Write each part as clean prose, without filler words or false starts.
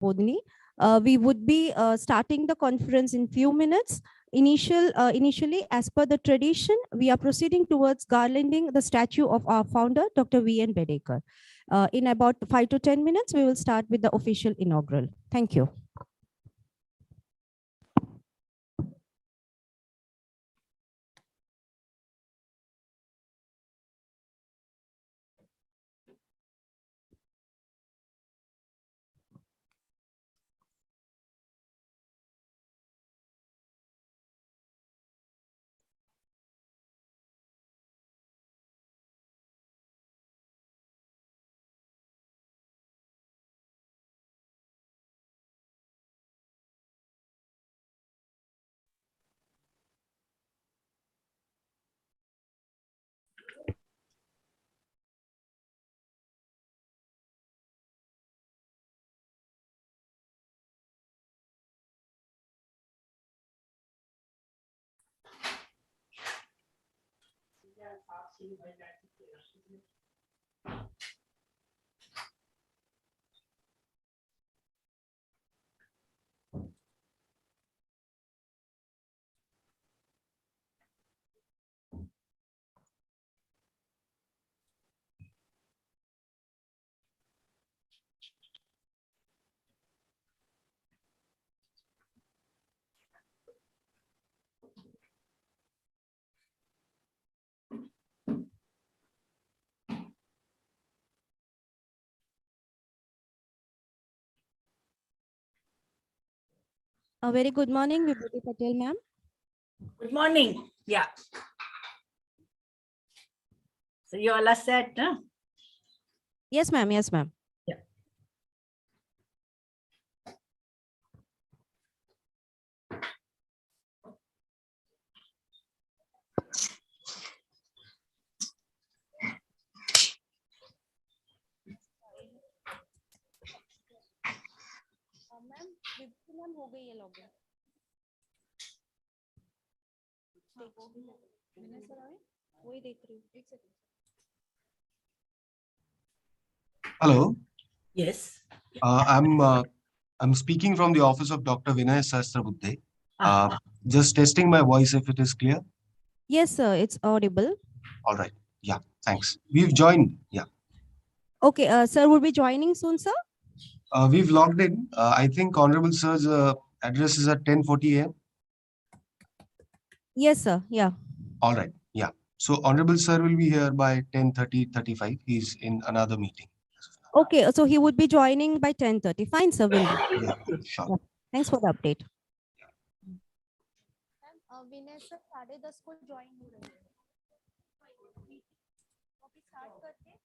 Bodni. We would be starting the conference in few minutes. Initially, as per the tradition, we are proceeding towards garlanding the statue of our founder, Dr. V.N. Bedekar. In about 5 to 10 minutes, we will start with the official inaugural. Thank you. A very good morning, Vibhuti Patel, ma'am. Good morning. Yeah. So you all are set, huh? Yes, ma'am. Yes, ma'am. Yeah. Ma'am Vibhuti ma'am हो गई है login मैंने sir आए वही देख रही हूँ एक second Hello. Yes. I'm speaking from the office of Dr. Vinay Sahasrabuddhe. Just testing my voice if it is clear. Yes, sir. It's audible. All right. Yeah. Thanks. We've joined. Yeah. Okay. Sir will be joining soon, sir. We've logged in. I think Honorable Sir's address is at 10:40 a.m. Yes, sir. Yeah. All right. Yeah. So Honorable Sir will be here by 10:35. He's in another meeting. Okay. So he would be joining by 10:30. Fine, sir. Will do. Yeah. Sure. Yeah. Thanks for the update. Vinay sir 10:30 को join हो रहे हैं अभी start करते हैं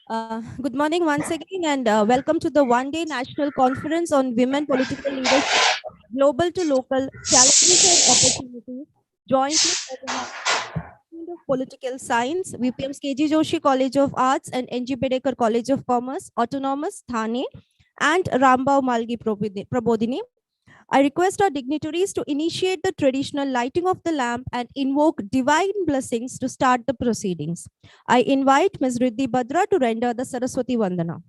Good morning once again, and welcome to the one-day national conference on women political leadership, global to local challenges and opportunities, jointly organized by Institute of Political Science, VPM's KG Joshi College of Arts and NG Bedekar College of Commerce, Autonomous, Thane, and Rambao Malgi Prabodhini. I request our dignitaries to initiate the traditional lighting of the lamp and invoke divine blessings to start the proceedings. I invite Ms. Riddhi Badra to render the Saraswati Vandana.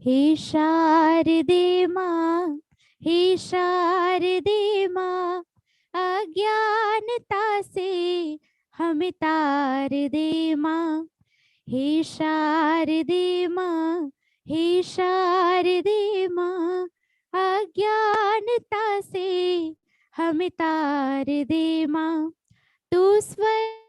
हे शारदे माँ, हे शारदे माँ, अज्ञानता से हमें तार दे माँ। हे शारदे माँ, हे शारदे माँ, अज्ञानता से हमें तार दे माँ। तू स्वयं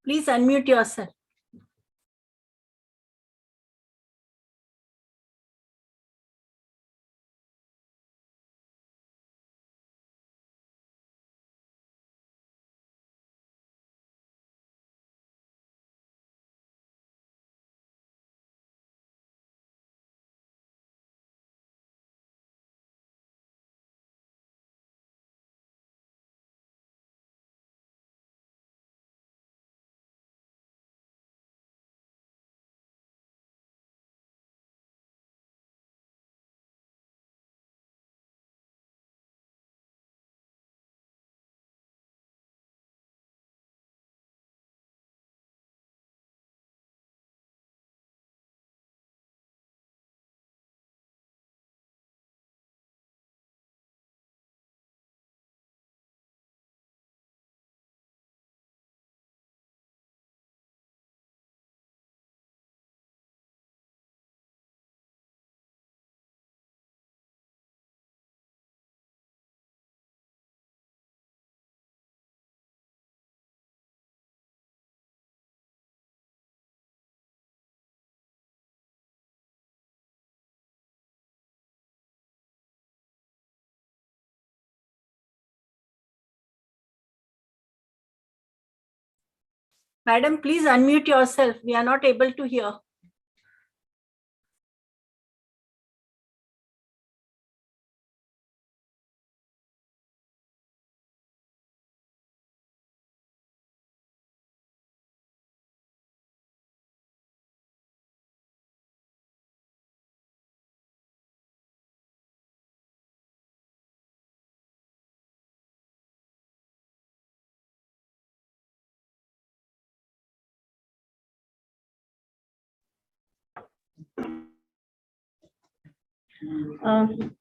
Please unmute yourself. Madam, please unmute yourself. We are not able to hear.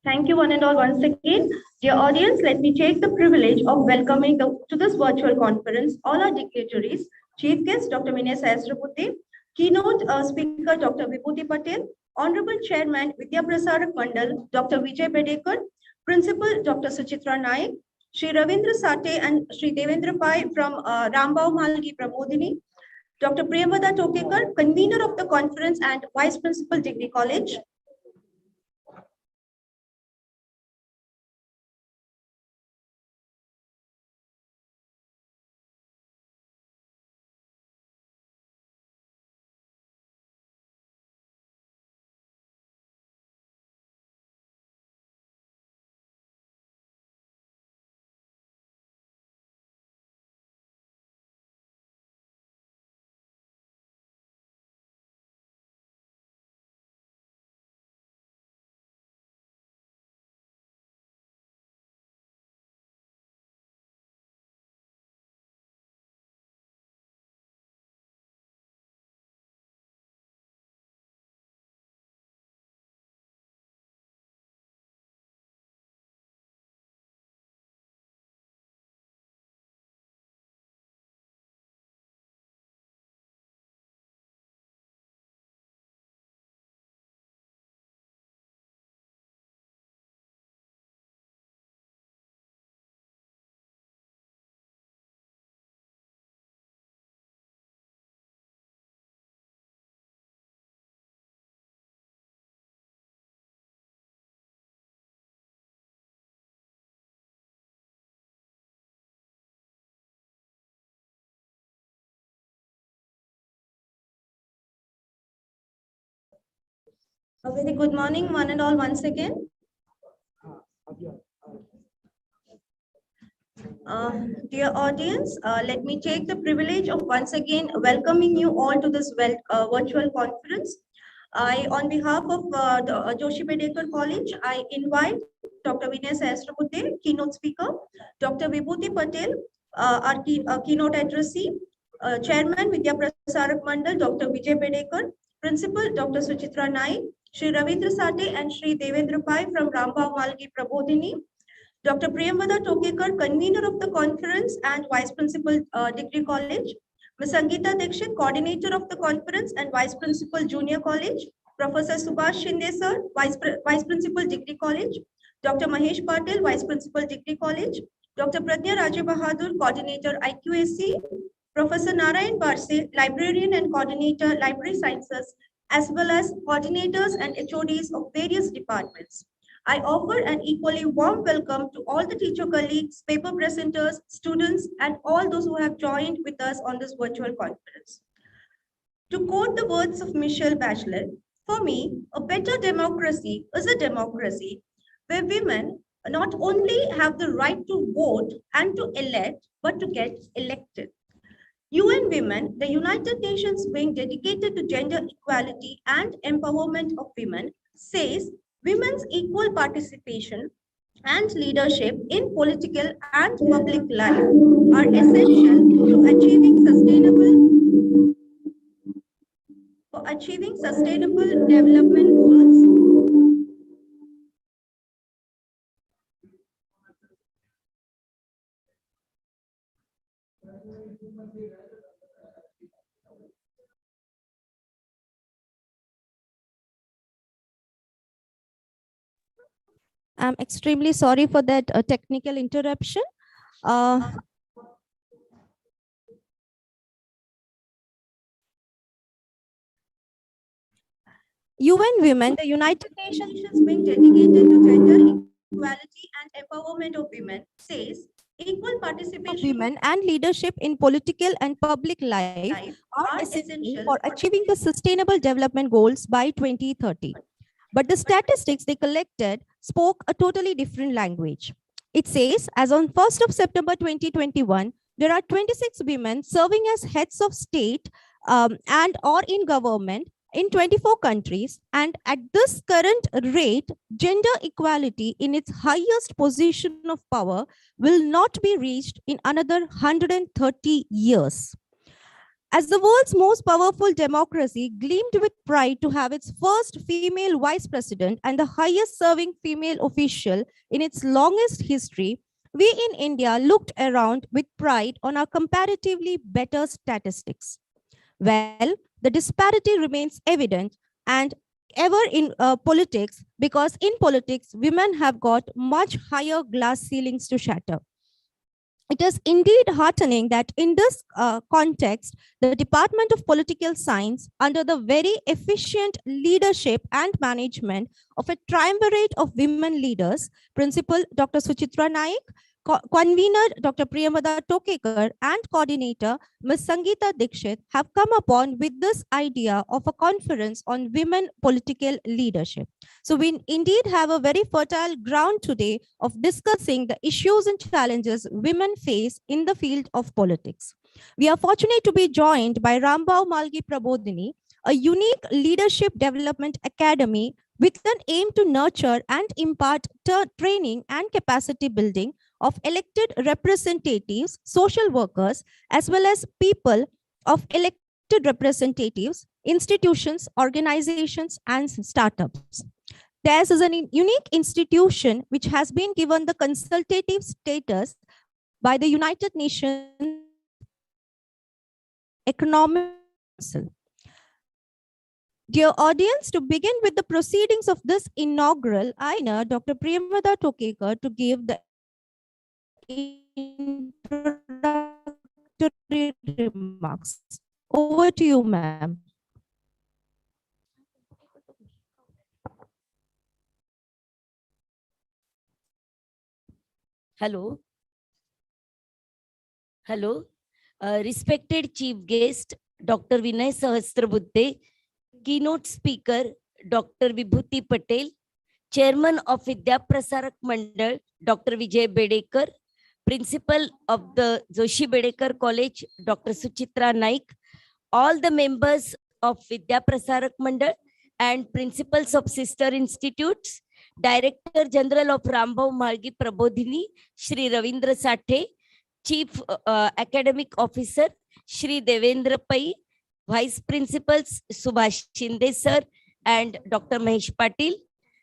Thank you one and all once again. Dear audience, let me take the privilege of welcoming to this virtual conference all our dignitaries, Chief Guest Dr. Vinay Sahasrabudhe, Keynote Speaker Dr. Vibhuti Patel, Honorable Chairman Vidya Prasarak Mandal Dr. Vijay Bedekar, Principal Dr. Suchitra Naik, Shri Ravindra Sate and Shri Devendra Pai from Rambao Malgi Prabodhini, Dr. Priyavada Tokekar, convener of the conference and Vice Principal Degree College, A very good morning, one and all, once again. Dear audience, let me take the privilege of once again welcoming you all to this virtual conference. On behalf of the Joshi Bedekar College, I invite Dr. Vinay Sahasrabudhe, keynote speaker, Dr. Vibhuti Patel, our keynote addressee, Chairman Vidya Prasarak Mandal, Dr. Vijay Bedekar, Principal Dr. Suchitra Naik, Shri Ravindra Sate and Shri Devendra Pai from Rambhav Malgi Prabodhini, Dr. Priyamvada Tokekar, convener of the conference and Vice Principal, Degree College, Ms. Sangeeta Dikshit, coordinator of the conference and Vice Principal, Junior College, Professor Subhash Shinde sir, Vice Principal, Degree College, Dr. Mahesh Patil, Vice Principal, Degree College, Dr. Pradnya Raja Bahadur, coordinator, IQAC, Professor Narayan Barse, librarian and coordinator, Library Sciences, as well as coordinators and HODs of various departments. I offer an equally warm welcome to all the teacher colleagues, paper presenters, students, and all those who have joined with us on this virtual conference. To quote the words of Michelle Bachelet, for me, a better democracy is a democracy where women not only have the right to vote and to elect, but to get elected. UN Women, the United Nations wing dedicated to gender equality and empowerment of women, says women's equal participation and leadership in political and public life are essential to achieving sustainable development goals. I'm extremely sorry for that technical interruption. UN Women, the United Nations being dedicated to gender equality and empowerment of women, says equal participation of women and leadership in political and public life are essential for achieving the sustainable development goals by 2030. But the statistics they collected spoke a totally different language. It says, as on 1st of September 2021, there are 26 women serving as heads of state and or in government in 24 countries, and at this current rate, gender equality in its highest position of power will not be reached in another 130 years. As the world's most powerful democracy gleamed with pride to have its first female vice president and the highest serving female official in its longest history, we in India looked around with pride on our comparatively better statistics. Well, the disparity remains evident and ever in politics, because in politics, women have got much higher glass ceilings to shatter. It is indeed heartening that in this context, the Department of Political Science, under the very efficient leadership and management of a triumvirate of women leaders, Principal Dr. Suchitra Naik, Convener Dr. Priyamvada Tokekar, and Coordinator Ms. Sangeeta Dikshit, have come upon with this idea of a conference on women political leadership. So we indeed have a very fertile ground today of discussing the issues and challenges women face in the field of politics. We are fortunate to be joined by Rambhav Malgi Prabodhini, a unique leadership development academy with an aim to nurture and impart training and capacity building of elected representatives, social workers, as well as people of elected representatives, institutions, organizations, and startups. TES is a unique institution which has been given the consultative status by the United Nations Economic Council. Dear audience, to begin with the proceedings of this inaugural, I invite Dr. Priyamvada Tokekar to give the introductory remarks. Over to you, ma'am. Hello. Hello. Respected Chief Guest, Dr. Vinay Sahasrabudhe, Keynote Speaker, Dr. Vibhuti Patel, Chairman of Vidya Prasarak Mandal, Dr. Vijay Bedekar, Principal of the Joshi Bedekar College, Dr. Suchitra Naik, all the members of Vidya Prasarak Mandal and principals of sister institutes, Director General of Rambhav Margi Prabodhini, Shri Ravindra Sathe, Chief Academic Officer, Shri Devendra Pai, Vice Principals Subhash Shinde Sir and Dr. Mahesh Patil,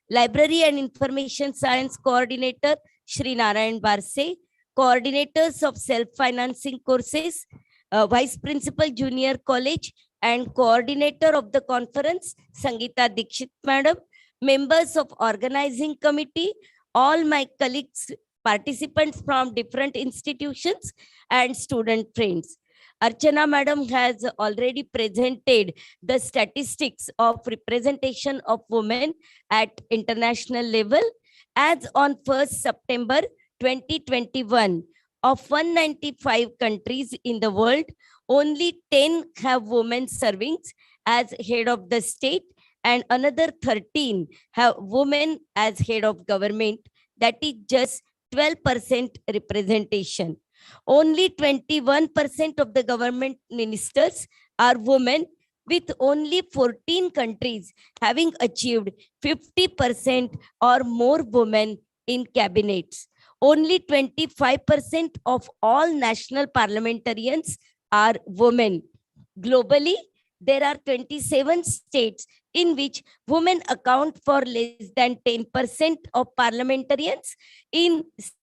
Library and Information Science Coordinator, Shri Narayan Barse, Coordinators of Self-Financing Courses, Vice Principal Junior College and Coordinator of the conference, Sangeeta Dikshit Madam, members of Organizing Committee, all my colleagues, participants from different institutions and student friends. Archana Madam has already presented the statistics of representation of women at international level. As on 1st September 2021, of 195 countries in the world, only 10 have women serving as head of the state and another 13 have women as head of government. That is just 12% representation. Only 21% of the government ministers are women, with only 14 countries having achieved 50% or more women in cabinets. Only 25% of all national parliamentarians are women. Globally, there are 27 states in which women account for less than 10% of parliamentarians in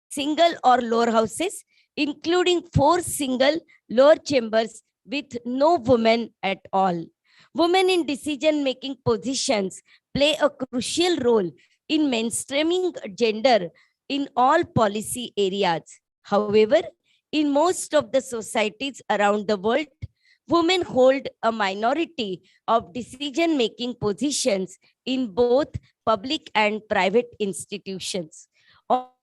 single or lower houses, including 4 single lower chambers with no women at all. Women in decision-making positions play a crucial role in mainstreaming gender in all policy areas. However, in most of the societies around the world, women hold a minority of decision-making positions in both public and private institutions.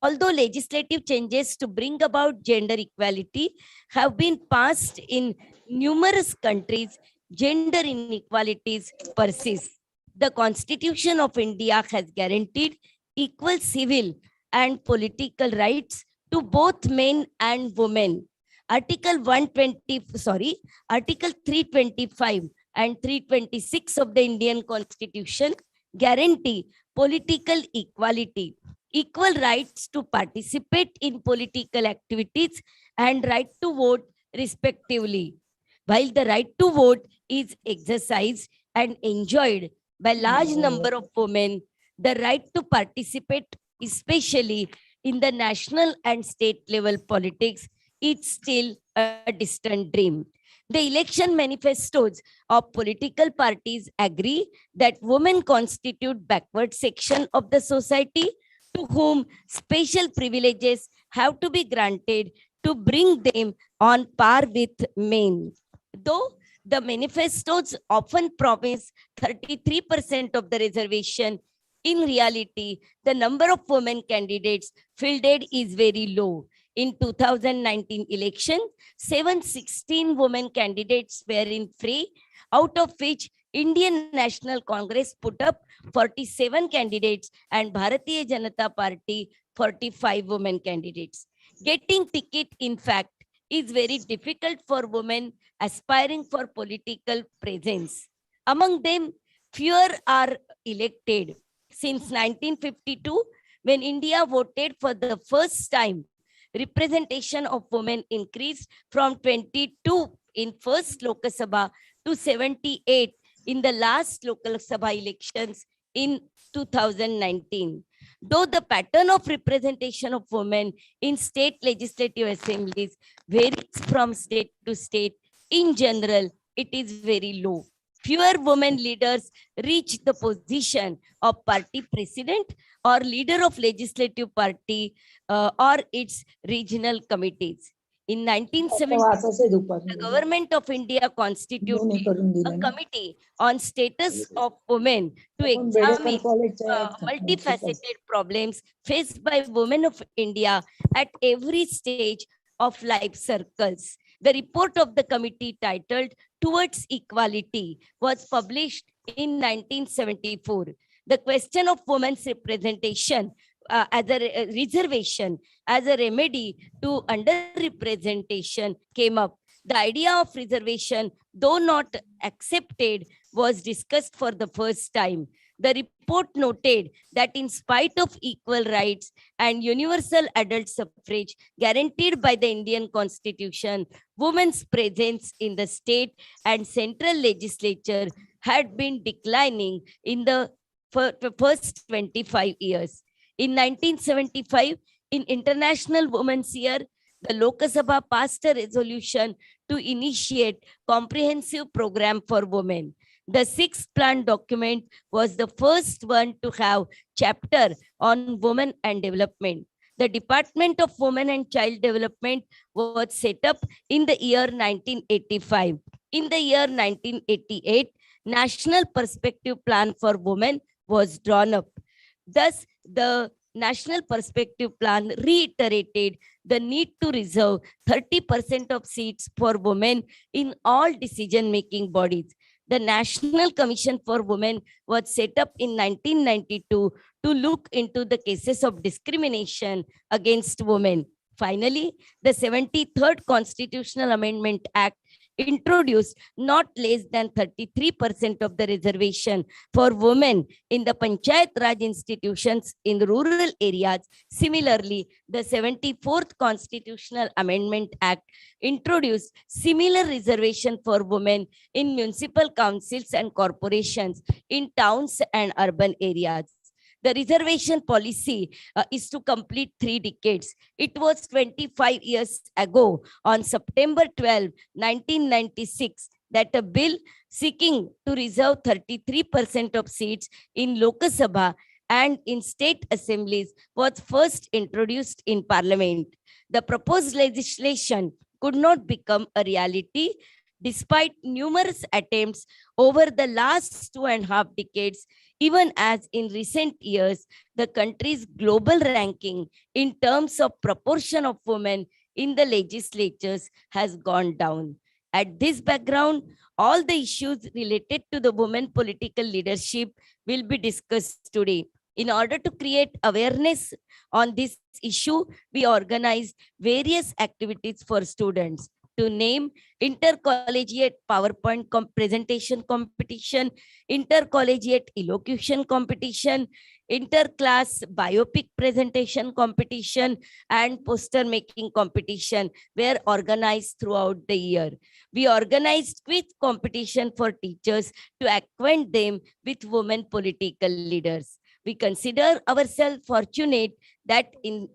Although legislative changes to bring about gender equality have been passed in numerous countries, gender inequalities persist. The Constitution of India has guaranteed equal civil and political rights to both men and women. Article 325 and 326 of the Indian Constitution guarantee political equality, equal rights to participate in political activities and right to vote respectively. While the right to vote is exercised and enjoyed by large number of women, the right to participate, especially in the national and state level politics, is still a distant dream. The election manifestos of political parties agree that women constitute backward section of the society to whom special privileges have to be granted to bring them on par with men. Though the manifestos often promise 33% of the reservation, in reality, the number of women candidates fielded is very low. In 2019 election, 716 women candidates were in fray, out of which Indian National Congress put up 47 candidates and Bharatiya Janata Party 45 women candidates. Getting ticket, in fact, is very difficult for women aspiring for political presence. Among them, fewer are elected. Since 1952, when India voted for the first time, representation of women increased from 22 in first Lok Sabha to 78 in the last Lok Sabha elections in 2019. Though the pattern of representation of women in state legislative assemblies varies from state to state, in general, it is very low. Fewer women leaders reach the position of party president or leader of legislative party or its regional committees. In 1970, the government of India constituted a committee on status of women to examine multifaceted problems faced by women of India at every stage of life circles. The report of the committee titled Towards Equality was published in 1974. The question of women's representation as a reservation as a remedy to underrepresentation came up. The idea of reservation, though not accepted, was discussed for the first time. The report noted that in spite of equal rights and universal adult suffrage guaranteed by the Indian Constitution, women's presence in the state and central legislature had been declining in the first 25 years. In 1975, in International Women's Year, the Lok Sabha passed a resolution to initiate comprehensive program for women. The sixth plan document was the first one to have chapter on women and development. The Department of Women and Child Development was set up in the year 1985. In the year 1988, National Perspective Plan for Women was drawn up. Thus, the National Perspective Plan reiterated the need to reserve 30% of seats for women in all decision-making bodies. The National Commission for Women was set up in 1992 to look into the cases of discrimination against women. Finally, the 73rd Constitutional Amendment Act introduced not less than 33% of the reservation for women in the Panchayat Raj institutions in rural areas. Similarly, the 74th Constitutional Amendment Act introduced similar reservation for women in municipal councils and corporations in towns and urban areas. The reservation policy is to complete 3 decades. It was 25 years ago, on September 12, 1996, that a bill seeking to reserve 33% of seats in Lok Sabha and in state assemblies was first introduced in Parliament. The proposed legislation could not become a reality despite numerous attempts over the last 2.5 decades, even as in recent years, the country's global ranking in terms of proportion of women in the legislatures has gone down. At this background, all the issues related to the women political leadership will be discussed today. In order to create awareness on this issue, we organized various activities for students. To name, intercollegiate PowerPoint presentation competition, intercollegiate elocution competition, interclass biopic presentation competition, and poster making competition were organized throughout the year. We organized quiz competition for teachers to acquaint them with women political leaders. We consider ourselves fortunate that in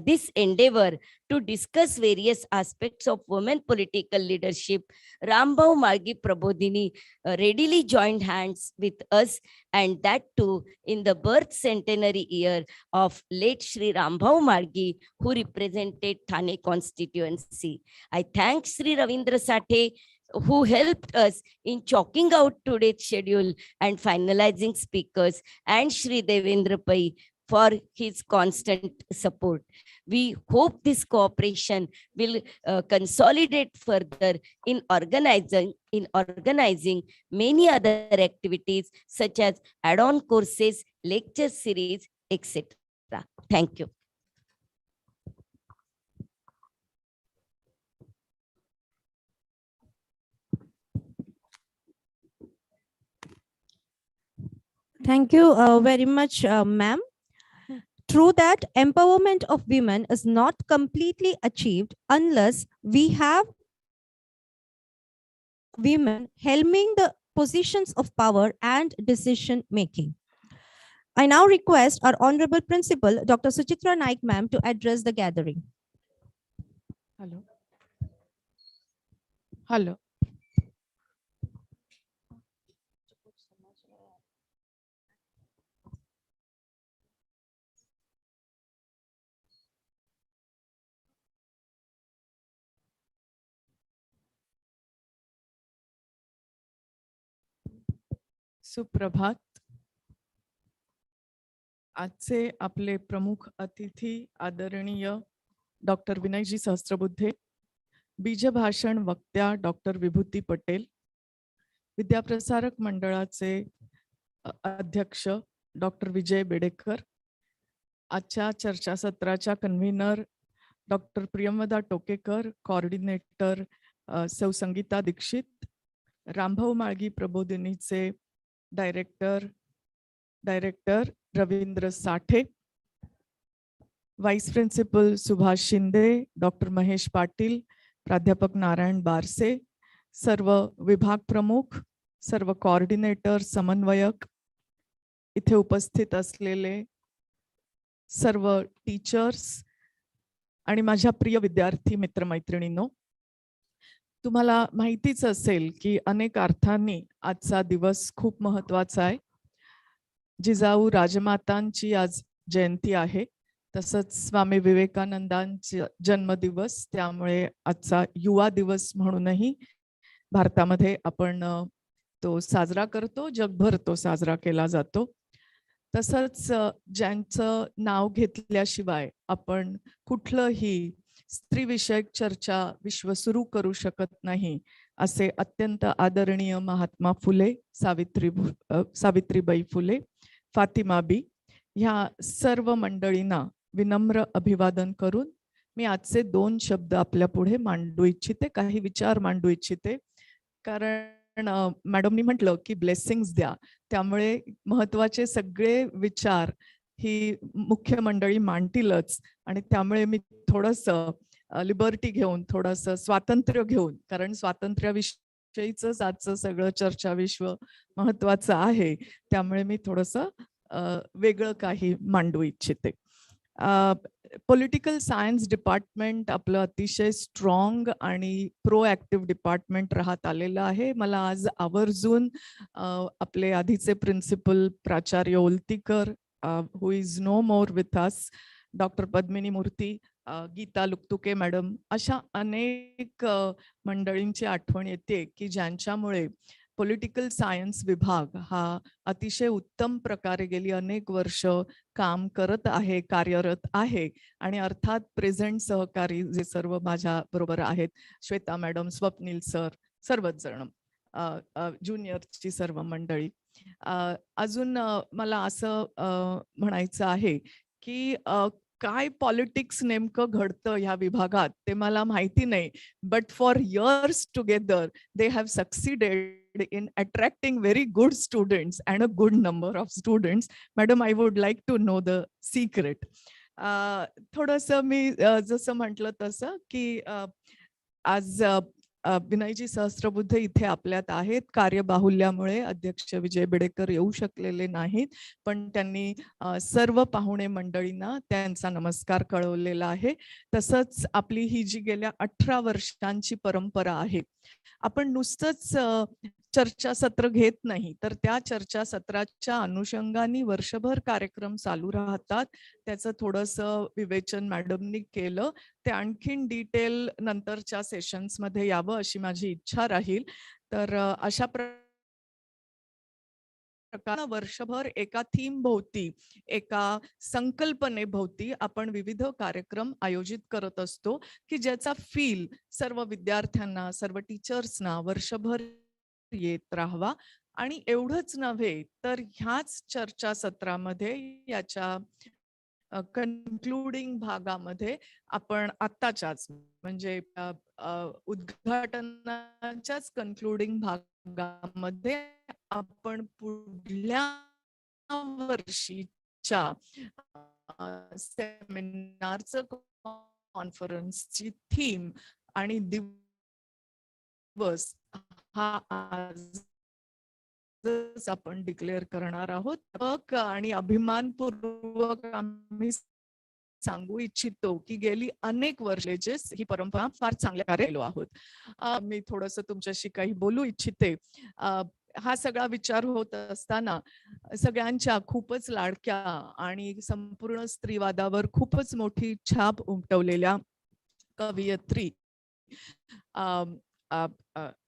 this endeavor to discuss various aspects of women political leadership, Rambhau Margi Prabodhini readily joined hands with us, and that too in the birth centenary year of late Shri Rambhau Margi, who represented Thane constituency. I thank Shri Ravindra Sathe, who helped us in chalking out today's schedule and finalizing speakers, and Shri Devendra Pai for his constant support. We hope this cooperation will consolidate further in organizing many other activities such as add-on courses, lecture series, etc. Thank you. Thank you very much, ma'am. True that empowerment of women is not completely achieved unless we have women helming the positions of power and decision making. I now request our Honorable Principal, Dr. Suchitra Naik, ma'am, to address the gathering. Hello. Hello. सुप्रभात. आजचे आपले प्रमुख अतिथी आदरणीय doctor Vinayji Sahasrabuddhe, बीजभाषण वक्त्या doctor Vibhuti Patel, विद्याप्रसारक मंडळाचे अध्यक्ष डॉक्टर विजय बेडेकर, आजच्या चर्चासत्राच्या convener doctor Priyamvada Tokekar, coordinator सौ संगीता दीक्षित, रामभाऊ माळगी प्रबोधिनीचे director Ravindra Sathe, vice principal Subhash Shinde, doctor Mahesh Patil, प्राध्यापक नारायण बारसे, सर्व विभाग प्रमुख, सर्व कोऑर्डिनेटर, समन्वयक, इथे उपस्थित असलेले सर्व टीचर्स आणि माझ्या प्रिय विद्यार्थी मित्रमैत्रिणींनो, तुम्हाला माहितीच असेल की अनेक अर्थांनी आजचा दिवस खूप महत्वाचा आहे. जिजाऊ राजमातांची आज जयंती आहे, तसंच स्वामी विवेकानंदांचा जन्मदिवस, त्यामुळे आजचा युवा दिवस म्हणूनही भारतामध्ये आपण तो साजरा करतो, जगभर तो साजरा केला जातो. तसंच ज्यांचं नाव घेतल्याशिवाय आपण कुठलंही स्त्रीविषयक चर्चा विश्व सुरू करू शकत नाही, असे अत्यंत आदरणीय महात्मा फुले, सावित्रीबाई फुले, फातिमाबी, ह्या सर्व मंडळींना विनम्र अभिवादन करून मी आजचे 2 शब्द आपल्या पुढे मांडू इच्छिते, काही विचार मांडू इच्छिते. कारण मॅडमनी म्हटलं की ब्लेसिंग्स द्या, त्यामुळे महत्वाचे सगळे विचार ही मुख्य मंडळी मांडतीलच, आणि त्यामुळे मी थोडंसं लिबर्टी घेऊन, थोडंसं स्वातंत्र्य घेऊन, कारण स्वातंत्र्याविषयीच आजचं सगळं चर्चा विश्व महत्वाचं आहे, त्यामुळे मी थोडंसं वेगळं काही मांडू इच्छिते. पॉलिटिकल सायन्स डिपार्टमेंट आपलं अतिशय स्ट्रॉंग आणि प्रोएक्टिव्ह डिपार्टमेंट राहत आलेलं आहे. मला आज आवर्जून आपले आधीचे प्रिन्सिपल प्राचार्य Oltikar, who is no more with us, doctor Padmini Murthy, Geeta Luktuke madam, अशा अनेक मंडळींची आठवण येते की ज्यांच्यामुळे पॉलिटिकल सायन्स विभाग हा अतिशय उत्तम प्रकारे गेली अनेक वर्ष काम करत आहे, कार्यरत आहे. आणि अर्थात प्रेझेंट सहकारी जे सर्व माझ्या बरोबर आहेत, श्वेता मॅडम, स्वप्नील सर, सर्वच जण, ज्युनियरची सर्व मंडळी. अजून मला असं म्हणायचं आहे की काय पॉलिटिक्स नेमकं घडतं ह्या विभागात ते मला माहिती नाही, but for years together they have succeeded in attracting very good students and a good number of students. Madam, I would like to know the secret. थोडंसं मी जसं म्हटलं तसं की आज विनयजी सहस्त्रबुद्धे इथे आपल्यात आहेत. कार्यबाहुल्यामुळे अध्यक्ष विजय बेडेकर येऊ शकलेले नाहीत, पण त्यांनी सर्व पाहुणे मंडळींना त्यांचा नमस्कार कळवलेला आहे. तसंच आपली ही जी गेल्या 18 वर्षांची परंपरा आहे, आपण नुसतंच चर्चासत्र घेत नाही, तर त्या चर्चासत्राच्या अनुषंगाने वर्षभर कार्यक्रम चालू राहतात. त्याचं थोडंसं विवेचन मॅडमनी केलं, ते आणखीन डिटेल नंतरच्या सेशन्स मध्ये यावं अशी माझी इच्छा राहील. तर अशा प्रकारे वर्षभर एका थीम भोवती, एका संकल्पनेभोवती आपण विविध कार्यक्रम आयोजित करत असतो की ज्याचा फील सर्व विद्यार्थ्यांना, सर्व टीचर्सना वर्षभर येत राहावा. आणि एवढंच नव्हे तर ह्याच चर्चासत्रामध्ये, याच्या कन्क्लुडिंग भागामध्ये आपण आत्ताच्याच म्हणजे उद्घाटनाच्याच कन्क्लुडिंग भागामध्ये आपण पुढल्या वर्षीच्या सेमिनारचं, कॉन्फरन्सची थीम आणि दिवस हा आज आपण डिक्लेअर करणार आहोत. आणि अभिमानपूर्वक आम्ही सांगू इच्छितो की गेली अनेक वर्षे ही परंपरा फार चांगल्या कार्याला आहोत. मी थोडस तुमच्याशी काही बोलू इच्छिते. हा सगळा विचार होत असताना सगळ्यांच्या खूपच लाडक्या आणि संपूर्ण स्त्रीवादावर खूपच मोठी छाप उमटवलेल्या कवयित्री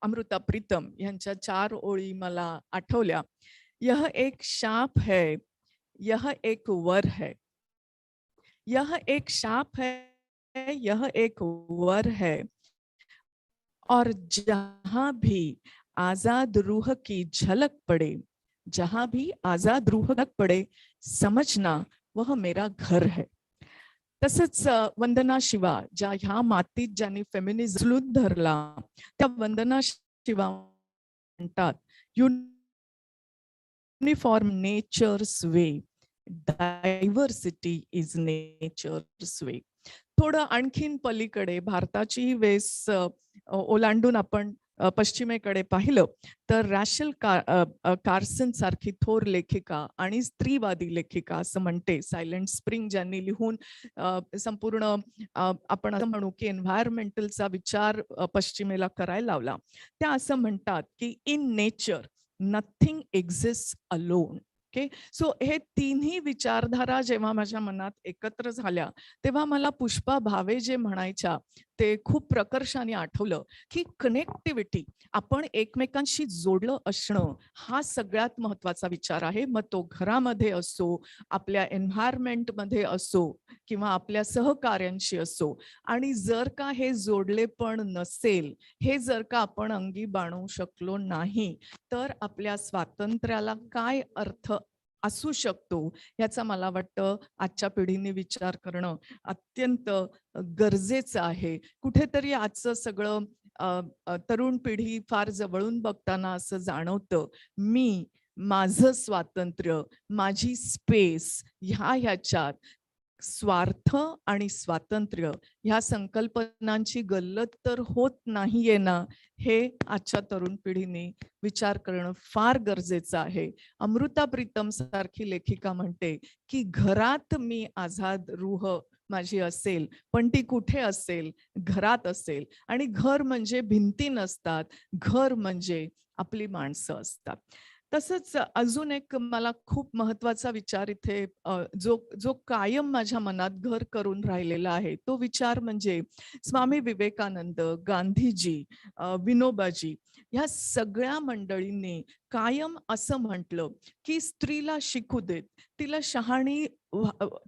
अमृता प्रीतम यांच्या 4 ओळी मला आठवल्या. यह एक शाप है, यह एक वर है, यह एक शाप है, यह एक वर है, और जहां भी आजाद रूह की झलक पड़े, जहां भी आजाद रूह पड़े, समझना वह मेरा घर है. तसंच वंदना शिवा, ज्या ह्या मातीत ज्यांनी फेमिनिझम उचलून धरला, त्या वंदना शिवा म्हणतात, uniform nature's way, diversity is nature's way. थोडं आणखीन पलीकडे भारताची वेस ओलांडून आपण पश्चिमेकडे पाहिलं तर रॅशल कार्सन सारखी थोर लेखिका आणि स्त्रीवादी लेखिका असं म्हणते, सायलेंट स्प्रिंग, ज्यांनी लिहून संपूर्ण आपण असं म्हणू की एन्व्हायरमेंटलचा विचार पश्चिमेला करायला लावला. त्या असं म्हणतात की in nature nothing exist alone. Okay, so हे तिन्ही विचारधारा जेव्हा माझ्या मनात एकत्र झाल्या तेव्हा मला पुष्पा भावे जे म्हणायच्या ते खूप प्रकर्षाने आठवलं की कनेक्टिव्हिटी, आपण एकमेकांशी जोडलं असणं हा सगळ्यात महत्वाचा विचार आहे. मग तो घरामध्ये असो, आपल्या एन्व्हायरमेंट मध्ये असो किंवा आपल्या सहकार्यांशी असो. आणि जर का हे जोडले पण नसेल, हे जर का आपण अंगी बाणवू शकलो नाही, तर आपल्या स्वातंत्र्याला काय अर्थ असू शकतो याचा मला वाटतं आजच्या पिढीने विचार करणं अत्यंत गरजेचं आहे. कुठेतरी आजचं सगळं तरुण पिढी फार जवळून बघताना असं जाणवतं, मी, माझं स्वातंत्र्य, माझी स्पेस, ह्याच्यात स्वार्थ आणि स्वातंत्र्य ह्या संकल्पनांची गल्लत तर होत नाहीये ना, हे आजच्या तरुण पिढीने विचार करणं फार गरजेचं आहे. अमृता प्रीतम सारखी लेखिका म्हणते की घरात मी आझाद रूह माझी असेल, पण ती कुठे असेल? घरात असेल. आणि घर म्हणजे भिंती नसतात, घर म्हणजे आपली माणसं असतात. तसंच अजून एक मला खूप महत्वाचा विचार इथे जो कायम माझ्या मनात घर करून राहिलेला आहे, तो विचार म्हणजे स्वामी विवेकानंद, गांधीजी, विनोबाजी ह्या सगळ्या मंडळींनी कायम असं म्हटलं की स्त्रीला शिकू देत, तिला शहाणी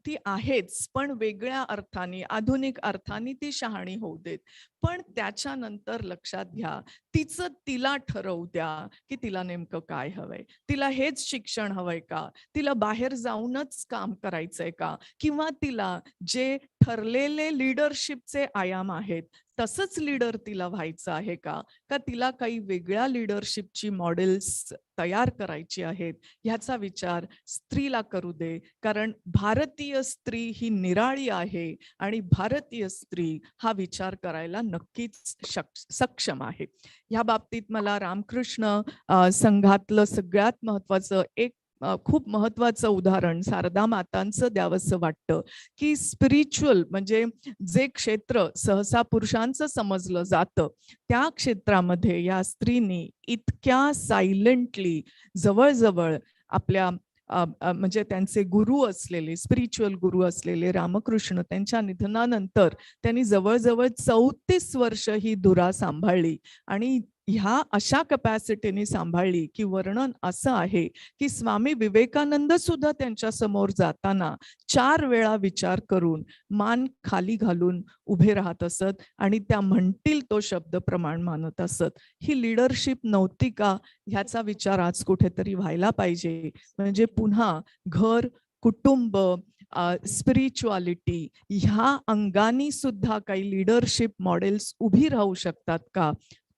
ती आहेच, पण वेगळ्या अर्थाने, आधुनिक अर्थाने ती शहाणी होऊ देत. पण त्याच्यानंतर लक्षात घ्या, तिचं तिला ठरवू द्या की तिला नेमकं काय हवंय. तिला हेच शिक्षण हवंय का? तिला बाहेर जाऊनच काम करायचंय का? किंवा तिला जे ठरलेले लीडरशिपचे आयाम आहेत तसंच लीडर तिला व्हायचं आहे का? का तिला काही वेगळ्या लीडरशिपची मॉडेल्स तयार करायची आहेत? ह्याचा विचार स्त्रीला करू दे. कारण भारतीय स्त्री ही निराळी आहे आणि भारतीय स्त्री हा विचार करायला नक्कीच सक्षम आहे. ह्या बाबतीत मला रामकृष्ण संघातलं सगळ्यात महत्वाचं एक खूप महत्वाचं उदाहरण शारदा मातांचं द्यावंसं वाटतं की स्पिरिच्युअल म्हणजे जे क्षेत्र सहसा पुरुषांचं समजलं जातं, त्या क्षेत्रामध्ये या स्त्रीनी इतक्या सायलेंटली जवळजवळ आपल्या म्हणजे त्यांचे गुरु असलेले, स्पिरिच्युअल गुरु असलेले रामकृष्ण, त्यांच्या निधनानंतर त्यांनी जवळजवळ 34 वर्ष ही धुरा सांभाळली. आणि ह्या अशा कॅपॅसिटीने सांभाळली की वर्णन असं आहे की स्वामी विवेकानंद सुद्धा त्यांच्या समोर जाताना 4 वेळा विचार करून मान खाली घालून उभे राहत असत आणि त्या म्हणतील तो शब्द प्रमाण मानत असत. ही लीडरशिप नव्हती का? ह्याचा विचार आज कुठेतरी व्हायला पाहिजे. म्हणजे पुन्हा घर, कुटुंब, स्पिरिच्युअलिटी ह्या अंगानी सुद्धा काही लीडरशिप मॉडेल्स उभी राहू शकतात का?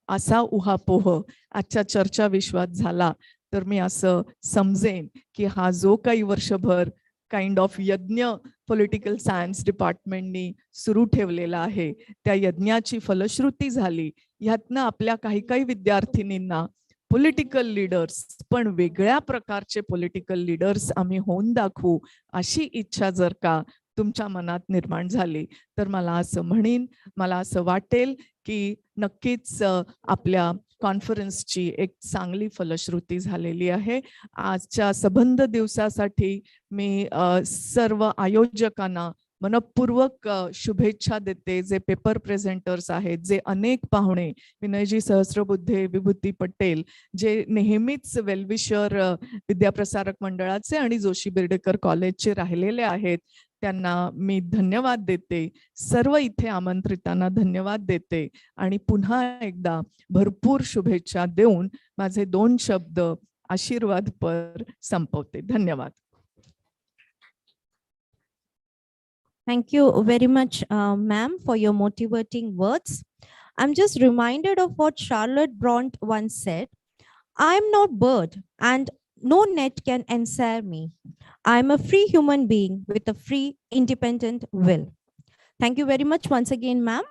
असा उहापोह आजच्या चर्चा विश्वात झाला तर मी असं समजेन की हा जो काही वर्षभर काइंड ऑफ यज्ञ पॉलिटिकल सायन्स डिपार्टमेंटनी सुरू ठेवलेला आहे, त्या यज्ञाची फलश्रुती झाली. ह्यातनं आपल्या काही विद्यार्थिनींना पॉलिटिकल लीडर्स, पण वेगळ्या प्रकारचे पॉलिटिकल लीडर्स आम्ही होऊन दाखवू, अशी इच्छा जर का तुमच्या मनात निर्माण झाली तर मला असं म्हणेन, मला असं वाटेल की नक्कीच आपल्या कॉन्फरन्सची एक चांगली फलश्रुती झालेली आहे. आजच्या सबंध दिवसासाठी मी सर्व आयोजकांना मनपूर्वक शुभेच्छा देते. जे पेपर प्रेझेंटर्स आहेत, जे अनेक पाहुणे, विनयजी सहस्रबुद्धे, विभूती पटेल, जे नेहमीच वेलविशर विद्याप्रसारक मंडळाचे आणि जोशी बिर्डेकर कॉलेजचे राहिलेले आहेत, त्यांना मी धन्यवाद देते. सर्व इथे आमंत्रितांना धन्यवाद देते आणि पुन्हा एकदा भरपूर शुभेच्छा देऊन माझे 2 शब्द आशीर्वादपर संपवते. धन्यवाद. Thank you very much, ma'am, for your motivating words. I'm just reminded of what Charlotte Bront once said. I'm not bird and no net can ensnare me. I'm a free human being with a free, independent will. Thank you very much once again, ma'am.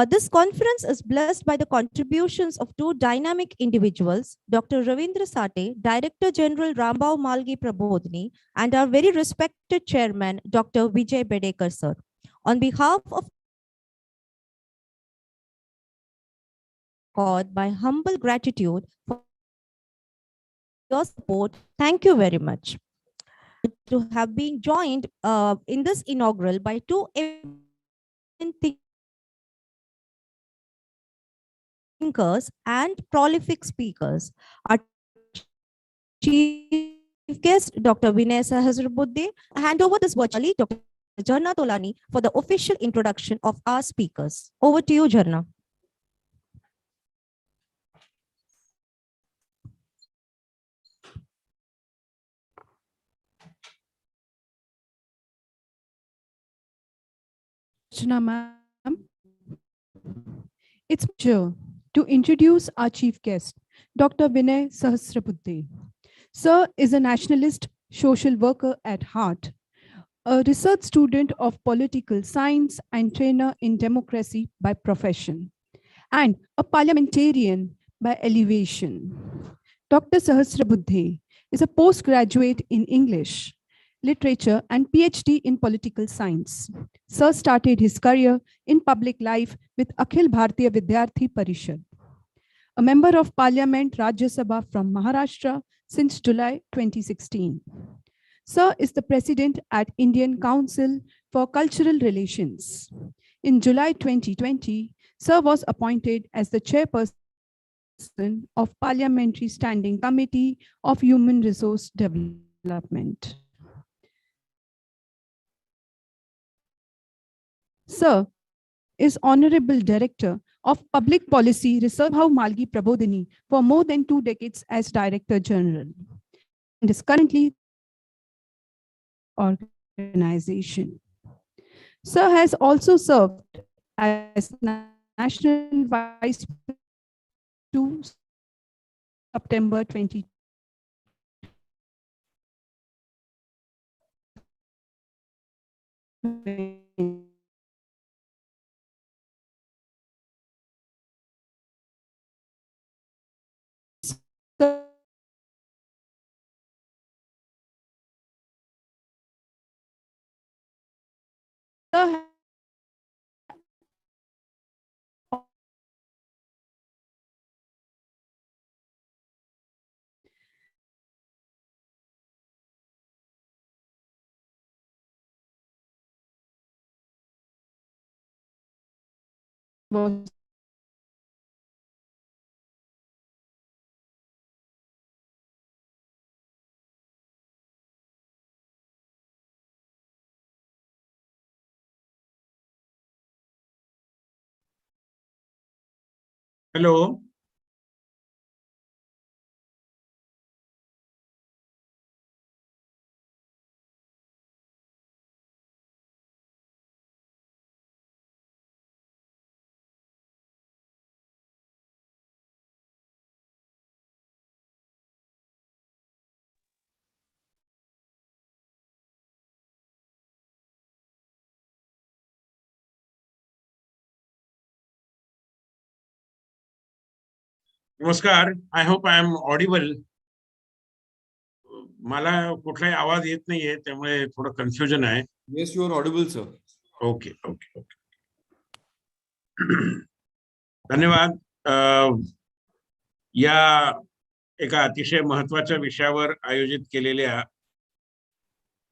This conference is blessed by the contributions of two dynamic individuals, Dr. Ravindra Sate, Director General Rambao Malgi Prabodhini, and our very respected chairman, Dr. Vijay Bedekar, sir. On behalf of God, my humble gratitude for your support. Thank you very much. To have been joined in this inaugural by two thinkers and prolific speakers. Our chief guest, Dr. Vinay Sahasrabudde, hand over this virtually Dr. Jharna Tolani for the official introduction of our speakers. Over to you, Jharna. Archana ma'am. It's a pleasure to introduce our chief guest, Dr. Vinay Sahasrabudde. Sir is a nationalist social worker at heart, a research student of political science and trainer in democracy by profession, and a parliamentarian by elevation. Dr. Sahasrabudde is a postgraduate in English, literature, and PhD in political science. Sir started his career in public life with Akhil Bharatiya Vidyarthi Parishad, a member of Parliament Rajya Sabha from Maharashtra since July 2016. Sir is the president at Indian Council for Cultural Relations. In July 2020, Sir was appointed as the chairperson of Parliamentary Standing Committee of Human Resource Development. Sir is Honorable Director of Public Policy Research Rambao Malgi Prabodhini for more than 2 decades as Director General, and is currently organization. Sir has also served as National Vice to September 2020. Sir was Hello. नमस्कार. I hope I am audible. मला कुठलाही आवाज येत नाहीये, त्यामुळे थोडं confusion आहे. Yes, you are audible, sir. Okay okay okay. धन्यवाद. या एका अतिशय महत्त्वाच्या विषयावर आयोजित केलेल्या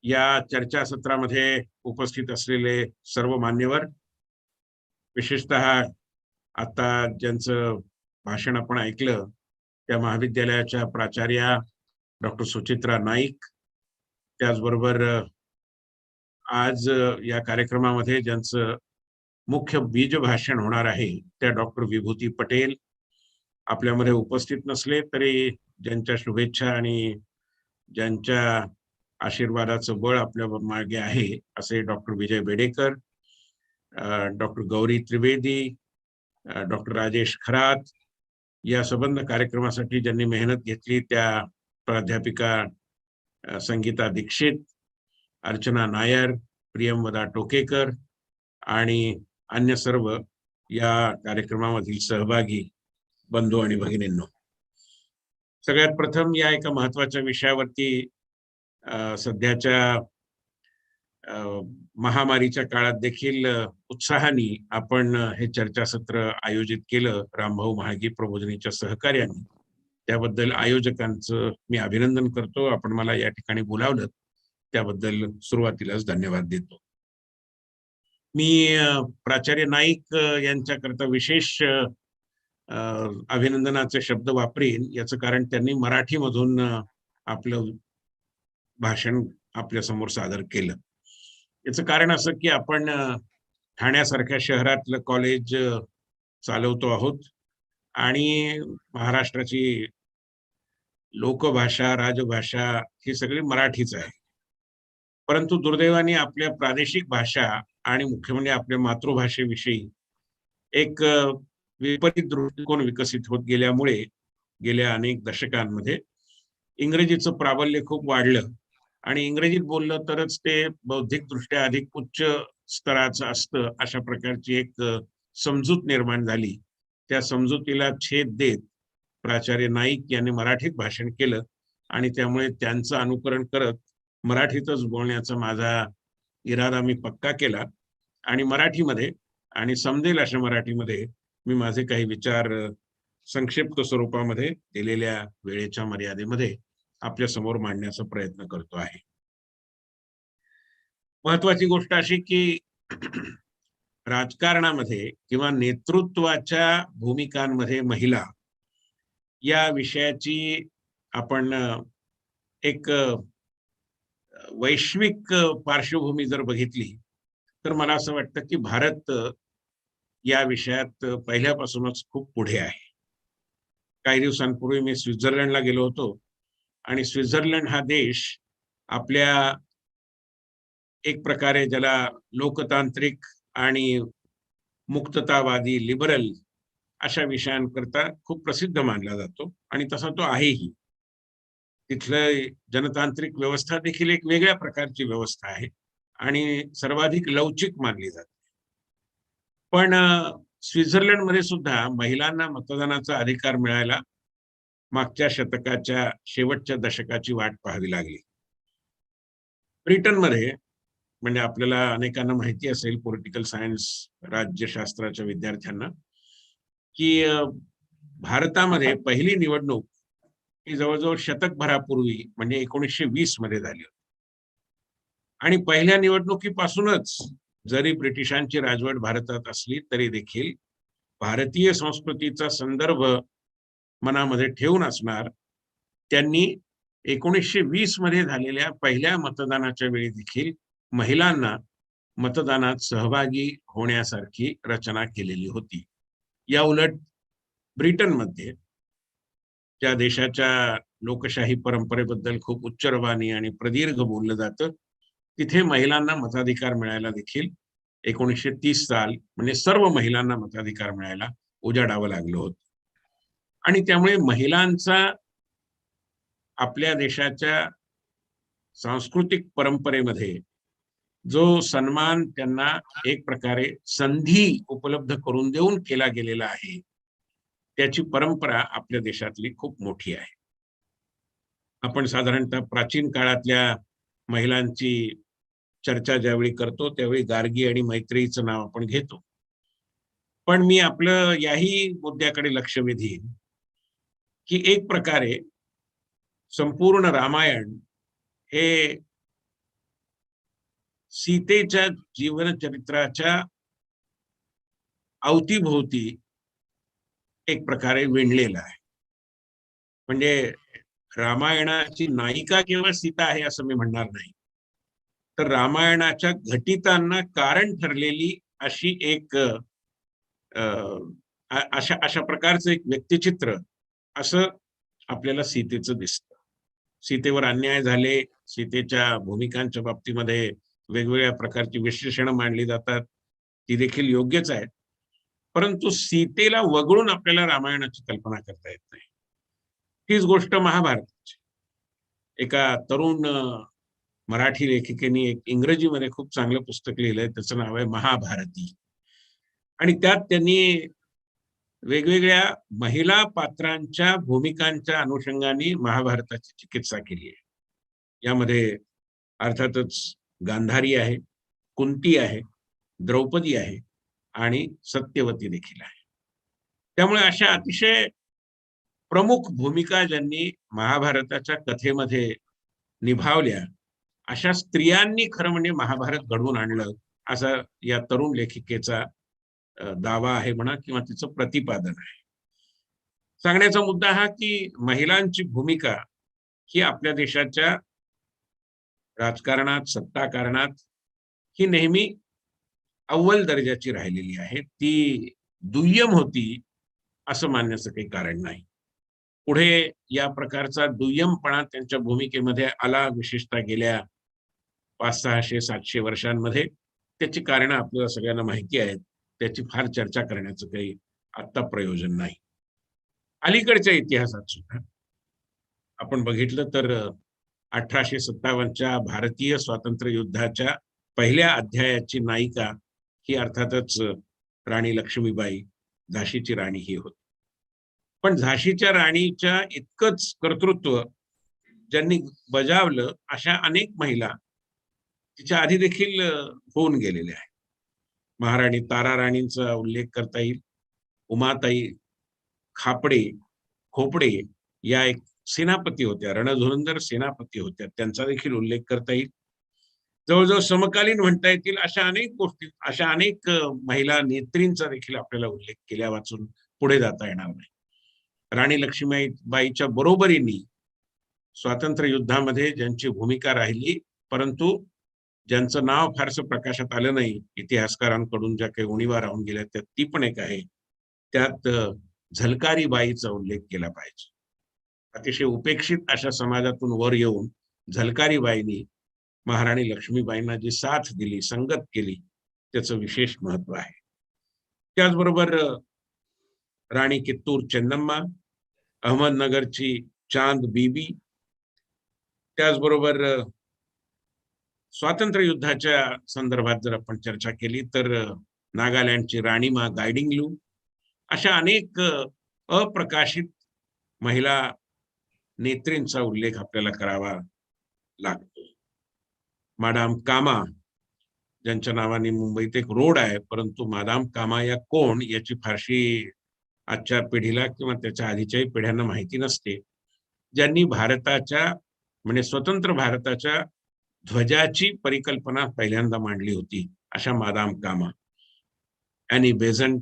या चर्चासत्रामध्ये उपस्थित असलेले सर्व मान्यवर, विशेषतः आता ज्यांचं भाषण आपण ऐकलं त्या महाविद्यालयाच्या प्राचार्या डॉक्टर सुचित्रा नाईक, त्याचबरोबर आज या कार्यक्रमामध्ये ज्यांचं मुख्य बीज भाषण होणार आहे त्या डॉक्टर विभूती पटेल आपल्यामध्ये उपस्थित नसले तरी ज्यांच्या शुभेच्छा आणि ज्यांच्या आशीर्वादाचं बळ आपल्या मागे आहे असे doctor Vijay Bedekar, doctor Gauri Trivedi, doctor Rajesh Kharat, या संबंध कार्यक्रमासाठी ज्यांनी मेहनत घेतली त्या प्राध्यापिका संगीता दीक्षित, अर्चना नायर, प्रियमवदा टोकेकर आणि अन्य सर्व या कार्यक्रमामधील सहभागी बंधू आणि भगिनींनो, सगळ्यात प्रथम या एका महत्वाच्या विषयावरती सध्याच्या महामारीच्या काळात देखील उत्साहाने आपण हे चर्चासत्र आयोजित केलं रामभाऊ महाळगी प्रबोधिनीच्या सहकार्याने. त्याबद्दल आयोजकांचं मी अभिनंदन करतो. आपण मला या ठिकाणी बोलावलं त्याबद्दल सुरुवातीलाच धन्यवाद देतो. मी प्राचार्य नाईक यांच्याकरता विशेष अभिनंदनाचे शब्द वापरेन. याचं कारण त्यांनी मराठीमधून आपलं भाषण आपल्या समोर सादर केलं. याचं कारण असं की आपण ठाण्यासारख्या शहरातलं कॉलेज चालवतो आहोत आणि महाराष्ट्राची लोकभाषा, राजभाषा ही सगळी मराठीच आहे. परंतु दुर्दैवाने आपल्या प्रादेशिक भाषा आणि मुख्य म्हणजे आपल्या मातृभाषेविषयी एक विपरीत दृष्टिकोन विकसित होत गेल्यामुळे गेल्या अनेक दशकांमध्ये इंग्रजीचं प्राबल्य खूप वाढलं आणि इंग्रजीत बोललं तरच ते बौद्धिकदृष्ट्या अधिक उच्च स्तराचं असतं अशा प्रकारची एक समजूत निर्माण झाली. त्या समजुतीला छेद देत प्राचार्य नाईक यांनी मराठीत भाषण केलं आणि त्यामुळे त्यांचं अनुकरण करत मराठीतच बोलण्याचा माझा इरादा मी पक्का केला आणि मराठीमध्ये आणि समजेल अशा मराठीमध्ये मी माझे काही विचार संक्षिप्त स्वरूपामध्ये दिलेल्या वेळेच्या मर्यादेमध्ये आपल्या समोर मांडण्याचा प्रयत्न करतो आहे. महत्वाची गोष्ट अशी की राजकारणामध्ये किंवा नेतृत्वाच्या भूमिकांमध्ये महिला या विषयाची आपण एक वैश्विक पार्श्वभूमी जर बघितली तर मला असं वाटतं की भारत या विषयात पहिल्यापासूनच खूप पुढे आहे. काही दिवसांपूर्वी मी स्वित्झर्लंडला गेलो होतो आणि स्वित्झर्लंड हा देश आपल्या एक प्रकारे ज्याला लोकतांत्रिक आणि मुक्ततावादी लिबरल अशा विषयांकरता खूप प्रसिद्ध मानला जातो आणि तसा तो आहेही. तिथलं जनतांत्रिक व्यवस्था देखील एक वेगळ्या प्रकारची व्यवस्था आहे आणि सर्वाधिक लवचिक मानली जाते. पण स्वित्झर्लंडमध्ये सुद्धा महिलांना मतदानाचा अधिकार मिळायला मागच्या शतकाच्या शेवटच्या दशकाची वाट पाहावी लागली. ब्रिटनमध्ये म्हणजे आपल्याला अनेकांना माहिती असेल पॉलिटिकल सायन्स राज्यशास्त्राच्या विद्यार्थ्यांना की भारतामध्ये पहिली निवडणूक ही जवळजवळ शतकभरापूर्वी म्हणजे 1920 मध्ये झाली होती आणि पहिल्या निवडणुकीपासूनच जरी ब्रिटिशांची राजवट भारतात असली तरी देखील भारतीय संस्कृतीचा संदर्भ मनामध्ये ठेवून असणार त्यांनी 1920 मध्ये झालेल्या पहिल्या मतदानाच्या वेळी देखील महिलांना मतदानात सहभागी होण्यासारखी रचना केलेली होती. या उलट ब्रिटनमध्ये ज्या देशाच्या लोकशाही परंपरेबद्दल खूप उच्चरवाणी आणि प्रदीर्घ बोललं जातं तिथे महिलांना मताधिकार मिळायला देखील 1930 साल म्हणजे सर्व महिलांना मताधिकार मिळायला उजाडावं लागलं होतं आणि त्यामुळे महिलांचा आपल्या देशाच्या सांस्कृतिक परंपरेमध्ये जो सन्मान त्यांना एक प्रकारे संधी उपलब्ध करून देऊन केला गेलेला आहे त्याची परंपरा आपल्या देशातली खूप मोठी आहे. आपण साधारणतः प्राचीन काळातल्या महिलांची चर्चा ज्यावेळी करतो त्यावेळी गार्गी आणि मैत्रेयीचं नाव आपण घेतो. पण मी आपलं याही मुद्द्याकडे लक्ष वेधीन की एक प्रकारे संपूर्ण रामायण हे सीतेच्या जीवनचरित्राच्या अवतीभोवती एक प्रकारे विणलेला आहे. म्हणजे रामायणाची नायिका केवळ सीता आहे असं मी म्हणणार नाही. तर रामायणाच्या घटितांना कारण ठरलेली अशी एक अशा अशा प्रकारचं एक व्यक्तिचित्र असं आपल्याला सीतेचं दिसतं. सीतेवर अन्याय झाले, सीतेच्या भूमिकांच्या बाबतीमध्ये वेगवेगळ्या प्रकारची विश्लेषणं मांडली जातात, ती देखील योग्यच आहेत. परंतु सीतेला वगळून आपल्याला रामायणाची कल्पना करता येत नाही. हीच गोष्ट महाभारताची. एका तरुण मराठी लेखिकेने एक इंग्रजीमध्ये खूप चांगलं पुस्तक लिहिलंय, त्याचं नाव आहे महाभारती. आणि त्यात त्यांनी वेगवेगळ्या महिला पात्रांच्या भूमिकांच्या अनुषंगाने महाभारताची चिकित्सा केली आहे. यामध्ये अर्थातच गांधारी आहे, कुंती आहे, द्रौपदी आहे आणि सत्यवती देखील आहे. त्यामुळे अशा अतिशय प्रमुख भूमिका ज्यांनी महाभारताच्या कथेमध्ये निभावल्या, अशा स्त्रियांनी खरं म्हणजे महाभारत घडवून आणलं, असा या तरुण लेखिकेचा दावा आहे म्हणा, किंवा तिचं प्रतिपादन आहे. सांगण्याचा मुद्दा हा की महिलांची भूमिका ही आपल्या देशाच्या राजकारणात, सत्ताकारणात ही नेहमी अव्वल दर्जाची राहिलेली आहे. ती दुय्यम होती असं मानण्याचं काही कारण नाही. पुढे या प्रकारचा दुय्यमपणा त्यांच्या भूमिकेमध्ये आला, विशेषतः गेल्या 500-600-700 वर्षांमध्ये. त्याची कारणं आपल्याला सगळ्यांना माहिती आहेत. त्याची फार चर्चा करण्याचं काही आता प्रयोजन नाही. अलीकडच्या इतिहासात सुद्धा आपण बघितलं तर 1857च्या भारतीय स्वातंत्र्य युद्धाच्या पहिल्या अध्यायाची नायिका ही अर्थातच राणी लक्ष्मीबाई, झाशीची राणी ही होती. पण झाशीच्या राणीच्या इतकंच कर्तृत्व ज्यांनी बजावलं अशा अनेक महिला तिच्या आधी देखील होऊन गेलेल्या आहेत. महाराणी तारा राणींचा उल्लेख करता येईल. उमाताई खोपडे या एक सेनापती होत्या, रणधुरंधर सेनापती होत्या, त्यांचा देखील उल्लेख करता येईल. जवळजवळ समकालीन म्हणता येतील अशा अनेक गोष्टी, अशा अनेक महिला नेत्रींचा देखील आपल्याला उल्लेख केल्या वाचून पुढे जाता येणार नाही. राणी लक्ष्मीबाईच्या बरोबरीने स्वातंत्र्य युद्धामध्ये ज्यांची भूमिका राहिली, परंतु ज्यांचं नाव फारसं प्रकाशात आलं नाही, इतिहासकारांकडून ज्या काही उणीवा राहून गेल्या, त्यात ती पण एक आहे. त्यात झलकारी बाईचा उल्लेख केला पाहिजे. अतिशय उपेक्षित अशा समाजातून वर येऊन झलकारी बाईंनी महाराणी लक्ष्मीबाईंना जी साथ दिली, संगत केली, त्याचं विशेष महत्व आहे. त्याचबरोबर राणी कित्तूर चेन्नम्मा, अहमदनगरची चांद बीबी, त्याचबरोबर स्वातंत्र्य युद्धाच्या संदर्भात जर आपण चर्चा केली तर नागालँडची राणीमा गायडिंगलू, अशा अनेक अप्रकाशित महिला नेत्रींचा उल्लेख आपल्याला करावा लागतो. मादाम कामा, ज्यांच्या नावाने मुंबईत एक रोड आहे, परंतु मादाम कामा या कोण याची फारशी आजच्या पिढीला किंवा त्याच्या आधीच्याही पिढ्यांना माहिती नसते. ज्यांनी भारताच्या म्हणजे स्वतंत्र भारताच्या ध्वजाची परिकल्पना पहिल्यांदा मांडली होती, अशा मादाम कामा, ॲनी बेझंट,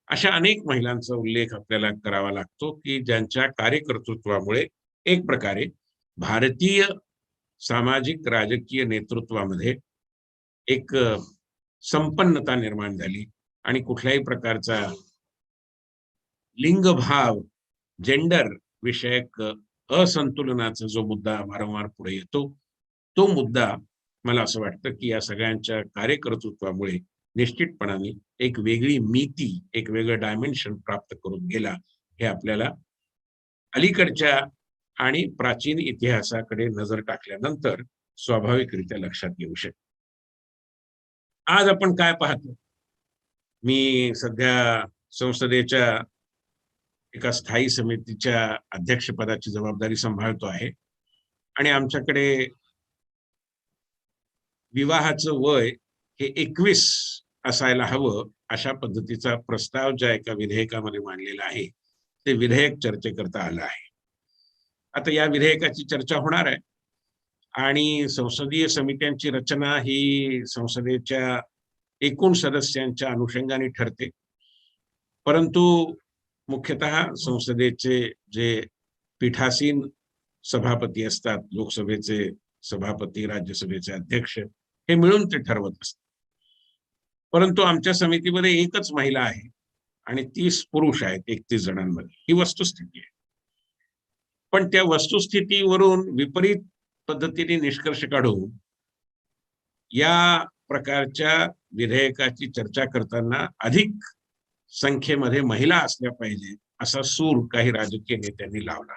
अशा अनेक महिलांचा उल्लेख आपल्याला करावा लागतो की ज्यांच्या कार्यकर्तृत्वामुळे एक प्रकारे भारतीय सामाजिक राजकीय नेतृत्वामध्ये एक संपन्नता निर्माण झाली आणि कुठल्याही प्रकारचा लिंगभाव, जेंडर विषयक असंतुलनाचा जो मुद्दा वारंवार पुढे येतो, तो मुद्दा मला असं वाटतं की या सगळ्यांच्या कार्यकर्तृत्वामुळे निश्चितपणाने एक वेगळी मिती, एक वेगळं डायमेन्शन प्राप्त करून गेला. हे आपल्याला अलीकडच्या आणि प्राचीन इतिहासाकडे नजर टाकल्यानंतर स्वाभाविकरित्या लक्षात येऊ शकते. आज आपण काय पाहतो? मी सध्या संसदेच्या एका स्थायी समितीच्या अध्यक्षपदाची जबाबदारी सांभाळतो आहे आणि आमच्याकडे विवाहाचं वय हे 21 असायला हवं अशा पद्धतीचा प्रस्ताव ज्या एका विधेयकामध्ये मांडलेला आहे, ते विधेयक चर्चेकरता आलं आहे. आता या विधेयकाची चर्चा होणार आहे आणि संसदीय समित्यांची रचना ही संसदेच्या एकूण सदस्यांच्या अनुषंगाने ठरते. परंतु मुख्यतः संसदेचे जे पीठासीन सभापती असतात, लोकसभेचे सभापती, राज्यसभेचे अध्यक्ष, हे मिळून ते ठरवत असतात. परंतु आमच्या समितीमध्ये एकच महिला आहे आणि 30 पुरुष आहेत 31 जणांमध्ये. ही वस्तुस्थिती आहे. पण त्या वस्तुस्थितीवरून विपरीत पद्धतीने निष्कर्ष काढून या प्रकारच्या विधेयकाची चर्चा करताना अधिक संख्येमध्ये महिला असल्या पाहिजे असा सूर काही राजकीय नेत्यांनी लावला.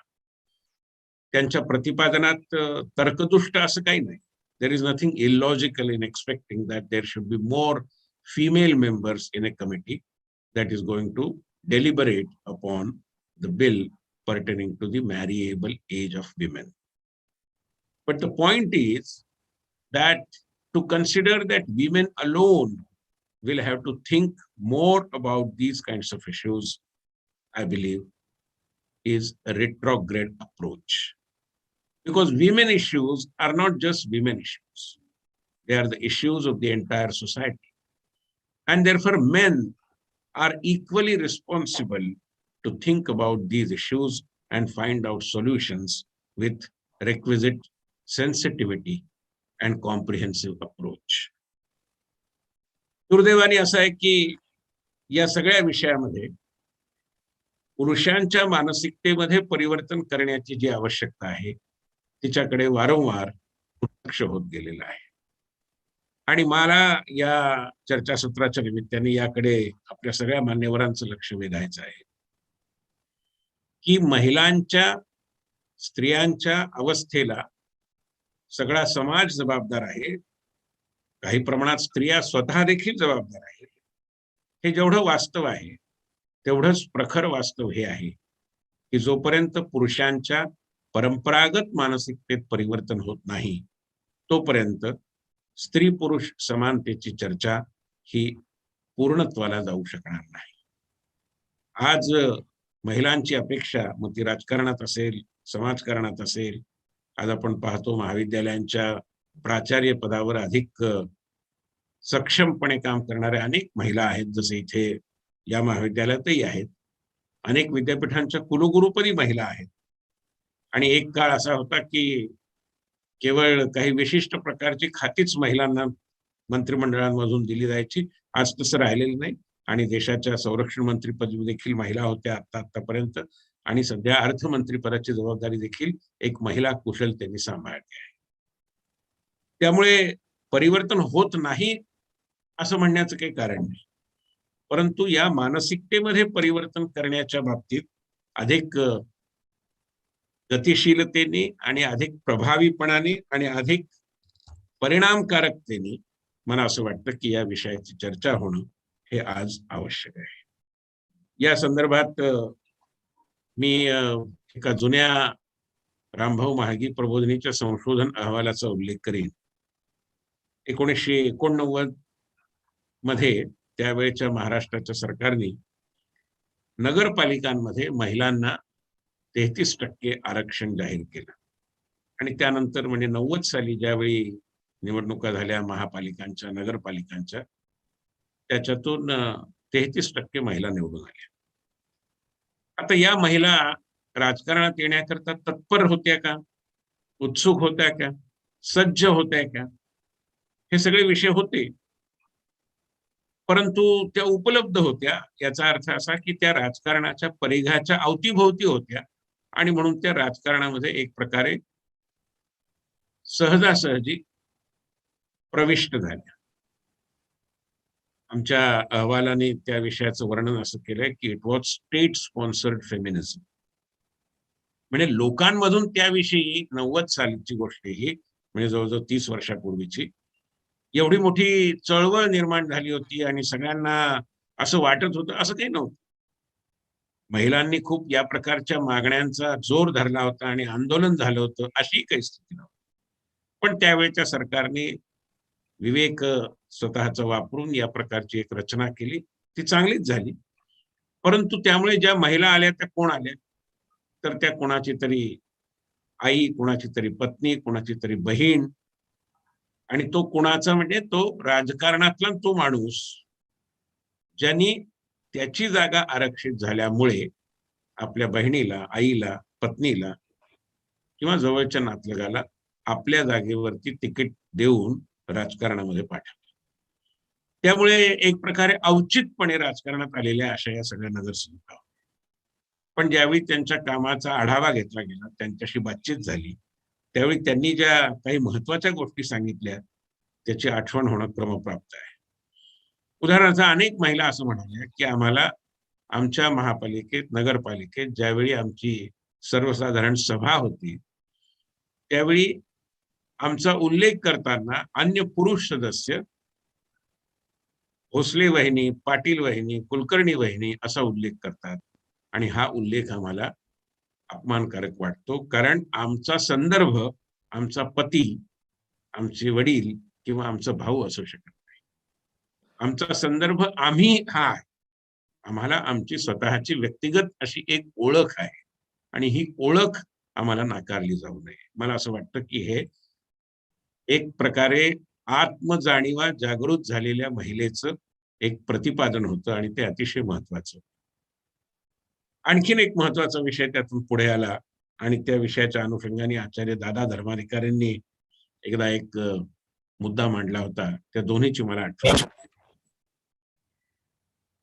त्यांच्या प्रतिपादनात तर्कदुष्ट असं काही नाही. There is nothing illogical in expecting that there should be more female members in a committee that is going to deliberate upon the bill pertaining to the marriageable age of women. But the point is that to consider that women alone will have to think more about these kinds of issues, I believe, is a retrograde approach. Because women issues are not just women issues. They are the issues of the entire society. And therefore, men are equally responsible to think about these issues and find out solutions with requisite sensitivity and comprehensive approach. दुर्दैवाने असं आहे की या सगळ्या विषयामध्ये पुरुषांच्या मानसिकतेमध्ये परिवर्तन करण्याची जी आवश्यकता आहे तिच्याकडे वारंवार दुर्लक्ष होत गेलेलं आहे. आणि मला या चर्चासत्राच्या निमित्ताने याकडे आपल्या सगळ्या मान्यवरांचं लक्ष वेधायचं आहे की महिलांच्या, स्त्रियांच्या अवस्थेला सगळा समाज जबाबदार आहे. काही प्रमाणात स्त्रिया स्वतः देखील जबाबदार आहेत. हे जेवढं वास्तव आहे तेवढंच प्रखर वास्तव हे आहे की जोपर्यंत पुरुषांच्या परंपरागत मानसिकतेत परिवर्तन होत नाही तोपर्यंत स्त्री पुरुष समानतेची चर्चा ही पूर्णत्वाला जाऊ शकणार नाही. आज महिलांची अपेक्षा मग ती राजकारणात असेल, समाजकारणात असेल, आज आपण पाहतो महाविद्यालयांच्या प्राचार्य पदावर अधिक सक्षमपणे काम करणाऱ्या अनेक महिला आहेत. जसे इथे या महाविद्यालयातही आहेत. अनेक विद्यापीठांच्या कुलगुरुपदी महिला आहेत. आणि एक काळ असा होता की केवळ काही विशिष्ट प्रकारची खातीच महिलांना मंत्रिमंडळांमधून दिली जायची. आज तसं राहिलेलं नाही. आणि देशाच्या संरक्षण मंत्रीपदी देखील महिला होत्या आतापर्यंत. आणि सध्या अर्थमंत्रीपदाची जबाबदारी देखील एक महिला कुशलतेने सांभाळते आहे. त्यामुळे परिवर्तन होत नाही असं म्हणण्याचं काही कारण नाही. परंतु या मानसिकतेमध्ये परिवर्तन करण्याच्या बाबतीत अधिक गतिशीलतेने आणि अधिक प्रभावीपणाने आणि अधिक परिणामकारकतेने मला असं वाटतं की या विषयाची चर्चा होणं हे आज आवश्यक आहे. या संदर्भात मी एका जुन्या रामभाऊ महाळगी प्रबोधिनीच्या संशोधन अहवालाचा उल्लेख करीन. 1989 मध्ये त्यावेळेच्या महाराष्ट्राच्या सरकारने नगरपालिकांमध्ये महिलांना 33% आरक्षण जाहीर केलं. आणि त्यानंतर म्हणजे 90 साली ज्यावेळी निवडणुका झाल्या महापालिकांच्या, नगरपालिकांच्या, त्याच्यातून 33% महिला निवडून आल्या. आता या महिला राजकारणात येण्याकरता तत्पर होत्या का, उत्सुक होत्या का, सज्ज होत्या का, हे सगळे विषय होते. परंतु त्या उपलब्ध होत्या याचा अर्थ असा की त्या राजकारणाच्या परिघाच्या अवतीभोवती होत्या आणि म्हणून त्या राजकारणामध्ये एक प्रकारे सहजासहजी प्रविष्ट झाल्या. आमच्या अहवालाने त्या विषयाचं वर्णन असं केलंय की it was state sponsored feminism. म्हणजे लोकांमधून त्याविषयी 90 सालीची गोष्ट ही, म्हणजे जवळजवळ 30 वर्षापूर्वीची एवढी मोठी चळवळ निर्माण झाली होती आणि सगळ्यांना असं वाटत होतं, असं काही नव्हतं. महिलांनी खूप या प्रकारच्या मागण्यांचा जोर धरला होता आणि आंदोलन झालं होतं, अशी काही स्थिती नव्हती. पण त्यावेळेच्या सरकारने विवेक स्वतःचा वापरून या प्रकारची एक रचना केली. ती चांगलीच झाली. परंतु त्यामुळे ज्या महिला आल्या त्या कोण आल्या, तर त्या कोणाची तरी आई, कोणाची तरी पत्नी, कोणाची तरी बहीण, आणि तो कुणाचा म्हणजे तो राजकारणातला तो माणूस ज्यांनी त्याची जागा आरक्षित झाल्यामुळे आपल्या बहिणीला, आईला, पत्नीला किंवा जवळच्या नातलगाला आपल्या जागेवरती तिकीट देऊन राजकारणामध्ये पाठवलं. त्यामुळे एक प्रकारे औचित्यपणे राजकारणात आलेल्या अशा या सगळ्या नगरसेविका. पण ज्यावेळी त्यांच्या कामाचा आढावा घेतला गेला, त्यांच्याशी बातचीत झाली, त्यावेळी त्यांनी ज्या काही महत्वाच्या गोष्टी सांगितल्या त्याची आठवण होणं क्रमप्राप्त आहे. उदाहरणार्थ अनेक महिला असं म्हणाल्या की आम्हाला आमच्या महापालिकेत, नगरपालिकेत ज्यावेळी आमची सर्वसाधारण सभा होती त्यावेळी आमचा उल्लेख करताना अन्य पुरुष सदस्य भोसले वहिनी, पाटील वहिनी, कुलकर्णी वहिनी असा उल्लेख करतात आणि हा उल्लेख आम्हाला अपमानकारक वाटतो, कारण आमचा संदर्भ आमचा पती, आमचे वडील किंवा आमचा भाऊ असू शकत नाही. आमचा संदर्भ आम्ही हा आहे. आम्हाला आमची स्वतःची व्यक्तिगत अशी एक ओळख आहे आणि ही ओळख आम्हाला नाकारली जाऊ नये. मला असं वाटतं की हे एक प्रकारे आत्मजाणीवा जागृत झालेल्या महिलेचं एक प्रतिपादन होतं आणि ते अतिशय महत्वाचं. आणखीन एक महत्वाचा विषय त्यातून पुढे आला आणि त्या विषयाच्या अनुषंगाने आचार्य दादा धर्माधिकाऱ्यांनी एकदा एक मुद्दा मांडला होता. त्या दोन्हीची मला आठवण.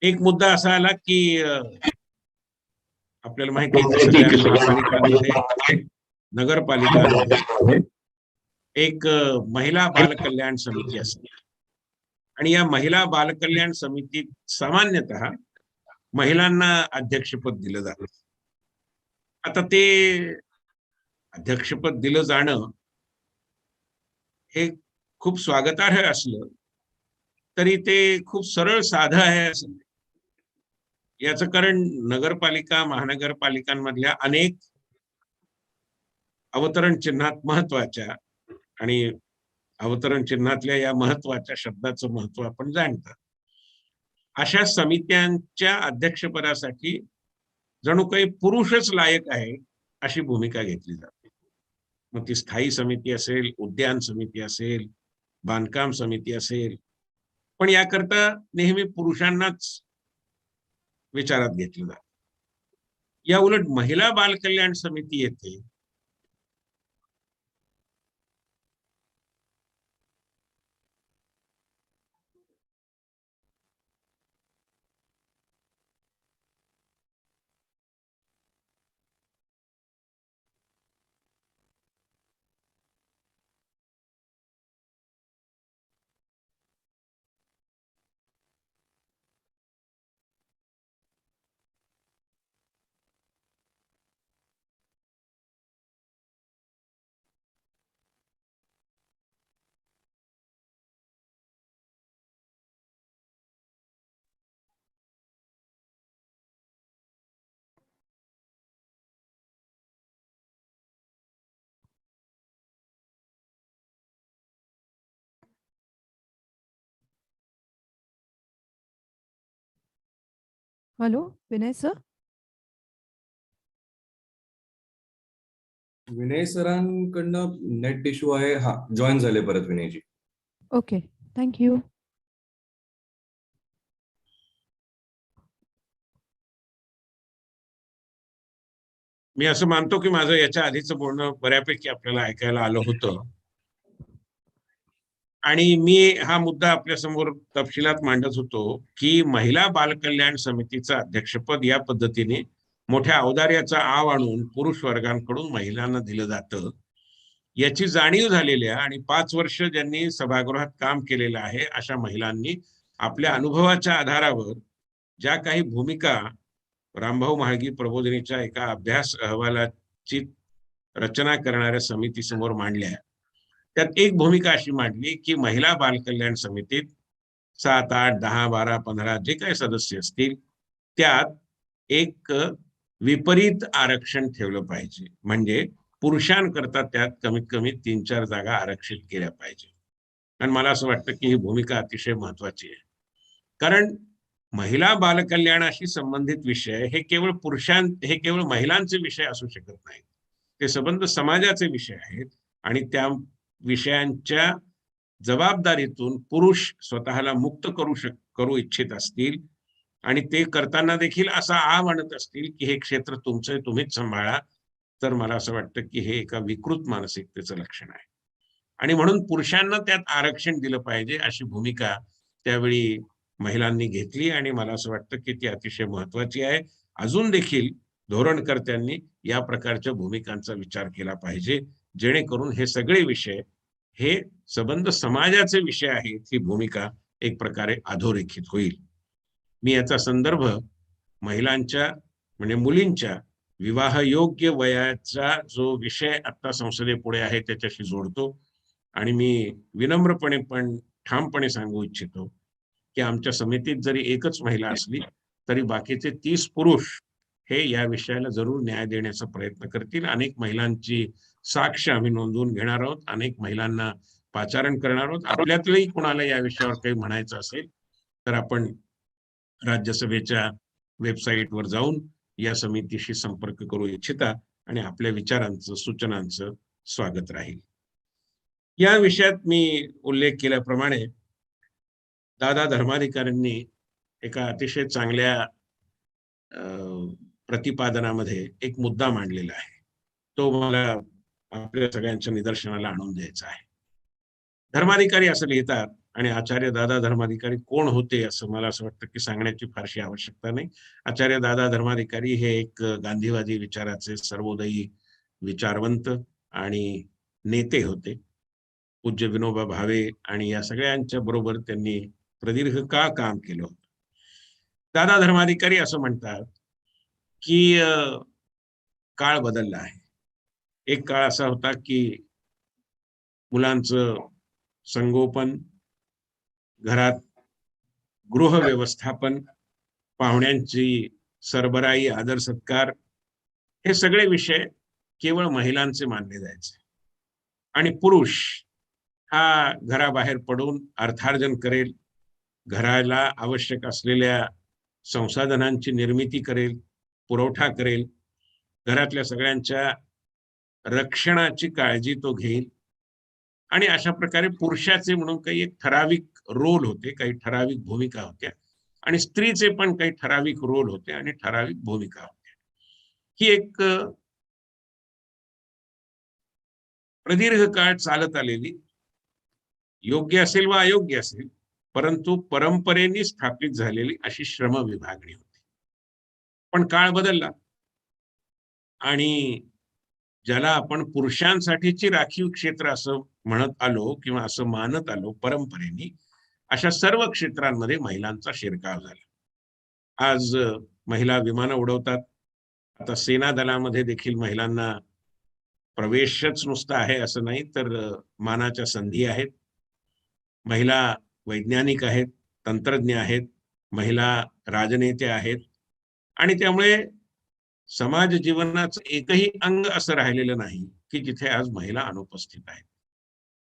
एक मुद्दा असा आला की आपल्याला माहिती आहे सगळ्या महापालिकांमध्ये, नगरपालिकांमध्ये एक महिला बाल कल्याण समिती असते आणि या महिला बाल कल्याण समितीत सामान्यतः महिलांना अध्यक्षपद दिलं जातं. आता ते अध्यक्षपद दिलं जाणं हे खूप स्वागतार्ह असलं तरी ते खूप सरळ साधं आहे असं नाही. याचं कारण नगरपालिका, महानगरपालिकांमधल्या अनेक अवतरण चिन्हात महत्वाच्या आणि अवतरण चिन्हातल्या या महत्वाच्या शब्दाचं महत्व आपण जाणतो. अशा समित्यांच्या अध्यक्षपदासाठी जणू काही पुरुषच लायक आहे अशी भूमिका घेतली जाते. मग ती स्थायी समिती असेल, उद्यान समिती असेल, बांधकाम समिती असेल, पण याकरता नेहमी पुरुषांनाच विचारात घेतलं जातं. या उलट महिला बाल कल्याण समिती येते हॅलो विनय सर. विनय सरांकडनं नेट इश्यू आहे. हा जॉईन झाले परत विनयजी. Okay thank you. मी असं मानतो की माझं याच्या आधीचं बोलणं बऱ्यापैकी आपल्याला ऐकायला आलं होतं आणि मी हा मुद्दा आपल्या समोर तपशिलात मांडत होतो की महिला बाल कल्याण समितीचं अध्यक्षपद या पद्धतीने मोठ्या औदार्याचा आव आणून पुरुष वर्गांकडून महिलांना दिलं जातं. याची जाणीव झालेल्या आणि 5 वर्ष ज्यांनी सभागृहात काम केलेलं आहे अशा महिलांनी आपल्या अनुभवाच्या आधारावर ज्या काही भूमिका रामभाऊ म्हाळगी प्रबोधिनीच्या एका अभ्यास अहवालाची रचना करणाऱ्या समितीसमोर मांडल्या, त्यात एक भूमिका अशी मांडली की महिला बाल कल्याण समितीत 7, 8, 10, 12, 15 जे काही सदस्य असतील त्यात एक विपरीत आरक्षण ठेवलं पाहिजे. म्हणजे पुरुषांकरता त्यात कमीत कमी 3-4 जागा आरक्षित केल्या पाहिजे. आणि मला असं वाटतं की ही भूमिका अतिशय महत्वाची आहे, कारण महिला बालकल्याणाशी संबंधित विषय हे केवळ महिलांचे विषय असू शकत नाहीत. ते संबंध समाजाचे विषय आहेत आणि त्या विषयांच्या जबाबदारीतून पुरुष स्वतःला मुक्त करू इच्छित असतील आणि ते करताना देखील असा आ म्हणत असतील की हे क्षेत्र तुमचं, तुम्हीच सांभाळा, तर मला असं वाटतं की हे एका विकृत मानसिकतेचं लक्षण आहे. आणि म्हणून पुरुषांना त्यात आरक्षण दिलं पाहिजे अशी भूमिका त्यावेळी महिलांनी घेतली आणि मला असं वाटतं की ती अतिशय महत्वाची आहे. अजून देखील धोरणकर्त्यांनी या प्रकारच्या भूमिकांचा विचार केला पाहिजे, जेणेकरून हे सगळे विषय हे संबंध समाजाचे विषय आहेत, ही भूमिका एक प्रकारे अधोरेखित होईल. मी याचा संदर्भ महिलांच्या म्हणजे मुलींच्या विवाहयोग्य वयाचा जो विषय आता संसदेपुढे आहे त्याच्याशी जोडतो आणि मी विनम्रपणे पण ठामपणे सांगू इच्छितो की आमच्या समितीत जरी एकच महिला असली तरी बाकीचे 30 पुरुष हे या विषयाला जरूर न्याय देण्याचा प्रयत्न करतील. अनेक महिलांची साक्ष आम्ही नोंदवून घेणार आहोत, अनेक महिलांना पाचारण करणार आहोत. आपल्यातलंही कोणाला या विषयावर काही म्हणायचं असेल तर आपण राज्यसभेच्या वेबसाईटवर जाऊन या समितीशी संपर्क करू इच्छिता आणि आपल्या विचारांचं सूचनांचं स्वागत राहील. या विषयात मी उल्लेख केल्याप्रमाणे दादा धर्माधिकाऱ्यांनी एका अतिशय चांगल्या प्रतिपादनामध्ये एक मुद्दा मांडलेला आहे. तो मला आपल्या सगळ्यांच्या निदर्शनाला आणून द्यायचा आहे. धर्माधिकारी असं लिहितात आणि आचार्य दादा धर्माधिकारी कोण होते असं मला असं वाटतं की सांगण्याची फारशी आवश्यकता नाही. आचार्य दादा धर्माधिकारी हे एक गांधीवादी विचाराचे सर्वोदयी विचारवंत आणि नेते होते. पूज्य विनोबा भावे आणि या सगळ्यांच्या बरोबर त्यांनी प्रदीर्घ काळ काम केलं होतं. दादा धर्माधिकारी असं म्हणतात की काळ बदलला आहे. एक काळ असा होता की मुलांचं संगोपन, घरात गृह व्यवस्थापन, पाहुण्यांची सरबराई, आदर सत्कार हे सगळे विषय केवळ महिलांचे मानले जायचे आणि पुरुष हा घराबाहेर पडून अर्थार्जन करेल, घराला आवश्यक असलेल्या संसाधनांची निर्मिती करेल, पुरवठा करेल, घरातल्या सगळ्यांच्या रक्षणाची काळजी तो घेईल आणि अशा प्रकारे पुरुषाचे म्हणून काही एक ठराविक रोल होते, काही ठराविक भूमिका होत्या आणि स्त्रीचे पण काही ठराविक रोल होते आणि ठराविक भूमिका होत्या. ही एक प्रदीर्घ काळ चालत आलेली, योग्य असेल वा अयोग्य असेल परंतु परंपरेने स्थापित झालेली अशी श्रम विभागणी होती. पण काळ बदलला आणि ज्याला आपण पुरुषांसाठीची राखीव क्षेत्र असं म्हणत आलो किंवा असं मानत आलो परंपरेने, अशा सर्व क्षेत्रांमध्ये महिलांचा शिरकाव झाला. आज महिला विमानं उडवतात. आता सेना दलामध्ये देखील महिलांना प्रवेशच नुसता आहे असं नाही तर मानाच्या संधी आहेत. महिला वैज्ञानिक आहेत, तंत्रज्ञ आहेत, महिला राजनेते आहेत आणि त्यामुळे समाज जीवनाचं एकही अंग असं राहिलेलं नाही की जिथे आज महिला अनुपस्थित आहेत.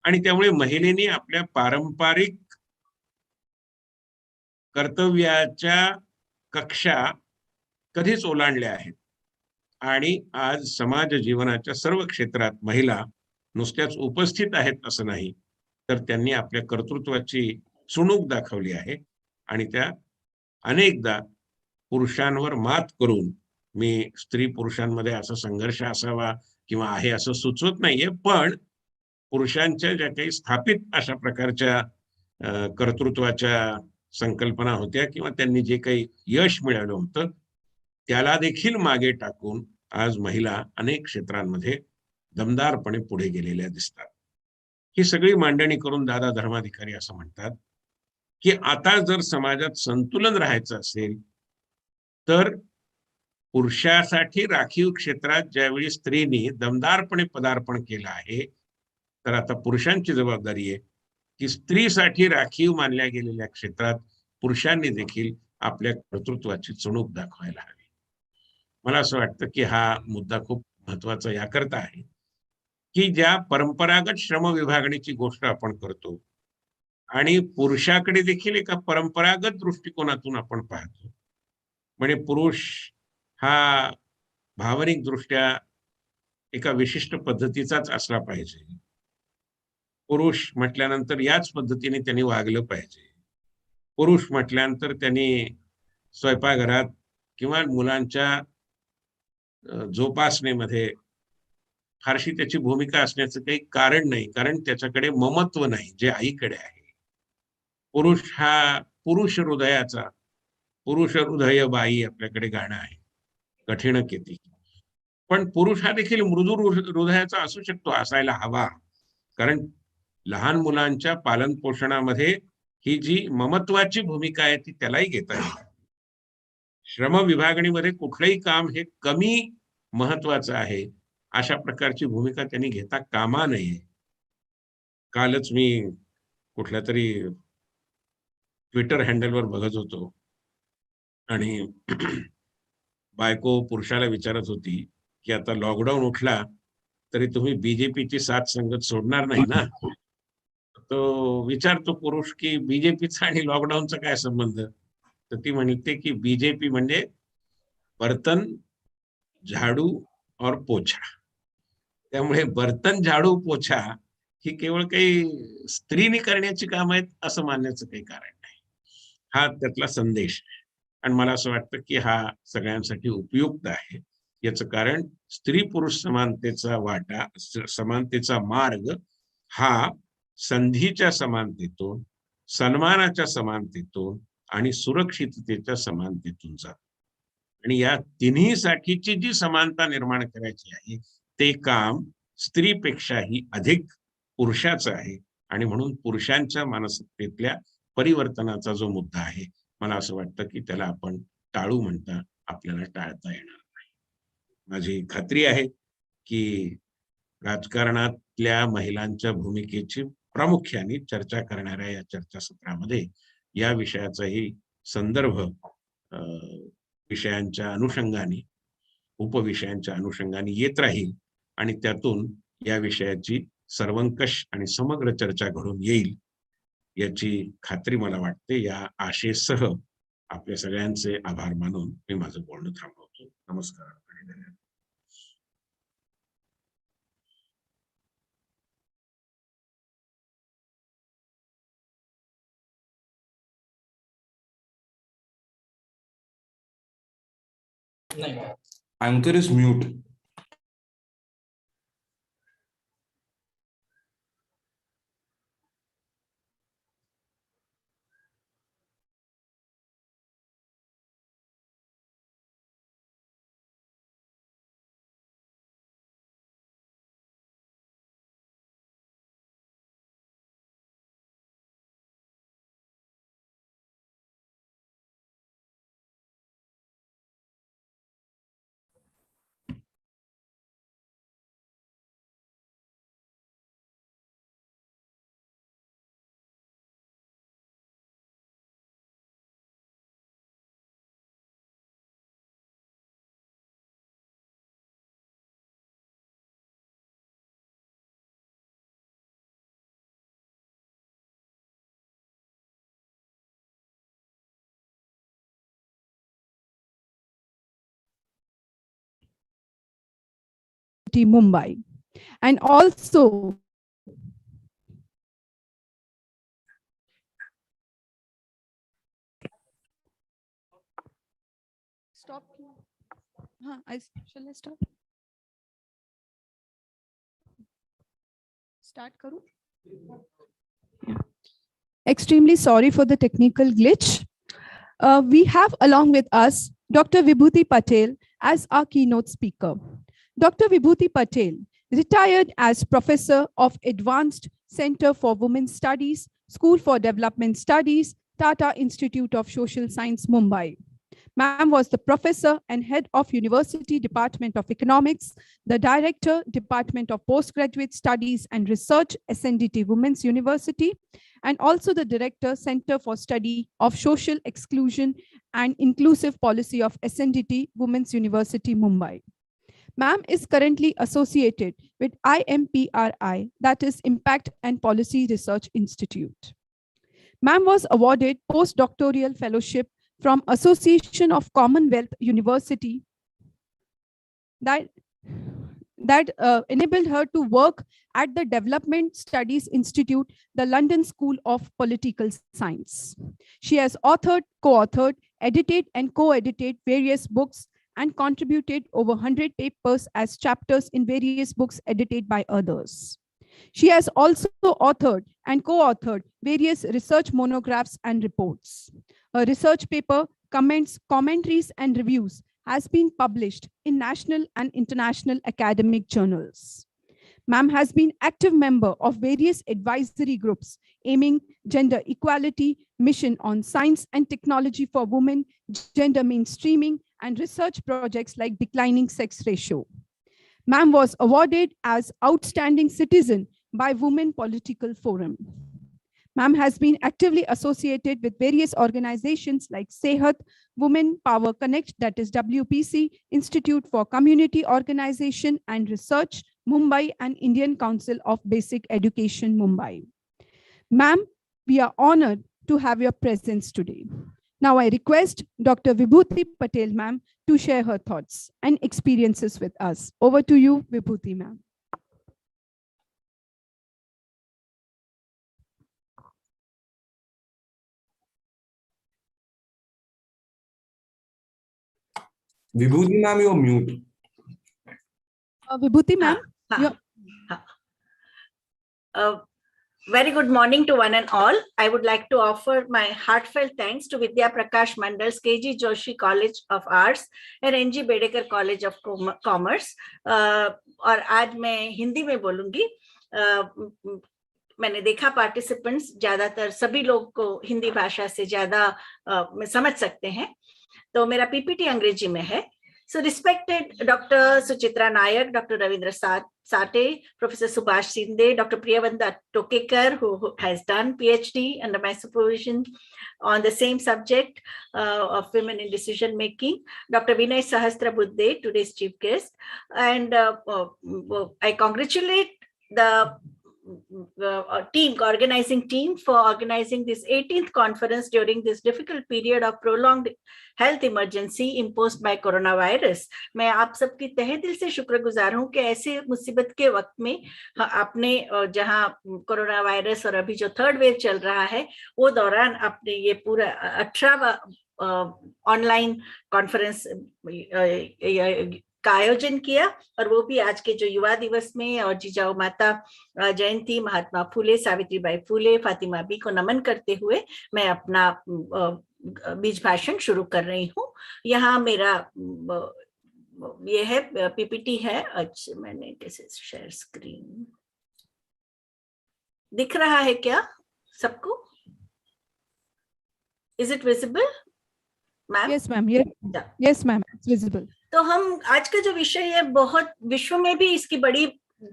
आणि त्यामुळे महिलेने आपल्या पारंपरिक कर्तव्याच्या कक्षा कधीच ओलांडल्या आहेत आणि आज समाज जीवनाच्या सर्व क्षेत्रात महिला नुसत्याच उपस्थित आहेत असं नाही तर त्यांनी आपल्या कर्तृत्वाची चुणूक दाखवली आहे आणि त्या अनेकदा पुरुषांवर मात करून, मी स्त्री पुरुषांमध्ये असा संघर्ष असावा किंवा आहे असं सुचवत नाहीये, पण पुरुषांच्या ज्या काही स्थापित अशा प्रकारच्या कर्तृत्वाच्या संकल्पना होत्या किंवा त्यांनी जे काही यश मिळवलं होतं त्याला देखील मागे टाकून आज महिला अनेक क्षेत्रांमध्ये दमदारपणे पुढे गेलेल्या दिसतात. ही सगळी मांडणी करून दादा धर्माधिकारी असं म्हणतात की आता जर समाजात संतुलन राहायचं असेल तर पुरुषासाठी राखीव क्षेत्रात ज्यावेळी स्त्रीनी दमदारपणे पदार्पण केलं आहे तर आता पुरुषांची जबाबदारी आहे की स्त्रीसाठी राखीव मानल्या गेलेल्या क्षेत्रात पुरुषांनी देखील आपल्या कर्तृत्वाची चुणूक दाखवायला हवी. मला असं वाटतं की हा मुद्दा खूप महत्वाचा याकरता आहे की ज्या परंपरागत श्रम विभागणीची गोष्ट आपण करतो आणि पुरुषाकडे देखील एका परंपरागत दृष्टिकोनातून आपण पाहतो. म्हणजे पुरुष हा भावनिक दृष्ट्या एका विशिष्ट पद्धतीचाच असला पाहिजे. पुरुष म्हटल्यानंतर याच पद्धतीने त्यांनी वागलं पाहिजे. पुरुष म्हटल्यानंतर त्यांनी स्वयंपाकघरात किंवा मुलांच्या जोपासनेमध्ये फारशी त्याची भूमिका असण्याचं काही कारण नाही, कारण त्याच्याकडे ममत्व नाही जे आईकडे आहे. पुरुष हा पुरुष हृदयाचा, पुरुष हृदय बाई आपल्याकडे गाणं आहे, कठीण केती. पण पुरुष हा देखील मृदू हृदयाचा असू शकतो, असायला हवा. कारण लहान मुलांच्या पालन पोषणामध्ये ही जी ममत्वाची भूमिका आहे ती त्यालाही घेता येईल. श्रम विभागणीमध्ये कुठलंही काम हे कमी महत्वाचं आहे अशा प्रकारची भूमिका त्यांनी घेता कामा नये. कालच मी कुठल्या तरी ट्विटर हँडलवर बघत होतो आणि बायको पुरुषाला विचारत होती की आता लॉकडाऊन उठला तरी तुम्ही बीजेपीची साथ संगत सोडणार नाही ना. तो विचारतो पुरुष की बीजेपीचा आणि लॉकडाऊनचा काय संबंध. तर ती म्हणते की बीजेपी म्हणजे बर्तन झाडू और पोछा. त्यामुळे बर्तन झाडू पोछा ही केवळ काही स्त्रीने करण्याची काम आहेत असं मानण्याचं काही कारण नाही. हा त्यातला संदेश आहे. आणि मला असं वाटतं की हा सगळ्यांसाठी उपयुक्त आहे. याचं कारण स्त्री पुरुष समानतेचा वाटा, समानतेचा मार्ग हा संधीच्या समानतेतून, सन्मानाच्या समानतेतून आणि सुरक्षिततेच्या समानतेतून जातो. आणि या तिन्हीसाठीची जी समानता निर्माण करायची आहे ते काम स्त्रीपेक्षाही अधिक पुरुषाचं आहे. आणि म्हणून पुरुषांच्या मानसिकतेतल्या परिवर्तनाचा जो मुद्दा आहे, मला असं वाटतं की त्याला आपण टाळू म्हणता आपल्याला टाळता येणार नाही. माझी खात्री आहे की राजकारणातल्या महिलांच्या भूमिकेची प्रामुख्याने चर्चा करणाऱ्या या चर्चासत्रामध्ये या विषयाचाही संदर्भ विषयांच्या अनुषंगाने, उपविषयांच्या अनुषंगाने येत राहील आणि त्यातून या विषयाची सर्वंकष आणि समग्र चर्चा घडून येईल याची खात्री मला वाटते. या आशेसह आपल्या सगळ्यांचे आभार मानून मी माझं बोलणं थांबवतो. नमस्कार आणि धन्यवाद. Anchor is mute. Mumbai. And also stop. Shall I stop? Start Karu? Yeah. Extremely sorry for the technical glitch. We have along with us Dr. Vibhuti Patel as our keynote speaker. Dr. Vibhuti Patel retired as Professor of Advanced Center for Women's Studies, School for Development Studies, Tata Institute of Social Science, Mumbai. Ma'am was the professor and head of University Department of Economics, the director, Department of Postgraduate Studies and Research, SNDT Women's University, and also the director, Center for Study of Social Exclusion and Inclusive Policy of SNDT Women's University, Mumbai. Ma'am is currently associated with IMPRI, that is Impact and Policy Research Institute. Ma'am was awarded postdoctoral fellowship from Association of Commonwealth University that enabled her to work at the Development Studies Institute, the London School of Political Science. She has authored, co-authored, edited and co-edited various books and contributed over 100 papers as chapters in various books edited by others. She has also authored and co-authored various research monographs and reports. Her research paper, comments, commentaries, and reviews has been published in national and international academic journals. Ma'am has been active member of various advisory groups aiming gender equality, mission on science and technology for women, gender mainstreaming, and research projects like declining sex ratio. Ma'am was awarded as Outstanding Citizen by Women Political Forum. Ma'am has been actively associated with various organizations like Sehat, Women Power Connect, that is WPC, Institute for Community Organization and Research, Mumbai, and Indian Council of Basic Education, Mumbai. Ma'am, we are honored to have your presence today. Now I request Dr. Vibhuti Patel, ma'am, to share her thoughts and experiences with us. Over to you, Vibhuti, ma'am. Vibhuti ma'am, you're mute. Vibhuti, ma'am. Very good morning to one and all. I would like to offer my heartfelt thanks to Vidya Prakash Mandal's KG Joshi College of Arts and NG Bedekar College of Commerce. और आज मैं हिंदी में बोलूंगी. मैंने देखा participants ज्यादातर सभी लोग को हिंदी भाषा से ज्यादा समझ सकते हैं, तो मेरा पीपीटी अंग्रेजी में है. So respected Dr. Suchitra Nayak, Dr. Ravindra Sate, Professor Subhash Shinde, Dr. Priyavanda Tokekar, who has done PhD under my supervision on the same subject of women in decision making, Dr. Vinay Sahasrabuddhe, today's chief guest, and I congratulate the organizing team for organizing this 18th conference during this difficult period of prolonged health emergency imposed by coronavirus. मैं आप सबकी तहे दिल से शुक्रगुजार हूं कि ऐसे मुसीबत के वक्त में आपने जहां कोरोना वायरस और अभी जो थर्ड वेव चल रहा है वो दौरान आपने ये पूरा 18वां ऑनलाइन कॉन्फ्रेंस का आयोजन किया, और वो भी आज के जो युवा दिवस में और जिजाऊ माता जयंती, महात्मा फूले, सावित्रीबाई फूले, फातिमा बी को नमन करते हुए मैं अपना बीज भाषण शुरू कर रही हूँ. यहाँ मेरा ये है पीपीटी है. अच्छा, मैंने कैसे शेयर स्क्रीन दिख रहा है क्या सबको? Is it visible, ma'am? Yes, ma'am. Yes, ma'am. It's visible. तो हम आज का जो विषय है, बहुत विश्व में भी इसकी बड़ी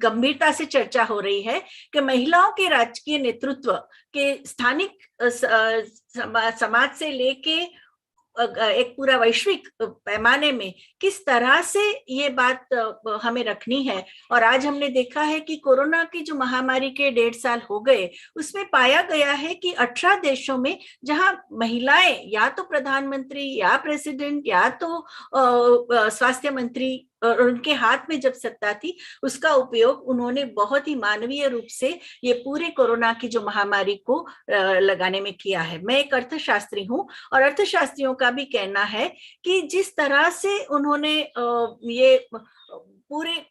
गंभीरता से चर्चा हो रही है कि महिलाओं के राजकीय नेतृत्व के स्थानिक समाज से लेके एक पूरा वैश्विक पैमाने में किस तरह से ये बात हमें रखनी है. और आज हमने देखा है कि कोरोना की जो महामारी के 1.5 साल हो गए, उसमें पाया गया है कि 18 देशों में जहां महिलाएं या तो प्रधानमंत्री या प्रेसिडेंट या तो स्वास्थ्य मंत्री और उनके हाथ में जब सत्ता थी, उसका उपयोग उन्होंने बहुत ही मानवीय रूप से ये पूरे कोरोना की जो महामारी को लगाने में किया है. मैं एक अर्थशास्त्री हूँ और अर्थशास्त्रियों का भी कहना है कि जिस तरह से उन्होंने ये पूरे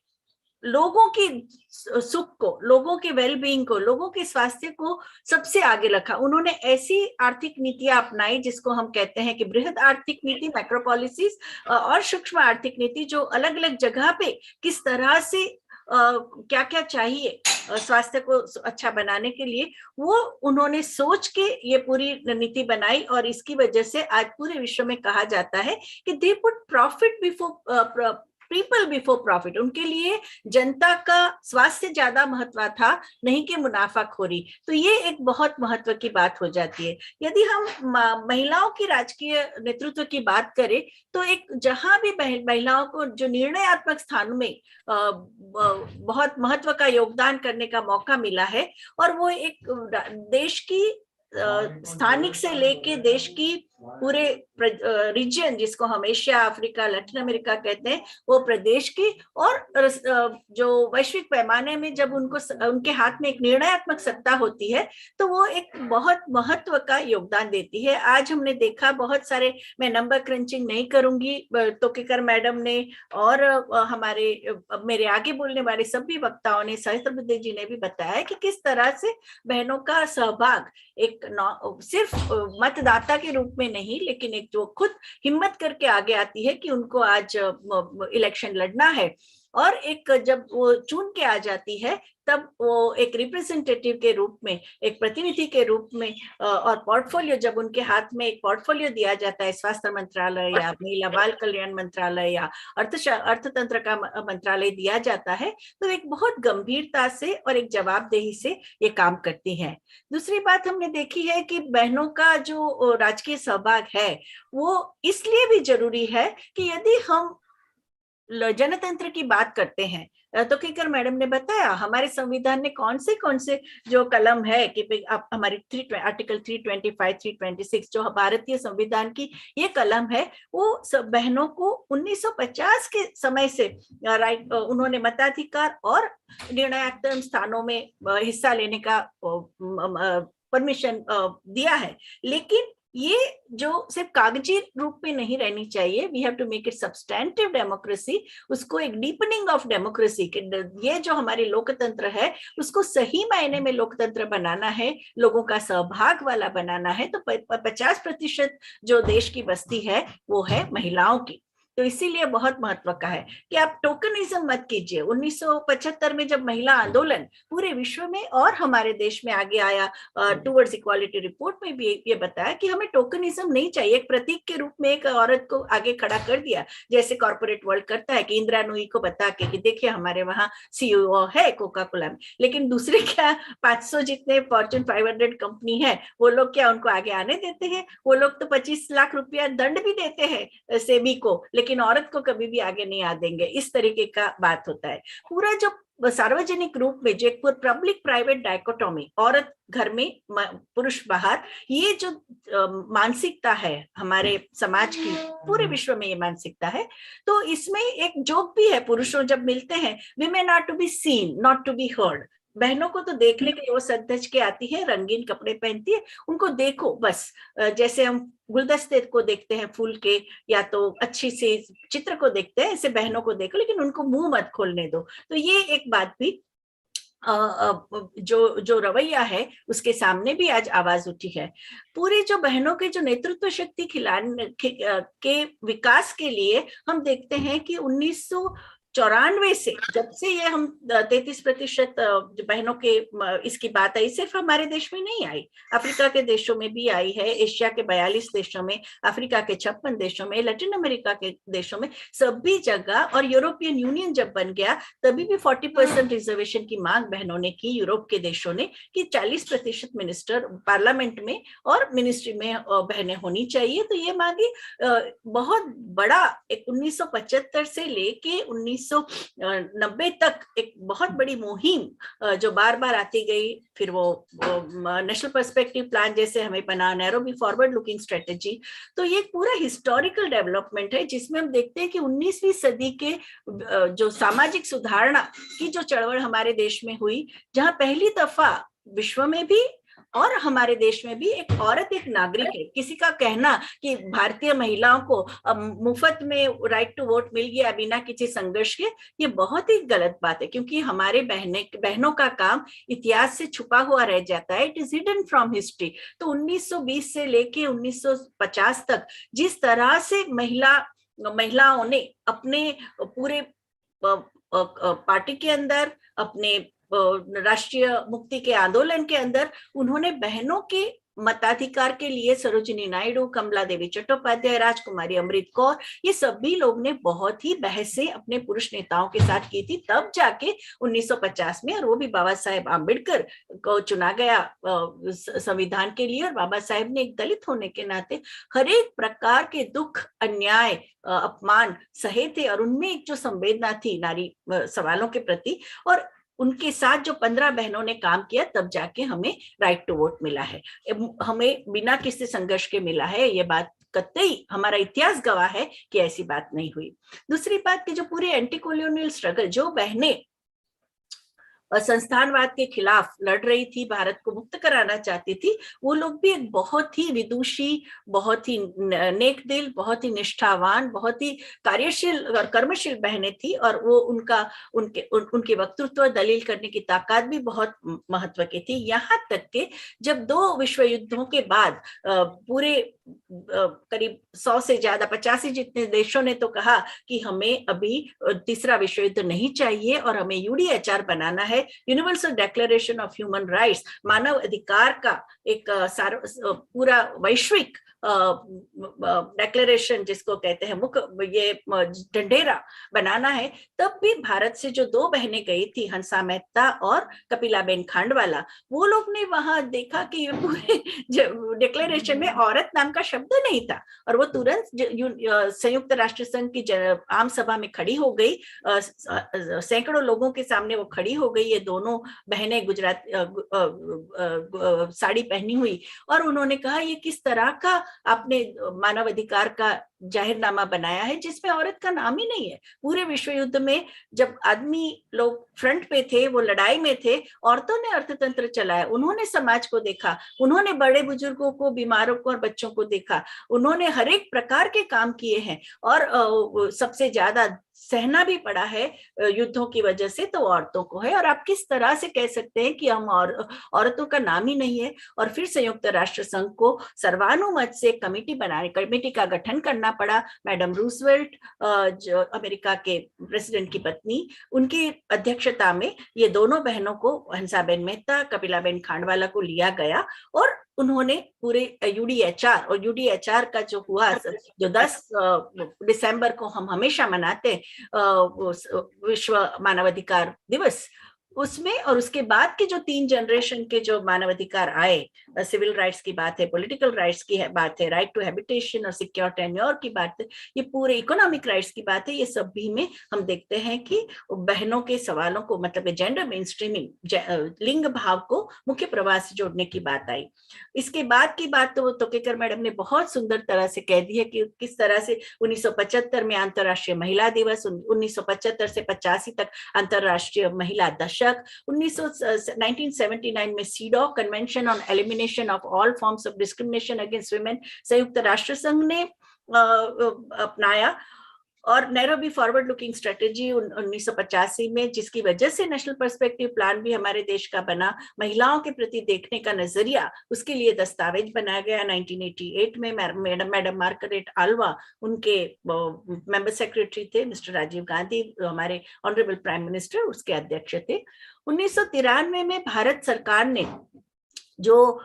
लोगों की सुख को, लोगों के वेलबीइंग को, लोगों के स्वास्थ्य को सबसे आगे रखा. उन्होंने ऐसी आर्थिक नीतियां अपनाई जिसको हम कहते हैं कि बृहद आर्थिक नीति, मैक्रो पॉलिसीज, और सूक्ष्म आर्थिक नीति, जो अलग अलग जगह पे किस तरह से क्या क्या चाहिए स्वास्थ्य को अच्छा बनाने के लिए, वो उन्होंने सोच के ये पूरी नीति बनाई. और इसकी वजह से आज पूरे विश्व में कहा जाता है कि they put profit before people before profit. उनके लिए जनता का स्वास्थ्य ज्यादा महत्व था, नहीं कि मुनाफाखोरी. तो ये एक बहुत महत्व की बात हो जाती है. यदि हम महिलाओं की राजकीय नेतृत्व की बात करें तो एक जहां भी महिलाओं को जो निर्णयात्मक स्थान में बहुत महत्व का योगदान करने का मौका मिला है, और वो एक देश की स्थानिक से लेके देश की पूरे रीजन जिसको हम एशिया, अफ्रीका, लैटिन अमेरिका कहते हैं, वो प्रदेश की और जो वैश्विक पैमाने में जब उनके हाथ में एक निर्णयात्मक सत्ता होती है तो वो एक बहुत महत्व का योगदान देती है। आज हमने देखा बहुत सारे, मैं नंबर क्रंचिंग नहीं करूंगी, तोकेकर मैडम ने और मेरे आगे बोलने वाले सभी वक्ताओं ने, सहस्त्रबुद्धे जी ने भी बताया कि किस तरह से बहनों का सहभाग एक सिर्फ मतदाता के रूप में नहीं, लेकिन एक जो खुद हिम्मत करके आगे आती है कि उनको आज इलेक्शन लड़ना है, और एक जब वो चुन के आ जाती है तब वो एक रिप्रेजेंटेटिव के रूप में, एक प्रतिनिधि के रूप में, और पोर्टफोलियो जब उनके हाथ में एक पोर्टफोलियो दिया जाता है, स्वास्थ्य मंत्रालय या महिला बाल कल्याण मंत्रालय या अर्थतंत्र का मंत्रालय दिया जाता है, तो एक बहुत गंभीरता से और एक जवाबदेही से ये काम करती है। दूसरी बात हमने देखी है कि बहनों का जो राजकीय सहभाग है वो इसलिए भी जरूरी है कि यदि हम जनतंत्र की बात करते हैं, तो केकर मैडम ने बताया हमारे संविधान ने कौन से जो कलम है कि आप हमारी आर्टिकल 325, 326 जो भारतीय संविधान की ये कलम है, वो सब बहनों को 1950 के समय से राइट, उन्होंने मताधिकार और निर्णयात्मक स्थानों में हिस्सा लेने का परमिशन दिया है। लेकिन ये जो सिर्फ कागजी रूप में नहीं रहनी चाहिए, we have to make it substantive democracy, उसको एक डीपनिंग ऑफ डेमोक्रेसी, ये जो हमारी लोकतंत्र है उसको सही मायने में लोकतंत्र बनाना है, लोगों का सहभाग वाला बनाना है। तो 50% जो देश की बस्ती है वो है महिलाओं की, तो इसीलिए बहुत महत्व का है कि आप टोकनिज्म मत कीजिए। 1975 में जब महिला आंदोलन पूरे विश्व में और हमारे देश में आगे आया, टुवर्ड्स इक्वालिटी रिपोर्ट में भी ये बताया कि हमें टोकनिज्म नहीं चाहिए। एक प्रतीक के रूप में एक औरत को आगे खड़ा कर दिया, जैसे कॉर्पोरेट वर्ल्ड करता है कि इंदिरा नूई को बता के कि देखिए हमारे वहाँ सीईओ है कोका कोला में, लेकिन दूसरे क्या 500 जितने फॉर्च्यून 500 कंपनी है वो लोग क्या उनको आगे आने देते हैं? वो लोग तो 25 लाख रुपया दंड भी देते हैं सेबी को, लेकिन औरत को कभी भी आगे नहीं आ देंगे। इस तरीके का बात होता है। पूरा जो सार्वजनिक रूप में जो एक पब्लिक प्राइवेट डायकोटोमी, औरत घर में पुरुष बाहर, ये जो मानसिकता है हमारे समाज की, पूरे विश्व में ये मानसिकता है। तो इसमें एक जोक भी है, पुरुषों जब मिलते हैं, women are to be seen not to be heard. बहनों को तो देखने के लिए वो सज के आती है, रंगीन कपड़े पहनती है, उनको देखो बस, जैसे हम गुलदस्ते को देखते हैं फूल के या तो अच्छी से चित्र को देखते हैं, ऐसे बहनों को देखो, लेकिन उनको मुंह मत खोलने दो। तो ये एक बात भी जो रवैया है उसके सामने भी आज आवाज उठी है। पूरी जो बहनों के जो नेतृत्व शक्ति खिलाने के विकास के लिए हम देखते हैं कि 1994 से जब से ये हम 33% बहनों के इसकी बात आई, सिर्फ हमारे देश में नहीं आई, अफ्रीका के देशों में भी आई है, एशिया के 42 देशों में, अफ्रीका के 56 देशों में, लैटिन अमेरिका के देशों में, सभी जगह। और यूरोपियन यूनियन जब बन गया तभी भी 40% रिजर्वेशन की मांग बहनों ने की, यूरोप के देशों ने, कि 40% मिनिस्टर पार्लियामेंट में और मिनिस्ट्री में बहनें होनी चाहिए। तो ये मांगी बहुत बड़ा, एक 1975 से लेके 1990 तक एक बहुत बड़ी मुहिम जो बार बार आती गई। फिर वो नेशनल पर्सपेक्टिव प्लान जैसे हमें बना, नैरोबी फॉरवर्ड लुकिंग स्ट्रेटेजी। तो ये पूरा हिस्टोरिकल डेवलपमेंट है जिसमें हम देखते हैं कि 19वीं सदी के जो सामाजिक सुधारणा की जो चळवळ हमारे देश में हुई, जहां पहली दफा विश्व में भी और हमारे देश में भी एक औरत एक नागरिक है। किसी का कहना कि भारतीय महिलाओं को मुफ्त में राइट टू वोट मिल गया बिना किसी संघर्ष के, ये बहुत ही गलत बात है, क्योंकि हमारे बहनों का काम इतिहास से छुपा हुआ रह जाता है, it is hidden from history. तो 1920 से लेके 1950 तक जिस तरह से महिलाओं ने अपने पूरे पार्टी के अंदर, अपने राष्ट्रीय मुक्ति के आंदोलन के अंदर, उन्होंने बहनों के मताधिकार के लिए सरोजिनी नायडू, कमला देवी चट्टोपाध्याय, राजकुमारी अमृत कौर, ये सभी लोग ने बहुत ही बहसें अपने पुरुष नेताओं के साथ की थी। तब जाके 1950 में, और वो भी बाबा साहेब आम्बेडकर को चुना गया संविधान के लिए, और बाबा साहेब ने एक दलित होने के नाते हर एक प्रकार के दुख, अन्याय, अपमान सहे थे, और उनमें एक जो संवेदना थी नारी सवालों के प्रति। और उनके साथ जो 15 बहनों ने काम किया, तब जाके हमें राइट टू वोट मिला है। हमें बिना किसी संघर्ष के मिला है, ये बात कतई हमारा इतिहास गवाह है कि ऐसी बात नहीं हुई। दूसरी बात कि जो पूरे एंटी कॉलोनियल स्ट्रगल, जो बहनें संस्थानवाद के खिलाफ लड़ रही थी, भारत को मुक्त कराना चाहती थी, वो लोग भी एक बहुत ही विदुषी, बहुत ही नेक दिल, बहुत ही निष्ठावान, बहुत ही कार्यशील और कर्मशील बहनें थी, और वो उनके वक्तृत्व, दलील करने की ताकत भी बहुत महत्व की थी। यहाँ तक कि जब 2 विश्व युद्धों के बाद पूरे करीब 100 से ज्यादा 85 जितने देशों ने तो कहा कि हमें अभी तीसरा विश्व युद्ध नहीं चाहिए और हमें यूडीएचआर बनाना है, universal declaration of human rights, मानव अधिकार का एक पूरा वैश्विक डिक्लेरेशन जिसको कहते हैं ये ढंढेरा बनाना है। तब भी भारत से जो 2 बहनें गई थी, हंसा मेहता और कपिलाबेन खांडवाला, वो लोग ने वहां देखा कि ये पूरे डिक्लेरेशन में औरत नाम का शब्द नहीं था, और वो तुरंत संयुक्त राष्ट्र संघ की आम सभा में खड़ी हो गई, सैकड़ों लोगों के सामने वो खड़ी हो गई, ये दोनों बहनें गुजरात साड़ी पहनी हुई, और उन्होंने कहा ये किस तरह का आपने मानवाधिकार का जाहिरनामा बनाया है जिसमें औरत का नाम ही नहीं है। पूरे विश्व युद्ध में जब आदमी लोग फ्रंट पे थे, वो लड़ाई में थे, औरतों ने अर्थतंत्र चलाया, उन्होंने समाज को देखा, उन्होंने बड़े बुजुर्गों को, बीमारों को और बच्चों को देखा, उन्होंने हर एक प्रकार के काम किए हैं, और सबसे ज्यादा सहना भी पड़ा है युद्धों की वजह से तो औरतों को है। और आप किस तरह से कह सकते हैं कि हम औरतों का नाम ही नहीं है। और फिर संयुक्त राष्ट्र संघ को सर्वानुमत से कमेटी का गठन करना पड़ा। मैडम रूजवेल्ट, जो अमेरिका के प्रेसिडेंट की पत्नी, उनकी अध्यक्षता में ये दोनों बहनों को, हंसाबेन मेहता, कपिलाबेन खांडवाला को लिया गया, और उन्होंने पूरे यूडीएचआर का जो हुआ, जो 10 दिसंबर को हम हमेशा मनाते विश्व मानवाधिकार दिवस, उसमें और उसके बाद के जो 3 जनरेशन के जो मानवाधिकार आए, सिविल राइट्स की बात है, पॉलिटिकल राइट्स की बात है, राइट टू हैबिटेशन और सिक्योर टेन्योर की बात है, ये पूरे इकोनॉमिक राइट्स की बात है, ये सब भी में हम देखते हैं कि बहनों के सवालों को, मतलब जेंडर मेनस्ट्रीमिंग, लिंग भाव को मुख्य प्रवाह से जोड़ने की बात आई। इसके बाद की बात तो तोकेकर मैडम ने बहुत सुंदर तरह से कह दी है कि किस तरह से 1975 में अंतर्राष्ट्रीय महिला दिवस, 1975 से 85 तक अंतर्राष्ट्रीय महिला दशक, 1979 में CEDAW, convention on elimination of all forms of discrimination against women, संयुक्त राष्ट्र संघ ने अपनाया, और नैरोबी फॉरवर्ड लुकिंग स्ट्रेटेजी 1985 में, जिसकी वजह से नेशनल पर्सपेक्टिव प्लान भी हमारे देश का बना। महिलाओं के प्रति देखने का नजरिया, उसके लिए दस्तावेज बनाया गया 1988 में। मैडम मार्गरेट आल्वा उनके मेंबर सेक्रेटरी थे, मिस्टर राजीव गांधी हमारे ऑनरेबल प्राइम मिनिस्टर उसके अध्यक्ष थे। 1993 में भारत सरकार ने जो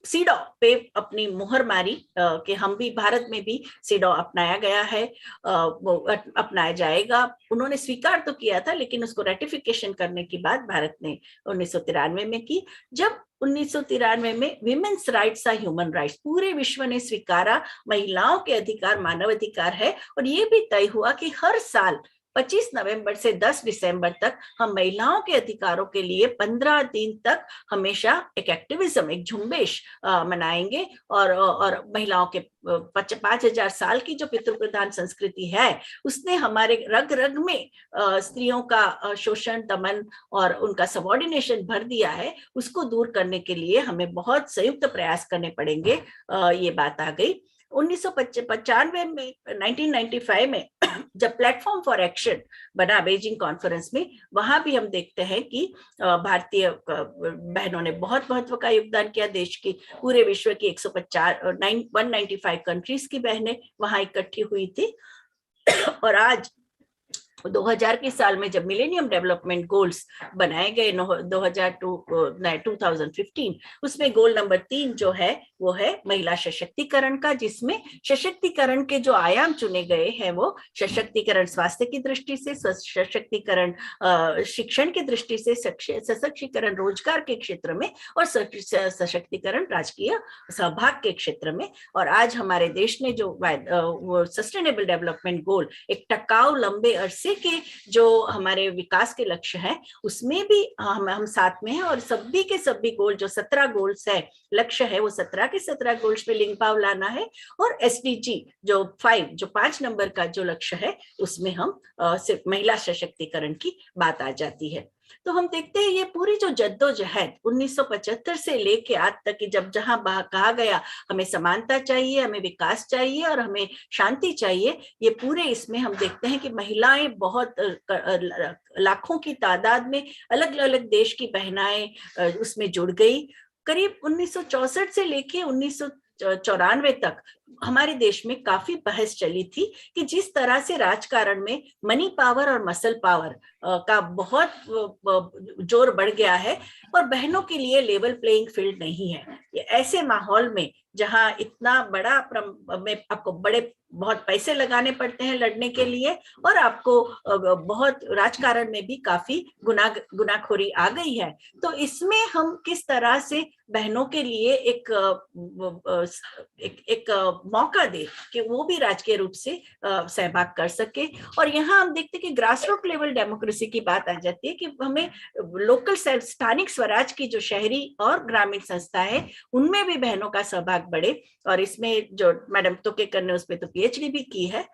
सीडॉ पे अपनी मुहर मारी कि हम भी, भारत में भी सीडॉ अपनाया गया है, अपनाया जाएगा। उन्होंने स्वीकार तो किया था, लेकिन उसको रेटिफिकेशन करने की बात भारत ने 1993 में की। जब 1993 में women's rights are human rights, पूरे विश्व ने स्वीकारा महिलाओं के अधिकार मानव अधिकार है, और ये भी तय हुआ कि हर साल 25 नवंबर से 10 दिसंबर तक हम महिलाओं के अधिकारों के लिए 15 दिन तक हमेशा एक एक्टिविज्म, एक झुंबेश मनाएंगे, और महिलाओं के 5000 साल की जो पितृप्रधान संस्कृति है, उसने हमारे रग रग में स्त्रियों का शोषण, दमन और उनका सबऑर्डिनेशन भर दिया है। उसको दूर करने के लिए हमें बहुत संयुक्त प्रयास करने पड़ेंगे, ये बात आ गई। 1995 में, 1995 में जब प्लेटफॉर्म फॉर एक्शन बना बीजिंग कॉन्फ्रेंस में, वहां भी हम देखते हैं कि भारतीय बहनों ने बहुत महत्व का योगदान किया। देश की, पूरे विश्व की 195 कंट्रीज की बहनें वहां इकट्ठी हुई थी। और आज 2000 के साल में जब मिलेनियम डेवलपमेंट गोल्स बनाए गए 2015, उसमें गोल नंबर 3 जो है वो है महिला सशक्तिकरण का, जिसमें सशक्तिकरण के जो आयाम चुने गए हैं वो सशक्तिकरण स्वास्थ्य की दृष्टि से, सशक्तिकरण शिक्षण की दृष्टि से, सशक्तिकरण रोजगार के क्षेत्र में, और सशक्तिकरण राजकीय सहभाग के क्षेत्र में। और आज हमारे देश ने जो सस्टेनेबल डेवलपमेंट गोल, एक टकाऊ, लंबे अरसे जिससे कि जो हमारे विकास के लक्ष्य है उसमें भी हम साथ में हैं, और सभी के सभी गोल जो 17 गोल्स है, लक्ष्य है, वो 17 के 17 गोल्स पे लिंक पाव लाना है। और SDG जो 5 नंबर का जो लक्ष्य है उसमें हम सिर्फ महिला सशक्तिकरण की बात आ जाती है। तो हम देखते हैं ये पूरी जो जद्दोजहद 1975 से लेके आज तक की, जब जहां कहा गया हमें समानता चाहिए, हमें विकास चाहिए और हमें शांति चाहिए, ये पूरे इसमें हम देखते हैं कि महिलाएं बहुत लाखों की तादाद में अलग अलग देश की बहनाएं उसमें जुड़ गई। करीब 1964 से लेके 1994 तक हमारे देश में काफी बहस चली थी कि जिस तरह से राजकारण में मनी पावर और मसल पावर का बहुत जोर बढ़ गया है और बहनों के लिए लेवल प्लेइंग फील्ड नहीं है। ये ऐसे माहौल में जहां इतना बड़ा में आपको बहुत पैसे लगाने पड़ते हैं लड़ने के लिए, और आपको बहुत राजकारण में भी काफी गुनाखोरी आ गई है। तो इसमें हम किस तरह से बहनों के लिए एक मौका दे कि वो भी राजकीय रूप से सहभाग कर सके। और यहाँ हम देखते हैं कि ग्रास रूट लेवल डेमोक्रेसी की बात आ जाती है कि हमें लोकल स्थानिक स्वराज की जो शहरी और ग्रामीण संस्था है उनमें भी बहनों का सहभाग बढ़े। और इसमें जो मैडम तोकेकर ने उसमें तो PhD भी की है।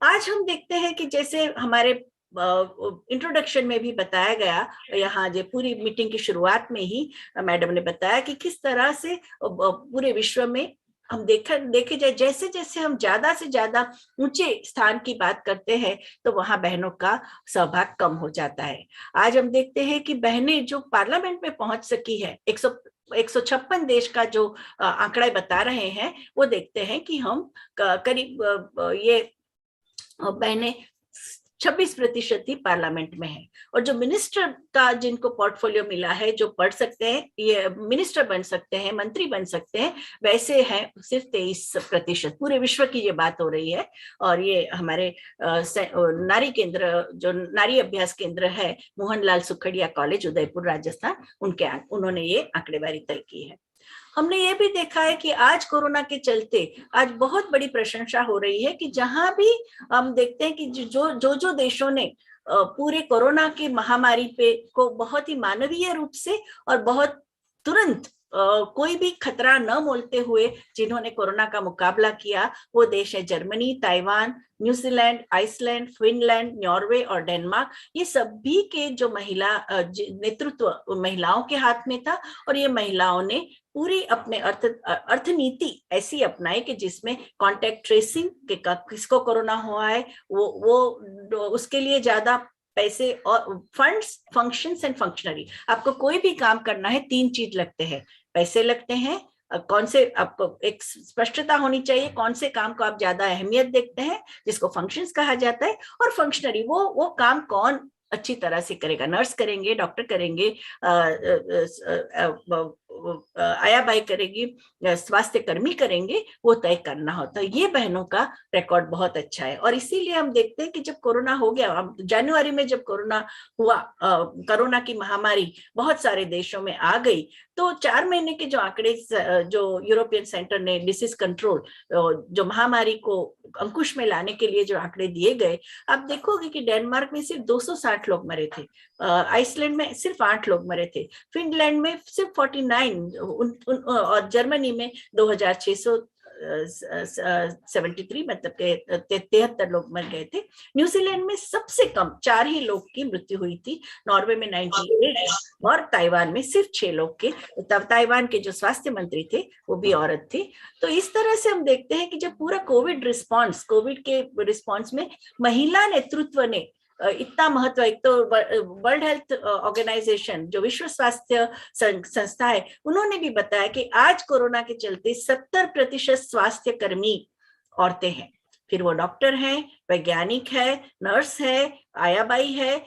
आज हम देखते हैं कि जैसे हमारे इंट्रोडक्शन में भी बताया गया, यहाँ जो पूरी मीटिंग की शुरुआत में ही मैडम ने बताया कि किस तरह से पूरे विश्व में हम देखे जाए, जैसे जैसे हम ज्यादा से ज्यादा ऊंचे स्थान की बात करते हैं तो वहां बहनों का सहभाग कम हो जाता है। आज हम देखते हैं कि बहनें जो पार्लियामेंट में पहुंच सकी है, 156 देश का जो आंकड़े बता रहे हैं, वो देखते हैं कि हम करीब ये बहनें 26% ही पार्लियामेंट में है। और जो मिनिस्टर का जिनको पोर्टफोलियो मिला है, जो पढ़ सकते हैं, ये मिनिस्टर बन सकते हैं, मंत्री बन सकते हैं, वैसे हैं सिर्फ 23%। पूरे विश्व की ये बात हो रही है। और ये हमारे नारी केंद्र, जो नारी अभ्यास केंद्र है, मोहनलाल सुखड़िया कॉलेज, उदयपुर, राजस्थान, उन्होंने ये आंकड़ेबारी तय की है। हमने ये भी देखा है कि आज कोरोना के चलते आज बहुत बड़ी प्रशंसा हो रही है कि जहां भी हम देखते हैं कि जो देशों ने पूरे कोरोना की महामारी पे को बहुत ही मानवीय रूप से और बहुत तुरंत कोई भी खतरा न मोलते हुए जिन्होंने कोरोना का मुकाबला किया, वो देश है Germany, Taiwan, New Zealand, Iceland, Finland, Norway और डेनमार्क। ये सभी के जो नेतृत्व महिलाओं के हाथ में था। और ये महिलाओं ने पूरी अपने अर्थनीति ऐसी अपनाई कि जिसमें कॉन्टेक्ट ट्रेसिंग के किसको कोरोना हुआ है वो उसके लिए ज्यादा पैसे और फंड्स, फंक्शंस एंड फंक्शनरी। आपको कोई भी काम करना है 3 चीज लगते हैं, पैसे लगते हैं, कौन से आपको एक स्पष्टता होनी चाहिए, कौन से काम को आप ज्यादा अहमियत देखते हैं जिसको फंक्शंस कहा जाता है, और फंक्शनरी वो काम कौन अच्छी तरह से करेगा, नर्स करेंगे, डॉक्टर करेंगे, आयाबाई करेगी, स्वास्थ्य कर्मी करेंगे, वो तय करना होता है। ये बहनों का रिकॉर्ड बहुत अच्छा है। और इसीलिए हम देखते हैं कि जब कोरोना हो गया, जनवरी में जब कोरोना हुआ, कोरोना की महामारी बहुत सारे देशों में आ गई, तो 4 महीने के जो आंकड़े जो यूरोपियन सेंटर ने डिसीज कंट्रोल, जो महामारी को अंकुश में लाने के लिए जो आंकड़े दिए गए, आप देखोगे कि डेनमार्क में सिर्फ 260 लोग मरे थे, आइसलैंड में सिर्फ 8 लोग मरे थे, फिनलैंड में सिर्फ 49, और जर्मनी में 2673, मतलब के 73 लोग मर गए थे। न्यूजीलैंड में सबसे कम 4 ही लोग की मृत्यु हुई थी, नॉर्वे में 98 और ताइवान में सिर्फ 6 लोग के। तब ताइवान के जो स्वास्थ्य मंत्री थे वो भी औरत थी। तो इस तरह से हम देखते हैं कि जब पूरा कोविड के रिस्पॉन्स में महिला नेतृत्व ने इतना महत्व, एक तो वर्ल्ड हेल्थ ऑर्गेनाइजेशन जो विश्व स्वास्थ्य संस्था है, उन्होंने भी बताया कि आज कोरोना के चलते 70% स्वास्थ्य कर्मी औरतें हैं। फिर वो डॉक्टर हैं, वैज्ञानिक है, नर्स है, आयाबाई है,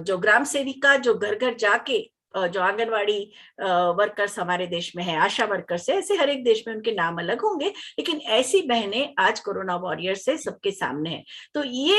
जो ग्राम सेविका, जो घर घर जाके जो आंगनवाड़ी वर्कर्स हमारे देश में है, आशा वर्कर्स है, ऐसे हर एक देश में उनके नाम अलग होंगे, लेकिन ऐसी बहनें आज कोरोना वॉरियर्स से सबके सामने हैं। तो ये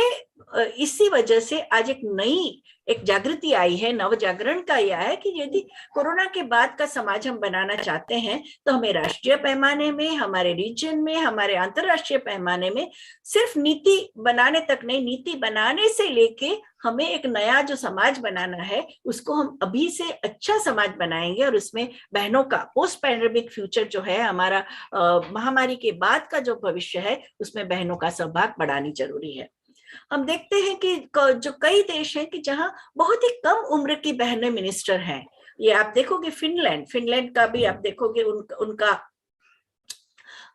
इसी वजह से आज एक नई एक जागृति आई है, नव जागरण का यह है कि यदि कोरोना के बाद का समाज हम बनाना चाहते हैं तो हमें राष्ट्रीय पैमाने में, हमारे रीजन में, हमारे अंतरराष्ट्रीय पैमाने में सिर्फ नीति बनाने तक नहीं, नीति बनाने से लेके हमें एक नया जो समाज बनाना है उसको हम अभी से अच्छा समाज बनाएंगे और उसमें बहनों का पोस्ट पैंडेमिक फ्यूचर जो है हमारा, महामारी के बाद का जो भविष्य है उसमें बहनों का सहभाग बढ़ानी जरूरी है। हम देखते हैं कि जो कई देश हैं कि जहां बहुत ही कम उम्र की बहनें मिनिस्टर हैं, ये आप देखोगे फिनलैंड का भी आप देखोगे उनका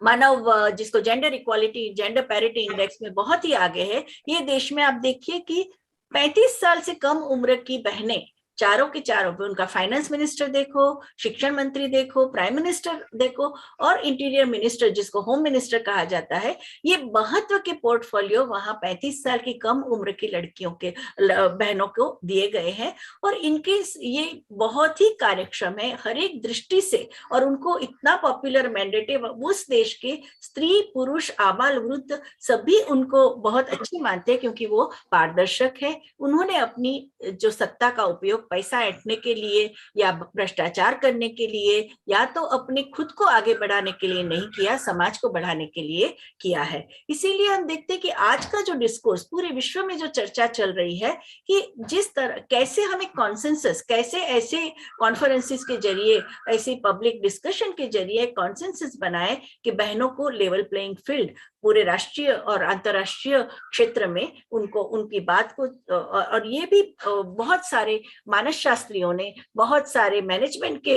मानव जिसको gender equality, gender parity index में बहुत ही आगे है। ये देश में आप देखिए कि 35 साल से कम उम्र की बहनें चारों के चारों पे, उनका फाइनेंस मिनिस्टर देखो, शिक्षण मंत्री देखो, प्राइम मिनिस्टर देखो और इंटीरियर मिनिस्टर जिसको होम मिनिस्टर कहा जाता है, ये महत्व के पोर्टफोलियो वहां 35 साल की कम उम्र की लड़कियों के बहनों को दिए गए हैं और इनके ये बहुत ही कार्यक्षम है हर एक दृष्टि से और उनको इतना पॉपुलर मैंडेट है। उस देश के स्त्री पुरुष आबाल वृद्ध सभी उनको बहुत अच्छी मानते हैं क्योंकि वो पारदर्शक है। उन्होंने अपनी जो सत्ता का उपयोग पैसा ऐंठने के लिए या भ्रष्टाचार करने के लिए या तो अपने खुद को आगे बढ़ाने के लिए नहीं किया, समाज को बढ़ाने के लिए किया है। इसीलिए हम देखते हैं कि आज का जो डिस्कोर्स पूरे विश्व में जो चर्चा चल रही है कि जिस तरह कैसे हमें कॉन्सेंसस, कैसे ऐसे कॉन्फ्रेंसेस के जरिए, ऐसे पब्लिक डिस्कशन के जरिए कॉन्सेंसस बनाए कि बहनों को लेवल प्लेइंग फील्ड पूरे राष्ट्रीय और अंतरराष्ट्रीय क्षेत्र में उनको उनकी बात को, और ये भी बहुत सारे मानसशास्त्रियों ने, बहुत सारे मैनेजमेंट के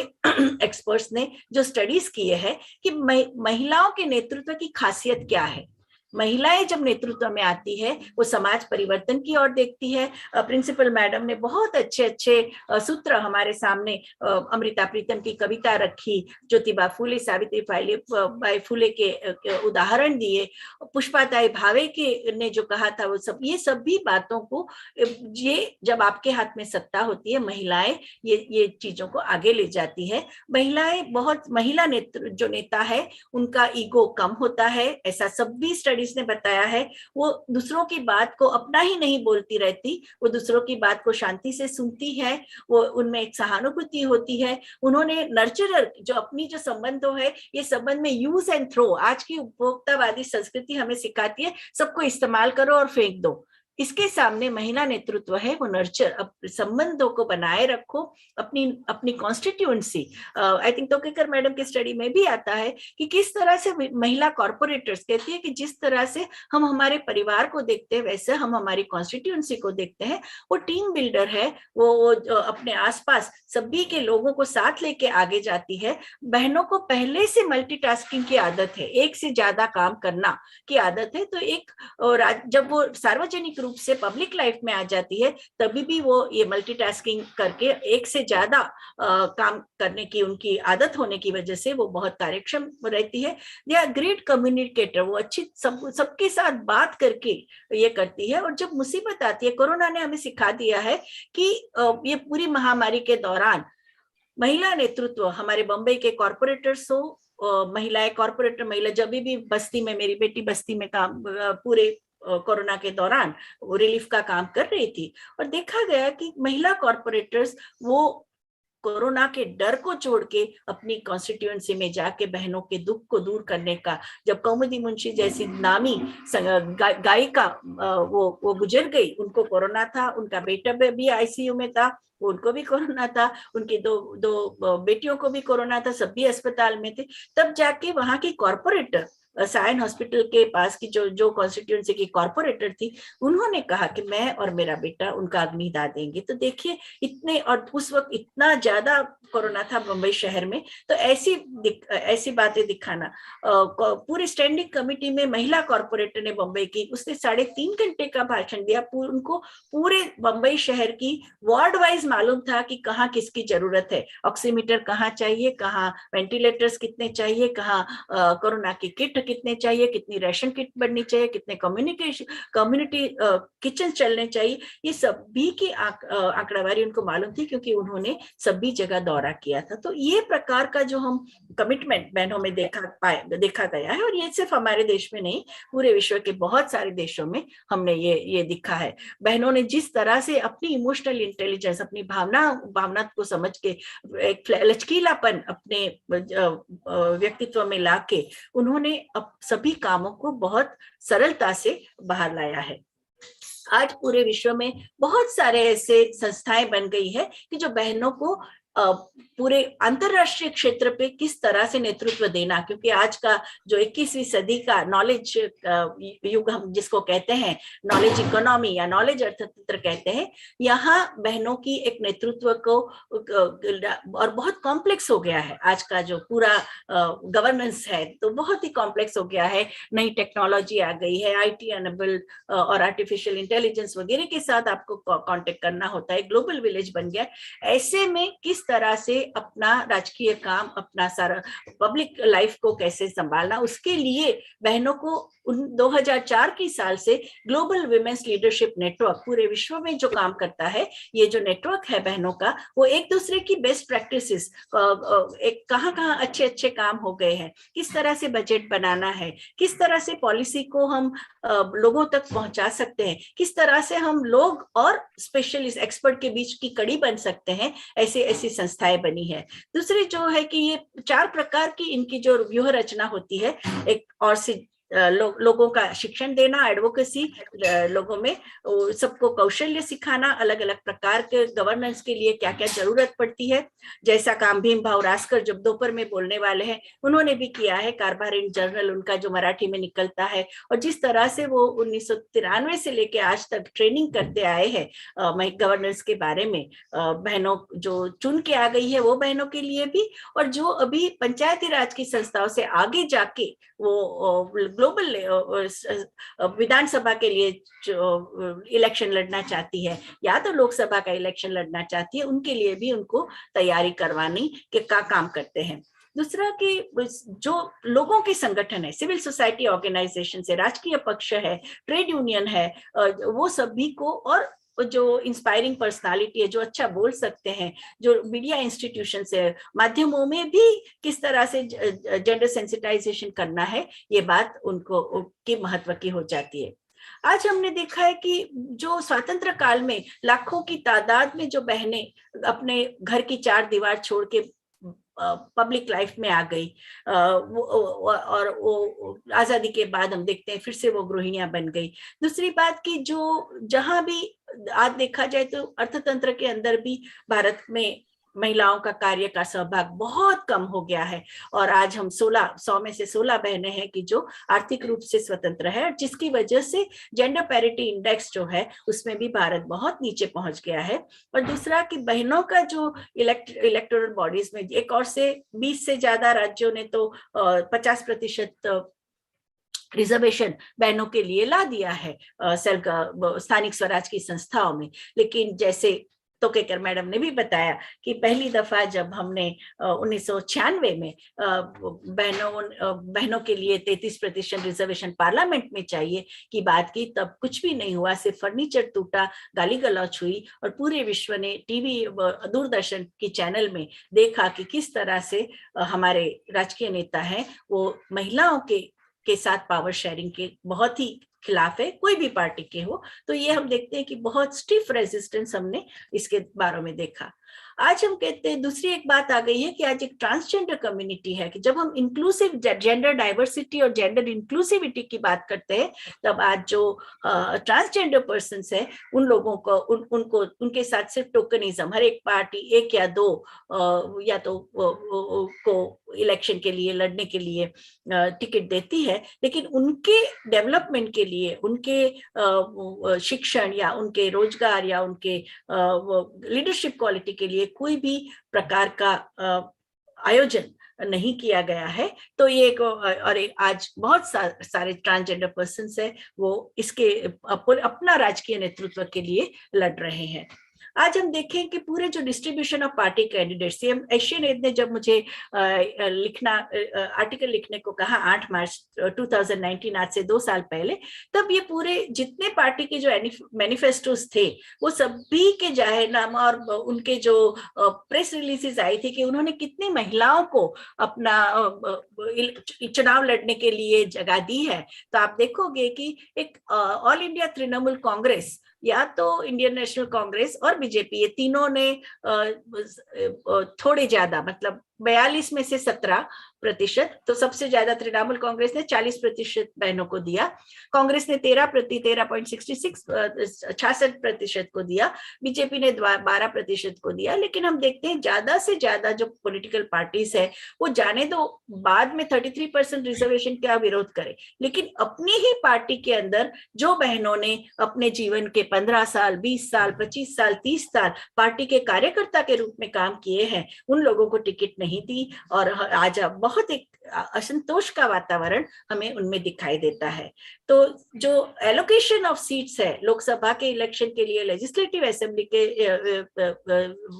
एक्सपर्ट्स ने जो स्टडीज किए हैं कि महिलाओं के नेतृत्व की खासियत क्या है। महिलाएं जब नेतृत्व में आती है वो समाज परिवर्तन की ओर देखती है। प्रिंसिपल मैडम ने बहुत अच्छे अच्छे सूत्र हमारे सामने, अमृता प्रीतम की कविता रखी, ज्योतिबा फूले, सावित्री बाई फूले के उदाहरण दिए, पुष्पाताई भावे के ने जो कहा था वो सब, ये सभी बातों को, ये जब आपके हाथ में सत्ता होती है महिलाएं ये चीजों को आगे ले जाती है। महिलाएं बहुत, महिला जो नेता है उनका ईगो कम होता है, ऐसा सभी ने बताया है। वो दूसरों की बात को अपना ही नहीं बोलती रहती, वो दूसरों की बात को शांति से सुनती है, वो उनमें एक सहानुभूति होती है। उन्होंने नर्चरर जो अपनी जो संबंधों है, ये संबंध में यूज एंड थ्रो, आज की उपभोक्तावादी संस्कृति हमें सिखाती है सबको इस्तेमाल करो और फेंक दो। इसके सामने महिला नेतृत्व है वो नर्चर, संबंधों को बनाए रखो, अपनी कॉन्स्टिट्यूएंसी। आई थिंक तोकेकर मैडम की स्टडी में भी आता है कि किस तरह से महिला कॉर्पोरेटर्स कहती है कि जिस तरह से हम हमारे परिवार को देखते हैं वैसे हम हमारी कॉन्स्टिट्यूएंसी को देखते हैं। वो टीम बिल्डर है, वो अपने आसपास सभी के लोगों को साथ लेके आगे जाती है। बहनों को पहले से मल्टीटास्किंग की आदत है, एक से ज्यादा काम करना की आदत है, तो एक जब वो सार्वजनिक से पब्लिक लाइफ में आ जाती है तभी भी वो ये मल्टीटास्किंग करके एक से ज्यादा काम करने की उनकी आदत होने की वजह से वो बहुत कार्यक्षम रहती है। दे आर ग्रेट कम्युनिकेटर, वो अच्छी सबके साथ बात करके ये करती है। और जब मुसीबत आती है, कोरोना ने हमें सिखा दिया है कि ये पूरी महामारी के दौरान महिला नेतृत्व, हमारे बम्बई के कॉर्पोरेटर्स हो, महिलाएं कॉर्पोरेटर, महिला जब भी बस्ती में, मेरी बेटी बस्ती में काम पूरे कोरोना के दौरान वो रिलीफ का काम कर रही थी और देखा गया कि महिला कॉर्पोरेटर्स वो कोरोना के डर को छोड़ के अपनी कॉन्स्टिट्यूएंसी में जाके बहनों के दुख को दूर करने का, जब कौमुदी मुंशी जैसी नामी गायिका वो गुजर गई, उनको कोरोना था, उनका बेटा भी आईसीयू में था, उनको भी कोरोना था, उनकी दो बेटियों को भी कोरोना था, सब भी अस्पताल में थे, तब जाके वहां की कॉर्पोरेटर सायन हॉस्पिटल के पास की जो कॉन्स्टिट्यूएंसी की कॉर्पोरेटर थी, उन्होंने कहा कि मैं और मेरा बेटा उनका अग्निदाह देंगे। तो देखिए इतने, और उस वक्त इतना ज्यादा कोरोना था मुंबई शहर में, तो ऐसी बातें दिखाना। पूरे स्टैंडिंग कमेटी में महिला कॉर्पोरेटर ने बम्बई की, उसने 3.5 घंटे का भाषण दिया। उनको पूरे बम्बई शहर की वार्ड वाइज मालूम था कि कहाँ किसकी जरूरत है, ऑक्सीमीटर कहाँ चाहिए, कहाँ वेंटिलेटर्स कितने चाहिए, कहाँ कोरोना की किट कितने चाहिए, कितनी राशन किट बननी चाहिए, कितने कम्युनिटी किचन चलने चाहिए। ये सभी की आंकड़ावारी उनको मालूम थी क्योंकि उन्होंने सभी जगह दौरा दौरा किया था। तो ये प्रकार का जो हम कमिटमेंट बहनों में देखा गया है, और ये सिर्फ हमारे देश में नहीं, पूरे विश्व के बहुत सारे देशों में हमने ये दिखा है। बहनों ने जिस तरह से अपनी इमोशनल इंटेलिजेंस, अपनी भावना को समझ के एक लचकीलापन अपने व्यक्तित्व में लाके उन्होंने सभी कामों को बहुत सरलता से बाहर लाया है। आज पूरे विश्व में बहुत सारे ऐसे संस्थाएं बन गई है कि जो बहनों को पूरे अंतरराष्ट्रीय क्षेत्र पे किस तरह से नेतृत्व देना, क्योंकि आज का जो 21वीं सदी का नॉलेज युग हम जिसको कहते हैं, नॉलेज इकोनॉमी या नॉलेज अर्थतंत्र कहते हैं, यहाँ बहनों की एक नेतृत्व को और बहुत कॉम्प्लेक्स हो गया है। आज का जो पूरा गवर्नेंस है तो बहुत ही कॉम्प्लेक्स हो गया है। नई टेक्नोलॉजी आ गई है, IT एनेबल और आर्टिफिशियल इंटेलिजेंस वगैरह के साथ आपको कांटेक्ट करना होता है, ग्लोबल विलेज बन गया। ऐसे में किस तरह से अपना राजकीय काम, अपना सारा पब्लिक लाइफ को कैसे संभालना, उसके लिए बहनों को 2004 की साल से ग्लोबल विमेन्स लीडरशिप नेटवर्क पूरे विश्व में जो काम करता है, ये जो नेटवर्क है बहनों का, वो एक दूसरे की बेस्ट प्रैक्टिसेस, कहाँ अच्छे काम हो गए हैं, किस तरह से बजट बनाना है, किस तरह से पॉलिसी को हम लोगों तक पहुंचा सकते हैं, किस तरह से हम लोग और स्पेशलिस्ट एक्सपर्ट के बीच की कड़ी बन सकते हैं, ऐसी संस्थाएं बनी है। दूसरी जो है कि ये 4 प्रकार की इनकी जो व्यूह रचना होती है, एक और से लोगों का शिक्षण देना, एडवोकेसी, लोगों में सबको कौशल्य सिखाना, अलग अलग प्रकार के गवर्नेंस के लिए क्या क्या जरूरत पड़ती है, जैसा काम भीम भाव रासकर जब दोपहर में बोलने वाले हैं उन्होंने भी किया है। कारभार इन जर्नल उनका जो मराठी में निकलता है, और जिस तरह से वो 1993 से लेके आज तक ट्रेनिंग करते आए हैं गवर्नेंस के बारे में, बहनों जो चुन के आ गई है वो बहनों के लिए भी, और जो अभी पंचायती राज की संस्थाओं से आगे जाके वो ग्लोबल विधानसभा के लिए जो इलेक्शन लड़ना चाहती है या तो लोकसभा का इलेक्शन लड़ना चाहती है, उनके लिए भी उनको तैयारी करवानी के काम करते हैं। दूसरा कि जो लोगों के संगठन है, सिविल सोसाइटी ऑर्गेनाइजेशन से, राजकीय पक्ष है, ट्रेड यूनियन है, वो सभी को, और जो इंस्पायरिंग पर्सनालिटी है, जो अच्छा बोल सकते हैं, जो मीडिया इंस्टीट्यूशन से, माध्यमों में भी किस तरह से जेंडर सेंसिटाइजेशन करना है, ये बात उनको की महत्व की हो जाती है। आज हमने देखा है कि जो स्वतंत्र काल में लाखों की तादाद में जो बहनें अपने घर की 4 दीवार छोड़ के पब्लिक लाइफ में आ गई, और वो आजादी के बाद हम देखते हैं फिर से वो गृहिणियां बन गई। दूसरी बात कि जो जहां भी आज देखा जाए तो अर्थतंत्र के अंदर भी भारत में महिलाओं का कार्य का सहभाग बहुत कम हो गया है, और आज हम 100 में से 16 बहनें हैं कि जो आर्थिक रूप से स्वतंत्र है, और जिसकी वजह से जेंडर पैरिटी इंडेक्स जो है उसमें भी भारत बहुत नीचे पहुंच गया है। और दूसरा कि बहनों का जो इलेक्टोरल बॉडीज में 1 और से 20 से ज्यादा राज्यों ने तो 50% रिजर्वेशन बहनों के लिए ला दिया है स्थानिक स्वराज की संस्थाओं में। लेकिन जैसे तोकेकर मैडम ने भी बताया कि पहली दफा जब हमने 1996 में बहनों के लिए 33% रिजर्वेशन पार्लियामेंट में चाहिए की बात की, तब कुछ भी नहीं हुआ, सिर्फ फर्नीचर टूटा, गाली गलौच हुई, और पूरे विश्व ने टीवी दूरदर्शन की चैनल में देखा कि किस तरह से हमारे राजकीय नेता हैं वो महिलाओं के साथ पावर शेयरिंग के बहुत ही खिलाफ है, कोई भी पार्टी के हो। तो ये हम देखते हैं कि बहुत स्टिफ रेजिस्टेंस हमने इसके बारे में देखा। आज हम कहते हैं दूसरी एक बात आ गई है कि आज एक ट्रांसजेंडर कम्युनिटी है, कि जब हम इंक्लूसिव जेंडर डाइवर्सिटी और जेंडर इंक्लूसिविटी की बात करते हैं, तब आज जो ट्रांसजेंडर पर्सन है उन लोगों को उनको उनके साथ सिर्फ टोकनिज्म, हर एक पार्टी 1 या 2 या तो को इलेक्शन के लिए लड़ने के लिए टिकट देती है, लेकिन उनके डेवलपमेंट के लिए, उनके शिक्षण या उनके रोजगार या उनके लीडरशिप क्वालिटी के लिए कोई भी प्रकार का आयोजन नहीं किया गया है। तो ये और आज बहुत सारे ट्रांसजेंडर पर्सन्स है वो इसके अपना राजकीय नेतृत्व के लिए लड़ रहे हैं। आज हम देखें कि पूरे जो distribution of party candidates, Asian Age ने जब मुझे आर्टिकल लिखने को कहा 8 मार्च 2019, आज से 2 साल पहले, तब ये पूरे जितने पार्टी के जो मैनिफेस्टोस थे वो सभी के जाहिरनामा और उनके जो प्रेस रिलीजेस आई थी कि उन्होंने कितनी महिलाओं को अपना चुनाव लड़ने के लिए जगह दी है। तो आप देखोगे कि एक ऑल इंडिया तृणमूल कांग्रेस या तो इंडियन नेशनल कांग्रेस और बीजेपी, ये तीनों ने थोड़े ज्यादा, मतलब 42 में से 17%, तो सबसे ज्यादा तृणमूल कांग्रेस ने 40% बहनों को दिया, कांग्रेस ने 13.66% को दिया, बीजेपी ने 12% को दिया। लेकिन हम देखते हैं ज्यादा से ज्यादा जो पॉलिटिकल पार्टीज है वो जाने दो बाद में 33% रिजर्वेशन का विरोध करे, लेकिन अपनी ही पार्टी के अंदर जो बहनों ने अपने जीवन के 15 साल, 20 साल, 25 साल, 30 साल पार्टी के कार्यकर्ता के रूप में काम किए हैं, उन लोगों को टिकट नहीं दी। और आज बहुत एक असंतोष का वातावरण हमें उनमें दिखाई देता है। तो जो एलोकेशन ऑफ सीट्स है लोकसभा के इलेक्शन के लिए, लेजिस्लेटिव असेंबली के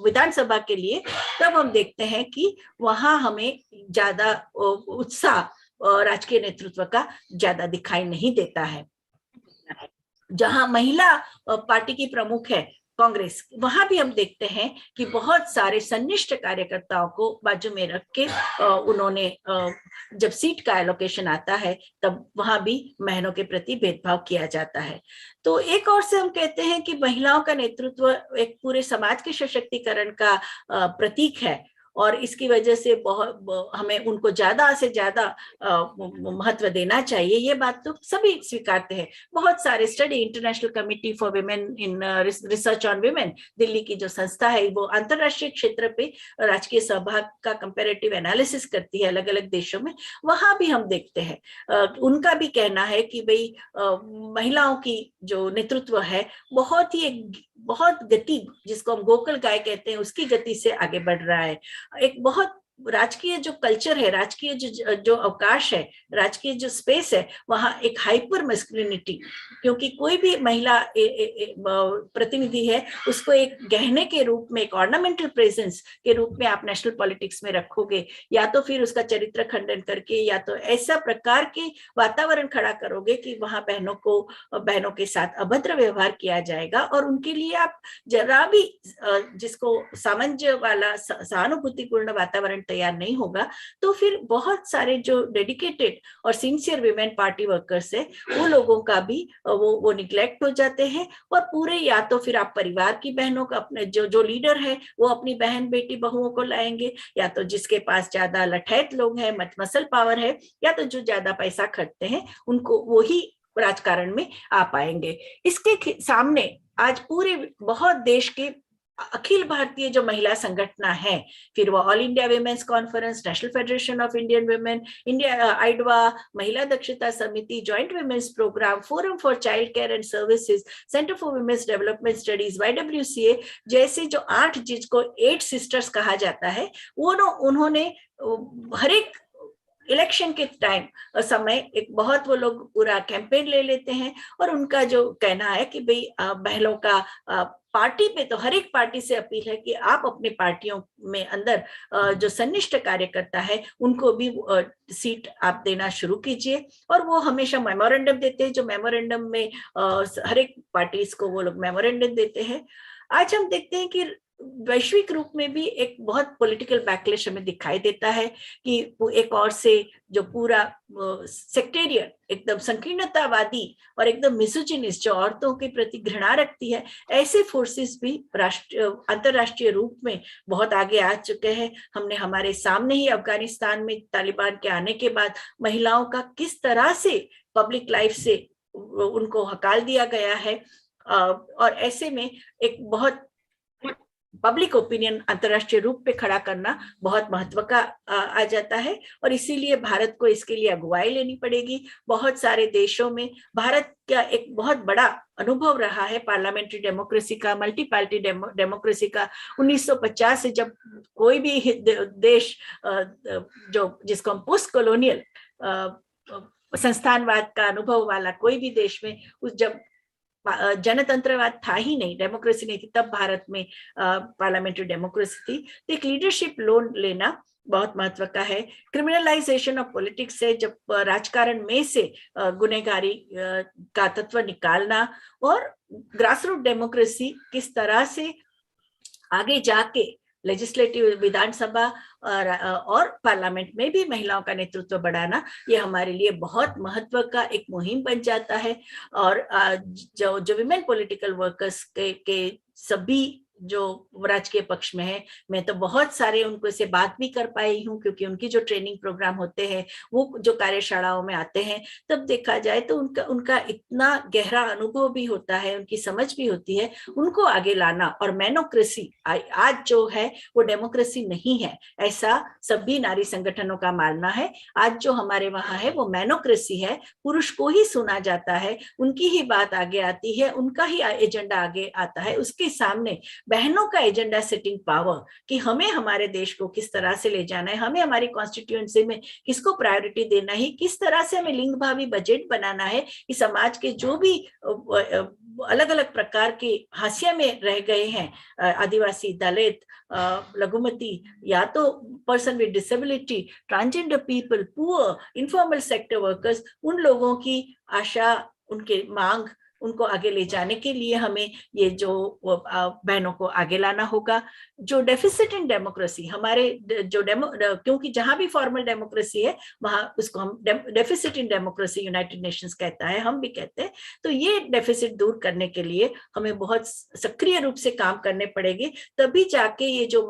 विधानसभा के लिए, तब हम देखते हैं कि वहां हमें ज्यादा उत्साह राजकीय नेतृत्व का ज्यादा दिखाई नहीं देता है। जहां महिला पार्टी की प्रमुख है कांग्रेस, वहां भी हम देखते हैं कि बहुत सारे सन्निष्ठ कार्यकर्ताओं को बाजू में रख के उन्होंने जब सीट का एलोकेशन आता है तब वहां भी बहनों के प्रति भेदभाव किया जाता है। तो एक ओर से हम कहते हैं कि महिलाओं का नेतृत्व एक पूरे समाज के सशक्तिकरण का प्रतीक है और इसकी वजह से बहुत हमें उनको ज्यादा से ज्यादा महत्व देना चाहिए, ये बात तो सभी स्वीकारते हैं। बहुत सारे study, international committee for women in research on women, Delhi की जो संस्था है, वो अंतरराष्ट्रीय क्षेत्र पे राजकीय सहभाग का कंपैरेटिव एनालिसिस करती है अलग अलग देशों में। वहां भी हम देखते हैं उनका भी कहना है कि भाई महिलाओं की जो नेतृत्व है बहुत गति, जिसको हम गोकुल गाय कहते हैं, उसकी गति से आगे बढ़ रहा है। एक बहुत राजकीय जो कल्चर है, राजकीय जो अवकाश है, राजकीय जो स्पेस है, वहां एक हाइपर मैस्कुलिनिटी, क्योंकि कोई भी महिला प्रतिनिधि है उसको एक गहने के रूप में, एक ऑर्नामेंटल प्रेजेंस के रूप में आप नेशनल पॉलिटिक्स में रखोगे, या तो फिर उसका चरित्र खंडन करके, या तो ऐसा प्रकार के वातावरण खड़ा करोगे कि वहां बहनों के साथ अभद्र व्यवहार किया जाएगा और उनके लिए आप जरा भी जिसको सामंजस्य वाला सहानुभूतिपूर्ण वातावरण तैयार नहीं होगा, तो फिर बहुत सारे जो डेडिकेटेड और सिंसियर विमेन पार्टी वर्कर्स है वो लोगों का भी वो निग्लेक्ट हो जाते हैं। और पूरे, या तो फिर आप परिवार की बहनों का, अपने जो लीडर है वो अपनी बहन बेटी बहुओं को लाएंगे, या तो जिसके पास ज्यादा लठैत लोग हैं, मसल पावर है, या तो जो ज्यादा पैसा खर्चते हैं उनको वो ही राजकारण में आ पाएंगे। इसके सामने आज पूरे बहुत देश के अखिल भारतीय जो महिला संगठन है, फिर वो all India women's conference, national federation of Indian women, India आइडवा, Mahila Dakshata Samiti, joint women's programme, forum for child care and services, centre for women's development studies, YWCA जैसे जो 8, जिसको 8 सिस्टर्स कहा जाता है, उन्होंने हर एक इलेक्शन के टाइम समय एक बहुत वो लोग पूरा कैंपेन ले लेते हैं और उनका जो कहना है कि भाई बहनों का पार्टी पे, तो हर एक पार्टी से अपील है कि आप अपने पार्टियों में अंदर जो सन्निष्ठ कार्यकर्ता है उनको भी सीट आप देना शुरू कीजिए। और वो हमेशा मेमोरेंडम देते हैं, जो मेमोरेंडम में हर एक पार्टीज को वो लोग मेमोरेंडम देते हैं। आज हम देखते हैं कि वैश्विक रूप में भी एक बहुत पॉलिटिकल बैकलैश हमें दिखाई देता है कि एक और से जो पूरा सेक्टेरियन, एकदम संकीर्णतावादी और एकदम मिसोजिनिस्ट, जो औरतों के प्रति घृणा रखती है, ऐसे फोर्सेस भी अंतरराष्ट्रीय रूप में बहुत आगे आ चुके हैं। हमने हमारे सामने ही अफगानिस्तान में तालिबान के आने के बाद महिलाओं का किस तरह से पब्लिक लाइफ से उनको हकाल दिया गया है, और ऐसे में एक बहुत पब्लिक ओपिनियन अंतरराष्ट्रीय रूप पे खड़ा करना बहुत महत्व का आ जाता है। और इसीलिए भारत को इसके लिए अगुवाई लेनी पड़ेगी। बहुत सारे देशों में भारत का एक बहुत बड़ा अनुभव रहा है पार्लियामेंट्री डेमोक्रेसी का, मल्टी पार्टी डेमोक्रेसी का। 1950 से जब कोई भी देश जिसको हम पोस्ट कॉलोनियल संस्थानवाद का अनुभव वाला कोई भी देश में जब जनतंत्रवाद था ही नहीं, डेमोक्रेसी नहीं थी, तब भारत में पार्लियामेंट्री डेमोक्रेसी थी। तो एक लीडरशिप लोन लेना बहुत महत्व का है। क्रिमिनलाइजेशन ऑफ पॉलिटिक्स से, जब राजकारण में से गुनहगारी का तत्व निकालना, और ग्रास रूट डेमोक्रेसी किस तरह से आगे जाके लेजिस्लेटिव, विधानसभा और पार्लियामेंट में भी महिलाओं का नेतृत्व बढ़ाना, ये हमारे लिए बहुत महत्व का एक मुहिम बन जाता है। और जो विमेन पॉलिटिकल वर्कर्स के सभी जो राजकीय पक्ष में है, मैं तो बहुत सारे उनको से बात भी कर पाई हूँ, क्योंकि उनकी जो ट्रेनिंग प्रोग्राम होते हैं, वो जो कार्यशालाओं में आते हैं, तब देखा जाए तो उनका इतना गहरा अनुभव भी होता है, उनकी समझ भी होती है। उनको आगे लाना, और मेनोक्रेसी आज जो है वो डेमोक्रेसी नहीं है, ऐसा सभी नारी संगठनों का मानना है। आज जो हमारे वहां है वो मेनोक्रेसी है, पुरुष को ही सुना जाता है, उनकी ही बात आगे आती है, उनका ही एजेंडा आगे आता है, उसके सामने बहनों का एजेंडा सेटिंग पावर, कि हमें हमारे देश को किस तरह से ले जाना है, हमें हमारी कॉन्स्टिट्यूएंसी में किसको प्रायोरिटी देना है, किस तरह से हमें लिंग भावी बजट बनाना है, कि समाज के जो भी अलग अलग प्रकार के हाशिया में रह गए हैं, आदिवासी, दलित, लघुमती, या तो person with disability, transgender people, poor, informal sector workers, उन लोगों की आशा, उनके मांग, उनको आगे ले जाने के लिए हमें ये जो बहनों को आगे लाना होगा। जो डेफिसिट इन डेमोक्रेसी हमारे जो क्योंकि जहां भी फॉर्मल डेमोक्रेसी है वहां उसको हम deficit in democracy United Nations कहता है, हम भी कहते हैं। तो ये डेफिसिट दूर करने के लिए हमें बहुत सक्रिय रूप से काम करने पड़ेंगे, तभी जाके ये जो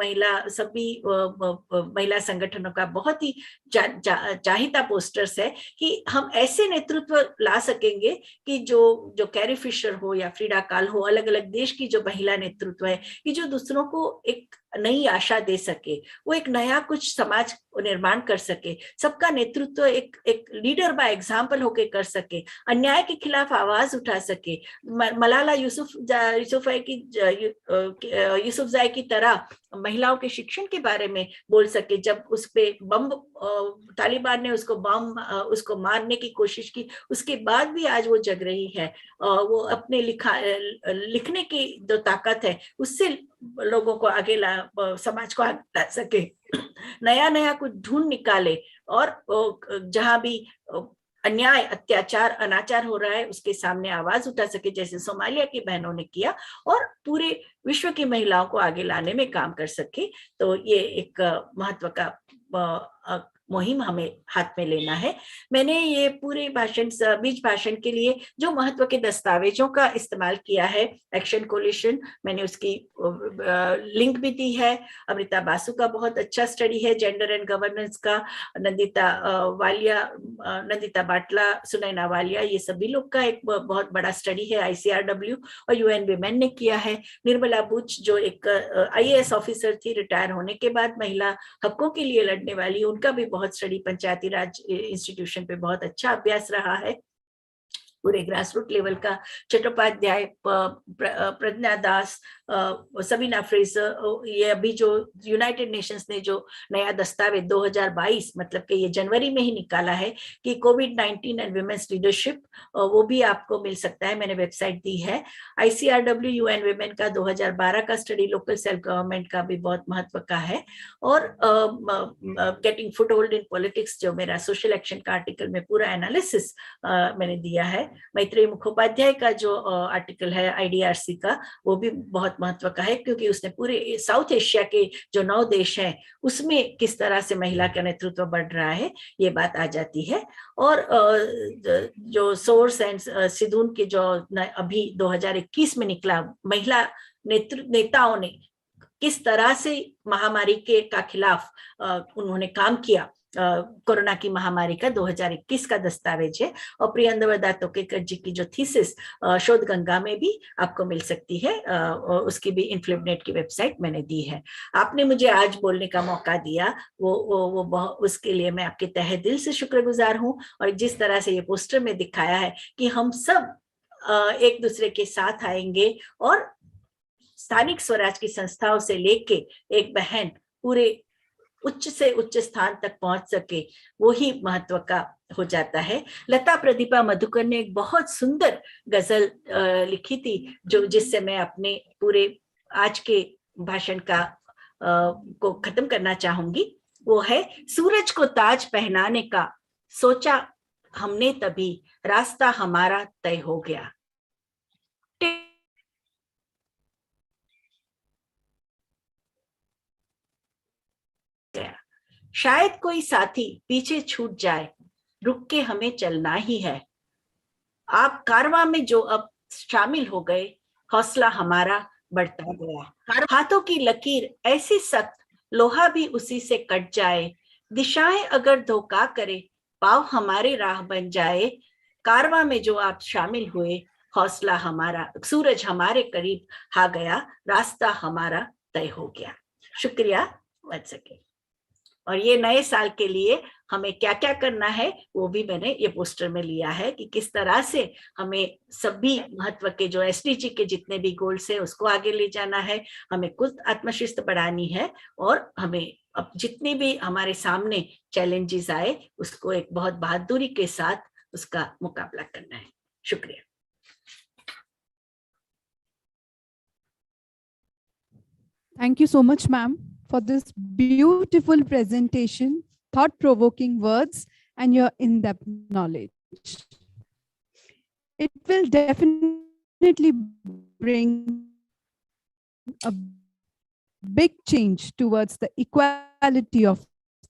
सभी महिला संगठनों का बहुत ही चाहिता पोस्टर्स है कि हम ऐसे नेतृत्व ला सकेंगे कि जो कैरी फिशर हो या फ्रीडा काल हो, अलग अलग देश की जो महिला नेतृत्व है, कि जो दूसरों को एक नई आशा दे सके, वो एक नया कुछ समाज निर्माण कर सके, सबका नेतृत्व एक लीडर बाय एग्जाम्पल होके कर सके, अन्याय के खिलाफ आवाज उठा सके। मलाला यूसुफजई की तरह महिलाओं के शिक्षण के बारे में बोल सके, जब उस पे तालिबान ने उसको मारने की कोशिश की, उसके बाद भी आज वो जग रही है। वो अपने लिखने की जो ताकत है उससे लोगों को आगे समाज को आगे ला सके, नया कुछ ढूंढ निकाले, और जहां भी अन्याय, अत्याचार, अनाचार हो रहा है उसके सामने आवाज उठा सके, जैसे सोमालिया की बहनों ने किया, और पूरे विश्व की महिलाओं को आगे लाने में काम कर सके। तो ये एक महत्व का मुहिम हमें हाथ में लेना है। मैंने ये पूरे बीच भाषण के लिए जो महत्व के दस्तावेजों का इस्तेमाल किया है, एक्शन कोलिशन, मैंने उसकी लिंक भी दी है। अमृता बासु का बहुत अच्छा स्टडी है जेंडर एंड गवर्नेंस का, नंदिता बाटला, सुनैना वालिया, ये सभी लोग का एक बहुत बड़ा स्टडी है। ICRW और UN विमेन ने किया है। निर्मला बुच जो एक IAS ऑफिसर थी, रिटायर होने के बाद महिला हकों के लिए लड़ने वाली, उनका भी बहुत स्टडी पंचायती राज इंस्टीट्यूशन पे बहुत अच्छा अभ्यास रहा है। पूरे ग्रास रूट लेवल का चट्टोपाध्याय, प्रज्ञा दास, सबीना फ्रेजर, ये अभी जो यूनाइटेड नेशंस ने जो नया दस्तावेज 2022 मतलब कि ये जनवरी में ही निकाला है कि COVID-19 एंड विमेन्स लीडरशिप, वो भी आपको मिल सकता है, मैंने वेबसाइट दी है। ICRW UN विमेन का 2012 का स्टडी लोकल सेल्फ गवर्नमेंट का भी बहुत महत्व का है। और getting foot hold in politics जो मेरा सोशल एक्शन का आर्टिकल में पूरा एनालिसिस मैंने दिया है। मैत्रेयी मुखोपाध्याय का जो आर्टिकल है IDRC का, वो भी बहुत महत्व का है, क्योंकि उसने पूरे साउथ एशिया के जो 9 देश हैं उसमें किस तरह से महिला का नेतृत्व बढ़ रहा है, ये बात आ जाती है। और जो सोर्स एंड सिद्धून के जो अभी 2021 में निकला, महिला नेताओं ने किस तरह से महामारी का खिलाफ उन्होंने काम किया, कोरोना की महामारी का 2021 का दस्तावेज है। और प्रियंदर दातोकेकर जी की जो थीसिस शोध गंगा में भी आपको मिल सकती है, उसकी भी इन्फ्लिबनेट की वेबसाइट मैंने दी है। आपने मुझे आज बोलने का मौका दिया, वो उसके लिए मैं आपके तहे दिल से शुक्रगुजार हूँ। और जिस तरह से ये पोस्टर में दिखाया है कि हम सब एक दूसरे के साथ आएंगे, और स्थानिक स्वराज की संस्थाओं से लेके एक बहन पूरे उच्च से उच्च स्थान तक पहुंच सके, वो ही महत्व का हो जाता है। लता प्रदीपा मधुकर ने एक बहुत सुंदर गजल लिखी थी, जो जिससे मैं अपने पूरे आज के भाषण का को खत्म करना चाहूंगी। वो है, सूरज को ताज पहनाने का सोचा हमने तभी, रास्ता हमारा तय हो गया। शायद कोई साथी पीछे छूट जाए, रुक के हमें चलना ही है। आप कारवां में जो अब शामिल हो गए, हौसला हमारा बढ़ता गया। हाथों की लकीर ऐसी सख्त, लोहा भी उसी से कट जाए। दिशाएं अगर धोखा करे, पाव हमारे राह बन जाए। कारवां में जो आप शामिल हुए, हौसला हमारा, सूरज हमारे करीब आ गया, रास्ता हमारा तय हो गया। शुक्रिया once again। और ये नए साल के लिए हमें क्या क्या करना है, वो भी मैंने ये पोस्टर में लिया है कि किस तरह से हमें सभी महत्व के जो एसडीजी के जितने भी गोल्स है उसको आगे ले जाना है। हमें खुद आत्मशिस्त बढ़ानी है और हमें अब जितने भी हमारे सामने चैलेंजेस आए उसको एक बहुत बहादुरी के साथ उसका मुकाबला करना है। शुक्रिया। Thank you so much, ma'am, for this beautiful presentation, thought-provoking words, and your in-depth knowledge. It will definitely bring a big change towards the equality of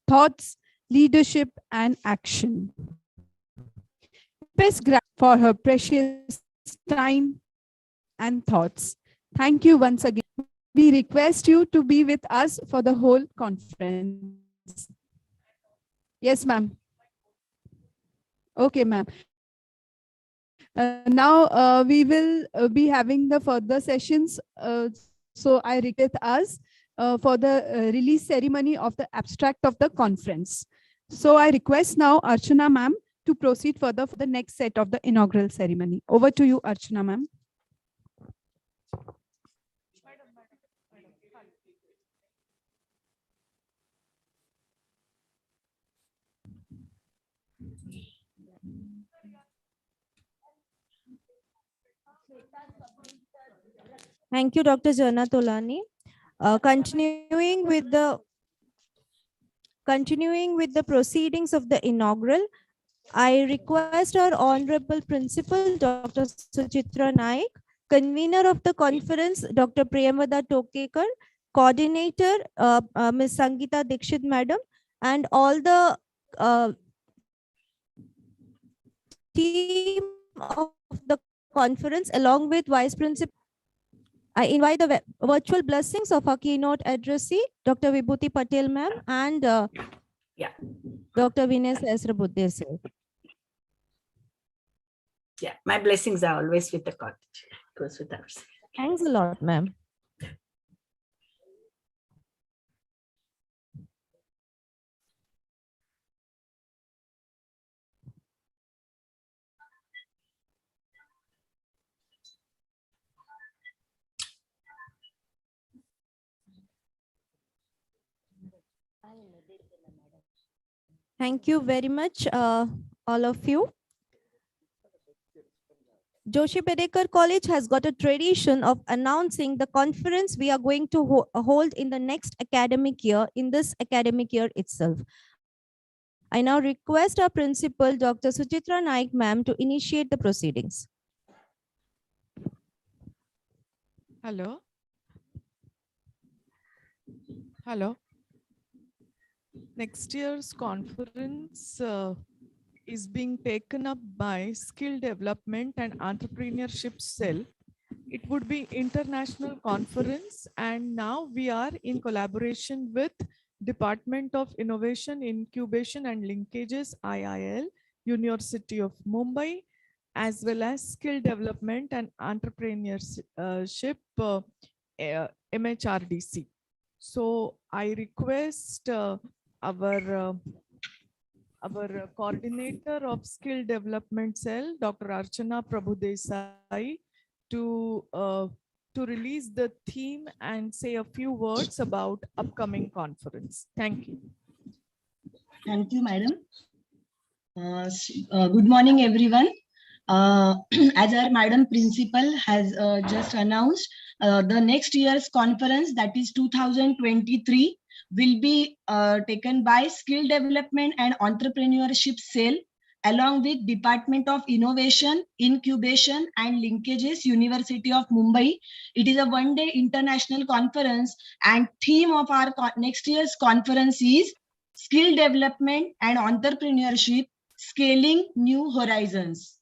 thoughts, leadership, and action. Best for her precious time and thoughts. Thank you once again. We request you to be with us for the whole conference. Yes, ma'am. Okay, ma'am. Now we will be having the further sessions. So I request us for the release ceremony of the abstract of the conference. So I request now Archana ma'am to proceed further for the next set of the inaugural ceremony. Over to you, Archana ma'am. Thank you, Dr. Jana Tolani. Continuing with the proceedings of the inaugural, I request our Honorable Principal, Dr. Suchitra Naik, Convener of the conference, Dr. Priyamvada Tokekar, Coordinator, Ms. Sangeeta Dikshit Madam, and all the team of the conference, along with Vice Principal. I invite the virtual blessings of our keynote addressee, Dr. Vibhuti Patel ma'am, and Dr. Vinay Sahasrabuddhe sir. Yeah, my blessings are always with the college. Goes with ours. Thanks a lot, ma'am. Thank you very much, all of you. Joshi Bedekar College has got a tradition of announcing the conference we are going to hold in the next academic year, in this academic year itself. I now request our principal, Dr. Suchitra Naik ma'am, to initiate the proceedings. Hello. Hello. Next year's conference is being taken up by Skill Development and Entrepreneurship Cell. It would be international conference, and now we are in collaboration with Department of Innovation, Incubation and Linkages, IIL, University of Mumbai, as well as Skill Development and Entrepreneurship, MHRDC. So I request our coordinator of Skill Development Cell, Dr. Archana Prabhudesai, to to release the theme and say a few words about upcoming conference. Thank you. Thank you, madam. Good morning, everyone. As our madam principal has just announced, the next year's conference, that is 2023, will be taken by Skill Development and Entrepreneurship Cell, along with Department of Innovation, Incubation and Linkages, University of Mumbai. It is a one-day international conference, and theme of our next year's conference is Skill Development and Entrepreneurship, Scaling New Horizons.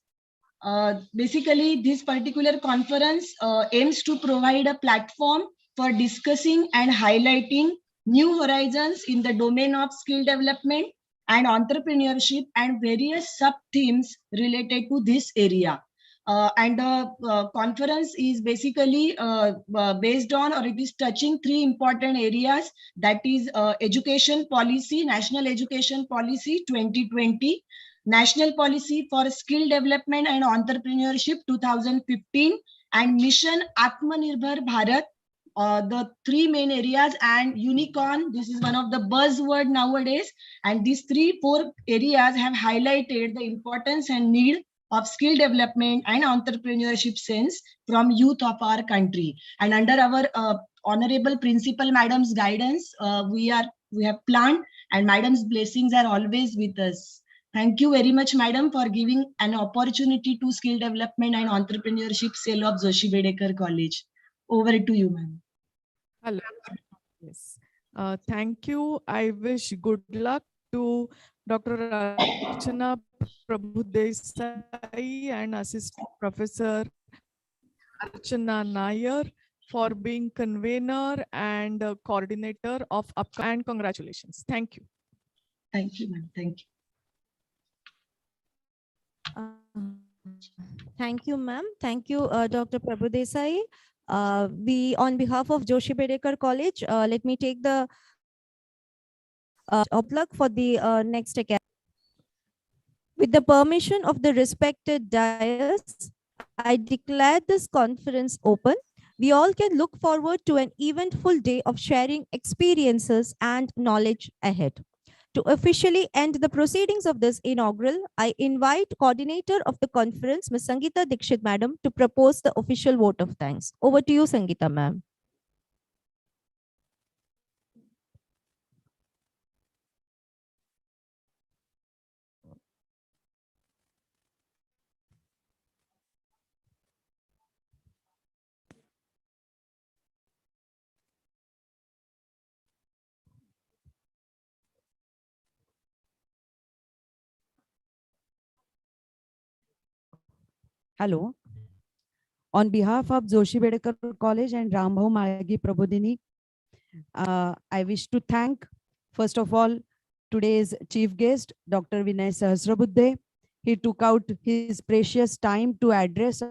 Basically, this particular conference aims to provide a platform for discussing and highlighting new horizons in the domain of skill development and entrepreneurship and various sub-themes related to this area. And the conference is basically based on, or it is touching three important areas, that is education policy, National Education Policy 2020, National Policy for Skill Development and Entrepreneurship 2015, and Mission Atmanirbhar Bharat, the three main areas, and unicorn. This is one of the buzzword nowadays, and these four areas have highlighted the importance and need of skill development and entrepreneurship sense from youth of our country. And under our honorable principal madam's guidance, we have planned, and madam's blessings are always with us. Thank you very much, madam, for giving an opportunity to Skill Development and Entrepreneurship Cell of Joshi Bedekar College. Over to you, ma'am. Hello. Yes. Thank you. I wish good luck to Dr. Archana Prabhudesai and Assistant Professor Archana Nair for being convener and coordinator of and congratulations. Thank you. Thank you, ma'am. Thank you. Thank you, ma'am. Thank you, Dr. Prabhudesai. We, on behalf of Joshi Bedekar College, let me take the plug for the next academy. With the permission of the respected dais, I declare this conference open. We all can look forward to an eventful day of sharing experiences and knowledge ahead. To officially end the proceedings of this inaugural, I invite coordinator of the conference, Ms. Sangeeta Dikshit, madam, to propose the official vote of thanks. Over to you, Sangeeta, ma'am. Hello. On behalf of Joshi Bedekar College and Rambhau Malgi Prabodhini, I wish to thank, first of all, today's chief guest, Dr. Vinay Sahasrabuddhe. He took out his precious time to address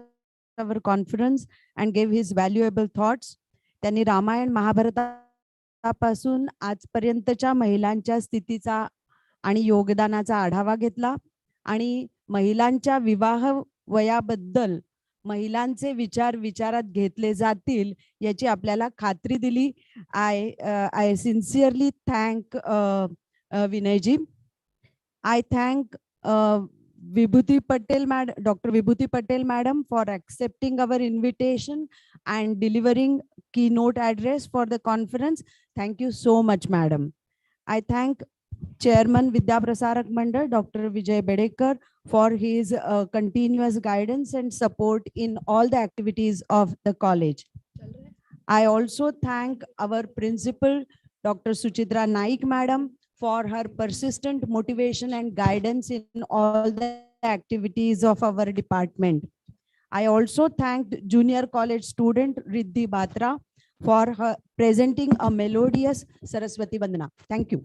our conference and gave his valuable thoughts. त्यांनी रामायण महाभारतापासून आजपर्यंतच्या महिलांच्या स्थितीचा आणि योगदानाचा आढावा घेतला आणि महिलांच्या विवाह वयाबद्दल महिलांचे विचार विचारात घेतले जातील याची आपल्याला खात्री दिली. I sincerely thank Vinayji. I thank Vibhuti Patel madam, Dr. Vibhuti Patel madam, for accepting our invitation and delivering keynote address for the conference. Thank you so much, madam. I thank Chairman Vidya Prasarak Mandal, Dr. Vijay Bedekar, for his continuous guidance and support in all the activities of the college. I also thank our principal, Dr. Suchitra Naik madam, for her persistent motivation and guidance in all the activities of our department. I also thanked junior college student Riddhi Batra for her presenting a melodious Saraswati Vandana. Thank you.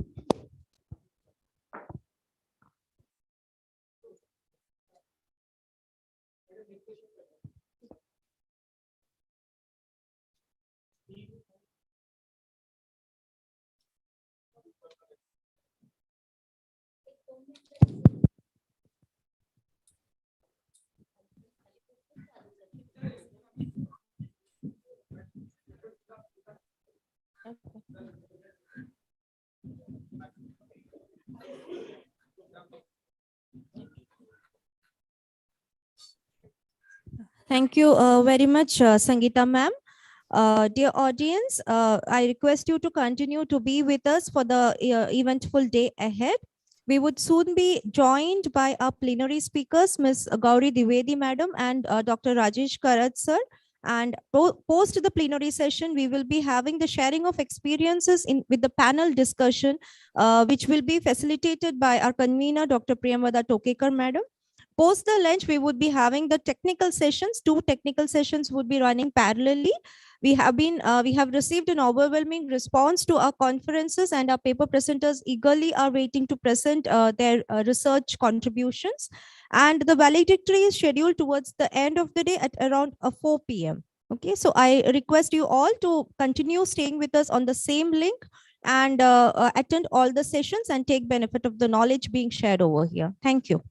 Thank you very much, Sangeeta ma'am. Dear audience, I request you to continue to be with us for the eventful day ahead. We would soon be joined by our plenary speakers, Ms. Gauri Dwivedi madam and Dr. Rajesh Karat sir. And post the plenary session, we will be having the sharing of experiences with the panel discussion, which will be facilitated by our convener, Dr. Priyamvada Tokekar madam. Post the lunch, we would be having the technical sessions. 2 technical sessions would be running parallelly. We have received an overwhelming response to our conferences, and our paper presenters eagerly are waiting to present their research contributions. And the valedictory is scheduled towards the end of the day at around 4 p.m. Okay, so I request you all to continue staying with us on the same link and attend all the sessions and take benefit of the knowledge being shared over here. Thank you.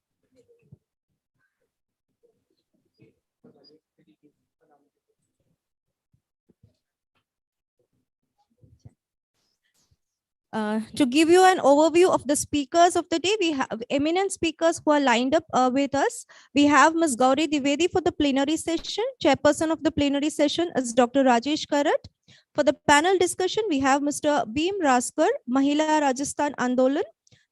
To give you an overview of the speakers of the day, we have eminent speakers who are lined up with us. We have Ms. Gauri Dwivedi for the plenary session. Chairperson of the plenary session is Dr. Rajesh Karat. For the panel discussion, we have Mr. Bhim Raskar, Mahila Rajasthan Andolan,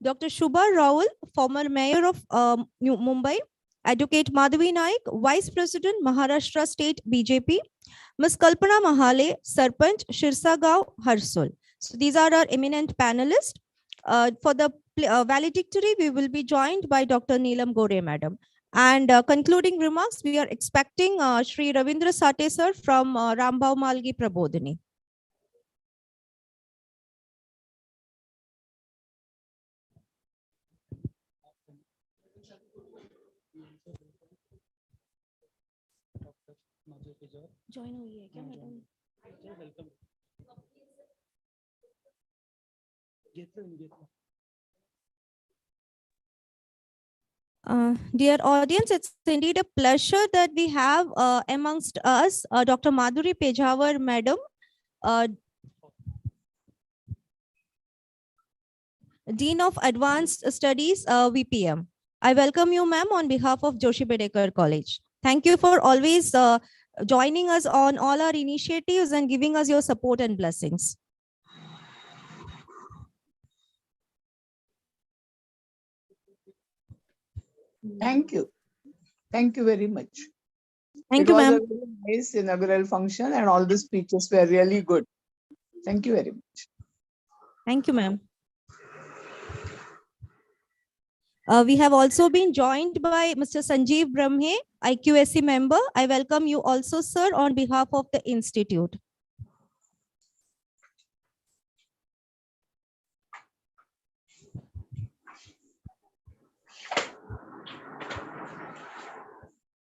Dr. Shubha Raul, former mayor of Mumbai, Advocate Madhavi Naik, Vice President, Maharashtra State BJP, Ms. Kalpana Mahale, Sarpanch, Shirsagaon, Harsul. So these are our eminent panelists. For the valedictory, we will be joined by Dr. Neelam Gore, madam. And concluding remarks, we are expecting Shri Ravindra Sate sir from Rambhau Malgi Prabodhini. Join हुई है क्या madam? Dear audience, it's indeed a pleasure that we have amongst us Dr. Madhuri Pejawar, madam, Dean of Advanced Studies, VPM. I welcome you, ma'am, on behalf of Joshi Bedekar College. Thank you for always joining us on all our initiatives and giving us your support and blessings. Thank you. Thank you very much. Thank you, ma'am. It was a very nice inaugural function and all the speeches were really good. Thank you very much. Thank you, ma'am. We have also been joined by Mr. Sanjeev Brahme, IQAC member. I welcome you also, sir, on behalf of the Institute.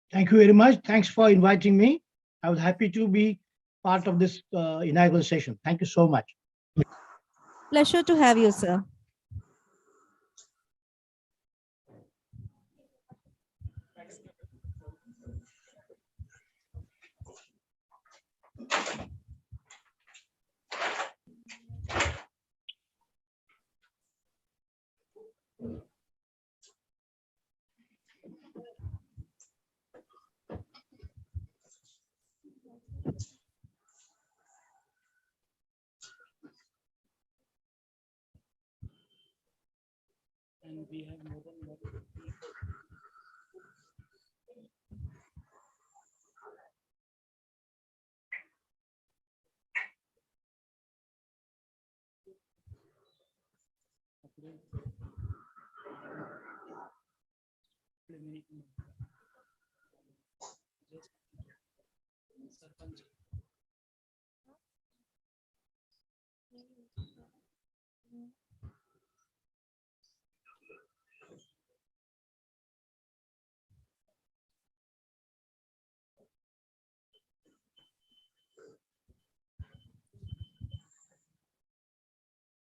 Thank you very much. Thanks for inviting me. I was happy to be part of this inaugural session. Thank you so much. Pleasure to have you, sir. And we have more than one.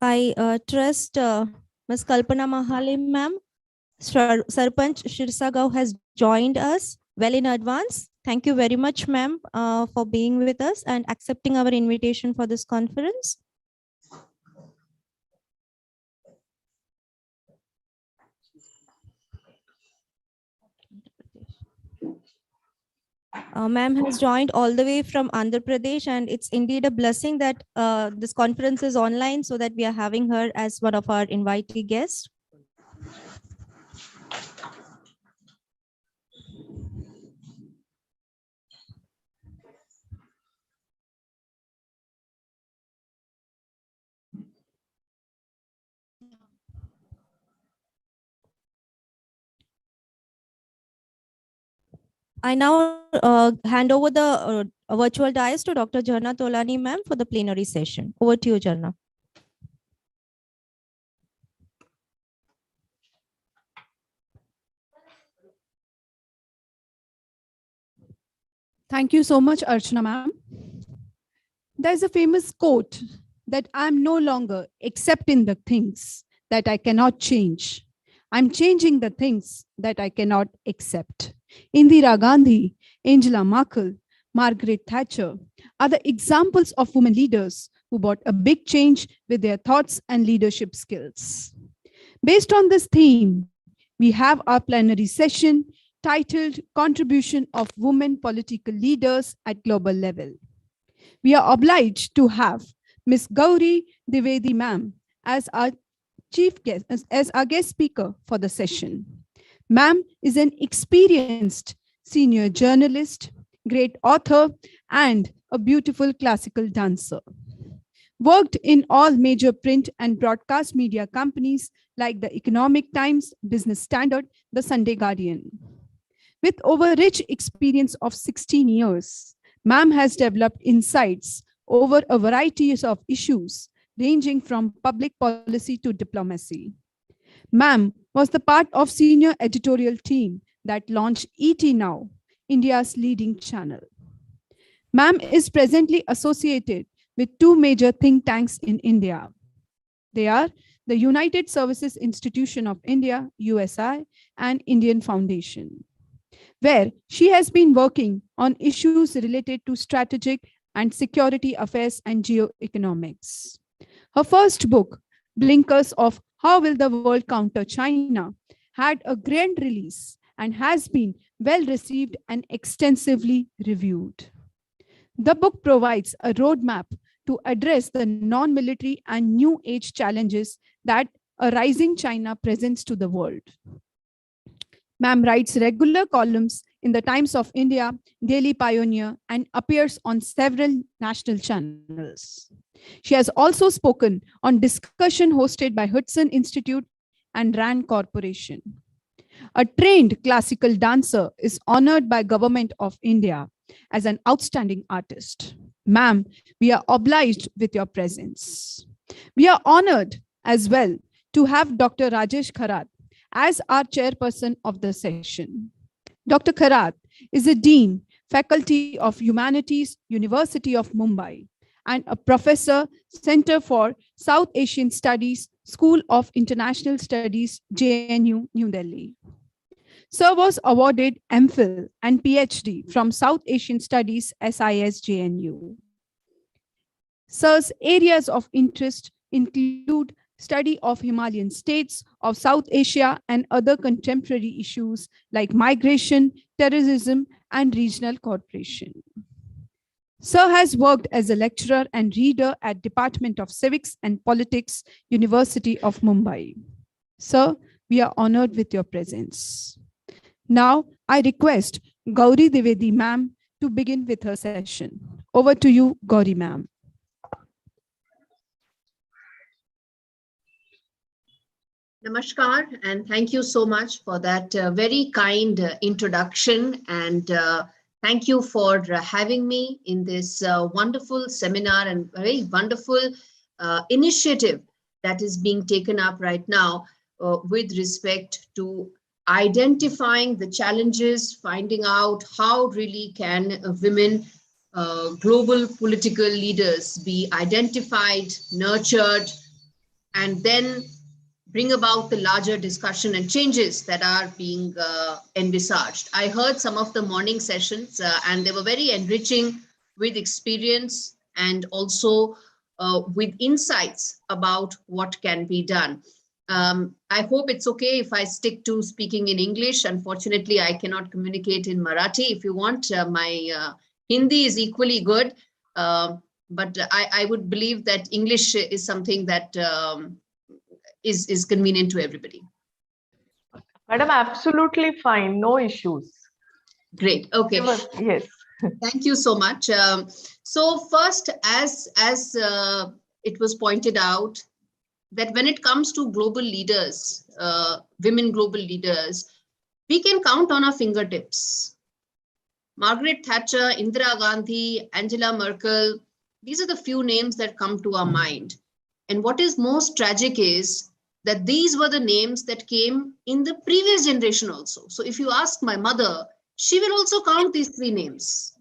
I trust Ms. Kalpana Mahale, ma'am, Sarpanch Shirsagaon has joined us well in advance. Thank Thank you very much, ma'am, for being with us and accepting our invitation for this conference. Ma'am has joined all the way from Andhra Pradesh, and it's indeed a blessing that this conference is online so that we are having her as one of our invitee guests. I now hand over the virtual dais to Dr. Jharna Tolani, ma'am, for the plenary session. Over to you, Jharna. Thank you so much, Archana ma'am. There's a famous quote that I'm no longer accepting the things that I cannot change. I'm changing the things that I cannot accept. Indira Gandhi, Angela Merkel, Margaret Thatcher are the examples of women leaders who brought a big change with their thoughts and leadership skills. Based on this theme, we have our plenary session titled Contribution of Women Political Leaders at Global Level. We are obliged to have Ms. Gauri Dwivedi ma'am as our chief guest, as our guest speaker for the session. Ma'am is an experienced senior journalist, great author, and a beautiful classical dancer. Worked in all major print and broadcast media companies like the Economic Times, Business Standard, the Sunday Guardian. With over rich experience of 16 years, ma'am has developed insights over a variety of issues ranging from public policy to diplomacy. Ma'am was the part of senior editorial team that launched ET Now, India's leading channel. Ma'am is presently associated with two major think tanks in India. They are the United Services Institution of India, USI, and Indian Foundation, where she has been working on issues related to strategic and security affairs and geoeconomics. Her first book, Blinkers of How Will the World Counter China, had a grand release and has been well received and extensively reviewed. The book provides a roadmap to address the non-military and new age challenges that a rising China presents to the world. Ma'am writes regular columns in the Times of India, Daily Pioneer, and appears on several national channels. She has also spoken on discussion hosted by Hudson Institute and RAND Corporation. A trained classical dancer is honored by Government of India as an outstanding artist. Ma'am, we are obliged with your presence. We are honored as well to have Dr. Rajesh Khairat as our chairperson of the session. Dr. Khairat is a Dean, Faculty of Humanities, University of Mumbai, and a professor, Center for South Asian Studies, School of International Studies, JNU, New Delhi. Sir was awarded MPhil and PhD from South Asian Studies, SIS, JNU. Sir's areas of interest include study of Himalayan states of South Asia and other contemporary issues like migration, terrorism, and regional cooperation. Sir has worked as a lecturer and reader at Department of Civics and Politics, University of Mumbai. Sir, we are honored with your presence. Now, I request Gauri Dwivedi ma'am to begin with her session. Over to you, Gauri ma'am. Namaskar, and thank you so much for that very kind introduction, and thank you for having me in this wonderful seminar and very wonderful initiative that is being taken up right now with respect to identifying the challenges, finding out how really can women, global political leaders be identified, nurtured, and then bring about the larger discussion and changes that are being envisaged. I heard some of the morning sessions and they were very enriching with experience and also with insights about what can be done. I hope it's okay if I stick to speaking in English. Unfortunately, I cannot communicate in Marathi. If you want, my Hindi is equally good, but I would believe that English is something that is convenient to everybody. Madam, absolutely fine, no issues. Great, okay. Yes. Thank you so much. So first, as it was pointed out, that when it comes to global leaders, women global leaders, we can count on our fingertips. Margaret Thatcher, Indira Gandhi, Angela Merkel, these are the few names that come to our mind. And what is most tragic is that these were the names that came in the previous generation also. So if you ask my mother, she will also count these three names.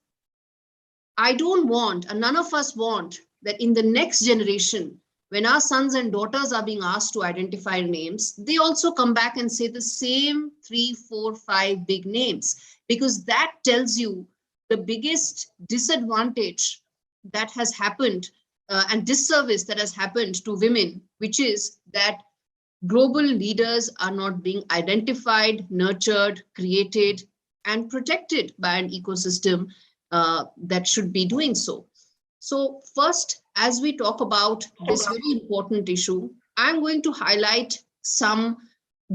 I don't want, and none of us want, that in the next generation, when our sons and daughters are being asked to identify names, they also come back and say the same 3, 4, 5 big names, because that tells you the biggest disadvantage that has happened and disservice that has happened to women, which is that global leaders are not being identified, nurtured, created, and protected by an ecosystem that should be doing so. So first, as we talk about this very important issue, I'm going to highlight some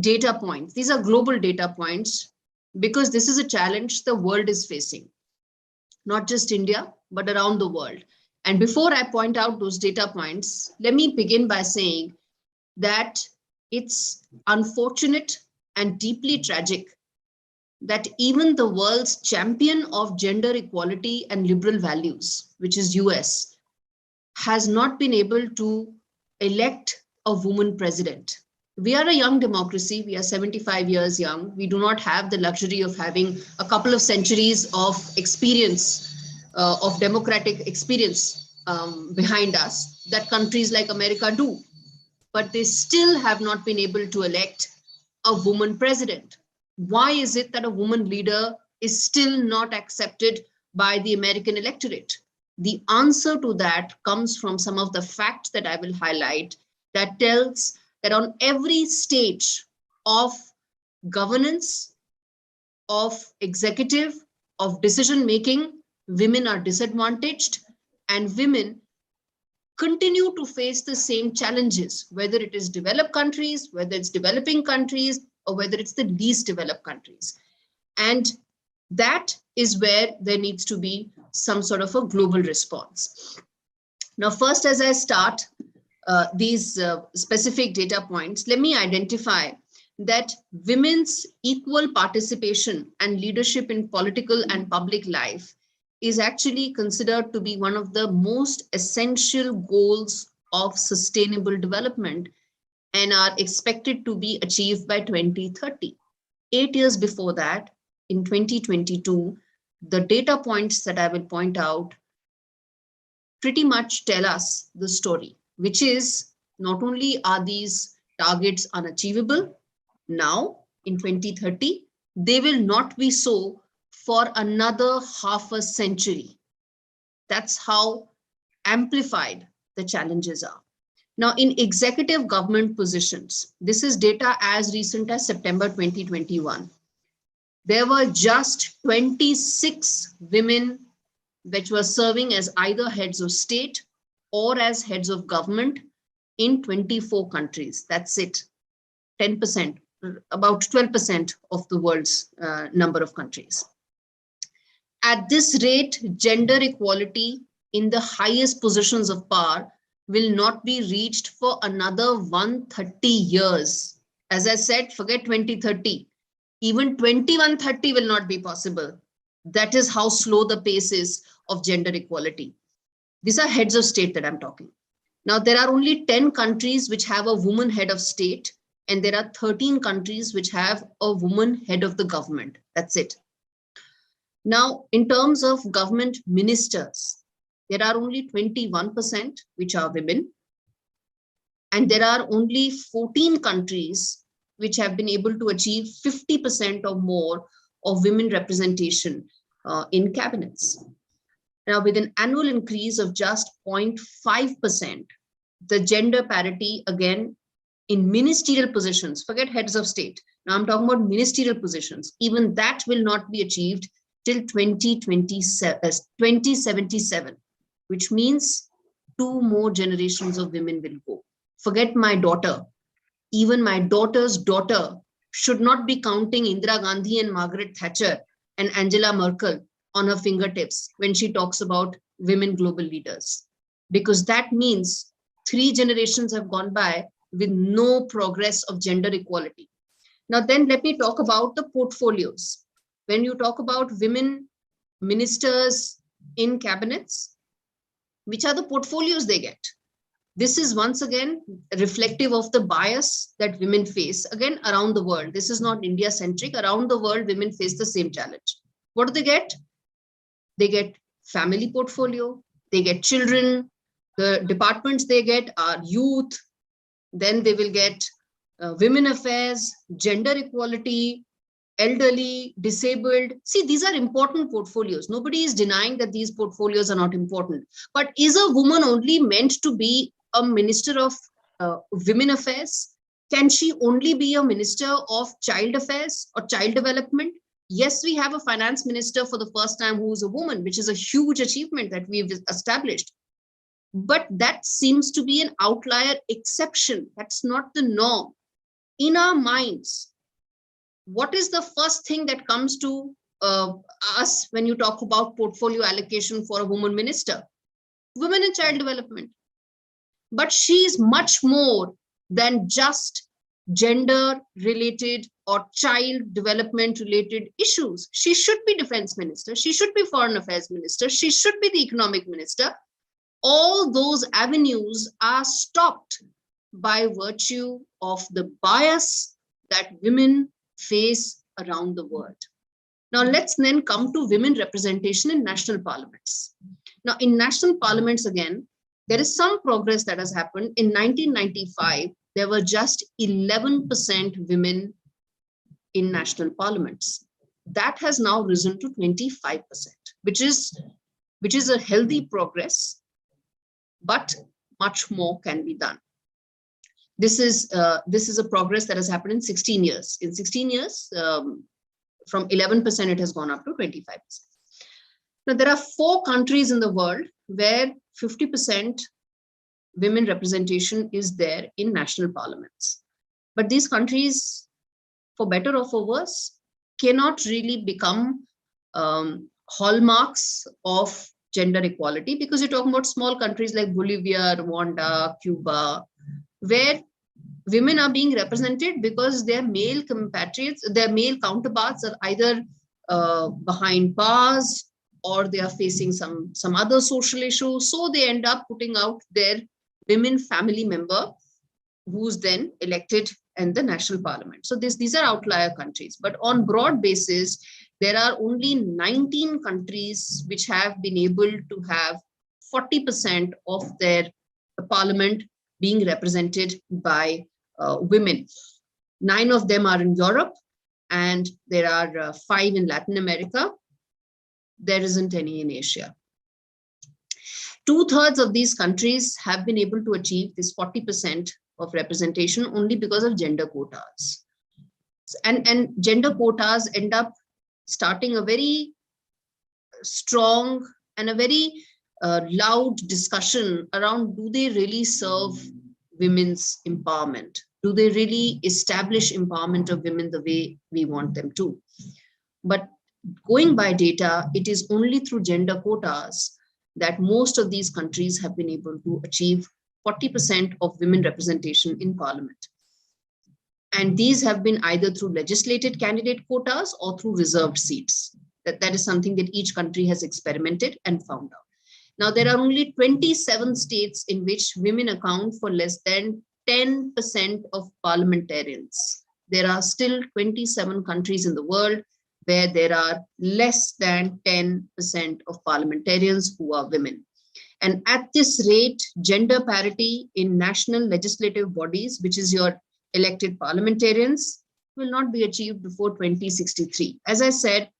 data points. These are global data points because this is a challenge the world is facing, not just India, but around the world. And before I point out those data points, let me begin by saying that it's unfortunate and deeply tragic that even the world's champion of gender equality and liberal values, which is US, has not been able to elect a woman president. We are a young democracy. We are 75 years young. We do not have the luxury of having a couple of centuries of experience, of democratic experience behind us that countries like America do. But they still have not been able to elect a woman president. Why is it that a woman leader is still not accepted by the American electorate? The answer to that comes from some of the facts that I will highlight that tells that on every stage of governance, of executive, of decision-making, women are disadvantaged and women continue to face the same challenges, whether it is developed countries, whether it's developing countries, or whether it's the least developed countries. And that is where there needs to be some sort of a global response. Now, first, as I start these specific data points, let me identify that women's equal participation and leadership in political and public life is actually considered to be one of the most essential goals of sustainable development and are expected to be achieved by 2030. 8 years before that, in 2022, the data points that I will point out pretty much tell us the story, which is not only are these targets unachievable now in 2030, they will not be so for another half a century. That's how amplified the challenges are. Now, in executive government positions, this is data as recent as September 2021. There were just 26 women which were serving as either heads of state or as heads of government in 24 countries. That's it, 10%, about 12% of the world's number of countries. At this rate, gender equality in the highest positions of power will not be reached for another 130 years. As I said, forget 2030. Even 2130 will not be possible. That is how slow the pace is of gender equality. These are heads of state that I'm talking. Now, there are only 10 countries which have a woman head of state, and there are 13 countries which have a woman head of the government. That's it. Now, in terms of government ministers, there are only 21% which are women. And there are only 14 countries which have been able to achieve 50% or more of women representation in cabinets. Now, with an annual increase of just 0.5%, the gender parity, again, in ministerial positions, forget heads of state. Now I'm talking about ministerial positions. Even that will not be achieved till 2077, which means 2 more generations of women will go. Forget my daughter. Even my daughter's daughter should not be counting Indira Gandhi and Margaret Thatcher and Angela Merkel on her fingertips when she talks about women global leaders, because that means 3 generations have gone by with no progress of gender equality. Now then let me talk about the portfolios. When you talk about women ministers in cabinets, which are the portfolios they get? This is once again reflective of the bias that women face, again, around the world. This is not India centric. Around the world, women face the same challenge. What do they get? They get family portfolio, they get children, the departments they get are youth, then they will get women affairs, gender equality, elderly, disabled. See, these are important portfolios. Nobody is denying that these portfolios are not important. But is a woman only meant to be a minister of women affairs? Can she only be a minister of child affairs or child development? Yes, we have a finance minister for the first time who is a woman, which is a huge achievement that we've established. But that seems to be an outlier exception. That's not the norm. In our minds, what is the first thing that comes to us when you talk about portfolio allocation for a woman minister? Women and child development. But she is much more than just gender related or child development related issues. She should be defense minister. She should be foreign affairs minister. She should be the economic minister. All those avenues are stopped by virtue of the bias that women face around the world. Now let's then come to women representation in national parliaments. Now in national parliaments, again, there is some progress that has happened. In 1995, there were just 11% women in national parliaments. That has now risen to 25%, which is a healthy progress, but much more can be done. This is a progress that has happened in 16 years. In 16 years, from 11%, it has gone up to 25%. Now, there are 4 countries in the world where 50% women representation is there in national parliaments. But these countries, for better or for worse, cannot really become hallmarks of gender equality, because you're talking about small countries like Bolivia, Rwanda, Cuba, where women are being represented because their male compatriots, their male counterparts are either behind bars or they are facing some other social issue. So they end up putting out their women family member who's then elected in the national parliament. So these are outlier countries. But on broad basis, there are only 19 countries which have been able to have 40% of their parliament being represented by women. 9 of them are in Europe, and there are 5 in Latin America. There isn't any in Asia. 2/3 of these countries have been able to achieve this 40% of representation only because of gender quotas. And gender quotas end up starting a very strong and a very loud discussion around, do they really serve women's empowerment? Do they really establish empowerment of women the way we want them to? But going by data, it is only through gender quotas that most of these countries have been able to achieve 40% of women representation in parliament. And these have been either through legislated candidate quotas or through reserved seats. That is something that each country has experimented and found out. Now, there are only 27 states in which women account for less than 10% of parliamentarians. There are still 27 countries in the world where there are less than 10% of parliamentarians who are women. And at this rate, gender parity in national legislative bodies, which is your elected parliamentarians, will not be achieved before 2063. As I said,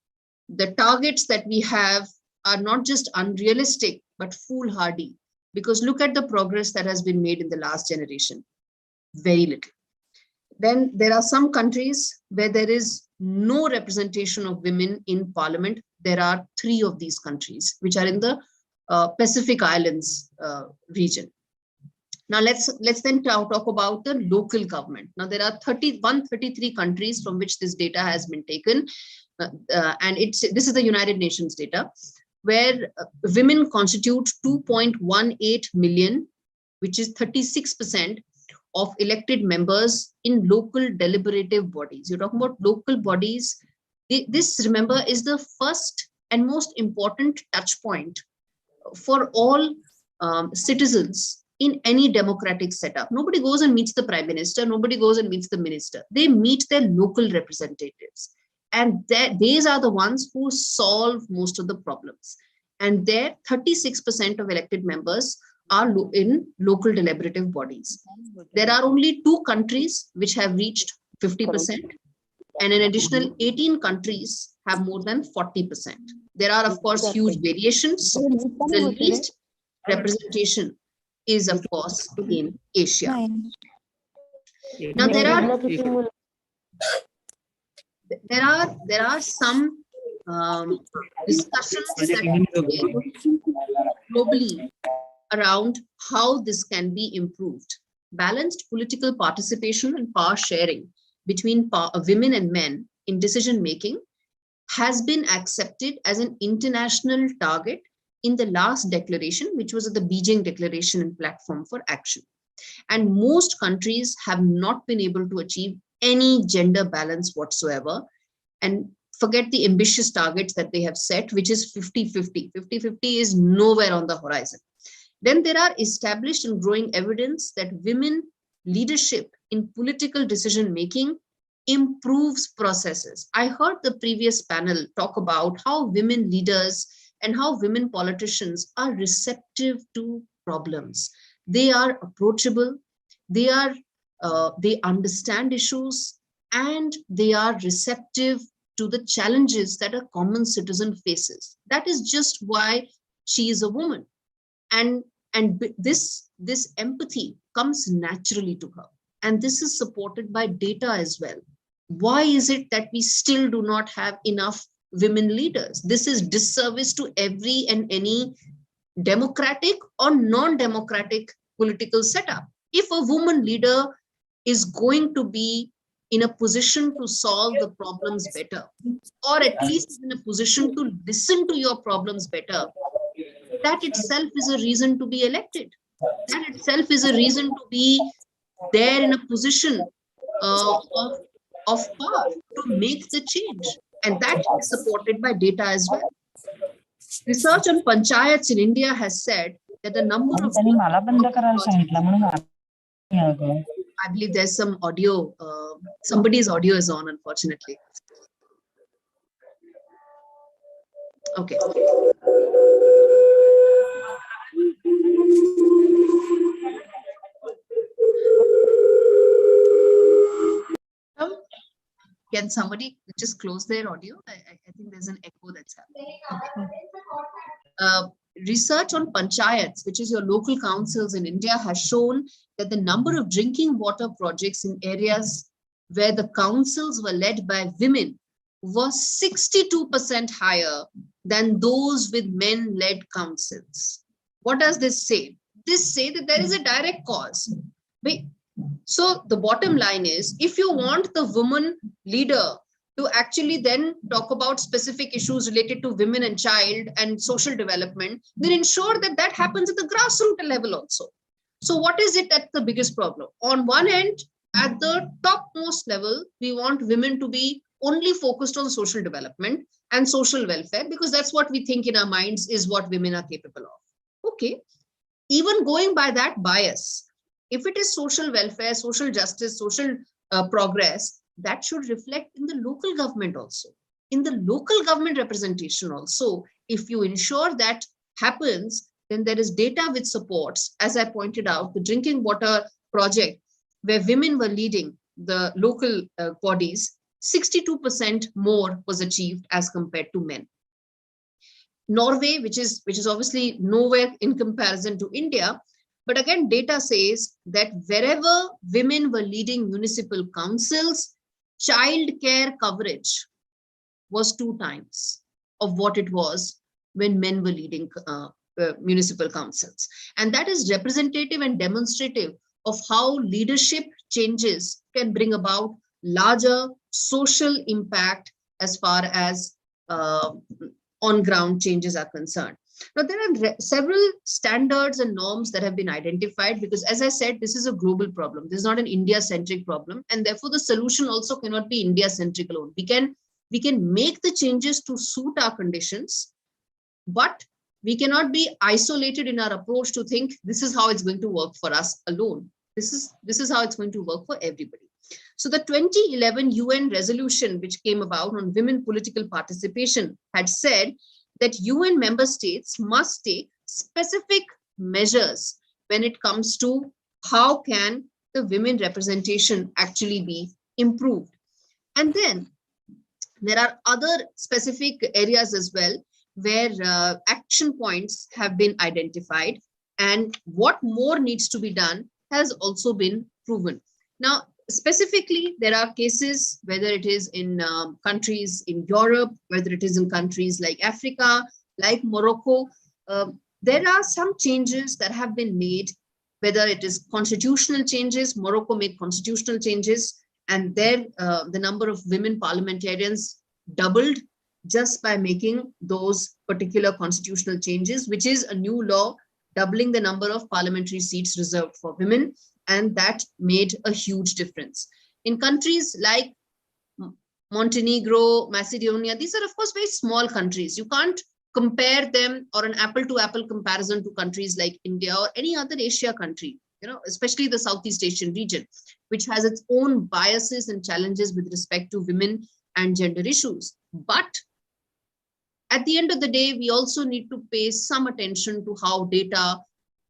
the targets that we have are not just unrealistic, but foolhardy, because look at the progress that has been made in the last generation. Very little. Then there are some countries where there is no representation of women in parliament. There are 3 of these countries, which are in the Pacific Islands region. Now let's then talk about the local government. Now there are 133 countries from which this data has been taken, and this is the United Nations data, where women constitute 2.18 million, which is 36% of elected members in local deliberative bodies. You're talking about local bodies. This, remember, is the first and most important touch point for all citizens in any democratic setup. Nobody goes and meets the prime minister. Nobody goes and meets the minister. They meet their local representatives. And these are the ones who solve most of the problems. And there, 36% of elected members are in local deliberative bodies. There are only 2 countries which have reached 50%, and an additional 18 countries have more than 40%. There are, of course, huge variations. The least representation is, of course, in Asia. Now, there are some discussions that globally around how this can be improved. Balanced political participation and power sharing between women and men in decision making has been accepted as an international target in the last declaration, which was the Beijing Declaration and Platform for Action. And most countries have not been able to achieve any gender balance whatsoever. And forget the ambitious targets that they have set, which is 50-50. 50-50 is nowhere on the horizon. Then there are established and growing evidence that women leadership in political decision-making improves processes. I heard the previous panel talk about how women leaders and how women politicians are receptive to problems. They are approachable, they understand issues, and they are receptive to the challenges that a common citizen faces. That is just why she is a woman. And this empathy comes naturally to her. And this is supported by data as well. Why is it that we still do not have enough women leaders? This is disservice to every and any democratic or non-democratic political setup. If a woman leader is going to be in a position to solve the problems better, or at least in a position to listen to your problems better, that itself is a reason to be elected. That itself is a reason to be there in a position of power to make the change. And that is supported by data as well. Research on panchayats in India has said that the number of... I believe there's some audio, somebody's audio is on, unfortunately. Okay. Can somebody just close their audio? I think there's an echo that's happening. Okay. Research on panchayats, which is your local councils in India, has shown that the number of drinking water projects in areas where the councils were led by women was 62% higher than those with men-led councils. What does this say? This says that there is a direct cause. So the bottom line is, if you want the woman leader to actually then talk about specific issues related to women and child and social development, then ensure that that happens at the grassroots level also. So what is it that's the biggest problem? On one end, at the topmost level, we want women to be only focused on social development and social welfare, because that's what we think in our minds is what women are capable of. Okay, even going by that bias, if it is social welfare, social justice, social progress, that should reflect in the local government also. In the local government representation also, if you ensure that happens, then there is data which supports, as I pointed out, the drinking water project where women were leading the local bodies, 62% more was achieved as compared to men. Norway, which is obviously nowhere in comparison to India, but again, data says that wherever women were leading municipal councils, child care coverage was 2 times of what it was when men were leading municipal councils. And that is representative and demonstrative of how leadership changes can bring about larger social impact as far as on-ground changes are concerned. Now, there are several standards and norms that have been identified because, as I said, this is a global problem. This is not an India-centric problem, and therefore the solution also cannot be India-centric alone. We can make the changes to suit our conditions, but we cannot be isolated in our approach to think this is how it's going to work for us alone. This is how it's going to work for everybody. So the 2011 UN resolution, which came about on women political participation, had said that UN member states must take specific measures when it comes to how can the women representation actually be improved. And then there are other specific areas as well where action points have been identified, and what more needs to be done has also been proven. Now, specifically, there are cases, whether it is in countries in Europe, whether it is in countries like Africa, like Morocco, there are some changes that have been made, whether it is constitutional changes. Morocco made constitutional changes, and there the number of women parliamentarians doubled just by making those particular constitutional changes, which is a new law doubling the number of parliamentary seats reserved for women. And that made a huge difference. In countries like Montenegro, Macedonia, these are of course very small countries. You can't compare them or an apple-to-apple comparison to countries like India or any other Asia country, especially the Southeast Asian region, which has its own biases and challenges with respect to women and gender issues. But at the end of the day, we also need to pay some attention to how data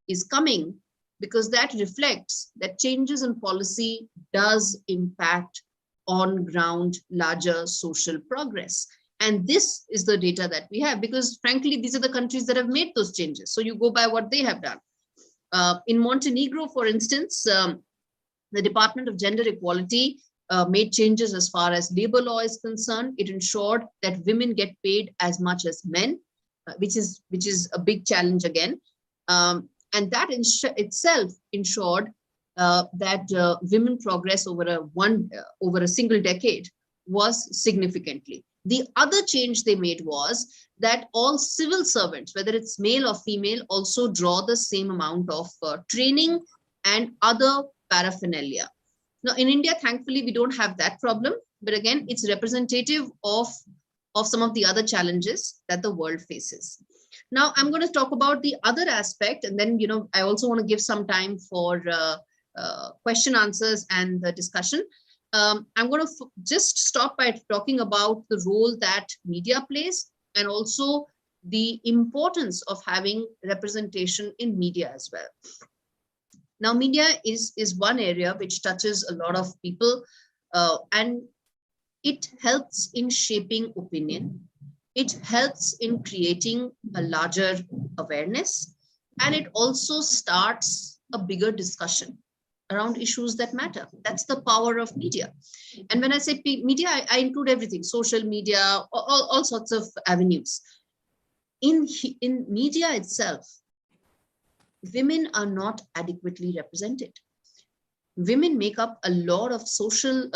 is coming, because that reflects that changes in policy does impact on ground larger social progress. And this is the data that we have, because frankly, these are the countries that have made those changes. So you go by what they have done. In Montenegro, for instance, the Department of Gender Equality made changes as far as labor law is concerned. It ensured that women get paid as much as men, which is a big challenge again. And that itself ensured that women progress over a single decade was significantly. The other change they made was that all civil servants, whether it's male or female, also draw the same amount of training and other paraphernalia. Now, in India, thankfully, we don't have that problem. But again, it's representative of some of the other challenges that the world faces. Now, I'm going to talk about the other aspect, and then, I also want to give some time for question answers and the discussion. I'm going to just stop by talking about the role that media plays and also the importance of having representation in media as well. Now, media is one area which touches a lot of people, and it helps in shaping opinion. It helps in creating a larger awareness, and it also starts a bigger discussion around issues that matter. That's the power of media. And when I say media, I include everything: social media, all sorts of avenues. In media itself, women are not adequately represented. Women make up a lot of social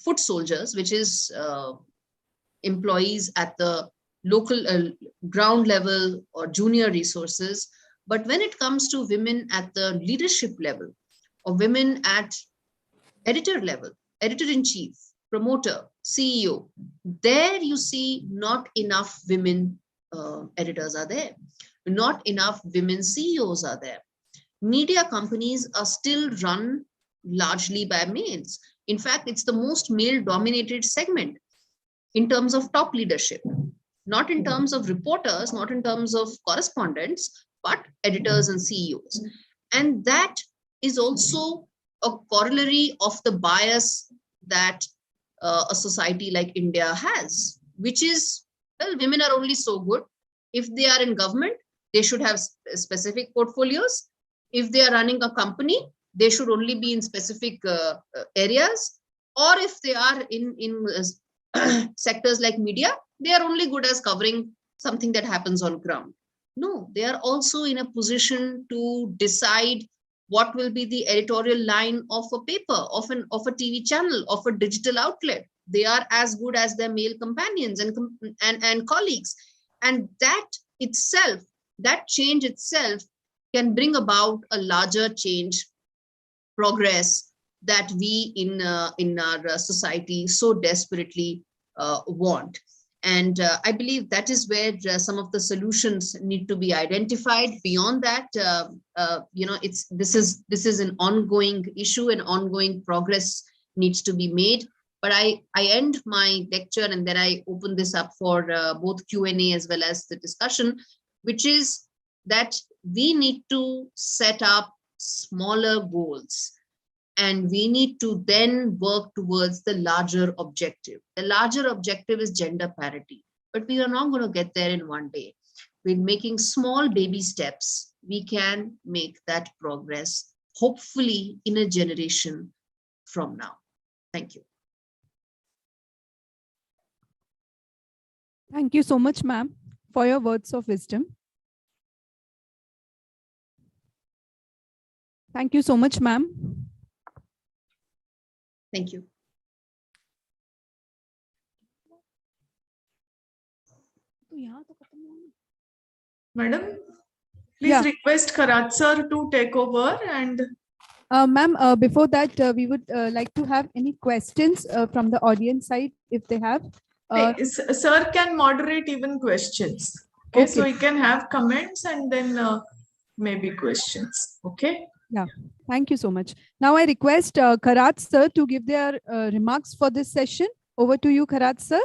foot soldiers, which is employees at the local ground level or junior resources. But when it comes to women at the leadership level, or women at editor level, editor-in-chief, promoter, CEO, there you see not enough women editors are there. Not enough women CEOs are there. Media companies are still run largely by males. In fact, it's the most male-dominated segment in terms of top leadership. not in terms of reporters, not in terms of correspondents, but editors and CEOs. And that is also a corollary of the bias that a society like India has, which is, well, women are only so good. If they are in government, they should have specific portfolios. If they are running a company, they should only be in specific areas. Or if they are in sectors like media, they are only good as covering something that happens on ground. No, they are also in a position to decide what will be the editorial line of a paper, of a TV channel, of a digital outlet. They are as good as their male companions and colleagues. And that itself, that change itself can bring about a larger change, progress that we in our society so desperately want. And I believe that is where some of the solutions need to be identified. Beyond that, this is an ongoing issue, and ongoing progress needs to be made. But I end my lecture and then I open this up for both Q&A as well as the discussion, which is that we need to set up smaller goals. And we need to then work towards the larger objective. The larger objective is gender parity, but we are not going to get there in one day. With making small baby steps, we can make that progress, hopefully in a generation from now. Thank you. Thank you so much, ma'am, for your words of wisdom. Thank you so much, ma'am. Thank you. Madam, please Yeah. request Karat sir to take over. And Ma'am, before that, we would like to have any questions from the audience side if they have. Sir can moderate even questions. Okay, so he can have comments and then maybe questions. Okay. Yeah, thank you so much. Now I request Karat sir to give their remarks for this session. Over to you, Karat sir.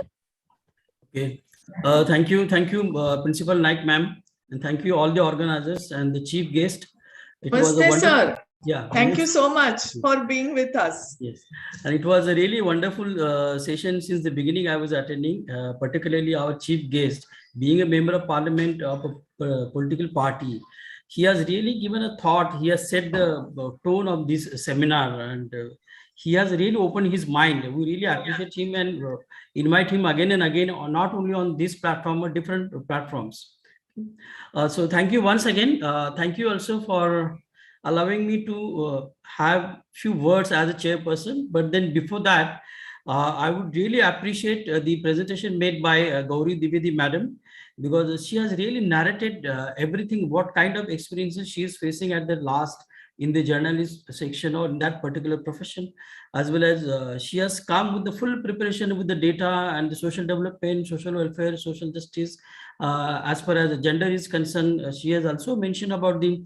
Okay. Thank you, Principal Naik ma'am, and thank you all the organizers and the chief guest. It was a wonderful, sir. Yeah. Thank you so much for being with us. Yes, and it was a really wonderful session since the beginning I was attending, particularly our chief guest, being a member of parliament of a political party. He has really given a thought. He has set the tone of this seminar, and he has really opened his mind. We really appreciate him and invite him again and again, not only on this platform, but different platforms. So thank you once again. Thank you also for allowing me to have few words as a chairperson. But then before that, I would really appreciate the presentation made by Gauri Dwivedi madam, because she has really narrated everything, what kind of experiences she is facing at the last in the journalist section or in that particular profession, as well as she has come with the full preparation with the data and the social development, social welfare, social justice. As far as the gender is concerned, she has also mentioned about the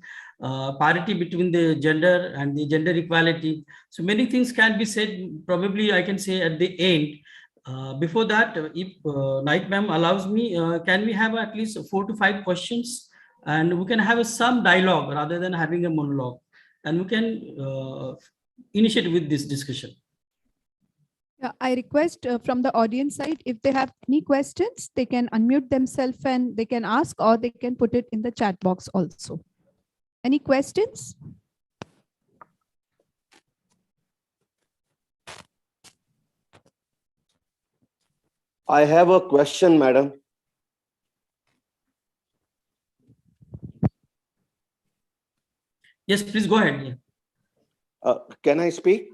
parity between the gender and the gender equality. So many things can be said, probably I can say at the end. Before that, if Naik ma'am allows me, can we have at least 4 to 5 questions, and we can have some dialogue rather than having a monologue, and we can initiate with this discussion. Yeah, I request from the audience side, if they have any questions, they can unmute themselves and they can ask, or they can put it in the chat box also. Any questions? I have a question, madam. Yes, please go ahead. Can I speak?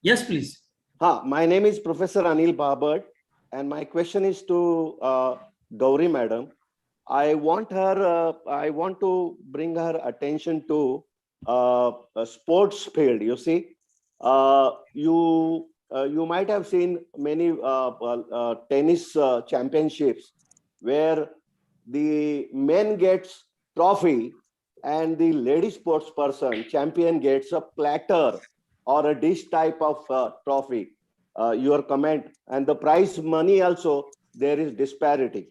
Yes, please. My name is Professor Anil Babad, and my question is to Gauri madam. I want to bring her attention to a sports field. You see, you might have seen many tennis championships where the men gets trophy and the lady sports person champion gets a platter or a dish type of trophy. Your comment, and the prize money also there is disparity?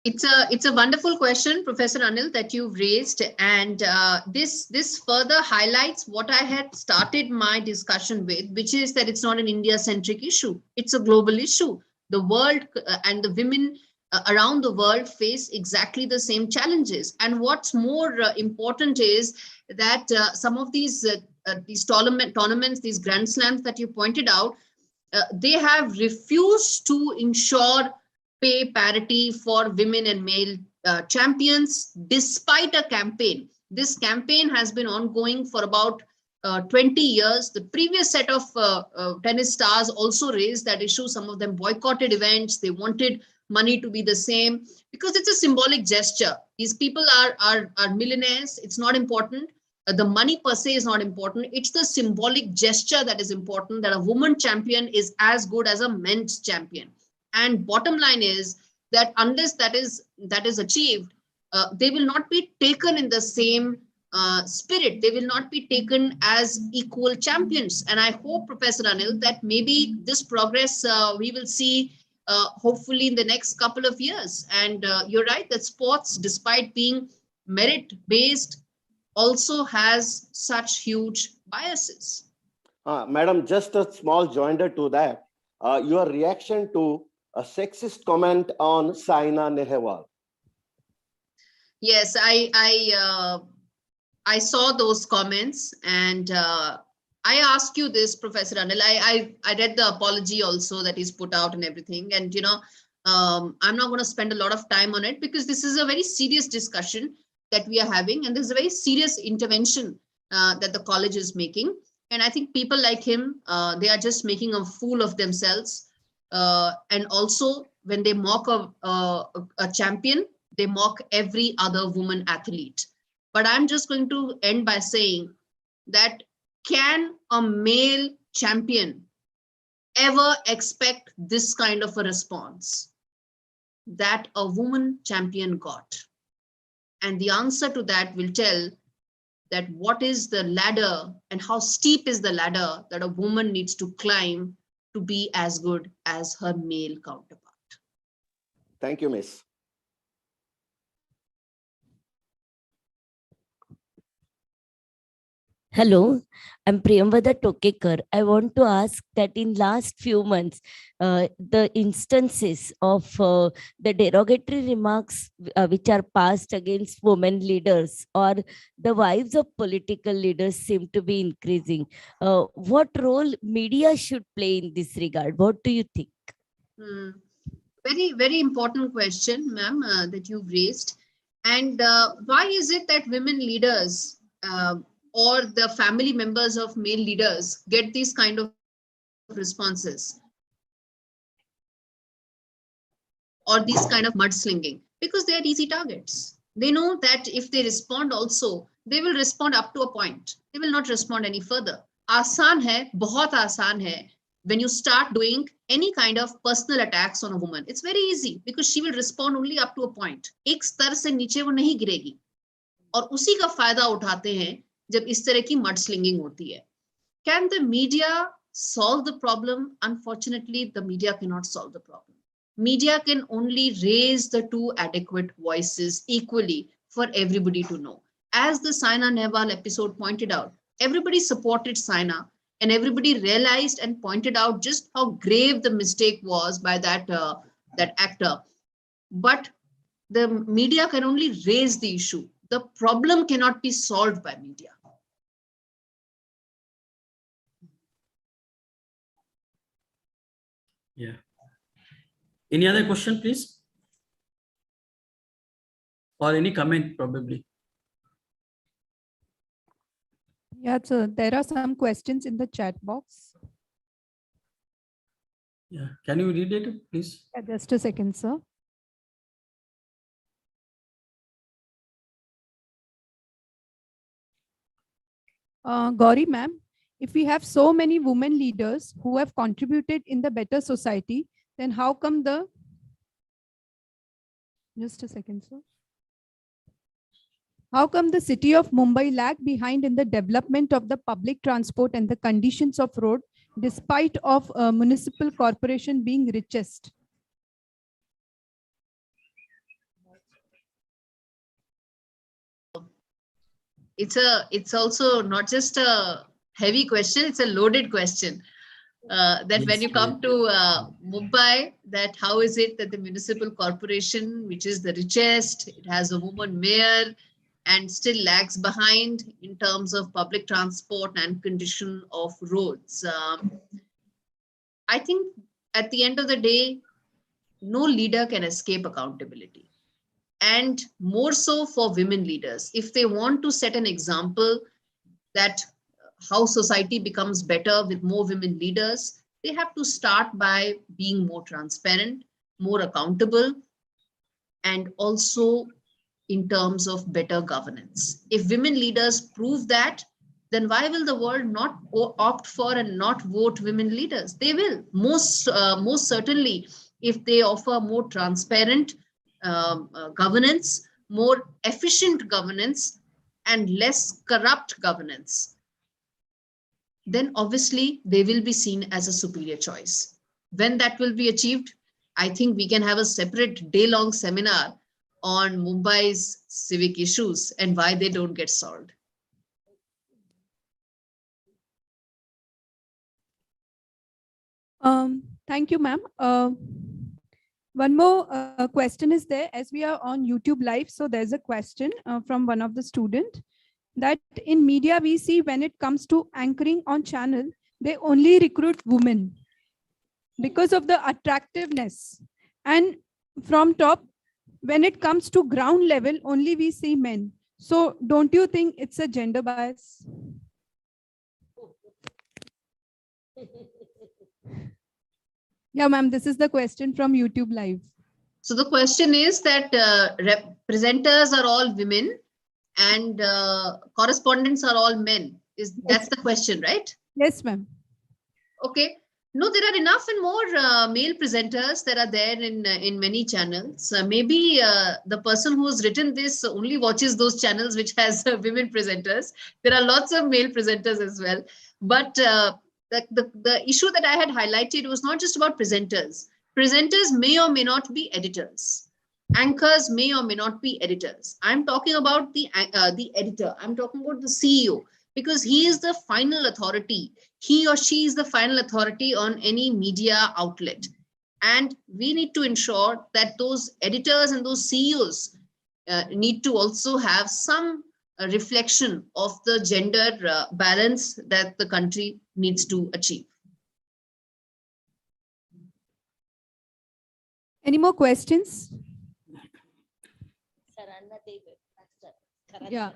It's a wonderful question, Professor Anil, that you've raised, and this further highlights what I had started my discussion with, which is that it's not an India-centric issue. It's a global issue. The world and the women around the world face exactly the same challenges. And what's more important is that some of these tournaments, these Grand Slams that you pointed out, they have refused to ensure pay parity for women and male champions, despite a campaign. This campaign has been ongoing for about 20 years. The previous set of tennis stars also raised that issue. Some of them boycotted events. They wanted money to be the same because it's a symbolic gesture. These people are millionaires. It's not important. The money per se is not important. It's the symbolic gesture that is important, that a woman champion is as good as a men's champion. And bottom line is that unless that is achieved, they will not be taken in the same spirit. They will not be taken as equal champions. And I hope, Professor Anil, that maybe this progress we will see hopefully in the next couple of years. And you're right that sports, despite being merit-based, also has such huge biases. Madam, just a small joinder to that. Your reaction to a sexist comment on Saina Nehwal. Yes, I saw those comments, and I ask you this, Professor Anil. I read the apology also that he's put out and everything, and I'm not going to spend a lot of time on it because this is a very serious discussion that we are having, and this is a very serious intervention that the college is making. And I think people like him, they are just making a fool of themselves. And also, when they mock a champion, they mock every other woman athlete. But I'm just going to end by saying that can a male champion ever expect this kind of a response that a woman champion got? And the answer to that will tell that what is the ladder and how steep is the ladder that a woman needs to climb to be as good as her male counterpart. Thank you, Miss. Hello, I'm Priyamvada Tokekar. I want to ask that in last few months, the instances of the derogatory remarks which are passed against women leaders or the wives of political leaders seem to be increasing. What role media should play in this regard? What do you think? Very, very important question, ma'am, that you've raised. And why is it that women leaders or the family members of male leaders get these kind of responses or these kind of mudslinging? Because they are easy targets. They know that if they respond also, they will respond up to a point. They will not respond any further. Aasan hai, bahut aasan hai. When you start doing any kind of personal attacks on a woman, it's very easy because she will respond only up to a point. एक स्तर से नीचे वो नहीं गिरेगी और उसी का फायदा उठाते हैं जब इस तरह की mudslinging होती है. Can the media solve the problem? Unfortunately, the media cannot solve the problem. Media can only raise the two adequate voices equally for everybody to know. As the Saina Nehwal episode pointed out, everybody supported Saina and everybody realized and pointed out just how grave the mistake was by that actor. But the media can only raise the issue. The problem cannot be solved by media. Yeah. Any other question, please? Or any comment, probably? Yeah, so there are some questions in the chat box. Yeah. Can you read it, please? Yeah, just a second, sir. Gauri ma'am, if we have so many women leaders who have contributed in the better society, then how come the, just a second, sir. How come the city of Mumbai lag behind in the development of the public transport and the conditions of road despite of municipal corporation being richest? It's also not just a heavy question, it's a loaded question. That when you come to Mumbai, that how is it that the municipal corporation, which is the richest, it has a woman mayor and still lags behind in terms of public transport and condition of roads. I think at the end of the day, no leader can escape accountability. And more so for women leaders. If they want to set an example that how society becomes better with more women leaders, they have to start by being more transparent, more accountable, and also in terms of better governance. If women leaders prove that, then why will the world not opt for and not vote women leaders? They will, most certainly, if they offer more transparent governance, more efficient governance, and less corrupt governance, then obviously they will be seen as a superior choice. When that will be achieved, I think we can have a separate day-long seminar on Mumbai's civic issues and why they don't get solved. Thank you, ma'am. One more question is there, as we are on YouTube Live. So there's a question from one of the student that in media we see when it comes to anchoring on channel, they only recruit women because of the attractiveness. And from top, when it comes to ground level, only we see men. So don't you think it's a gender bias? Yeah, ma'am, this is the question from YouTube Live. So the question is that presenters are all women and correspondents are all men. That's the question, right? Yes, ma'am. Okay. No, there are enough and more male presenters that are there in many channels. Maybe the person who's written this only watches those channels which has women presenters. There are lots of male presenters as well. But the issue that I had highlighted was not just about presenters. Presenters may or may not be editors. Anchors may or may not be editors. I'm talking about the editor. I'm talking about the CEO, because he is the final authority. He or she is the final authority on any media outlet. And we need to ensure that those editors and those CEOs need to also have some reflection of the gender balance that the country needs to achieve. Any more questions? Yeah.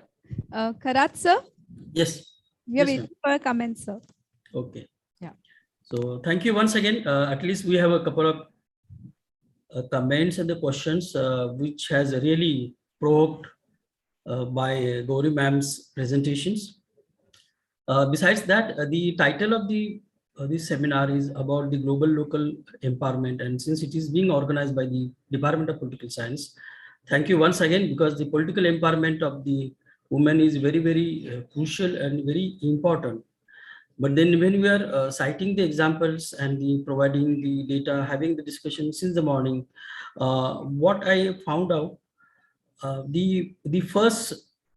Karat, sir? Yes. We are Yes, waiting ma'am. for a comment, sir. Okay. Yeah. So thank you once again. At least we have a couple of comments and the questions which has really provoked by Gauri ma'am's presentations. Besides that, the title of this seminar is about the global local empowerment, and since it is being organized by the Department of Political Science, thank you once again, because the political empowerment of the women is very, very crucial and very important. But then when we are citing the examples and providing the data, having the discussion since the morning, what I found out, the first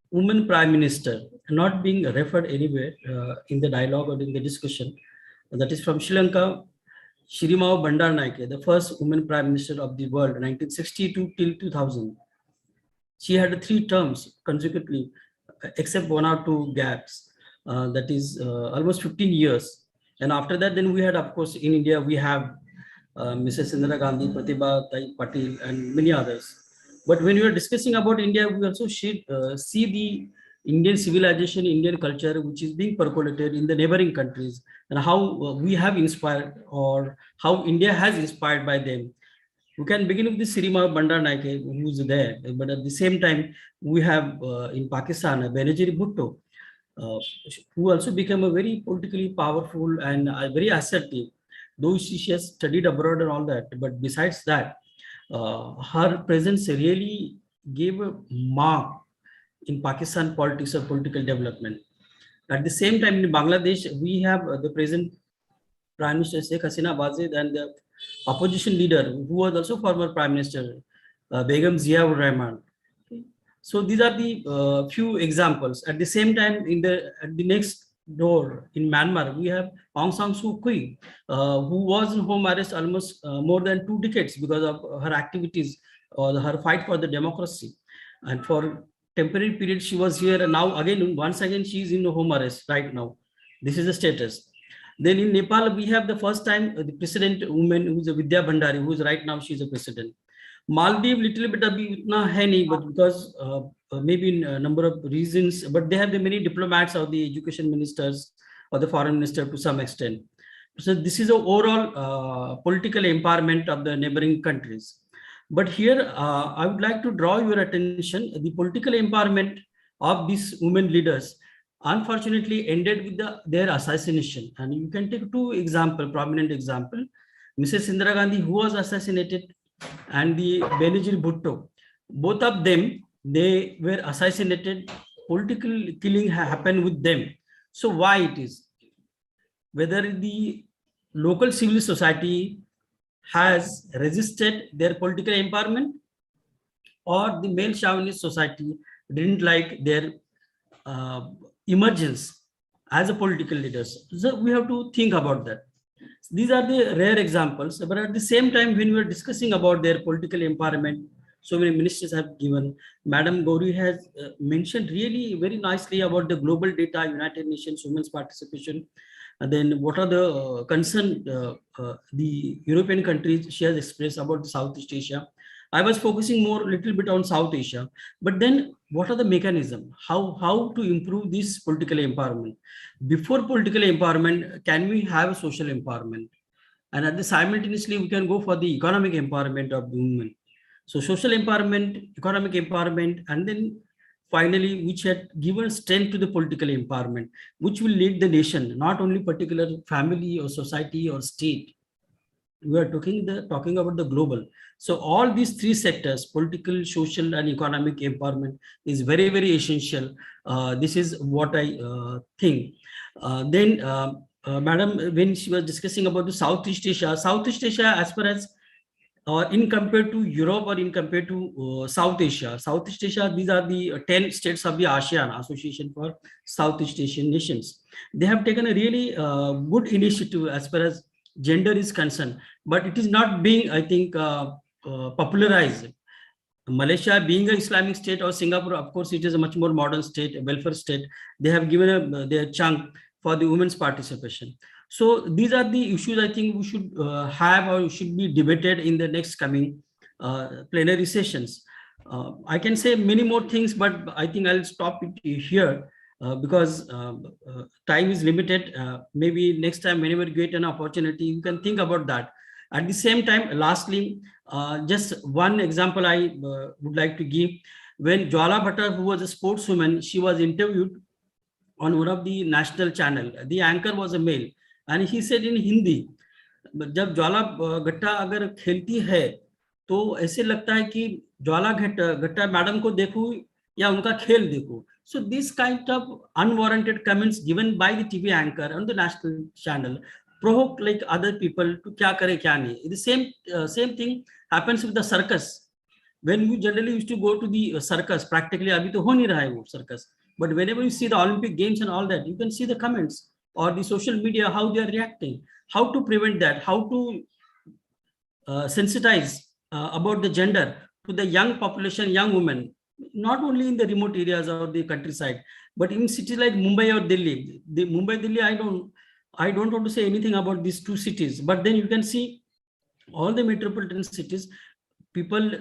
woman prime minister not being referred anywhere in the dialogue or in the discussion, that is from Sri Lanka, Shirimao Bandaranaike, the first woman prime minister of the world, 1962 till 2000. She had 3 terms consecutively, except 1 or 2 gaps. That is almost 15 years. And after that, then we had, of course, in India, we have Mrs. Indira Gandhi, Pratibha Patil, and many others. But when we are discussing about India, we also see the Indian civilization, Indian culture, which is being percolated in the neighboring countries, and how we have inspired, or how India has inspired by them. We can begin with the Shirimao Bandaranaike, who is there, but at the same time, we have in Pakistan, Benazir Bhutto, who also became a very politically powerful and very assertive, though she has studied abroad and all that. But besides that, her presence really gave a mark in Pakistan politics or political development. At the same time, in Bangladesh, we have the present Prime Minister Sheikh Hasina Wajid and the opposition leader who was also former Prime Minister Begum Ziaur Rahman. So these are the few examples. At the same time, at the next door in Myanmar, we have Aung San Suu Kyi, who was in home arrest almost more than 2 decades because of her activities or her fight for the democracy. And for temporary period, she was here, and now again, once again, she is in home arrest right now. This is the status. Then in Nepal, we have the first time the president woman who is a Vidya Bhandari, who is right now, she is a president. Maldives little bit abhi utna hai nahi, but because maybe in a number of reasons, but they have the many diplomats or the education ministers or the foreign minister to some extent. So this is a overall political empowerment of the neighboring countries. But here I would like to draw your attention, the political empowerment of these women leaders unfortunately ended with their assassination. And you can take 2 examples, prominent example, Mrs. Indira Gandhi, who was assassinated, and the Benazir Bhutto. Both of them, they were assassinated. Political killing happened with them. So why it is? Whether the local civil society has resisted their political empowerment, or the male chauvinist society didn't like their emergence as a political leaders. So we have to think about that. These are the rare examples, but at the same time, when we are discussing about their political empowerment, so many ministers have given. Madam Gauri has mentioned really very nicely about the global data, United Nations women's participation. And then what are the concern the European countries she has expressed about Southeast Asia. I was focusing more a little bit on South Asia, but then what are the mechanisms? How to improve this political empowerment? Before political empowerment, can we have social empowerment? And at the simultaneously, we can go for the economic empowerment of the women. So social empowerment, economic empowerment, and then finally, which had given strength to the political empowerment, which will lead the nation, not only particular family or society or state. We are talking about the global. So all these 3 sectors, political, social, and economic empowerment, is very, very essential. This is what I think. Madam, when she was discussing about the Southeast Asia, as far as in compared to Europe or in compared to Southeast Asia, these are the 10 states of the ASEAN, Association for Southeast Asian Nations. They have taken a really good initiative as far as gender is concerned, but it is not being, I think, popularized. Malaysia being an Islamic state, or Singapore, of course, it is a much more modern state, a welfare state. They have given their chunk for the women's participation. So these are the issues I think we should have or should be debated in the next coming plenary sessions. I can say many more things, but I think I'll stop it here because time is limited. Maybe next time, whenever you get an opportunity, you can think about that. At the same time, lastly, just one example I would like to give. When Jwala Bhatta, who was a sportswoman, she was interviewed on one of the national channel. The anchor was a male. And he said in Hindi, जब ज्वाला गट्टा अगर खेलती है तो ऐसे लगता है कि ज्वाला गट्टा madam को देखूं या उनका खेल देखूं. So this kind of unwarranted comments given by the TV anchor on the national channel provoke like other people to kya kare kya nahi. The same thing happens with the circus. When you generally used to go to the circus, practically abhi to ho nahi raha hai wo circus. But whenever you see the Olympic Games and all that, you can see the comments or the social media, how they are reacting, how to prevent that, how to sensitize about the gender to the young population, young women, not only in the remote areas or the countryside, but in cities like Mumbai or Delhi. Mumbai, Delhi, I don't want to say anything about these 2 cities, but then you can see all the metropolitan cities, people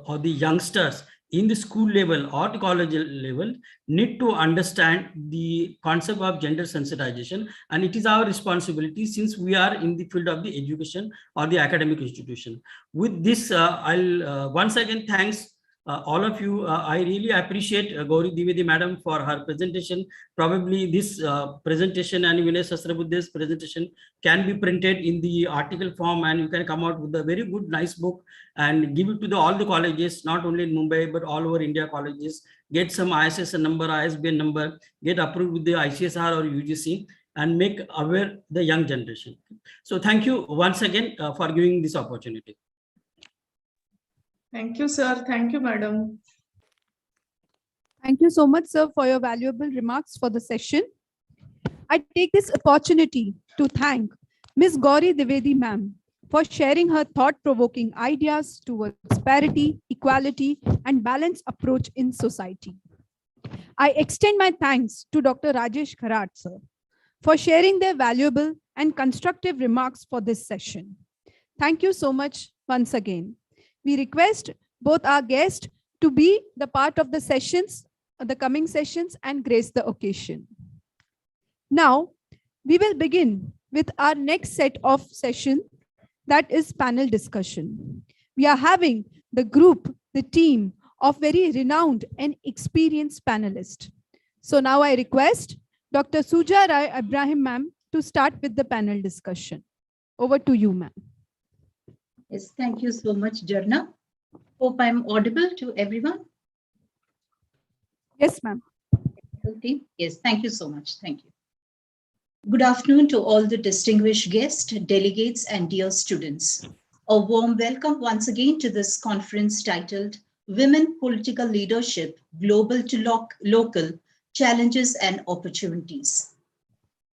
or the youngsters in the school level or the college level need to understand the concept of gender sensitization. And it is our responsibility since we are in the field of the education or the academic institution. With this, I'll once again thanks all of you. I really appreciate Gauri Dwivedi madam for her presentation. Probably this presentation and Vinay Sahasrabudhe's presentation can be printed in the article form, and you can come out with a very good, nice book and give it to all the colleges, not only in Mumbai, but all over India colleges. Get some ISSN number, ISBN number, get approved with the ICSR or UGC. and make aware the young generation. So thank you once again for giving this opportunity. Thank you, sir. Thank you, madam. Thank you so much, sir, for your valuable remarks for the session. I take this opportunity to thank Ms. Gauri Dwivedi ma'am for sharing her thought-provoking ideas towards parity, equality, and balanced approach in society. I extend my thanks to Dr. Rajesh Kharat, sir, for sharing their valuable and constructive remarks for this session. Thank you so much once again. We request both our guests to be the part of the sessions, the coming sessions, and grace the occasion. Now, we will begin with our next set of session, that is panel discussion. We are having the group, the team of very renowned and experienced panelists. So now I request Dr. Suja Rai Ibrahim ma'am to start with the panel discussion. Over to you, ma'am. Yes, thank you so much, Jarna. Hope I'm audible to everyone. Yes, ma'am. Okay. Yes, thank you so much. Thank you. Good afternoon to all the distinguished guests, delegates, and dear students. A warm welcome once again to this conference titled Women Political Leadership, Global to Local, Challenges and Opportunities.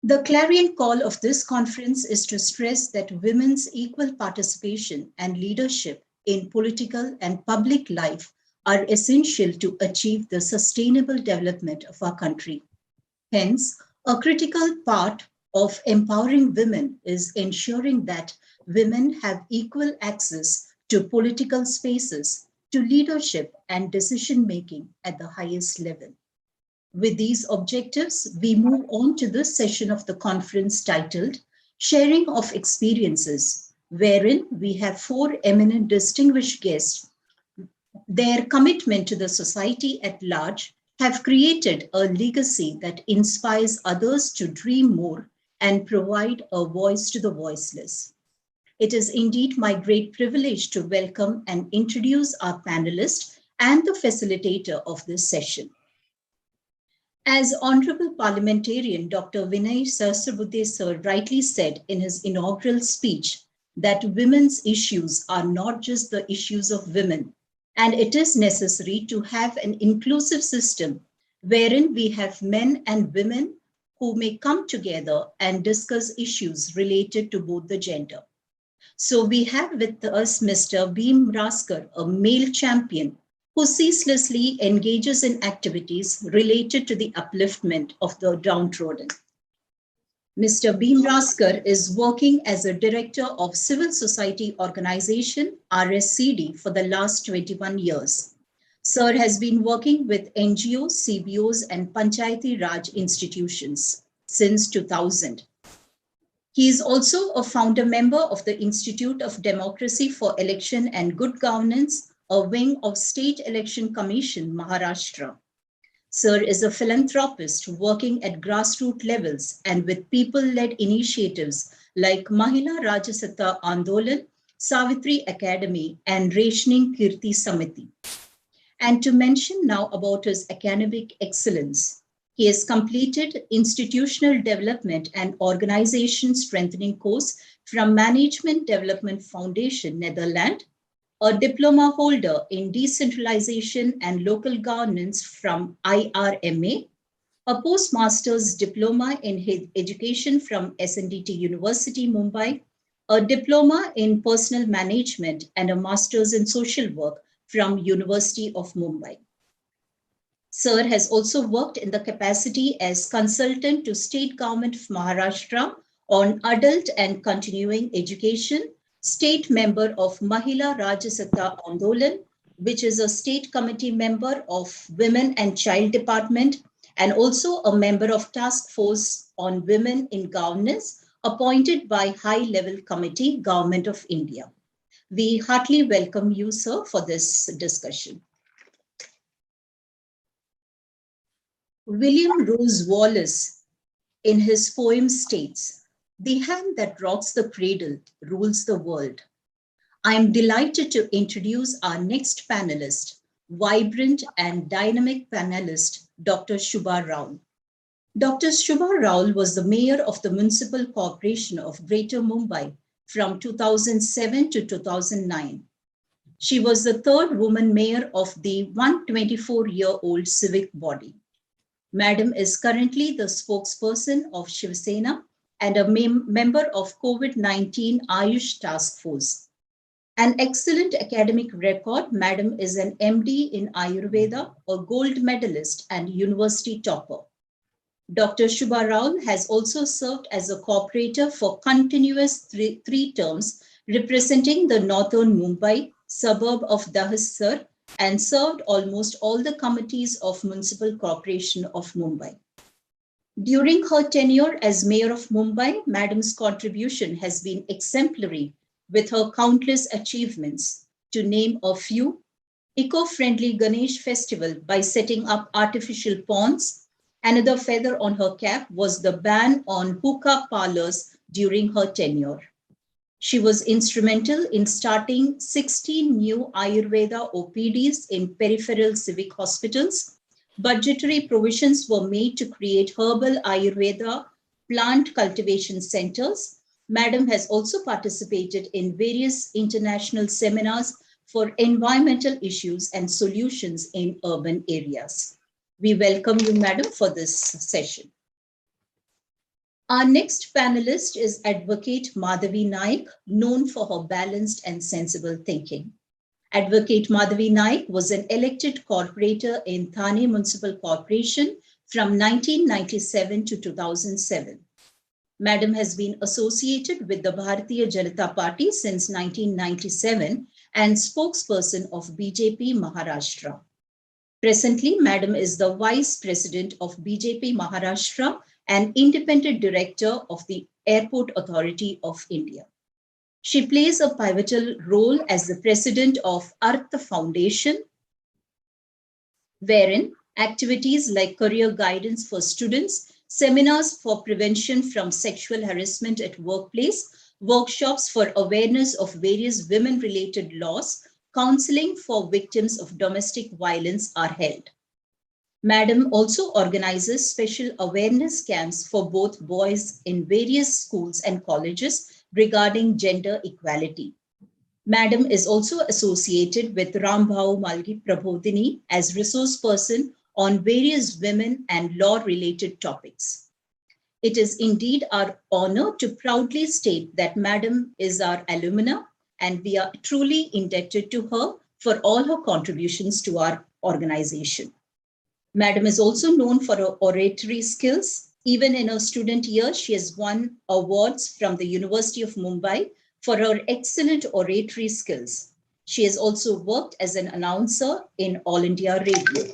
The clarion call of this conference is to stress that women's equal participation and leadership in political and public life are essential to achieve the sustainable development of our country. Hence, a critical part of empowering women is ensuring that women have equal access to political spaces, to leadership and decision-making at the highest level. With these objectives, we move on to this session of the conference titled Sharing of Experiences, wherein we have 4 eminent distinguished guests. Their commitment to the society at large have created a legacy that inspires others to dream more and provide a voice to the voiceless. It is indeed my great privilege to welcome and introduce our panelists and the facilitator of this session. As Honorable Parliamentarian Dr. Vinay Sahasrabudhe sir rightly said in his inaugural speech, that women's issues are not just the issues of women, and it is necessary to have an inclusive system wherein we have men and women who may come together and discuss issues related to both the gender. So we have with us Mr. Bhim Raskar, a male champion who ceaselessly engages in activities related to the upliftment of the downtrodden. Mr. Bhim Raskar is working as a director of civil society organization, RSCD, for the last 21 years. Sir has been working with NGOs, CBOs, and Panchayati Raj institutions since 2000. He is also a founder member of the Institute of Democracy for Election and Good Governance, a wing of State Election Commission, Maharashtra. Sir is a philanthropist working at grassroots levels and with people-led initiatives like Mahila Rajasata Andolan, Savitri Academy, and Reshning Kirti Samiti. And to mention now about his academic excellence, he has completed Institutional Development and Organization Strengthening course from Management Development Foundation, Netherlands, a diploma holder in decentralization and local governance from IRMA, a postmaster's diploma in education from SNDT University, Mumbai, a diploma in personal management and a master's in social work from University of Mumbai. Sir has also worked in the capacity as consultant to State Government of Maharashtra on adult and continuing education, state member of Mahila Rajasata Andolan, which is a state committee member of Women and Child Department, and also a member of Task Force on Women in Governance, appointed by High Level Committee, Government of India. We heartily welcome you, sir, for this discussion. William Rose Wallace, in his poem states, "The hand that rocks the cradle rules the world." I am delighted to introduce our next panelist, vibrant and dynamic panelist, Dr. Shubha Rao. Dr. Shubha Raul was the mayor of the Municipal Corporation of Greater Mumbai from 2007 to 2009. She was the third woman mayor of the 124-year-old civic body. Madam is currently the spokesperson of Shiv Sena and a member of COVID-19 Ayush Task Force. An excellent academic record, Madam is an MD in Ayurveda, a gold medalist and university topper. Dr. Shubha Raul has also served as a corporator for continuous three terms, representing the northern Mumbai suburb of Dahisar, and served almost all the committees of Municipal Corporation of Mumbai. During her tenure as Mayor of Mumbai, Madam's contribution has been exemplary with her countless achievements. To name a few, eco-friendly Ganesh festival by setting up artificial ponds. Another feather on her cap was the ban on hookah parlors during her tenure. She was instrumental in starting 16 new Ayurveda OPDs in peripheral civic hospitals. Budgetary provisions were made to create herbal Ayurveda plant cultivation centers. Madam has also participated in various international seminars for environmental issues and solutions in urban areas. We welcome you, Madam, for this session. Our next panelist is Advocate Madhavi Naik, known for her balanced and sensible thinking. Advocate Madhavi Naik was an elected corporator in Thane Municipal Corporation from 1997 to 2007. Madam has been associated with the Bharatiya Janata Party since 1997 and spokesperson of BJP Maharashtra. Presently, Madam is the Vice President of BJP Maharashtra and Independent Director of the Airport Authority of India. She plays a pivotal role as the President of Artha Foundation, wherein activities like career guidance for students, seminars for prevention from sexual harassment at workplace, workshops for awareness of various women-related laws, counseling for victims of domestic violence are held. Madam also organizes special awareness camps for both boys in various schools and colleges regarding gender equality. Madam is also associated with Rambhau Malgi Prabodhini as resource person on various women and law-related topics. It is indeed our honor to proudly state that Madam is our alumna, and we are truly indebted to her for all her contributions to our organization. Madam is also known for her oratory skills. Even in her student years, she has won awards from the University of Mumbai for her excellent oratory skills. She has also worked as an announcer in All India Radio.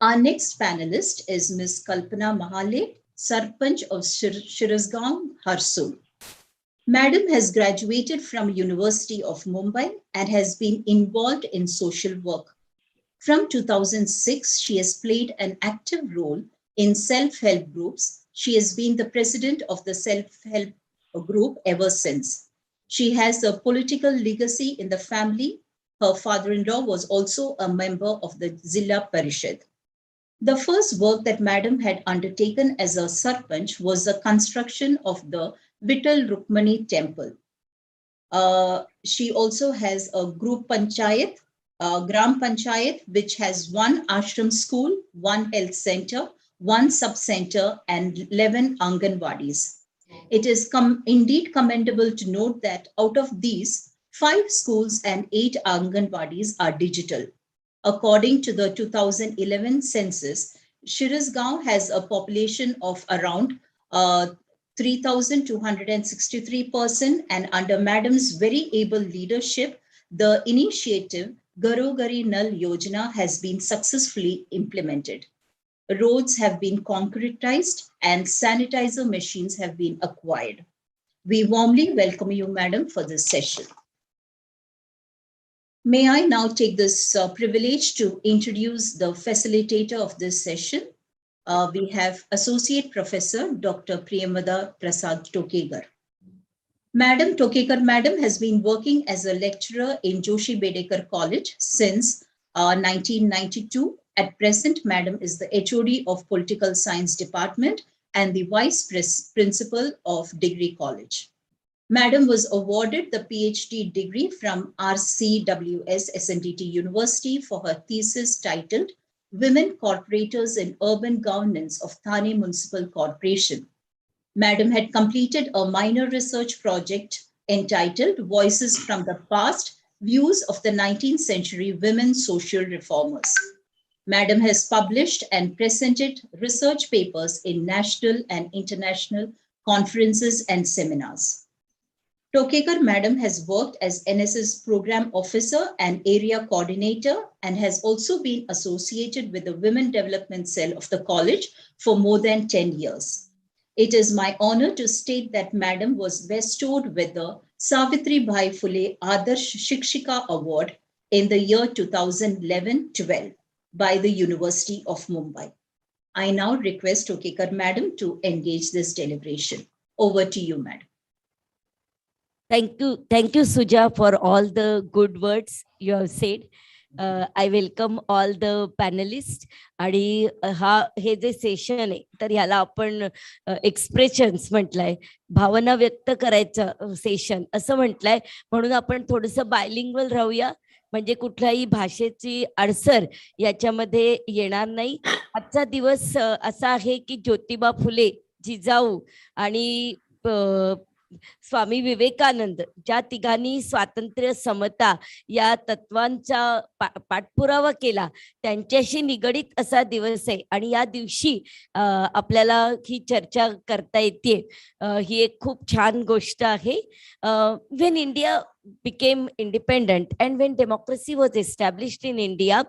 Our next panelist is Ms. Kalpana Mahale, Sarpanch of Shirazgaon, Harsul. Madam has graduated from University of Mumbai and has been involved in social work. From 2006, she has played an active role in self-help groups. She has been the president of the self-help group ever since. She has a political legacy in the family. Her father-in-law was also a member of the Zilla Parishad. The first work that Madam had undertaken as a Sarpanch was the construction of the Vittal Rukmani temple. She also has a group panchayat, Gram Panchayat, which has one ashram school, one health center, one sub-center, and 11 Anganwadis. It is indeed commendable to note that out of these, 5 schools and 8 Anganwadis are digital. According to the 2011 census, Shirazgaon has a population of around 3,263 persons, and under Madam's very able leadership, the initiative Garo Gari Nal Yojana has been successfully implemented. Roads have been concretized and sanitizer machines have been acquired. We warmly welcome you, Madam, for this session. May I now take this privilege to introduce the facilitator of this session. We have Associate Professor Dr. Priyamvada Prasad Tokekar. Madam Tokekar Madam has been working as a lecturer in Joshi Bedekar College since 1992 At present, Madam is the HOD of Political Science Department and the Vice Principal of Degree College. Madam was awarded the PhD degree from RCWS SNDT University for her thesis titled Women Corporators in Urban Governance of Thane Municipal Corporation. Madam had completed a minor research project entitled Voices from the Past, Views of the 19th Century Women Social Reformers. Madam has published and presented research papers in national and international conferences and seminars. Tokekar Madam has worked as NSS Program Officer and Area Coordinator and has also been associated with the Women Development Cell of the college for more than 10 years. It is my honor to state that Madam was bestowed with the Savitri Bhai Phule Adarsh Shikshika Award in the year 2011-12 by the University of Mumbai. I now request Tokekar Madam to engage this deliberation. Over to you, Madam. Thank you, Suja, for all the good words you have said. I welcome all the panelists. आणि हे जे session आहे तर ह्याला आपण expressions म्हटलंय, भावना व्यक्त करायचं session असं म्हटलंय, म्हणून आपण थोडंसं बायलिंग्वल राहूया, म्हणजे कुठल्याही भाषेची अडसर याच्यामध्ये येणार नाही. आजचा दिवस असा आहे की ज्योतिबा फुले, जिजाऊ आणि स्वामी विवेकानंद ज्या तिघांनी स्वातंत्र्य समता या तत्वांचा पाठपुरावा केला त्यांच्याशी निगडीत असा दिवस आहे. आणि या दिवशी आपल्याला ही चर्चा करता येते, ही एक खूप छान गोष्ट आहे. When India became independent and when democracy was established in India,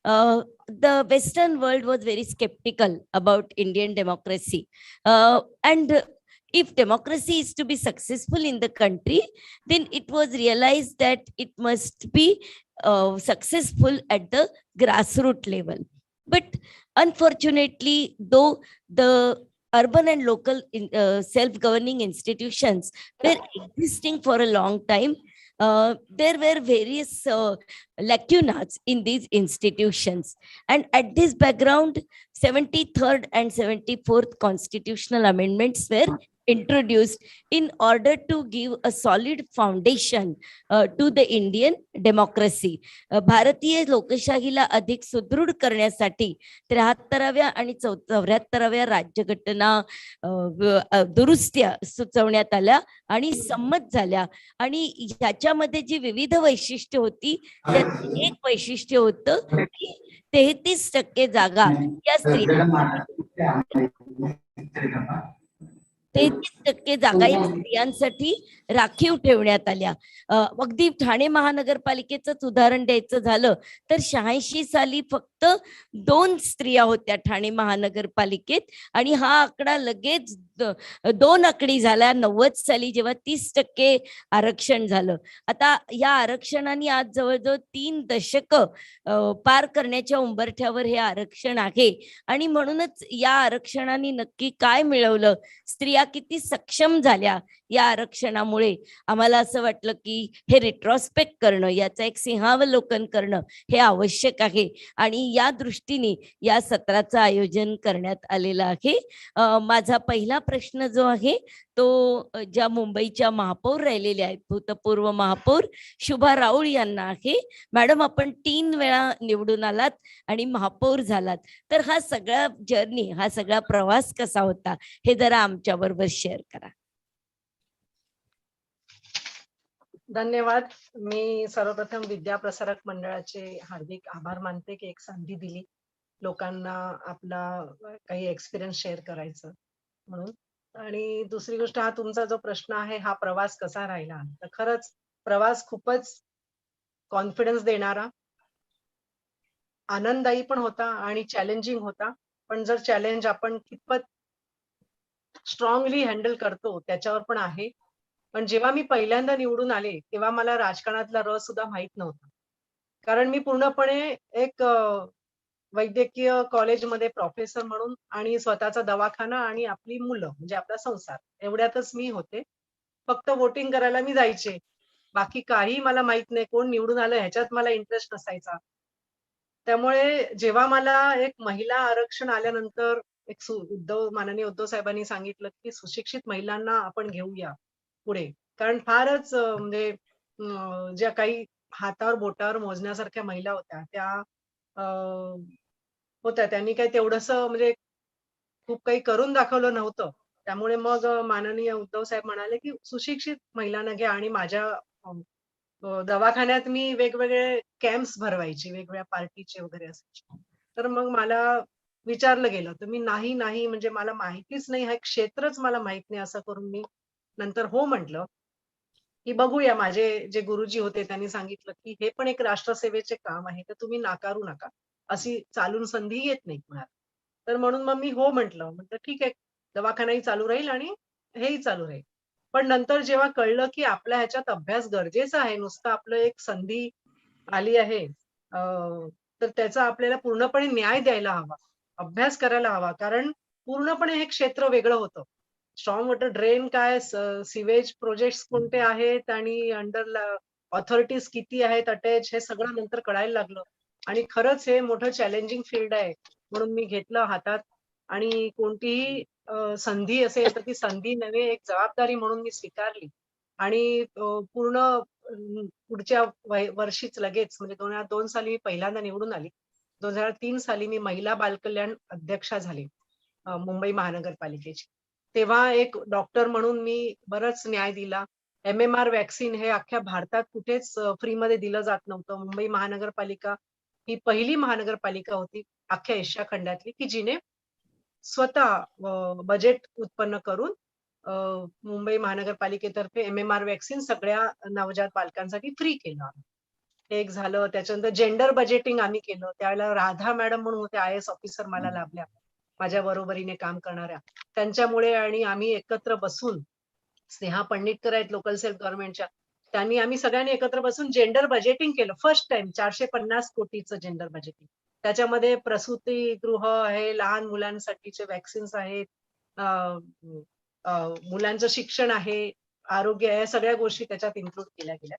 the Western world was very skeptical about Indian democracy. And if democracy is to be successful in the country, then it was realized that it must be successful at the grassroots level. But unfortunately, though the urban and local self-governing institutions were existing for a long time, there were various lacunas in these institutions. And at this background, 73rd and 74th constitutional amendments were introduced in order to give a solid foundation to the Indian democracy. भारतीय लोकशाहीला अधिक सुदृढ करण्यासाठी 73व्या आणि 74व्या राज्यघटना दुरुस्त्या सुचवण्यात आल्या आणि संमत झाल्या. आणि ह्याच्यामध्ये जी विविध वैशिष्ट्य होती त्यात एक वैशिष्ट्य होतं की 33% जागा या स्त्रियांसाठी 33% जागा या स्त्रियांसाठी राखीव ठेवण्यात आल्या. अगदी ठाणे महानगरपालिकेचंच उदाहरण द्यायचं झालं तर 86 साली फक्त 2 स्त्रिया होत्या ठाणे महानगरपालिकेत आणि हा आकडा लगेच 2 आकडी झाला 90 साली जेव्हा 30% आरक्षण झालं. आता या आरक्षणाने आज जवळजवळ 3 दशकं पार करण्याच्या उंबरठ्यावर हे आरक्षण आहे. आणि म्हणूनच या आरक्षणाने नक्की काय मिळवलं, स्त्रिया किती सक्षम झाल्या या आरक्षणामुळे, आम्हाला असं वाटलं की हे रिट्रॉस्पेक्ट करणं, याचं एक सिंहावलोकन करणं हे आवश्यक आहे. आणि या दृष्टीने या सत्राचं आयोजन करण्यात आलेलं आहे. माझा पहिला प्रश्न जो आहे तो ज्या मुंबईच्या महापौर राहिलेल्या आहेत, भूतपूर्व महापौर शुभा राऊळ यांना आहे. मॅडम, आपण 3 वेळा निवडून आलात आणि महापौर झालात, तर हा सगळा जर्नी, हा सगळा प्रवास कसा होता हे जरा आमच्या बरोबर शेअर करा. धन्यवाद. मी सर्वप्रथम विद्या प्रसारक मंडळाचे हार्दिक आभार मानते की एक संधी दिली लोकांना आपला काही एक्सपिरियन्स शेअर करायचं म्हणून. आणि दुसरी गोष्ट, हा तुमचा जो प्रश्न आहे हा प्रवास कसा राहिला, तर खरंच प्रवास खूपच कॉन्फिडन्स देणारा, आनंददायी पण होता आणि चॅलेंजिंग होता. पण जर चॅलेंज आपण कितपत स्ट्रॉंगली हँडल करतो त्याच्यावर पण आहे. पण जेव्हा मी पहिल्यांदा निवडून आले तेव्हा मला राजकारणातला रस सुद्धा माहित नव्हता, कारण मी पूर्णपणे एक वैद्यकीय कॉलेजमध्ये प्रोफेसर म्हणून आणि स्वतःचा दवाखाना आणि आपली मुलं म्हणजे आपला संसार एवढ्यातच मी होते. फक्त वोटिंग करायला मी जायचे, बाकी काही मला माहित नाही. कोण निवडून आलं ह्याच्यात मला इंटरेस्ट नसायचा. त्यामुळे जेव्हा मला एक महिला आरक्षण आल्यानंतर एक माननीय उद्धव साहेबांनी सांगितलं की सुशिक्षित महिलांना आपण घेऊया पुढे, कारण फारच म्हणजे ज्या काही हातावर बोटावर मोजण्यासारख्या महिला होत्या त्या होत्या, त्यांनी काही तेवढंसं म्हणजे खूप काही करून दाखवलं नव्हतं. त्यामुळे मग माननीय उद्धव साहेब म्हणाले की सुशिक्षित महिलांना घ्या, आणि माझ्या दवाखान्यात मी वेगवेगळे कॅम्प्स भरवायचे, वेगवेगळ्या पार्टीचे वगैरे असायचे. तर मग मला विचारलं गेलं, तर मी नाही नाही म्हणजे मला माहितीच नाही, हे क्षेत्रच मला माहित नाही, असं करून मी नंतर हो म्हटलं की बघूया. माझे जे गुरुजी होते त्यांनी सांगितलं की हे पण एक राष्ट्रसेवेचे काम आहे, तर तुम्ही नाकारू नका, अशी चालून संधी येत नाही कुणाला. तर म्हणून मग मी हो म्हटलं. म्हटलं ठीक आहे, दवाखानाही चालू राहील आणि हेही चालू राहील. पण नंतर जेव्हा कळलं की आपल्या ह्याच्यात अभ्यास गरजेचा आहे, नुसतं आपलं एक संधी आली आहे, तर त्याचा आपल्याला पूर्णपणे न्याय द्यायला हवा, अभ्यास करायला हवा, कारण पूर्णपणे हे क्षेत्र वेगळं होतं. स्ट्रॉंग वॉटर ड्रेन काय, सिवेज प्रोजेक्ट्स कोणते आहेत आणि अंडर ऑथॉरिटीज किती आहेत अटॅच, हे सगळं नंतर कळायला लागलं. आणि खरंच हे मोठं चॅलेंजिंग फील्ड आहे, म्हणून मी घेतलं हातात. आणि कोणतीही संधी असेल तर ती संधी नव्हे, एक जबाबदारी म्हणून मी स्वीकारली. आणि पूर्ण पुढच्या वर्षीच लगेच म्हणजे 2002 साली मी पहिल्यांदा निवडून आली. 2003 साली मी महिला बालकल्याण अध्यक्षा झाले मुंबई महानगरपालिकेची. तेव्हा एक डॉक्टर म्हणून मी बराच न्याय दिला. MMR वॅक्सिन हे अख्ख्या भारतात कुठेच फ्रीमध्ये दिलं जात नव्हतं. मुंबई महानगरपालिका ही पहिली महानगरपालिका होती अख्ख्या एशिया खंडातली की जिने स्वतः बजेट उत्पन्न करून मुंबई महानगरपालिकेतर्फे MMR वॅक्सिन सगळ्या नवजात बालकांसाठी फ्री केलं. हे एक झालं. त्याच्यानंतर जेंडर बजेटिंग आम्ही केलं. त्यावेळेला राधा मॅडम म्हणून होत्या, IAS ऑफिसर मला लाभल्या माझ्या बरोबरीने काम करणाऱ्या. त्यांच्यामुळे आणि आम्ही एकत्र बसून, स्नेहा पंडितकर आहेत लोकल सेल्फ गव्हर्नमेंटच्या, त्यांनी आम्ही सगळ्यांनी एकत्र बसून जेंडर बजेटिंग केलं. फर्स्ट टाइम 450 कोटीचं जेंडर बजेटिंग. त्याच्यामध्ये प्रसूतीगृह आहे, लहान मुलांसाठीचे वॅक्सिन्स आहेत, मुलांचं शिक्षण आहे, आरोग्य आहे, या सगळ्या गोष्टी त्याच्यात इन्क्लूड केल्या गेल्या.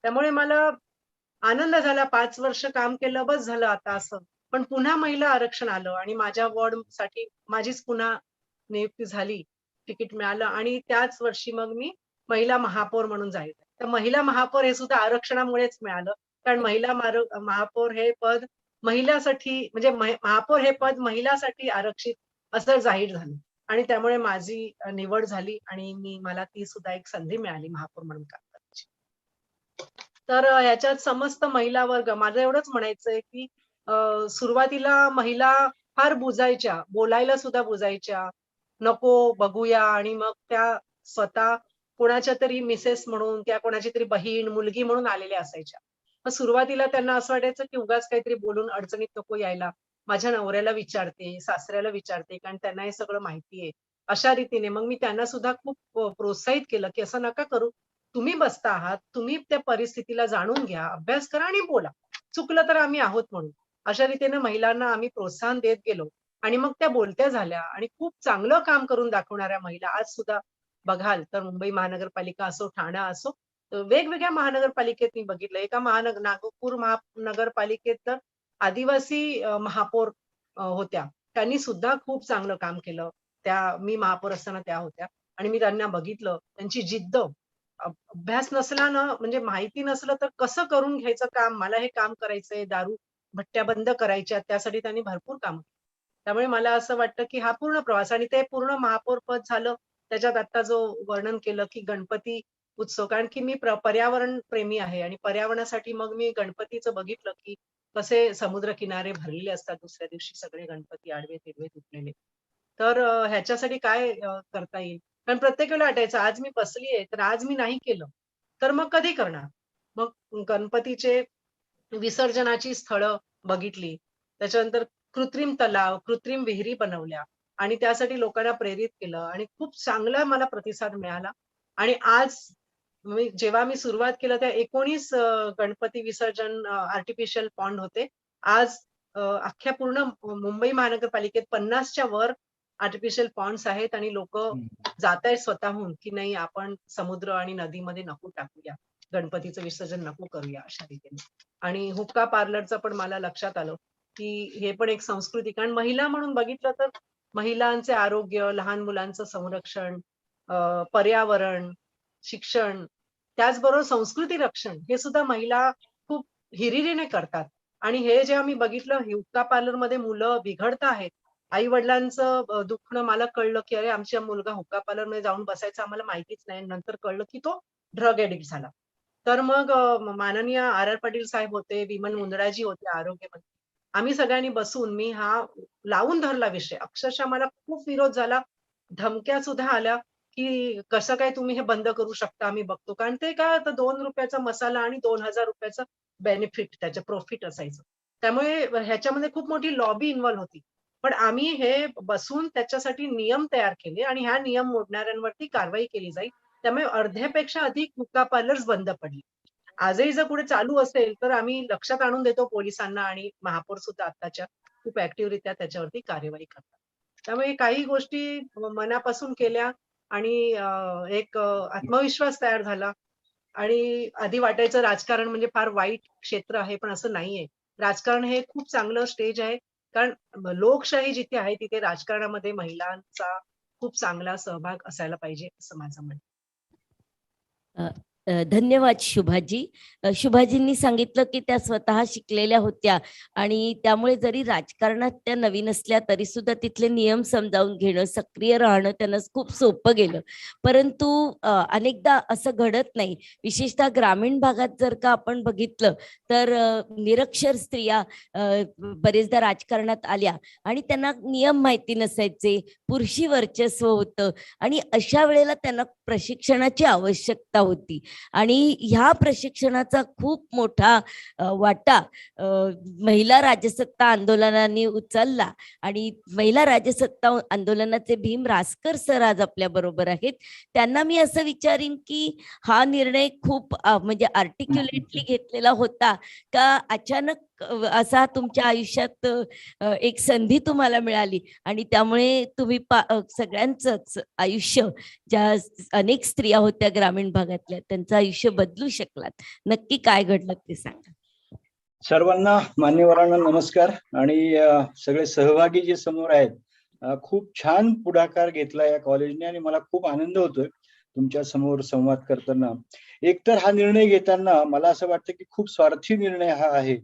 त्यामुळे मला आनंद झाला. 5 वर्ष काम केलं, बस झालं आता असं. पण पुन्हा महिला आरक्षण आलं आणि माझ्या वॉर्डसाठी माझीच पुन्हा नियुक्ती झाली, तिकीट मिळालं आणि त्याच वर्षी मग मी महिला महापौर म्हणून जाहीर झाले. तर महिला महापौर हे सुद्धा आरक्षणामुळेच मिळालं, कारण महिला महापौर हे पद महिलासाठी म्हणजे महापौर हे पद महिलासाठी आरक्षित असं जाहीर झालं आणि त्यामुळे माझी निवड झाली आणि मला ती सुद्धा एक संधी मिळाली महापौर म्हणून काम करायची. तर ह्याच्यात समस्त महिला वर्ग, माझं एवढंच म्हणायचंय की सुरुवातीला महिला फार बुजायच्या, बोलायला सुद्धा बुजायच्या, नको बघूया, आणि मग त्या स्वतः कोणाच्या तरी मिसेस म्हणून किंवा कोणाची तरी बहीण मुलगी म्हणून आलेल्या असायच्या. मग सुरुवातीला त्यांना असं वाटायचं की उगाच काहीतरी बोलून अडचणीत नको यायला, माझ्या नवऱ्याला विचारते, सासऱ्याला विचारते, कारण त्यांना हे सगळं माहितीये, अशा रीतीने. मग मी त्यांना सुद्धा खूप प्रोत्साहित केलं की असं नका करू, तुम्ही बसता आहात, तुम्ही त्या परिस्थितीला जाणून घ्या, अभ्यास करा आणि बोला, चुकलं तर आम्ही आहोत म्हणून. अशा रीतीने महिलांना आम्ही प्रोत्साहन देत गेलो आणि मग त्या बोलत्या झाल्या आणि खूप चांगलं काम करून दाखवणाऱ्या महिला आज सुद्धा बघाल तर मुंबई महानगरपालिका असो, ठाणा असो, वेगवेगळ्या महानगरपालिकेत मी बघितलं. एका नागपूर महानगरपालिकेत तर आदिवासी महापौर होत्या, त्यांनी सुद्धा खूप चांगलं काम केलं. त्या मी महापौर असताना त्या होत्या आणि मी त्यांना बघितलं, त्यांची जिद्द. अभ्यास नसला ना, म्हणजे माहिती नसलं तर कसं करून घ्यायचं काम, मला हे काम करायचंय, दारू भट्ट्या बंद करायच्या, त्यासाठी त्यांनी भरपूर काम केलं. त्यामुळे मला असं वाटतं की हा पूर्ण प्रवास आणि ते पूर्ण महापौर पद झालं. त्याच्यात आता जो वर्णन केलं की गणपती उत्सव, कारण की मी पर्यावरण प्रेमी आहे आणि पर्यावरणासाठी मग मी गणपतीचं बघितलं की कसे समुद्र किनारे भरलेले असतात दुसऱ्या दिवशी सगळे गणपती आडवे तिडवे तुटलेले. तर ह्याच्यासाठी काय करता येईल, कारण प्रत्येक वेळेला वाटायचं आज मी बसलीये तर आज मी नाही केलं तर मग कधी करणार. मग गणपतीचे विसर्जनाची स्थळं बघितली, त्याच्यानंतर कृत्रिम तलाव, कृत्रिम विहिरी बनवल्या आणि त्यासाठी लोकांना प्रेरित केलं आणि खूप चांगला मला प्रतिसाद मिळाला. आणि आज जेव्हा मी सुरुवात केलं त्या 19 गणपती विसर्जन आर्टिफिशियल पॉन्ड होते. आज अख्ख्या पूर्ण मुंबई महानगरपालिकेत 50च्या वर आर्टिफिशियल पॉन्ड्स आहेत आणि लोक जात आहेत स्वतःहून की नाही आपण समुद्र आणि नदीमध्ये नको टाकूया. गणपतीचं विसर्जन नको करूया अशा रीतीने. आणि हुक्का पार्लरचं पण मला लक्षात आलं की हे पण एक संस्कृती, कारण महिला म्हणून बघितलं तर महिलांचे आरोग्य, लहान मुलांचं संरक्षण, पर्यावरण, शिक्षण, त्याचबरोबर संस्कृती रक्षण हे सुद्धा महिला खूप हिरिरीने करतात. आणि हे जे आम्ही बघितलं हुक्का पार्लरमध्ये मुलं बिघडत आहेत, आई वडिलांचं दुखणं मला कळलं की अरे आमचा मुलगा हुक्का पार्लरमध्ये जाऊन बसायचा, आम्हाला माहितीच नाही. नंतर कळलं की तो ड्रग एडिक्ट झाला. तर मग माननीय आर पाटील साहेब होते, विमल मुंदडाजी होते आरोग्यमंत्री, आम्ही सगळ्यांनी बसून मी हा लावून धरला विषय. अक्षरशः मला खूप विरोध झाला, धमक्या सुद्धा आल्या की कसं काय तुम्ही हे बंद करू शकता, आम्ही बघतो. कारण ते काय होतं, 2 रुपयाचा मसाला आणि 2000 रुपयाचं बेनिफिट, त्याचं प्रॉफिट असायचं. त्यामुळे ह्याच्यामध्ये खूप मोठी लॉबी इन्व्हॉल्व होती. पण आम्ही हे बसून त्याच्यासाठी नियम तयार केले आणि ह्या नियम मोडणाऱ्यांवरती कारवाई केली जाईल. त्यामुळे अर्ध्यापेक्षा अधिक हुक्का पार्लर्स बंद पडली. आजही जर पुढे चालू असेल तर आम्ही लक्षात आणून देतो पोलिसांना, आणि महापौर सुद्धा आत्ताच्या खूप ऍक्टिव्हरित्या त्याच्यावरती कार्यवाही करतात. त्यामुळे काही गोष्टी मनापासून केल्या आणि एक आत्मविश्वास तयार झाला. आणि आधी वाटायचं राजकारण म्हणजे फार वाईट क्षेत्र आहे, पण असं नाहीये. राजकारण हे खूप चांगलं स्टेज आहे, कारण लोकशाही जिथे आहे तिथे राजकारणामध्ये महिलांचा खूप चांगला सहभाग असायला पाहिजे असं माझं म्हणणं. धन्यवाद शुभाजी. शुभाजींनी सांगितलं की त्या स्वतः शिकलेल्या होत्या आणि त्यामुळे जरी राजकारणात त्या नवीन असल्या तरी सुद्धा तिथले नियम समजावून घेणं, सक्रिय राहणं त्यांना खूप सोपं गेलं. परंतु अनेकदा असं घडत नाही. विशेषतः ग्रामीण भागात जर का आपण बघितलं तर निरक्षर स्त्रिया बरेचदा राजकारणात आल्या आणि त्यांना नियम माहिती नसायचे, पुरुषी वर्चस्व होतं आणि अशा वेळेला त्यांना प्रशिक्षणाची आवश्यकता होती. आणि ह्या प्रशिक्षणाचा खूप मोठा वाटा महिला राजसत्ता आंदोलनाने उचलला आणि महिला राजसत्ता आंदोलनाचे भीम रासकर सर आज आपल्या बरोबर आहेत. त्यांना मी असं विचारीन की हा निर्णय खूप म्हणजे आर्टिक्युलेटली घेतलेला होता का अचानक असा तुमच्या आयुष्यात एक संधी तुम्हाला मिळाली आणि त्यामुळे तुम्ही सगळ्यांचंच आयुष्य, ज्या अनेक स्त्रिया होत्या ग्रामीण भागातल्या, त्यांचं आयुष्य बदलू शकलात? नक्की काय घडलं ते सांगा. सर्वांना, मान्यवरांना नमस्कार. आणि सगळे सहभागी जे समोर आहेत, खूप छान पुढाकार घेतला या कॉलेजने आणि मला खूप आनंद होतोय तुमच्या समोर संवाद करताना. एकतर हा निर्णय घेताना मला असं वाटतं की खूप स्वार्थी निर्णय हा आहे.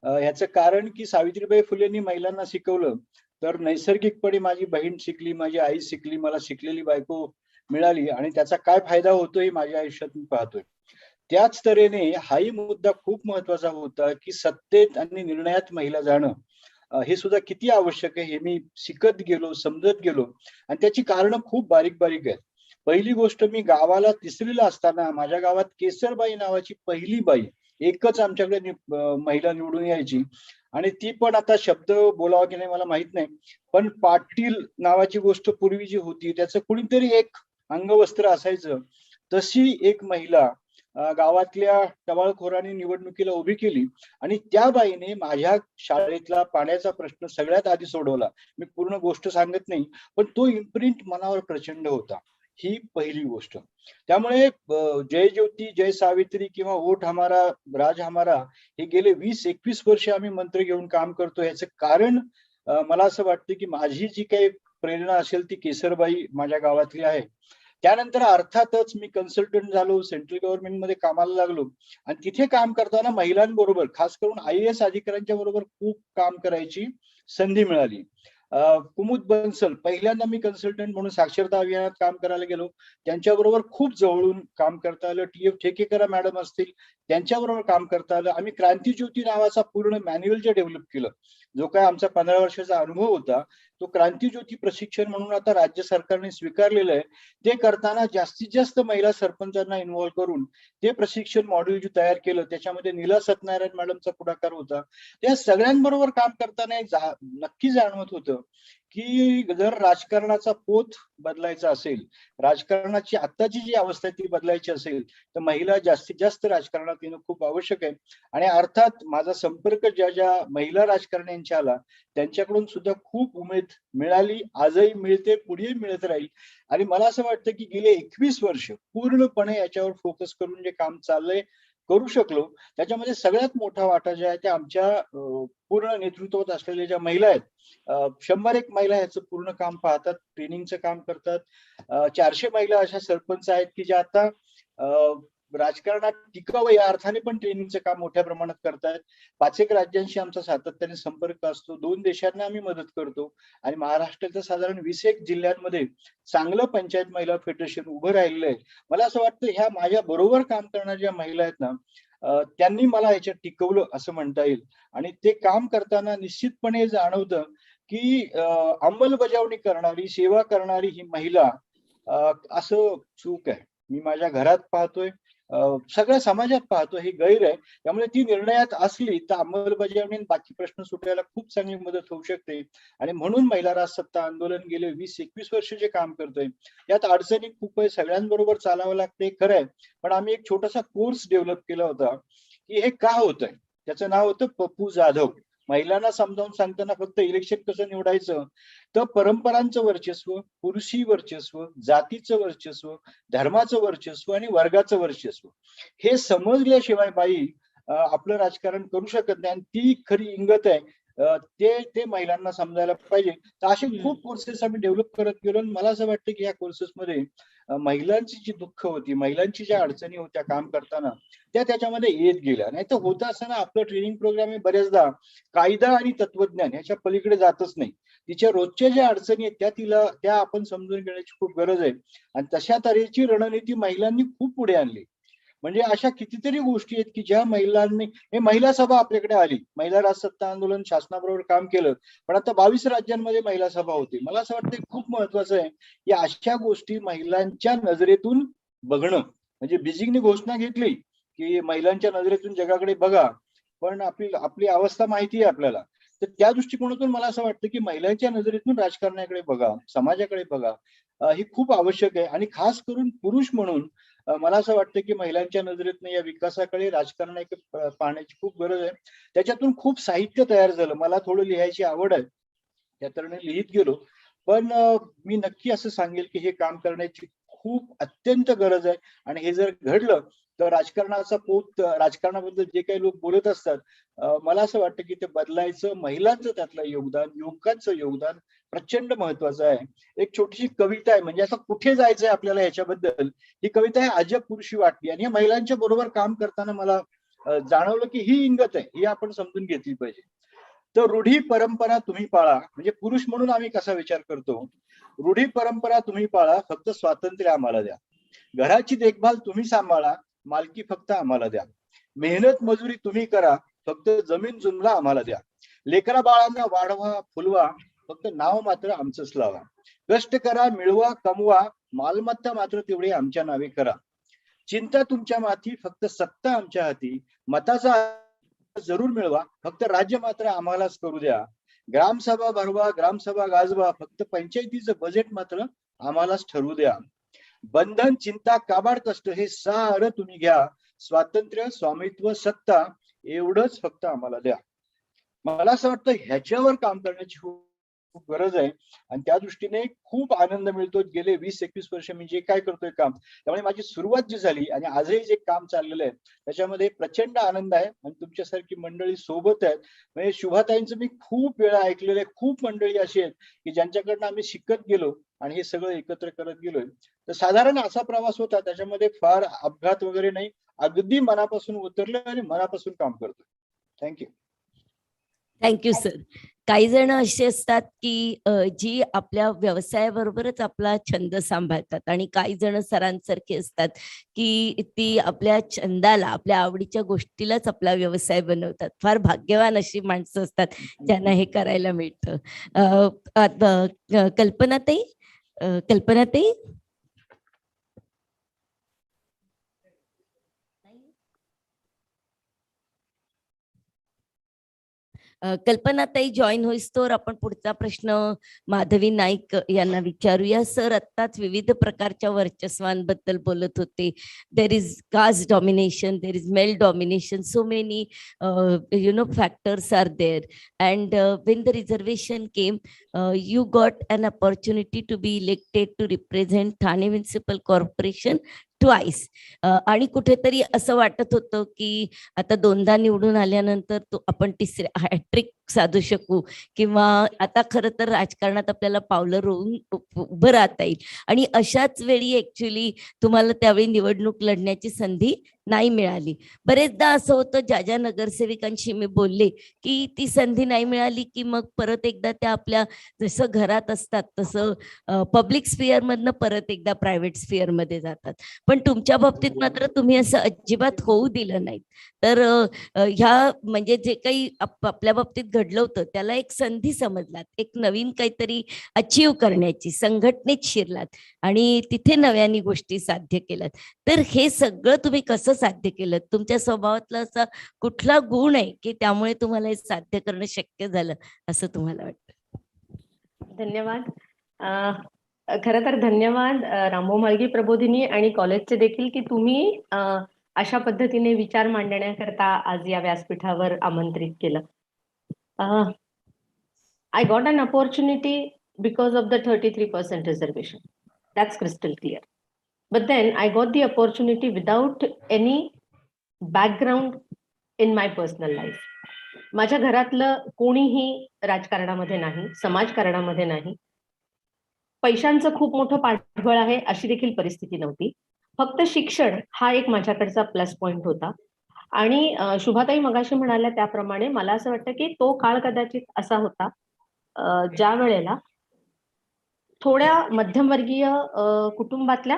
ह्याचं कारण की सावित्रीबाई फुलेंनी महिलांना शिकवलं तर नैसर्गिकपणे माझी बहीण शिकली, माझी आई शिकली, मला शिकलेली बायको मिळाली आणि त्याचा काय फायदा होतोय माझ्या आयुष्यात मी पाहतोय. त्याच तऱ्हेने हाही मुद्दा खूप महत्वाचा होता की सत्तेत आणि निर्णयात महिला जाणं हे सुद्धा किती आवश्यक आहे हे मी शिकत गेलो, समजत गेलो आणि त्याची कारणं खूप बारीक बारीक आहेत. पहिली गोष्ट, मी गावाला 3रीला असताना माझ्या गावात केसरबाई नावाची पहिली बाई, एकच आमच्याकडे महिला निवडून यायची आणि ती पण, आता शब्द बोलावा की नाही मला माहित नाही, पण पाटील नावाची गोष्ट पूर्वी जी होती त्याचं कुणीतरी एक अंगवस्त्र असायचं. तशी एक महिला गावातल्या टवाळखोरांनी निवडणुकीला उभी केली आणि त्या बाईने माझ्या शाळेतला पाण्याचा प्रश्न सगळ्यात आधी सोडवला. मी पूर्ण गोष्ट सांगत नाही, पण तो इम्प्रिंट मनावर प्रचंड होता. ही पहिली गोष्ट. त्यामुळे जय ज्योती, जय सावित्री किंवा वोट हमारा राज हमारा हे गेले 20-21 वर्ष आम्ही मंत्र घेऊन काम करतो. याचं कारण मला असं वाटतं की माझी जी काही प्रेरणा असेल ती केसरबाई माझ्या गावातली आहे. त्यानंतर अर्थातच मी कन्सल्टंट झालो, सेंट्रल गव्हर्नमेंटमध्ये कामाला लागलो आणि तिथे काम करताना महिलांबरोबर, खास करून IAS अधिकाऱ्यांच्या बरोबर खूप काम करायची संधी मिळाली. कुमुद बन्सल, पहिल्यांदा मी कन्सल्टंट म्हणून साक्षरता अभियानात काम करायला गेलो, त्यांच्याबरोबर खूप जवळून काम करता आलं. TF ठेकेकरा मॅडम असतील, त्यांच्याबरोबर काम करता आलं. आम्ही क्रांतीज्योती नावाचा पूर्ण मॅन्युअल जे डेव्हलप केलं, जो काय आमचा 15 वर्षाचा अनुभव होता, तो क्रांतीज्योती प्रशिक्षण म्हणून आता राज्य सरकारने स्वीकारलेलं आहे. ते करताना जास्तीत जास्त महिला सरपंचांना इन्व्हॉल्व्ह करून ते प्रशिक्षण मॉड्यूल जे तयार केलं, त्याच्यामध्ये नीला सत्यनारायण मॅडमचा पुढाकार होता. त्या सगळ्यांबरोबर काम करताना नक्की जाणवत होतं की जर राजकारणाचा पोत बदलायचा असेल, राजकारणाची आत्ताची जी अवस्था आहे ती बदलायची असेल, तर महिला जास्तीत जास्त राजकारणात येणं खूप आवश्यक आहे. आणि अर्थात माझा संपर्क ज्या ज्या महिला राजकारण्यांच्या आला त्यांच्याकडून सुद्धा खूप उमेद मिळाली, आजही मिळते, पुढेही मिळत राहील. आणि मला असं वाटतं की गेले 21 वर्ष पूर्णपणे याच्यावर फोकस करून जे काम चाललंय करू शकलो, त्याच्यामध्ये सगळ्यात मोठा वाटा जे आहे ते आमच्या पूर्ण नेतृत्वात असलेल्या ज्या महिला आहेत, 100 महिला ह्याचं पूर्ण काम पाहतात, ट्रेनिंगचं काम करतात. 400 महिला अशा सरपंच आहेत की ज्या आता राजकारणात टिकावं या अर्थाने पण ट्रेनिंगचं काम मोठ्या प्रमाणात करतायत. 5 एक राज्यांशी आमचा सातत्याने संपर्क असतो, 2 देशांना आम्ही मदत करतो आणि महाराष्ट्राच्या साधारण 20 एक जिल्ह्यांमध्ये चांगलं पंचायत महिला फेडरेशन उभं राहिलेलं आहे. मला असं वाटतं ह्या माझ्या बरोबर काम करणाऱ्या महिला आहेत ना, त्यांनी मला याच्यात टिकवलं असं म्हणता येईल. आणि ते काम करताना निश्चितपणे जाणवतं की अंमलबजावणी करणारी, सेवा करणारी ही महिला असं चूक आहे. मी माझ्या घरात पाहतोय, सगळ्या समाजात पाहतो, ही गैर आहे. त्यामुळे ती निर्णयात असली तर अंमलबजावणी आणि बाकी प्रश्न सुटायला खूप चांगली मदत होऊ शकते. आणि म्हणून महिला राजसत्ता आंदोलन गेले 20-21 वर्ष जे काम करतोय यात अडचणी खूप आहे, सगळ्यांबरोबर चालावं लागते, खरं आहे. पण आम्ही एक छोटासा कोर्स डेव्हलप केला होता की हे का होतंय. त्याचं नाव होतं पप्पू जाधव. महिलांना समजावून सांगताना फक्त इलेक्शन कसं निवडायचं, तर परंपरांचं वर्चस्व, पुरुषी वर्चस्व, जातीचं वर्चस्व, धर्माचं वर्चस्व आणि वर्गाचं वर्चस्व हे समजल्याशिवाय बाई आपलं राजकारण करू शकत नाही. आणि ती खरी इंगत आहे, ते महिलांना समजायला पाहिजे. तर असे खूप कोर्सेस आम्ही डेव्हलप करत गेलो. आणि मला असं वाटतं की या कोर्सेसमध्ये महिलांची जी दुःख होती, महिलांची ज्या अडचणी होत्या काम करताना, त्या त्याच्यामध्ये येत गेल्या. नाही तर होत असताना आपलं ट्रेनिंग प्रोग्राम हे बऱ्याचदा कायदा आणि तत्वज्ञान ह्याच्या पलीकडे जातच नाही. तिच्या रोजच्या ज्या अडचणी आहेत त्या आपण समजून घेण्याची खूप गरज आहे. आणि तशा तऱ्हेची रणनीती महिलांनी खूप पुढे आणली. म्हणजे अशा कितीतरी गोष्टी आहेत की ज्या महिलांनी, हे महिला सभा आपल्याकडे आली, महिला राजसत्ता आंदोलन शासनाबरोबर काम केलं, पण आता 22 राज्यांमध्ये महिला सभा होती. मला असं वाटतं खूप महत्वाचं आहे की अशा गोष्टी महिलांच्या नजरेतून बघणं. म्हणजे बीजिंगने घोषणा घेतली की महिलांच्या नजरेतून जगाकडे बघा, पण आपली अवस्था माहिती आहे आपल्याला. तर त्या दृष्टिकोनातून मला असं वाटतं की महिलांच्या नजरेतून राजकारणाकडे बघा, समाजाकडे बघा, ही खूप आवश्यक आहे. आणि खास करून पुरुष म्हणून मला असं वाटतं की महिलांच्या नजरेतनं या विकासाकडे राजकारणाकडे पाहण्याची खूप गरज आहे. त्याच्यातून खूप साहित्य तयार झालं. मला थोडं लिहायची आवड आहे, त्या तऱ्हेने लिहित गेलो. पण मी नक्की असं सांगेल की हे काम करण्याची खूप अत्यंत गरज आहे. आणि हे जर घडलं तर राजकारणाचा पोत, राजकारणाबद्दल जे काही लोक बोलत असतात, मला असं वाटतं की ते बदलायचं, महिलांचं त्यातलं योगदान, युवकांचं योगदान प्रचंड महत्वाचं आहे. एक छोटीशी कविता आहे, म्हणजे असं कुठे जायचंय आपल्याला ह्याच्याबद्दल, ही कविता आहे अजब पुरुषी वाटली. आणि या महिलांच्या बरोबर काम करताना मला जाणवलं की ही इंगत आहे, ही आपण समजून घेतली पाहिजे. तर रूढी परंपरा तुम्ही पाळा, म्हणजे पुरुष म्हणून आम्ही कसा विचार करतो, रूढी परंपरा तुम्ही पाळा, फक्त स्वातंत्र्य आम्हाला द्या. घराची देखभाल तुम्ही सांभाळा, मालकी फक्त आम्हाला द्या. मेहनत मजुरी तुम्ही करा, फक्त जमीन जुमला आम्हाला द्या. लेकरा बाळांना वाढवा फुलवा, फक्त नाव मात्र आमचंच लावा. कष्ट करा, मिळवा, कमवा, मालमत्ता मात्र तेवढी आमच्या नावे करा. चिंता तुमच्या माथी, फक्त सत्ता आमच्या हाती. मताचा जरूर मिळवा, फक्त राज्य मात्र आम्हालाच करू द्या. ग्रामसभा भरवा, ग्रामसभा गाजवा, फक्त पंचायतीचं बजेट मात्र आम्हालाच ठरवू द्या. बंधन, चिंता, काबाड कष्ट हे सारं तुम्ही घ्या. स्वातंत्र्य, स्वामित्व, सत्ता एवढंच फक्त आम्हाला द्या. मला असं वाटतं ह्याच्यावर काम करण्याची खूप गरज आहे. आणि त्या दृष्टीने खूप आनंद मिळतो. गेले 20-21 वर्ष मी जे काय करतोय काम, त्यामुळे माझी सुरुवात जी झाली आणि आजही जे काम चाललेलं आहे त्याच्यामध्ये प्रचंड आनंद आहे. आणि तुमच्यासारखी मंडळी सोबत आहेत. म्हणजे शुभाताईंचं मी खूप वेळा ऐकलेलं आहे. खूप मंडळी अशी आहेत की ज्यांच्याकडनं आम्ही शिकत गेलो आणि हे सगळं एकत्र करत गेलोय. तर साधारण असा प्रवास होता, त्याच्यामध्ये फार अपघात वगैरे नाही, अगदी मनापासून उतरलं आणि मनापासून काम करतोय. थँक्यू. Thank you sir. काही जण असे असतात की जी आपल्या व्यवसायाबरोबरच आपला छंद सांभाळतात आणि काही जण सरांसारखे असतात की ती आपल्या छंदाला, आपल्या आवडीच्या गोष्टीलाच आपला व्यवसाय बनवतात. फार भाग्यवान अशी माणसं असतात ज्यांना हे करायला मिळतं. कल्पनाताई, कल्पनाताई. कल्पनाताई जॉईन होईस्तोवर आपण पुढचा प्रश्न माधवी नाईक यांना विचारूया. सर आत्ताच विविध प्रकारच्या वर्चस्वांबद्दल बोलत होते. There is caste domination, there is male domination, so many factors are there. And when the reservation came, you got an opportunity to be elected to represent Thane Municipal Corporation twice. आणि कुठेतरी असं वाटत होतं की आता 2दा निवडून आल्यानंतर तो आपण तिसऱ्या हॅट्रिक साधू शकू, किंवा आता खरं तर राजकारणात आपल्याला पावलं रोवून उभं राहता येईल. आणि अशाच वेळी ऍक्च्युली तुम्हाला त्यावेळी निवडणूक लढण्याची संधी नाही मिळाली. बरेचदा असं होतं, ज्या नगरसेविकांशी मी बोलले की ती संधी नाही मिळाली की मग परत एकदा त्या आपल्या जसं घरात असतात तसं पब्लिक स्फिअर मधनं परत एकदा प्रायव्हेट स्फिअर मध्ये जातात. पण तुमच्या बाबतीत मात्र तुम्ही असं अजिबात होऊ दिलं नाही. तर ह्या म्हणजे जे काही आपल्या बाबतीत घडलं होतं त्याला एक संधी समजलात, एक नवीन काहीतरी अचीव करण्याची, संघटनेत शिरलात आणि तिथे नव्याने गोष्टी साध्य केल्यात. तर हे सगळं तुम्ही कसं साध्य केलं? तुमच्या स्वभावातला असा कुठला गुण आहे की त्यामुळे तुम्हाला हे साध्य करणं शक्य झालं असं तुम्हाला वाटतं? धन्यवाद. खरं तर धन्यवाद रामभाऊ म्हाळगी प्रबोधिनी आणि कॉलेजचे देखील की तुम्ही अशा पद्धतीने विचार मांडण्याकरता आज या व्यासपीठावर आमंत्रित केलं. I got an opportunity because of the 33% reservation. That's crystal clear. But then I got the opportunity without any background in my personal life. माझ्या घरातलं कोणीही राजकारणामध्ये नाही, समाजकारणामध्ये नाही. पैशांचं खूप मोठं पाठबळ आहे अशी देखील परिस्थिती नव्हती. फक्त शिक्षण हा एक माझ्याकडचा प्लस पॉइंट होता. आणि शुभाताई मगाशी म्हणाल्या त्याप्रमाणे मला असं वाटतं की तो काळ कदाचित असा होता ज्या वेळेला थोड्या मध्यमवर्गीय कुटुंबातल्या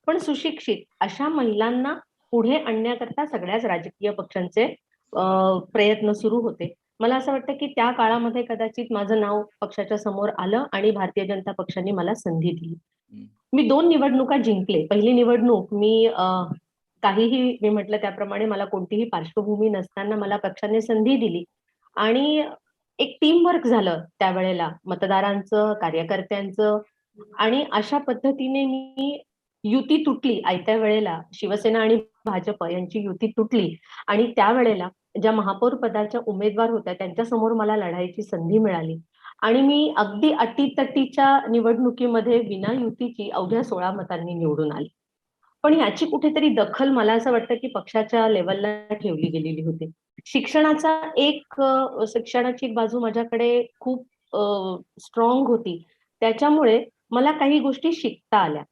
पण सुशिक्षित अशा महिलांना पुढे आणण्याकरता सगळ्याच राजकीय पक्षांचे प्रयत्न सुरू होते. मला असं वाटतं की त्या काळामध्ये कदाचित माझं नाव पक्षाच्या समोर आलं आणि भारतीय जनता पक्षाने मला संधी दिली. मी 2 निवडणुका जिंकले. पहिली निवडणूक काहीही मी म्हटलं त्याप्रमाणे मला कोणतीही पार्श्वभूमी नसताना मला पक्षाने संधी दिली आणि एक टीम वर्क झालं त्यावेळेला मतदारांचं, कार्यकर्त्यांचं. आणि अशा पद्धतीने मी युती तुटली. आयत्या वेळेला शिवसेना आणि भाजप यांची युती तुटली आणि त्यावेळेला ज्या महापौर पदाच्या उमेदवार होत्या त्यांच्या समोर मला लढायची संधी मिळाली आणि मी अगदी अटीतटीच्या निवडणुकीमध्ये विना युतीची अवघ्या 16 मतांनी निवडून आली. पण याची कुठेतरी दखल मला असं वाटतं की पक्षाच्या लेवलला ठेवली गेलेली होती. शिक्षणाची एक बाजू माझ्याकडे खूप स्ट्रॉंग होती. त्याच्यामुळे मला काही गोष्टी शिकता आल्या.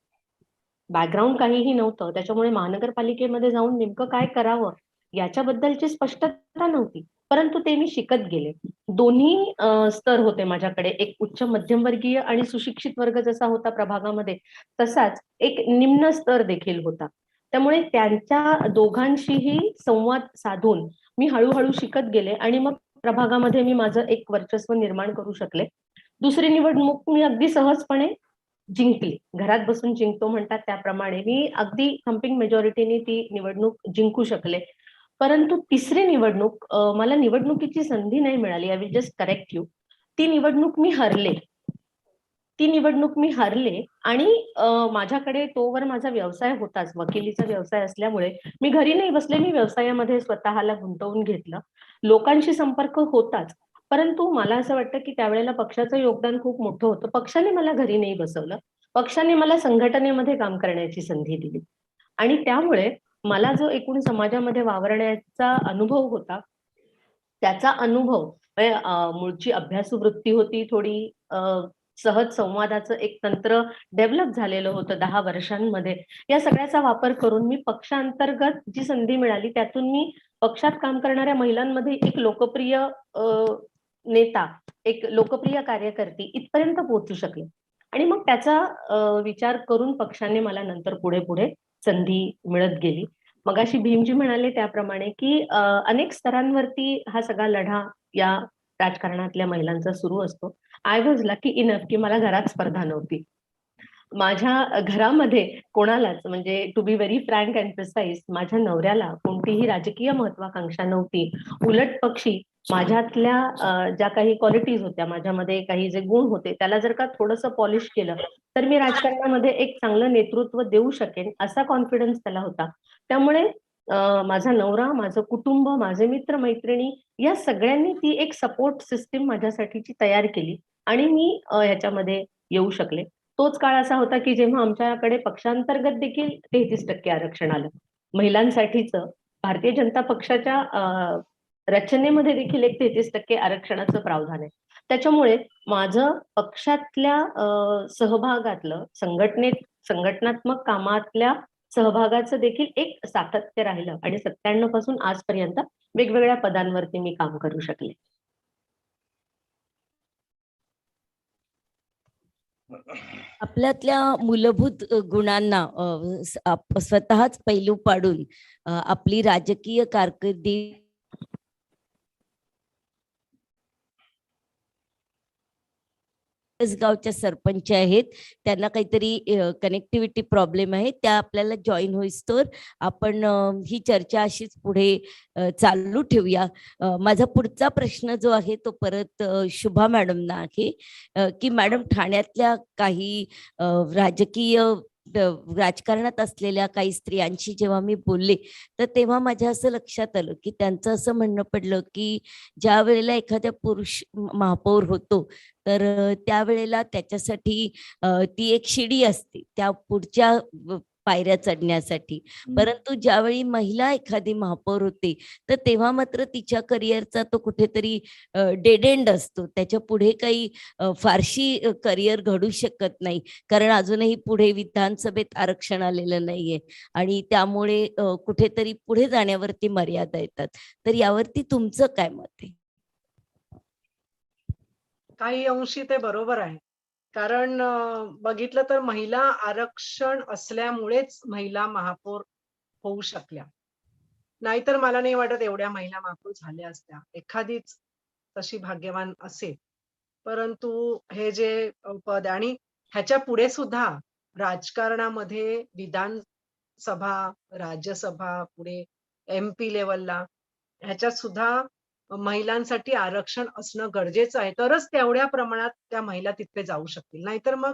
बॅकग्राऊंड काहीही नव्हतं, त्याच्यामुळे महानगरपालिकेमध्ये जाऊन नेमकं काय करावं याच्याबद्दलची स्पष्टता नव्हती, परंतु ते मी शिकत गेले. दोन्ही स्तर होते माझ्याकडे. एक उच्च मध्यमवर्गीय आणि सुशिक्षित वर्ग जसा होता प्रभागामध्ये, तसाच एक निम्न स्तर देखील होता. त्यामुळे त्यांच्या दोघांशीही संवाद साधून मी हळूहळू शिकत गेले आणि मग प्रभागामध्ये मी माझं एक वर्चस्व निर्माण करू शकले. दुसरी निवडणूक मी अगदी सहजपणे जिंकली. घरात बसून जिंकतो म्हणतात त्याप्रमाणे मी अगदी थम्पिंग मेजॉरिटीने ती निवडणूक जिंकू शकले. परंतु तिसरी निवडणूक मला निवडणुकीची संधी नाही मिळाली. I will just correct you. ती निवडणूक मी हरले आणि माझ्याकडे तोवर माझा व्यवसाय होताच, वकिलीचा व्यवसाय असल्यामुळे मी घरी नाही बसले. मी व्यवसायामध्ये स्वतःला गुंतवून घेतलं. लोकांशी संपर्क होताच, परंतु मला असं वाटतं की त्यावेळेला पक्षाचं योगदान खूप मोठं होतं. पक्षाने मला घरी नाही बसवलं, पक्षाने मला संघटनेमध्ये काम करण्याची संधी दिली आणि त्यामुळे मला जो एकूण समाजामध्ये वावरण्याचा अनुभव होता त्याचा अनुभव मूळची अभ्यासू वृत्ती होती, थोडी सहज संवादाचं एक तंत्र डेव्हलप झालेलं होतं 10 वर्षांमध्ये. या सगळ्याचा वापर करून मी पक्षांतर्गत जी संधी मिळाली त्यातून मी पक्षात काम करणाऱ्या महिलांमध्ये एक लोकप्रिय नेता, एक लोकप्रिय कार्यकर्ती इथपर्यंत पोहोचू शकले. आणि मग त्याचा विचार करून पक्षाने मला नंतर पुढे पुढे संधी मिळत गेली. मगाशी भीमजी म्हणाले त्याप्रमाणे की अनेक स्तरांवरती हा सगळा लढा या राजकारणातल्या महिलांचा सुरू असतो. आय वॉज लकी इनफ की मला घरात स्पर्धा नव्हती. माझ्या घरामध्ये कोणालाच, म्हणजे to be very frank and precise, माझ्या नवऱ्याला कोणतीही राजकीय महत्वाकांक्षा नव्हती. उलट पक्षी माझ्यातल्या ज्या काही क्वालिटीज होत्या, माझ्यामध्ये काही जे गुण होते, त्याला जर का थोडंसं पॉलिश केलं तर मी राजकारणामध्ये एक चांगलं नेतृत्व देऊ शकेन, असा कॉन्फिडन्स त्याला होता. त्यामुळे माझा नवरा, माझं कुटुंब, माझे मित्र मैत्रिणी या सगळ्यांनी ती एक सपोर्ट सिस्टीम माझ्यासाठीची तयार केली आणि मी ह्याच्यामध्ये येऊ शकले. तोच काळ असा होता की जेव्हा आमच्याकडे पक्षांतर्गत देखील 33% आरक्षण आलं. महिलांसाठीच भारतीय जनता पक्षाच्या रचनेमध्ये देखील एक 33% आरक्षणाचं प्रावधान आहे. त्याच्यामुळे माझं पक्षातल्या सहभागातलं संघटनात्मक कामातल्या सहभागाचं देखील एक सातत्य राहिलं आणि 97 पासून आजपर्यंत वेगवेगळ्या पदांवरती मी काम करू शकले. आपल्यातल्या मूलभूत गुणांना स्वतःच पैलू पाडून आपली राजकीय कारकिर्दी गावच्या सरपंच आहेत, त्यांना काहीतरी कनेक्टिव्हिटी प्रॉब्लेम आहे, त्या आपल्याला जॉईन होईस्तोवर आपण ही चर्चा अशीच पुढे चालू ठेवूया. माझा पुढचा प्रश्न जो आहे तो परत शुभा मॅडमना आहे की मॅडम, ठाण्यातल्या काही राजकीय राजकारणात असलेल्या काही स्त्रियांशी जेव्हा मी बोलले तर तेव्हा माझ्या असं लक्षात आलं की त्यांचं असं म्हणणं पडलं की ज्या वेळेला एखाद्या पुरुष महापौर होतो तर त्यावेळेला त्याच्यासाठी ती एक शिडी असते त्या पुढच्या पायऱ्या चढण्यासाठी. परंतु ज्यावेळी महिला एखादी महापौर होते तर तेव्हा मात्र तिच्या करिअरचा तो कुठेतरी डेड एंड असतो, त्याच्या पुढे काही फारशी करिअर घडू शकत नाही, कारण अजूनही पुढे विधानसभेत आरक्षण आलेलं नाहीये आणि त्यामुळे कुठेतरी पुढे जाण्यावरती मर्यादा येतात. तर यावरती तुमचं काय मत आहे? काही अंशी ते बरोबर आहे, कारण बघितलं तर महिला आरक्षण असल्यामुळेच महिला महापौर होऊ शकल्या. नाहीतर मला नाही वाटत एवढ्या महिला महापौर झाल्या असत्या, एखादीच तशी भाग्यवान असेल. परंतु हे जे पद आणि ह्याच्या पुढे सुद्धा राजकारणामध्ये विधानसभा, राज्यसभा, पुढे MP लेवलला ह्याच्यात सुद्धा महिलांसाठी आरक्षण असणं गरजेचं आहे, तरच तेवढ्या प्रमाणात त्या महिला तिथे जाऊ शकतील. नाहीतर मग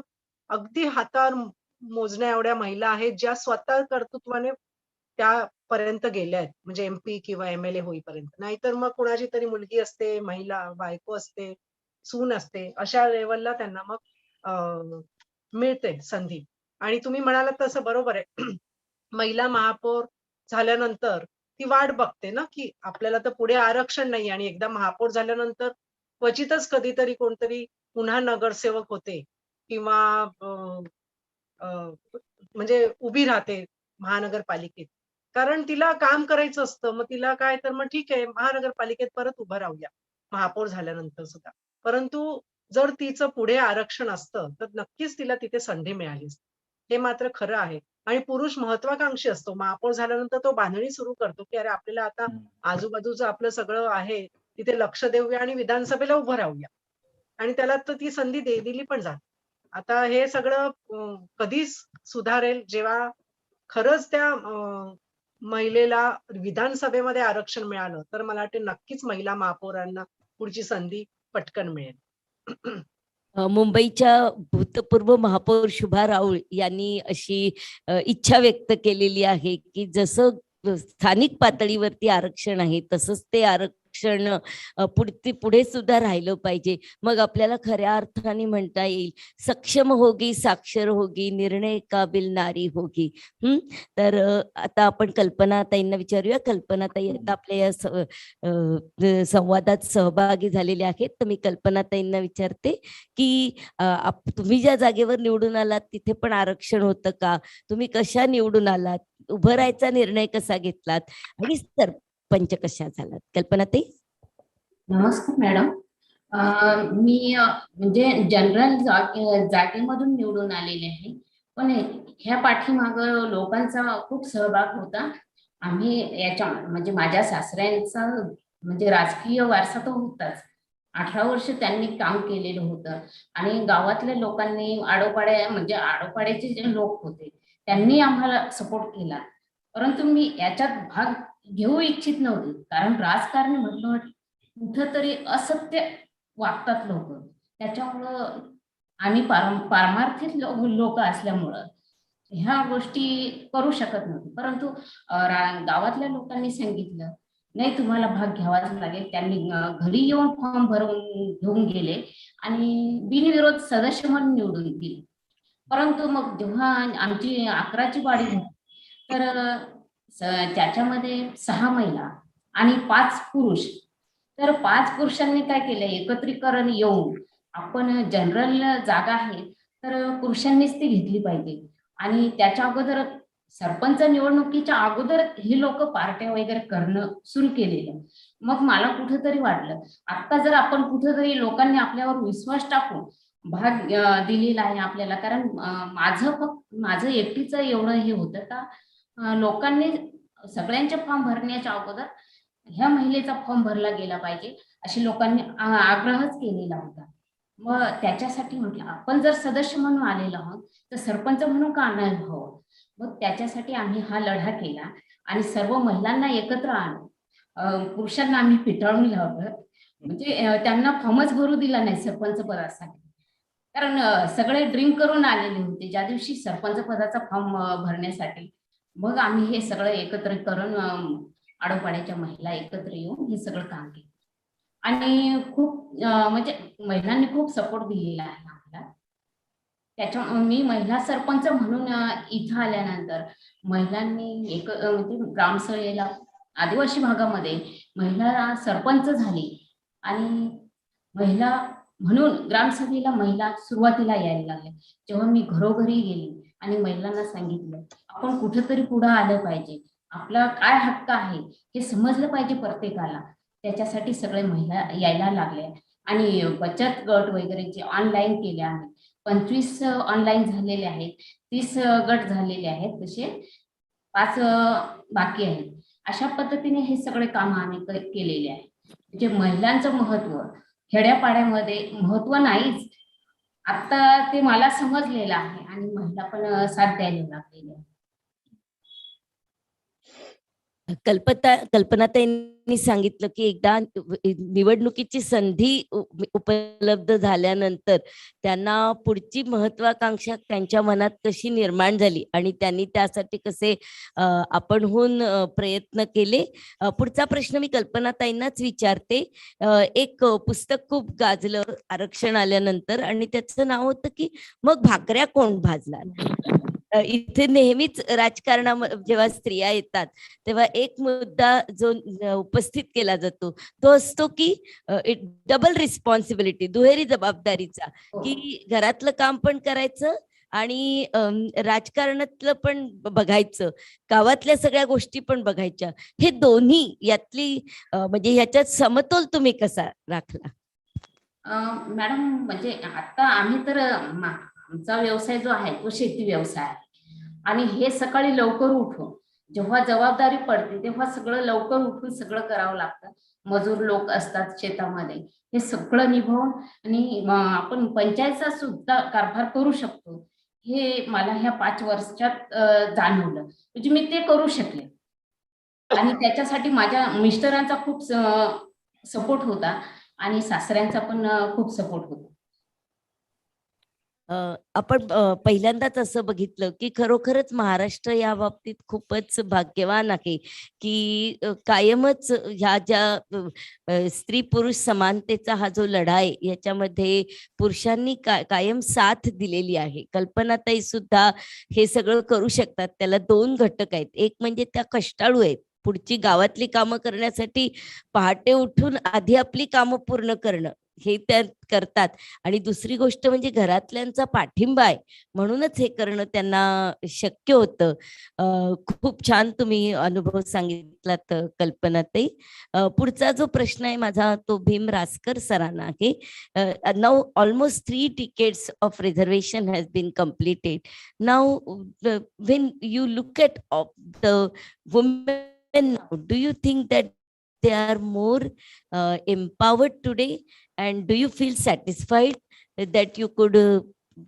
अगदी हातावर मोजण्या एवढ्या महिला आहेत ज्या स्वतः कर्तृत्वाने त्यापर्यंत गेल्या आहेत, म्हणजे MP किंवा MLA होईपर्यंत. नाहीतर मग कुणाची तरी मुलगी असते, महिला बायको असते, सून असते, अशा लेवलला त्यांना मग मिळते संधी. आणि तुम्ही म्हणालात तसं बरोबर आहे. महिला महापौर झाल्यानंतर ती वाट बघते ना की आपल्याला तर पुढे आरक्षण नाही, आणि एकदा महापौर झाल्यानंतर क्वचितच कधीतरी कोणतरी पुन्हा नगरसेवक होते किंवा म्हणजे उभी राहते महानगरपालिकेत, कारण तिला काम करायचं असतं. मग तिला काय तर मग ठीक आहे, महानगरपालिकेत परत उभं राहूया महापौर झाल्यानंतर सुद्धा. परंतु जर तिचं पुढे आरक्षण असतं तर नक्कीच तिला तिथे संधी मिळाली असती, हे मात्र खरं आहे. आणि पुरुष महत्वाकांक्षी असतो, महापौर झाल्यानंतर तो बांधणी सुरू करतो की अरे आपल्याला आता आजूबाजूचं आपलं सगळं आहे तिथे लक्ष देऊया आणि विधानसभेला उभं राहूया, आणि त्याला तर ती संधी दिली पण जाते. आता हे सगळं कधीच सुधारेल जेव्हा खरंच त्या महिलेला विधानसभेमध्ये आरक्षण मिळालं, तर मला वाटते नक्कीच महिला महापौरांना पुढची संधी पटकन मिळेल. मुंबईच्या भूतपूर्व महापौर शुभा राऊळ यांनी अशी इच्छा व्यक्त केलेली आहे की जसं स्थानिक पातळीवरती आरक्षण आहे तसंच ते आरक्षण पुढे सुद्धा राहिलं पाहिजे. मग आपल्याला खऱ्या अर्थाने म्हणता येईल सक्षम होगी, साक्षर होगी, निर्णय काबिल नारी होगी. तर आता आपण कल्पनाताईंना विचारूया. कल्पनाताई आता आपल्या या संवादात सहभागी झालेल्या आहेत, तर मी कल्पनाताईंना विचारते की तुम्ही ज्या जागेवर निवडून आलात तिथे पण आरक्षण होतं का? तुम्ही कशा निवडून आलात? उभं राहायचा निर्णय कसा घेतलात आणि सरपंच कशा झालात? कल्पनाताई. नमस्कार मॅडम. मी म्हणजे जनरल जागेमधून निवडून आलेले आहे, पण ह्या पाठीमाग लोकांचा खूप सहभाग होता. आम्ही याच्या म्हणजे माझ्या सासऱ्यांचा म्हणजे राजकीय वारसा तो होताच, 18 वर्ष त्यांनी काम केलेलं होतं आणि गावातल्या लोकांनी आडोपाड्याचे जे लोक होते त्यांनी आम्हाला सपोर्ट केला. परंतु मी याच्यात भाग घेऊ इच्छित नव्हते, कारण राजकारणी म्हटलं कुठंतरी असत्य वागतात लोक. त्याच्यामुळं आम्ही पारमार्थिक लोक असल्यामुळं ह्या गोष्टी करू शकत नव्हते. परंतु गावातल्या लोकांनी सांगितलं नाही तुम्हाला भाग घ्यावाच लागेल. त्यांनी घरी येऊन फॉर्म भरून घेऊन गेले आणि बिनविरोध सदस्य म्हणून निवडून दिले. परंतु मग जेव्हा आमची 11ची वाढी झाली तर त्याच्यामध्ये 6 महिला आणि 5 पुरुष. तर 5 पुरुषांनी काय केलं, एकत्रीकरण येऊन आपण जनरल जागा आहे तर पुरुषांनीच ती घेतली पाहिजे. आणि त्याच्या अगोदर सरपंच निवडणुकीच्या अगोदर हे लोक पार्ट्या वगैरे करणं सुरू केलेलं. मग मला कुठेतरी वाटलं आता जर आपण कुठेतरी लोकांनी आपल्यावर विश्वास टाकून भाग दिलेला आहे आपल्याला, कारण माझं एकटीचं एवढं हे होतं का लोकांनी सगळ्यांचे फॉर्म भरण्याच्या अगोदर ह्या महिलेचा फॉर्म भरला गेला पाहिजे अशी लोकांनी आग्रहच केलेला होता. मग त्याच्यासाठी म्हटलं आपण जर सदस्य म्हणून आलेलो आहोत तर सरपंच म्हणून का नाही व्हावं. मग त्याच्यासाठी आम्ही हा लढा केला आणि सर्व महिलांना एकत्र आणून पुरुषांना आम्ही पिटाळून लावलं. म्हणजे त्यांना फॉर्मच भरू दिला नाही सरपंच पदासाठी, कारण सगळे ड्रिंक करून आलेले होते ज्या दिवशी सरपंच पदाचा फॉर्म भरण्यासाठी. मग आम्ही हे सगळं एकत्र करून आडोपाड्याच्या महिला एकत्र येऊन हे सगळं काम केलं आणि खूप म्हणजे महिलांनी खूप सपोर्ट दिलेला आहे आम्हाला. मी महिला सरपंच म्हणून इथं आल्यानंतर महिलांनी म्हणजे ग्रामसभेला आदिवासी भागामध्ये महिला सरपंच झाली आणि महिला म्हणून ग्रामसभेला महिला सुरुवातीला यायला लागल्या. जेव्हा मी घरोघरी गेली आणि महिलांना सांगितलं आपण कुठेतरी पुढे आलं पाहिजे, आपला काय हक्क आहे हे समजलं पाहिजे प्रत्येकाला, त्याच्यासाठी सगळे महिला यायला लागल्या आणि बचत गट वगैरे जे ऑनलाईन केले आम्ही 25 ऑनलाईन झालेले आहेत, 30 गट झालेले आहेत, तसे 5 बाकी आहेत. अशा पद्धतीने हे सगळे काम आम्ही केलेले आहे. म्हणजे महिलांचं महत्व खेड्यापाड्यामध्ये महत्व नाहीच, आता ते मला समजलेलं आहे आणि महिला पण साथ द्यायला लागलेली आहे. कल्पनाताईंनी सांगितलं की एकदा निवडणुकीची संधी उपलब्ध झाल्यानंतर त्यांना पुढची महत्वाकांक्षा त्यांच्या मनात कशी निर्माण झाली आणि त्यांनी त्यासाठी कसे आपणहून प्रयत्न केले. पुढचा प्रश्न मी कल्पनाताईंनाच विचारते. एक पुस्तक खूप गाजलं आरक्षण आल्यानंतर आणि त्याचं नाव होतं की मग भाकऱ्या कोण भाजणार. इथे नेहमीच राजकारणामध्ये जेव्हा स्त्रिया येतात तेव्हा एक मुद्दा जो उपस्थित केला जातो तो असतो की डबल रिस्पॉन्सिबिलिटी, दुहेरी जबाबदारीचा, की घरातलं काम पण करायचं आणि राजकारणातलं पण बघायचं, गावातल्या सगळ्या गोष्टी पण बघायच्या. हे दोन्ही यातली म्हणजे ह्याच्यात समतोल तुम्ही कसा राखला? मॅडम म्हणजे आता आम्ही तर आमचा व्यवसाय जो आहे तो शेती व्यवसाय आहे आणि हे सकाळी लवकर उठून जेव्हा जबाबदारी पडते तेव्हा सगळं लवकर उठून सगळं करावं लागतं. मजूर लोक असतात शेतामध्ये, हे सगळं निभावून आणि आपण पंचायतचा सुद्धा कारभार करू शकतो हे मला ह्या 5 वर्षात जाणवलं. म्हणजे मी ते करू शकले आणि त्याच्यासाठी माझ्या मिस्टरांचा खूप सपोर्ट होता आणि सासऱ्यांचा पण खूप सपोर्ट होता. आपण पहिल्यांदाच असं बघितलं की खरोखरच महाराष्ट्र या बाबतीत खूपच भाग्यवान आहे की कायमच ह्या ज्या स्त्री पुरुष समानतेचा हा जो लढा आहे याच्यामध्ये पुरुषांनी कायम साथ दिलेली आहे. कल्पनाताई सुद्धा हे सगळं करू शकतात. त्याला 2 घटक आहेत. एक म्हणजे त्या कष्टाळू आहेत, पुढची गावातली कामं करण्यासाठी पहाटे उठून आधी आपली कामं पूर्ण करणं हे त्या करतात आणि दुसरी गोष्ट म्हणजे घरातल्यांचा पाठिंबा आहे म्हणूनच हे करणं त्यांना शक्य होतं. खूप छान तुम्ही अनुभव सांगितलात कल्पनाताई. पुढचा जो प्रश्न आहे माझा तो भीम रासकर सरांना आहे. Now almost 3 decades of reservation has been completed. Now when you look at the women now, do you think that they are more empowered today? And do you feel satisfied that you could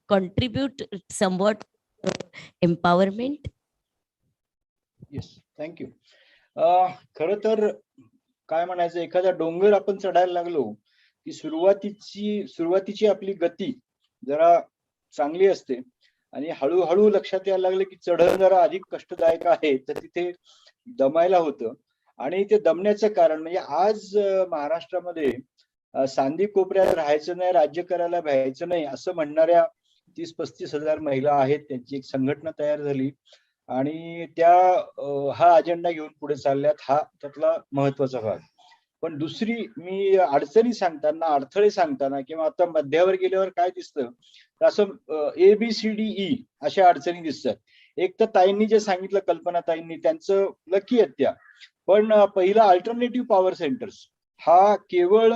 contribute somewhat empowerment? Yes, thank you. खरं तर काय म्हणायचं, एखादा डोंगर आपण चढायला लागलो की सुरुवातीची आपली गती जरा चांगली असते आणि हळूहळू लक्षात यायला लागलं की चढण जरा अधिक कष्टदायक आहे, तर तिथे दमायला होतं. आणि ते दमण्याचं कारण म्हणजे आज महाराष्ट्रामध्ये सांदी कोपऱ्यात राहायचं नाही, राज्य करायला भ्यायचं नाही असं म्हणणाऱ्या 30-35 हजार महिला आहेत. त्यांची एक संघटना तयार झाली आणि त्या हा अजेंडा घेऊन पुढे चालल्यात. हा त्यातला महत्वाचा भाग. पण दुसरी मी अडचणी सांगताना, अडथळे सांगताना किंवा आता मध्यावर गेल्यावर काय दिसतं, तर असं ABCDE अशा अडचणी दिसतात. एक तर ताईंनी जे सांगितलं, कल्पना ताईंनी, त्यांचं लकी आहेत त्या. पण पहिला अल्टरनेटिव्ह पॉवर सेंटर्स हा केवळ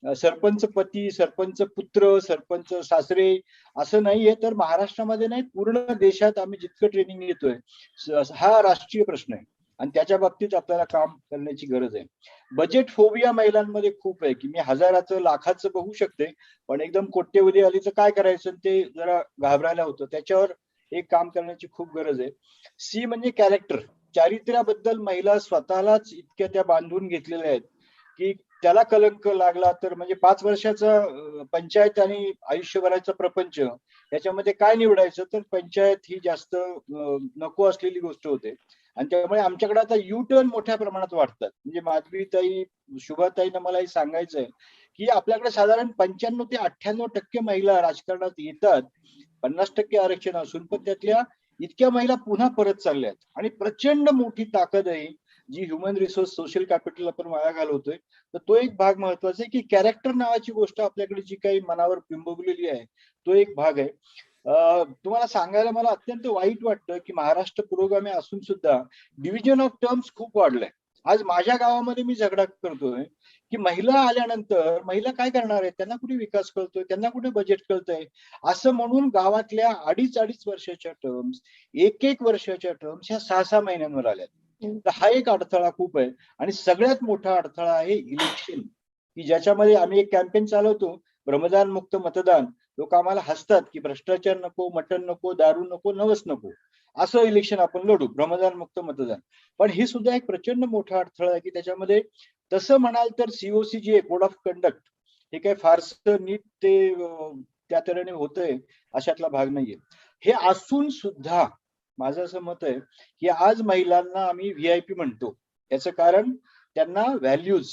सरपंच पती, सरपंच पुत्र, सरपंच सासरे असं नाहीये, तर महाराष्ट्रामध्ये नाही पूर्ण देशात आम्ही जितकं ट्रेनिंग घेतोय हा राष्ट्रीय प्रश्न आहे आणि त्याच्या बाबतीत आपल्याला काम करण्याची गरज आहे. बजेट फोबिया महिलांमध्ये खूप आहे की मी हजाराचं लाखाचं बघू शकते, पण एकदम कोट्यवधी आली तर काय करायचं ते जरा घाबरायला होतं. त्याच्यावर एक काम करण्याची खूप गरज आहे. C म्हणजे कॅरेक्टर, चारित्र्याबद्दल महिला स्वतःलाच इतक्या त्या बांधून घेतलेल्या आहेत की त्याला कलंक लागला तर म्हणजे 5 वर्षाचा पंचायत आणि आयुष्यभराचा प्रपंच याच्यामध्ये काय निवडायचं, तर पंचायत ही जास्त नको असलेली गोष्ट होते. आणि त्यामुळे आमच्याकडे आता U-टर्न मोठ्या प्रमाणात वाढतात. म्हणजे माधवीताई, शुभाताईंना मला हे सांगायचंय की आपल्याकडे साधारण 95 ते 98% महिला राजकारणात येतात, 50% आरक्षण असून, पण त्यातल्या इतक्या महिला पुन्हा परत चालल्यात. आणि प्रचंड मोठी ताकद आहे जी ह्युमन रिसोर्स सोशल कॅपिटल आपण वाया घालवतोय. तर तो एक भाग महत्वाचा आहे की कॅरेक्टर नावाची गोष्ट आपल्याकडे जी काही मनावर बिंबवलेली आहे तो एक भाग आहे. तुम्हाला सांगायला मला अत्यंत वाईट वाटतं की महाराष्ट्र पुरोगामी असून सुद्धा डिव्हिजन ऑफ टर्म्स खूप वाढलंय. आज माझ्या गावामध्ये मी झगडा करतोय की महिला आल्यानंतर महिला काय करणार आहेत, त्यांना कुठे विकास कळतोय, त्यांना कुठे बजेट कळतंय, असं म्हणून गावातल्या 2.5 वर्षाच्या टर्म्स, 1 वर्षाच्या टर्म्स ह्या 6 महिन्यांवर आल्यात. तर हा एक अडथळा खूप आहे. आणि सगळ्यात मोठा अडथळा आहे इलेक्शन, की ज्याच्यामध्ये आम्ही एक कॅम्पेन चालवतो, भ्रमदान मुक्त मतदान. लोक आम्हाला हसतात की भ्रष्टाचार नको, मटण नको, दारू नको, नवस नको, असं इलेक्शन आपण लढू, भ्रमदान मुक्त मतदान. पण ही सुद्धा एक प्रचंड मोठा अडथळा आहे की त्याच्यामध्ये तसं म्हणाल तर COC जे कोड ऑफ कंडक्ट हे काय फारसं नीट ते त्या तऱ्हेने होतंय अशातला भाग नाहीये. हे असून सुद्धा माझं असं मत आहे की आज महिलांना आम्ही VIP म्हणतो. याचं कारण त्यांना व्हॅल्यूज,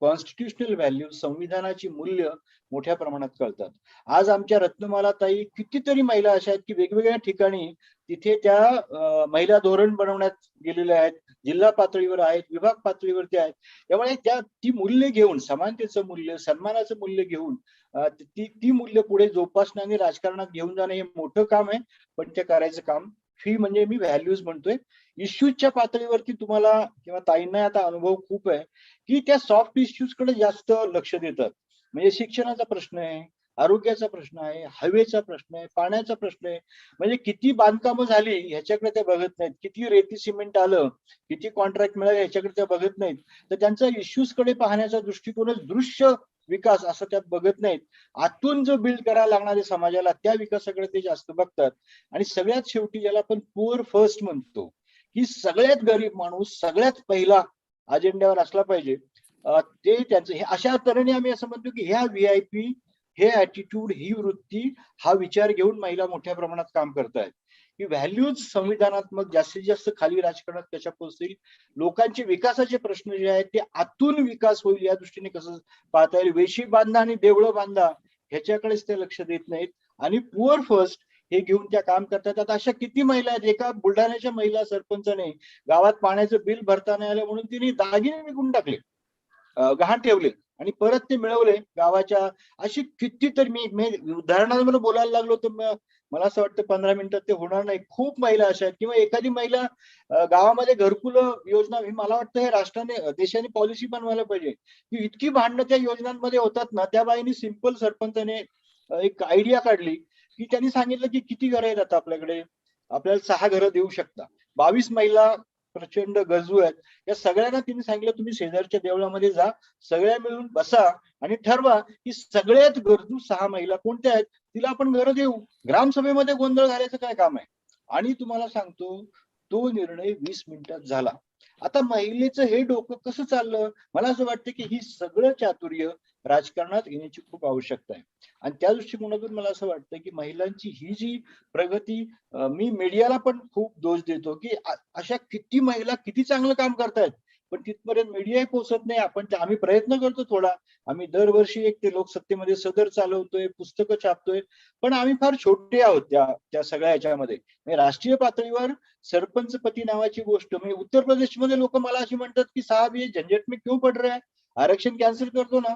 कॉन्स्टिट्युशनल व्हॅल्यूज, संविधानाची मूल्य मोठ्या प्रमाणात कळतात. आज आमच्या रत्नमाला ताई कितीतरी महिला अशा आहेत की वेगवेगळ्या ठिकाणी तिथे त्या महिला धोरण बनवण्यात गेलेल्या आहेत, जिल्हा पातळीवर आहेत, विभाग पातळीवरती आहेत. त्यामुळे ती मूल्य घेऊन, समानतेचं मूल्य, सन्मानाचं मूल्य घेऊन ती मूल्य पुढे जोपासणं आणि राजकारणात घेऊन जाणं हे मोठं काम आहे. पण ते करायचं काम म्हणजे मी व्हॅल्यूज म्हणतोय. इश्यूजच्या पातळीवरती तुम्हाला किंवा ताईंना आता अनुभव खूप आहे की त्या सॉफ्ट इश्यूज कडे जास्त लक्ष देतात. म्हणजे शिक्षणाचा प्रश्न आहे, आरोग्याचा प्रश्न आहे, हवेचा प्रश्न आहे, पाण्याचा प्रश्न आहे. म्हणजे किती बांधकामं झाली ह्याच्याकडे ते बघत नाहीत, किती रेती सिमेंट आलं, किती कॉन्ट्रॅक्ट मिळाले ह्याच्याकडे ते बघत नाहीत. तर त्यांचा इश्यूज कडे पाहण्याचा दृष्टिकोनच दृश्य विकास असं त्यात बघत नाहीत. आतून जो बिल्ड करायला लागणारे समाजाला त्या विकासाकडे ते जास्त बघतात. आणि सगळ्यात शेवटी ज्याला आपण पुअर फर्स्ट म्हणतो की सगळ्यात गरीब माणूस सगळ्यात पहिला अजेंड्यावर असला पाहिजे, ते त्यांचं हे अशा तऱ्हेने आम्ही असं म्हणतो की ह्या VIP, हे ऍटिट्यूड, ही वृत्ती, हा विचार घेऊन महिला मोठ्या प्रमाणात काम करतायत की व्हॅल्यूज संविधानात्मक जास्तीत जास्त खाली राजकारणात कशा पोहोचतील, लोकांचे विकासाचे प्रश्न जे आहेत ते आतून विकास होईल या दृष्टीने कसं पाहता येईल. वेशी बांधा आणि देवळं बांधा ह्याच्याकडेच ते लक्ष देत नाहीत आणि पुअर फर्स्ट हे घेऊन त्या काम करतात. आता अशा किती महिला आहेत, एका बुलढाण्याच्या महिला सरपंचाने गावात पाण्याचं बिल भरता नाही आलं म्हणून तिने दागिने विकून टाकले, गहाण ठेवले आणि परत ते मिळवले गावाच्या. अशी कितीतरी मी उदाहरणामध्ये बोलायला लागलो तर मला असं वाटतं 15 मिनिटात ते होणार नाही. खूप महिला अशा आहेत. किंवा एखादी महिला गावामध्ये घरकुल योजना, मला वाटतं हे राष्ट्राने, देशाने पॉलिसी बनवायला पाहिजे की इतकी भांडणं त्या योजनांमध्ये होतात ना. त्या बाईने सिंपल सरपंचाने एक आयडिया काढली की त्यांनी सांगितलं की किती घरं आहेत आता आपल्याकडे, आपल्याला 6 घरं देऊ शकता. 22 महिला प्रचंड गरजू आहेत, या सगळ्यांना तिने सांगितलं तुम्ही शेजारच्या देवळामध्ये जा, सगळ्या मिळून बसा आणि ठरवा की सगळ्यात गरजू 6 महिला कोणत्या आहेत, तिला आपण घरं देऊ. ग्रामसभेमध्ये गोंधळ घालायचं काय काम आहे? आणि तुम्हाला सांगतो तो निर्णय 20 मिनिटात झाला. आता महिलेचं हे डोकं कसं चाललं, मला असं वाटतं की ही सगळं चातुर्य राजकारणात येण्याची खूप आवश्यकता आहे. आणि त्या दृष्टिकोनातून मला असं वाटतं की महिलांची ही जी प्रगती, मी मीडियाला पण खूप दोष देतो की अशा किती महिला किती चांगलं काम करतायत, पण तिथपर्यंत मीडियाही पोहोचत नाही. आम्ही प्रयत्न करतो थोडा, आम्ही दरवर्षी एक ते लोकसत्तेमध्ये सदर चालवतोय, पुस्तकं छापतोय, पण आम्ही फार छोटे आहोत त्या सगळ्या ह्याच्यामध्ये. राष्ट्रीय पातळीवर सरपंचपती नावाची गोष्ट, म्हणजे उत्तर प्रदेशमध्ये लोक मला अशी म्हणतात की साहब ये झंझट में क्यों पड रहा है, आरक्षण कॅन्सल करतो ना,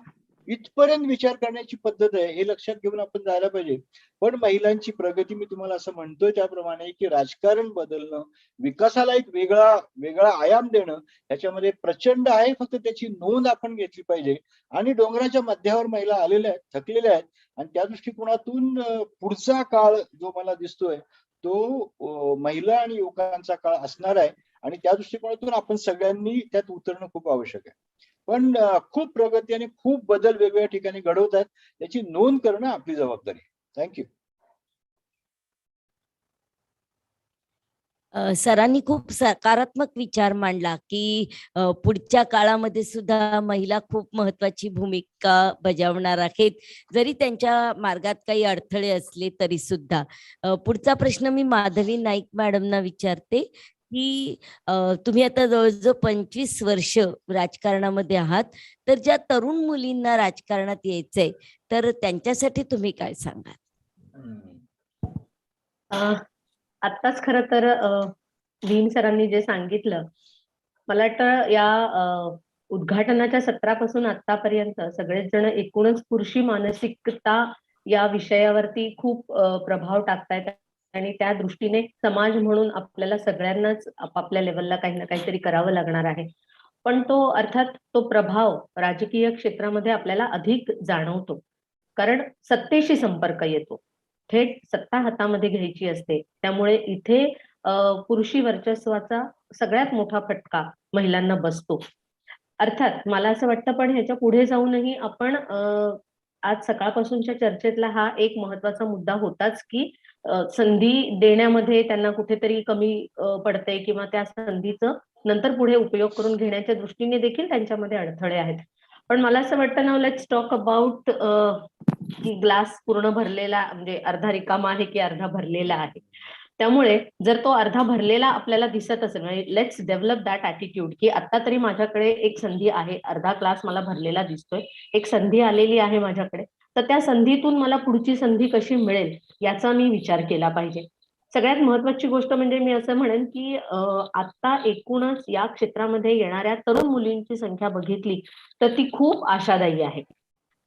इथपर्यंत विचार करण्याची पद्धत आहे. हे लक्षात घेऊन आपण जायला पाहिजे. पण महिलांची प्रगती, मी तुम्हाला असं म्हणतोय त्याप्रमाणे की राजकारण बदलणं, विकासाला एक वेगळा आयाम देणं, याच्यामध्ये प्रचंड आहे. फक्त त्याची नोंद आपण घेतली पाहिजे. आणि डोंगराच्या मध्यावर महिला आलेल्या आहेत, थकलेल्या आहेत, आणि त्या दृष्टिकोनातून पुढचा काळ जो मला दिसतोय तो महिला आणि युवकांचा काळ असणार आहे. आणि त्या दृष्टिकोनातून आपण सगळ्यांनी त्यात उतरणं खूप आवश्यक आहे. पण खूप प्रगती आणि खूप बदल वेगवेगळ्या ठिकाणी घडवत आहेत, याची नोंद करणं आपली जबाबदारी. थँक्यू. सरांनी खूप सकारात्मक विचार मांडला की पुढच्या काळामध्ये सुद्धा महिला खूप महत्वाची भूमिका बजावणार आहेत, जरी त्यांच्या मार्गात काही अडथळे असले तरी सुद्धा. पुढचा प्रश्न मी माधवी नाईक मॅडमना विचारते की तुम्ही आता जवळजवळ 25 वर्ष राजकारणामध्ये आहात, तर ज्या तरुण मुलींना राजकारणात यायचंय तर त्यांच्यासाठी तुम्ही काय सांगाल? आत्ताच खरं तर भीम सरांनी जे सांगितलं, मला वाटतं या उद्घाटनाच्या सत्रापासून आतापर्यंत सगळेच जण एकूणच पुरुषी मानसिकता या विषयावरती खूप प्रभाव टाकतायत. आणि त्या दृष्टीने समाज म्हणून आपल्याला सगळ्यांनाच आपापल्या लेवलला काही ना काहीतरी करावं लागणार आहे. पण तो अर्थात तो प्रभाव राजकीय क्षेत्रामध्ये आपल्याला अधिक जाणवतो, कारण सत्तेशी संपर्क येतो, थेट सत्ता हातामध्ये घ्यायची असते. त्यामुळे इथे पुरुषी वर्चस्वाचा सगळ्यात मोठा फटका महिलांना बसतो. अर्थात मला असं वाटतं, पण ह्याच्या पुढे जाऊनही आपण आज सकाळपासूनच्या चर्चेतला हा एक महत्वाचा मुद्दा होताच की संधी देण्यामध्ये त्यांना कुठेतरी कमी पडते, किंवा त्या संधीचं नंतर पुढे उपयोग करून घेण्याच्या दृष्टीने देखील त्यांच्यामध्ये अडथळे आहेत. पण मला असं वाटतं ना, लेट्स टॉक अबाउट की ग्लास पूर्ण भरलेला म्हणजे अर्धा रिकामा आहे की अर्धा भरलेला आहे. त्यामुळे जर तो अर्धा भरलेला आपल्याला दिसत असेल, म्हणजे लेट्स डेव्हलप दॅट ॲटिट्यूड की आता तरी माझ्याकडे एक संधी आहे, अर्धा ग्लास मला भरलेला दिसतोय, एक संधी आलेली आहे माझ्याकडे, तर त्या संधीतून मला पुढची संधी कशी मिळेल याचा मी विचार केला पाहिजे. सगळ्यात महत्वाची गोष्ट म्हणजे मी असं म्हणेन की आता एकूणच या क्षेत्रामध्ये येणाऱ्या तरुण मुलींची संख्या बघितली तर ती खूप आशादायी आहे.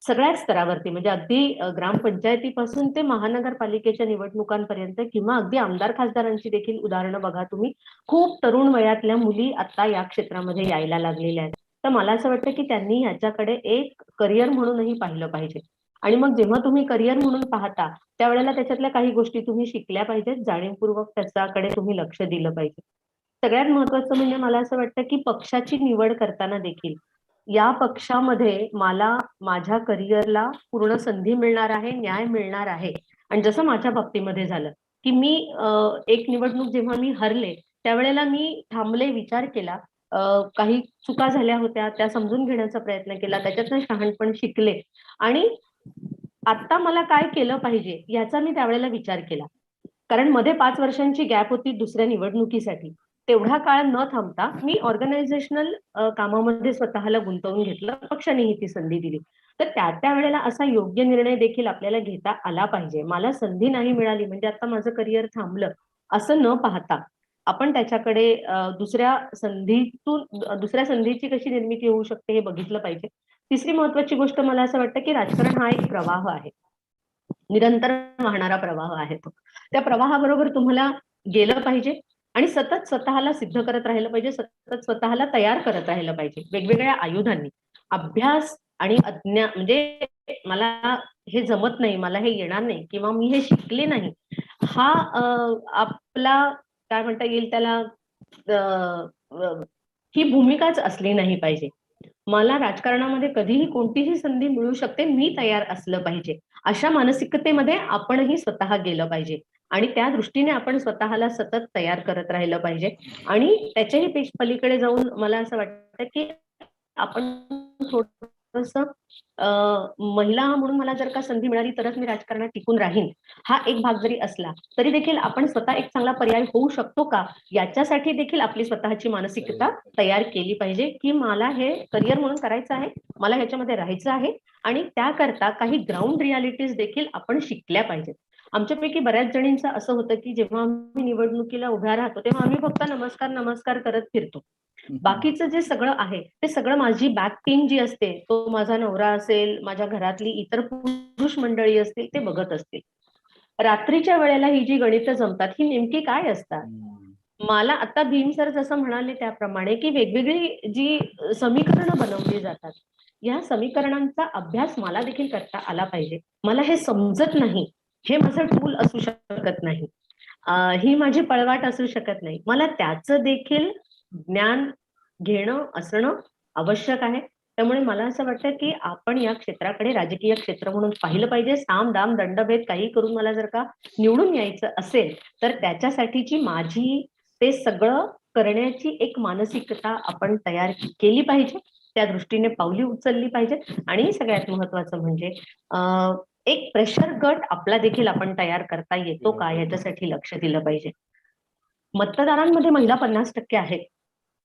सगळ्याच स्तरावरती, म्हणजे अगदी ग्रामपंचायतीपासून ते महानगरपालिकेच्या निवडणुकांपर्यंत किंवा अगदी आमदार खासदारांची देखील उदाहरणं बघा तुम्ही, खूप तरुण वयातल्या मुली आता या क्षेत्रामध्ये यायला लागलेल्या आहेत. तर मला असं वाटतं की त्यांनी ह्याच्याकडे एक करिअर म्हणूनही पाहिलं पाहिजे. आणि मग जेव्हा तुम्ही करिअर म्हणून पाहता त्यावेळेला त्याच्यातल्या काही गोष्टी तुम्ही शिकल्या पाहिजेत, जाणीवपूर्वक त्याच्याकडे तुम्ही लक्ष दिलं पाहिजे. सगळ्यात महत्वाचं म्हणजे मला असं वाटतं की पक्षाची निवड करताना देखील या पक्षामध्ये मला माझ्या करिअरला पूर्ण संधी मिळणार आहे, न्याय मिळणार आहे. आणि जसं माझ्या बाबतीमध्ये झालं की मी एक निवडणूक जेव्हा मी हरले त्यावेळेला मी थांबले, विचार केला, काही चुका झाल्या होत्या त्या समजून घेण्याचा प्रयत्न केला, त्याच्यातनं शहाणपण शिकले आणि आता मला काय केलं पाहिजे याचा मी त्यावेळेला विचार केला. कारण मध्ये 5 वर्षांची गॅप होती दुसऱ्या निवडणुकीसाठी. तेवढा काळ न थांबता मी ऑर्गनायझेशनल कामामध्ये स्वतःला गुंतवून घेतलं, पक्षानेही ती संधी दिली. तर त्या वेळेला असा योग्य निर्णय देखील आपल्याला घेता आला पाहिजे. मला संधी नाही मिळाली म्हणजे आता माझं करिअर थांबलं असं न पाहता आपण त्याच्याकडे दुसऱ्या संधीची कशी निर्मिती होऊ शकते हे बघितलं पाहिजे. तिसरी महत्वाची गोष्ट मला असं वाटतं की राजकारण हा एक प्रवाह आहे, निरंतर वाहणारा प्रवाह आहे. तो त्या प्रवाहाबरोबर तुम्हाला गेलं पाहिजे आणि सतत स्वतःला सिद्ध करत राहिलं पाहिजे, सतत स्वतःला तयार करत राहिलं पाहिजे वेगवेगळ्या आयुधांनी. अभ्यास आणि म्हणजे मला हे जमत नाही, मला हे येणार नाही किंवा मी हे शिकले नाही, हा आपला काय म्हणता येईल त्याला ही भूमिकाच असली नाही पाहिजे. मला राजकारणामध्ये कधीही कोणतीही संधी मिळू शकते, मी तयार असलं पाहिजे. अशा मानसिकतेमध्ये आपणही स्वतः गेलं पाहिजे आणि त्या दृष्टीने आपण स्वतःला सतत तयार करत राहिलं पाहिजे. आणि त्याच्याही पलीकडे जाऊन मला असं वाटतं की आपण थोडंसं महिला म्हणून मला जर का संधी मिळाली तरच मी राजकारणात टिकून राहीन, हा एक भाग जरी असला तरी देखील आपण स्वतः एक चांगला पर्याय होऊ शकतो का, याच्यासाठी देखील आपली स्वतःची मानसिकता तयार केली पाहिजे की मला हे करिअर म्हणून करायचं आहे, मला ह्याच्यामध्ये राहायचं आहे आणि त्याकरता काही ग्राउंड रियालिटीज देखील आपण शिकल्या पाहिजेत. आमच्यापैकी बऱ्याच जणींचं असं होतं की जेव्हा आम्ही निवडणुकीला उभ्या राहतो तेव्हा आम्ही फक्त नमस्कार नमस्कार करत फिरतो. बाकीचं जे सगळं आहे ते सगळं माझी बॅक टीम जी असते, तो माझा नवरा असेल, माझ्या घरातली इतर पुरुष मंडळी असतील, ते बघत असतील. रात्रीच्या वेळेला ही जी गणितं जमतात ही नेमकी काय असतात. मला आता भीम सर जसं म्हणाले त्याप्रमाणे की वेगवेगळी जी समीकरणं बनवली जातात, या समीकरणांचा अभ्यास मला देखील करता आला पाहिजे. मला हे समजत नाही, हे माझं टूल असू शकत नाही, ही माझी पळवाट असू शकत नाही. मला त्याचं देखील ज्ञान घेणं असणं आवश्यक आहे. त्यामुळे मला असं वाटतं की आपण या क्षेत्राकडे राजकीय क्षेत्र म्हणून पाहिलं पाहिजे. साम दाम दंडभेद काही करून मला जर का निवडून यायचं असेल तर त्याच्यासाठीची माझी ते सगळं करण्याची एक मानसिकता आपण तयार केली पाहिजे, त्या दृष्टीने पावली उचलली पाहिजेत. आणि सगळ्यात महत्वाचं म्हणजे एक प्रेशर गट आपला देखील आपण तयार करता येतो का, याच्यासाठी लक्ष दिलं पाहिजे. मतदारांमध्ये महिला 50% आहेत,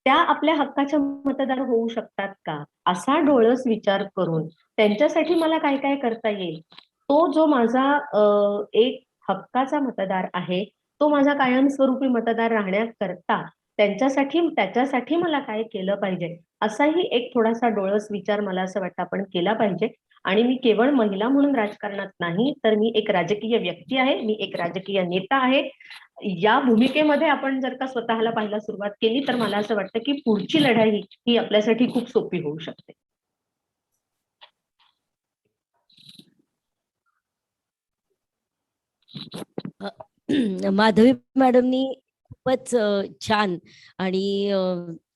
त्या आपल्या हक्काच्या मतदार होऊ शकतात का, असा डोळस विचार करून त्यांच्यासाठी मला काय काय करता येईल. तो जो माझा एक हक्काचा मतदार आहे, तो माझा कायमस्वरूपी मतदार राहण्याकरता त्याच्यासाठी मला काय केलं पाहिजे, असाही एक थोडासा डोळस विचार मला असं वाटतं आपण केला पाहिजे. आणि मी केवळ महिला म्हणून राजकारणात नाही, तर मी एक राजकीय व्यक्ती आहे, मी एक राजकीय नेता आहे. या भूमिकेमध्ये आपण जर का स्वतःला पाहायला सुरुवात केली तर मला असं वाटतं की पुढची लढाई ही आपल्यासाठी खूप सोपी होऊ शकते. माधवी मॅडमनी खूपच छान आणि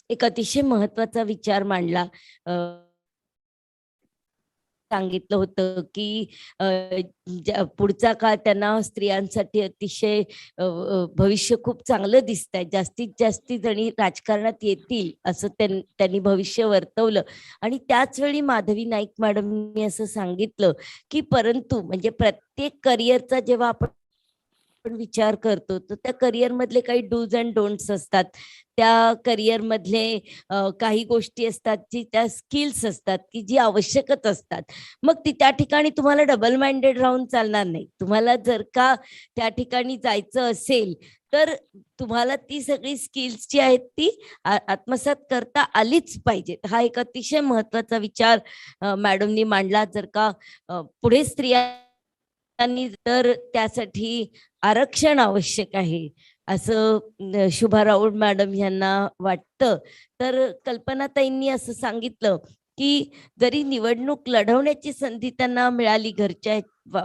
एक अतिशय महत्वाचा विचार मांडला. सांगितलं होतं की पुढचा काळ त्यांना स्त्रियांसाठी अतिशय भविष्य खूप चांगलं दिसतंय, जास्तीत जास्त जणी राजकारणात येतील असं त्यांनी भविष्य वर्तवलं. आणि त्याच वेळी माधवी नाईक मॅडमनी असं सांगितलं की परंतु म्हणजे प्रत्येक करिअरचा जेव्हा आपण विचार करतो तर त्या करिअर मधले काही डूज अँड डोंट्स असतात, त्या करिअर मधले काही गोष्टी असतात जी त्या स्किल्स असतात की जी आवश्यकच असतात. मग त्या ठिकाणी तुम्हाला डबल माइंडेड राहून चालणार नाही. तुम्हाला जर का त्या ठिकाणी जायचं असेल तर तुम्हाला ती सगळी स्किल्स जी आहेत ती आत्मसात करता आलीच पाहिजेत. हा एक अतिशय महत्वाचा विचार मॅडमनी मांडला. जर का पुढे स्त्रियांनी तर त्यासाठी आरक्षण आवश्यक आहे असं शुभा राऊळ मॅडम यांना वाटतं. तर कल्पनाताईंनी असं सांगितलं की जरी निवडणूक लढवण्याची संधी त्यांना मिळाली घरच्या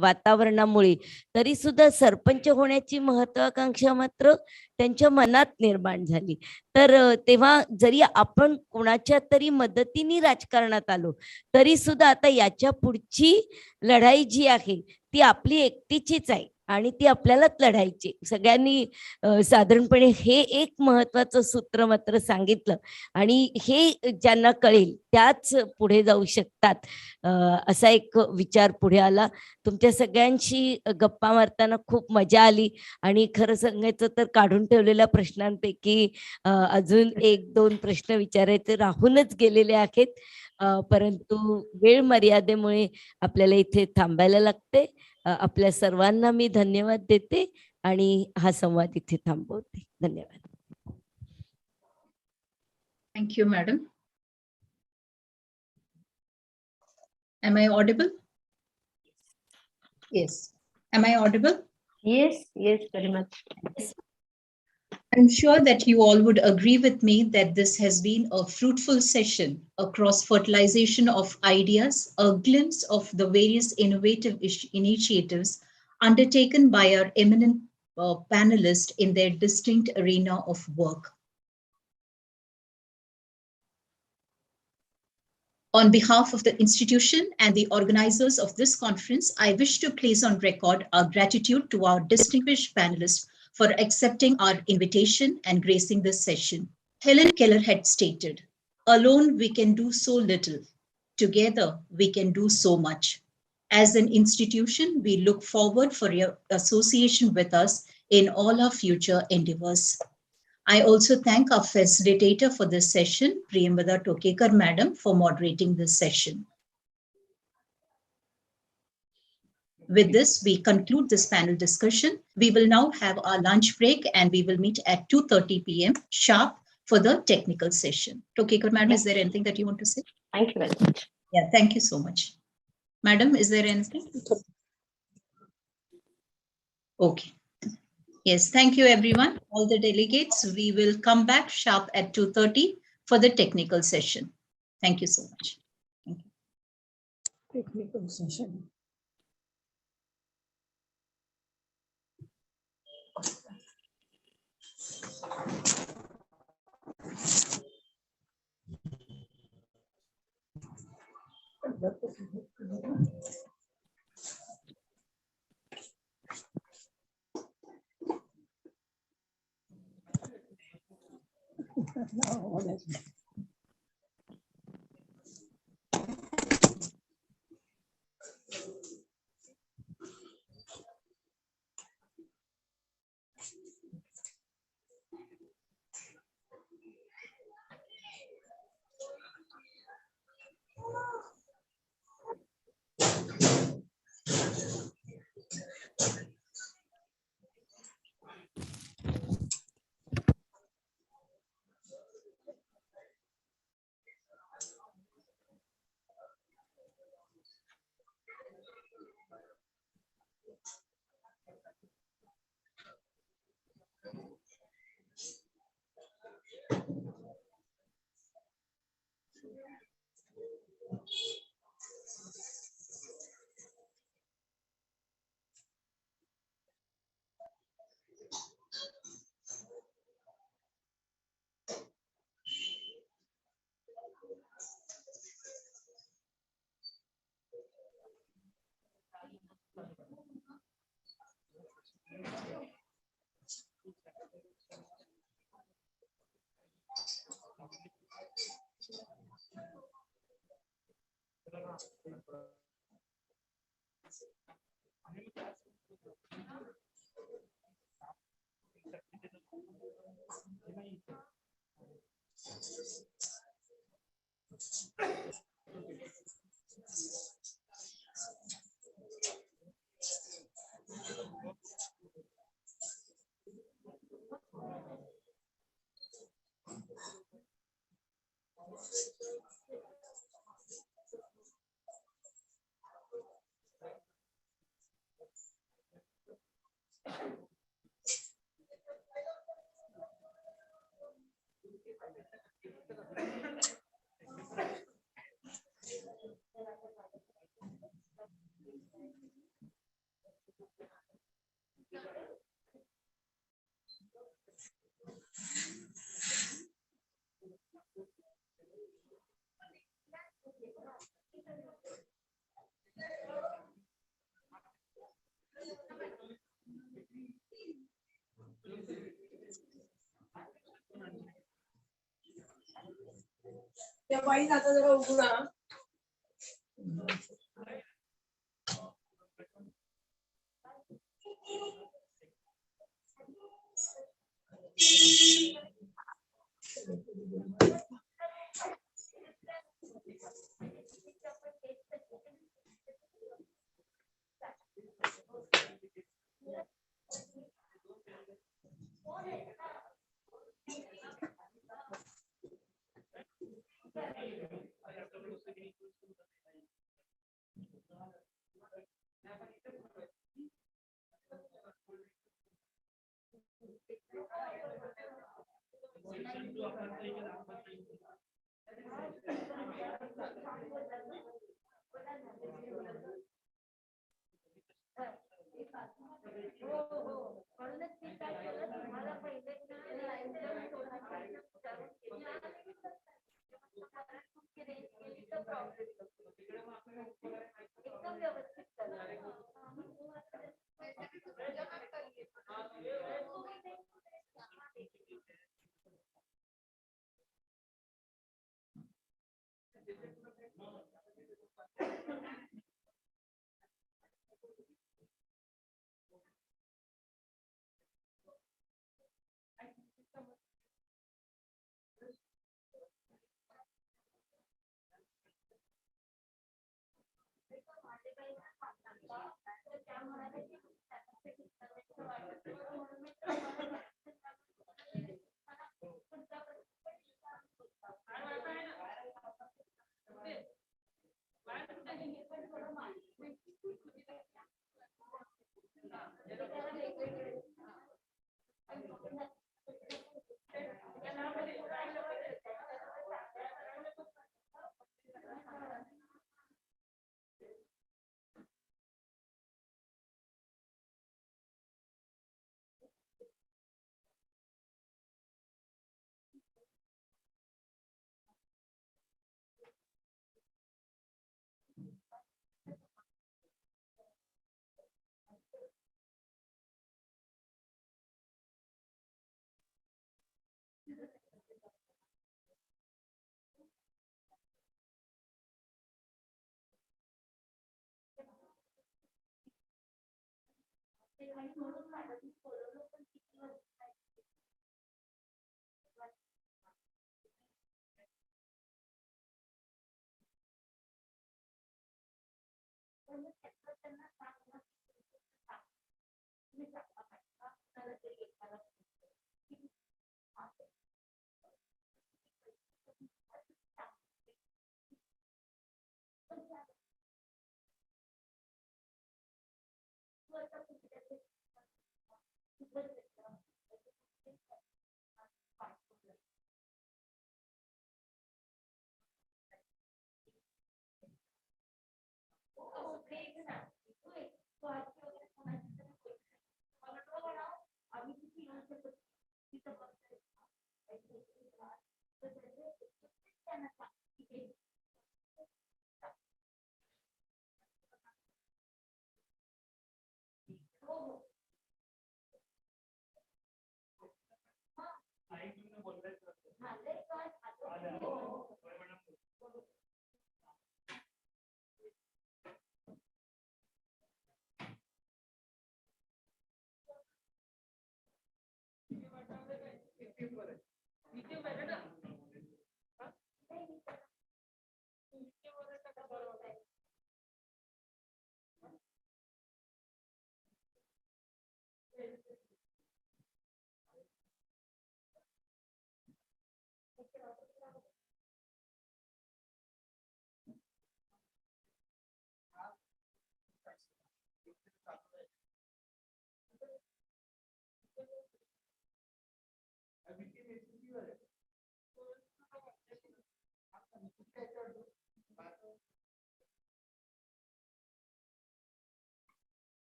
वातावरणामुळे, तरी सुद्धा सरपंच होण्याची महत्वाकांक्षा मात्र त्यांच्या मनात निर्माण झाली. तर तेव्हा जरी आपण कोणाच्या तरी मदतीने राजकारणात आलो तरी सुद्धा आता याच्या पुढची लढाई जी आहे ती आपली एकटीचीच आहे आणि ती आपल्यालाच लढायची. सगळ्यांनी साधारणपणे हे एक महत्वाचं सूत्र मात्र सांगितलं आणि हे ज्यांना कळेल त्याच पुढे जाऊ शकतात असा एक विचार पुढे आला. तुमच्या सगळ्यांशी गप्पा मारताना खूप मजा आली आणि खरं सांगायचं तर काढून ठेवलेल्या प्रश्नांपैकी अजून 1-2 प्रश्न विचारायचे राहूनच गेलेले आहेत, परंतु वेळ मर्यादेमुळे आपल्याला इथे थांबायला लागते. आपल्या सर्वांना मी धन्यवाद देते आणि हा संवाद इथे थांबवते. धन्यवाद. Thank you, madam. Am I audible? Yes. Am I audible? Yes, very much. I'm sure that you all would agree with me that this has been a fruitful session across fertilization of ideas, a glimpse of the various innovative initiatives undertaken by our eminent panelists in their distinct arena of work. On behalf of the institution and the organizers of this conference, I wish to place on record our gratitude to our distinguished panelists for accepting our invitation and gracing this session. Helen Keller had stated, "Alone we can do so little. Together we can do so much." As an institution, we look forward for your association with us in all our future endeavors. I also thank our facilitator for this session, Priyamvada Tokekar Madam, for moderating this session. With this, we conclude this panel discussion. We will now have our lunch break and we will meet at 2:30 p.m. sharp for the technical session. Tokekar Madam, is there anything that you want to say? Thank you very much. Yeah, thank you so much. Madam, is there anything? Okay. Yes, thank you everyone, all the delegates. We will come back sharp at 2:30 for the technical session. Thank you so much. Thank you. Technical session. No, honestly. त्या by आता जरा उघडा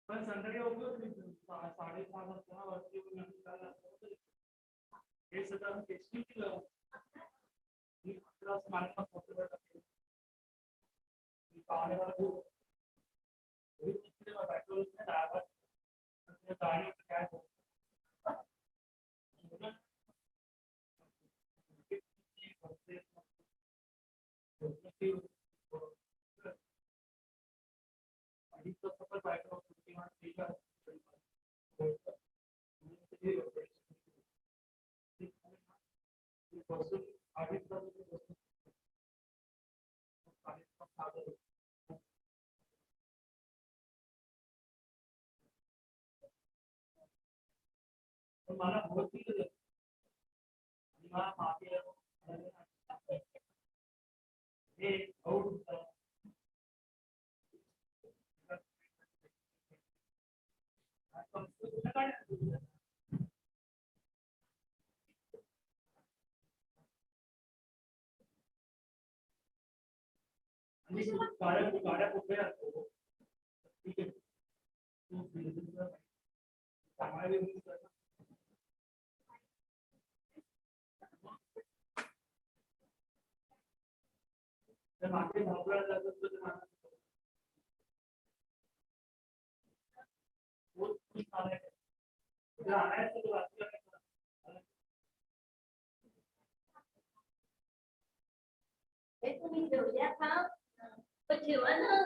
पण संध्याकाळी उपयोग 6:30 वाजता वरती हे सगळं टेस्टिंग केलं तुम्ही जेवल्या का? पण जेवा ना.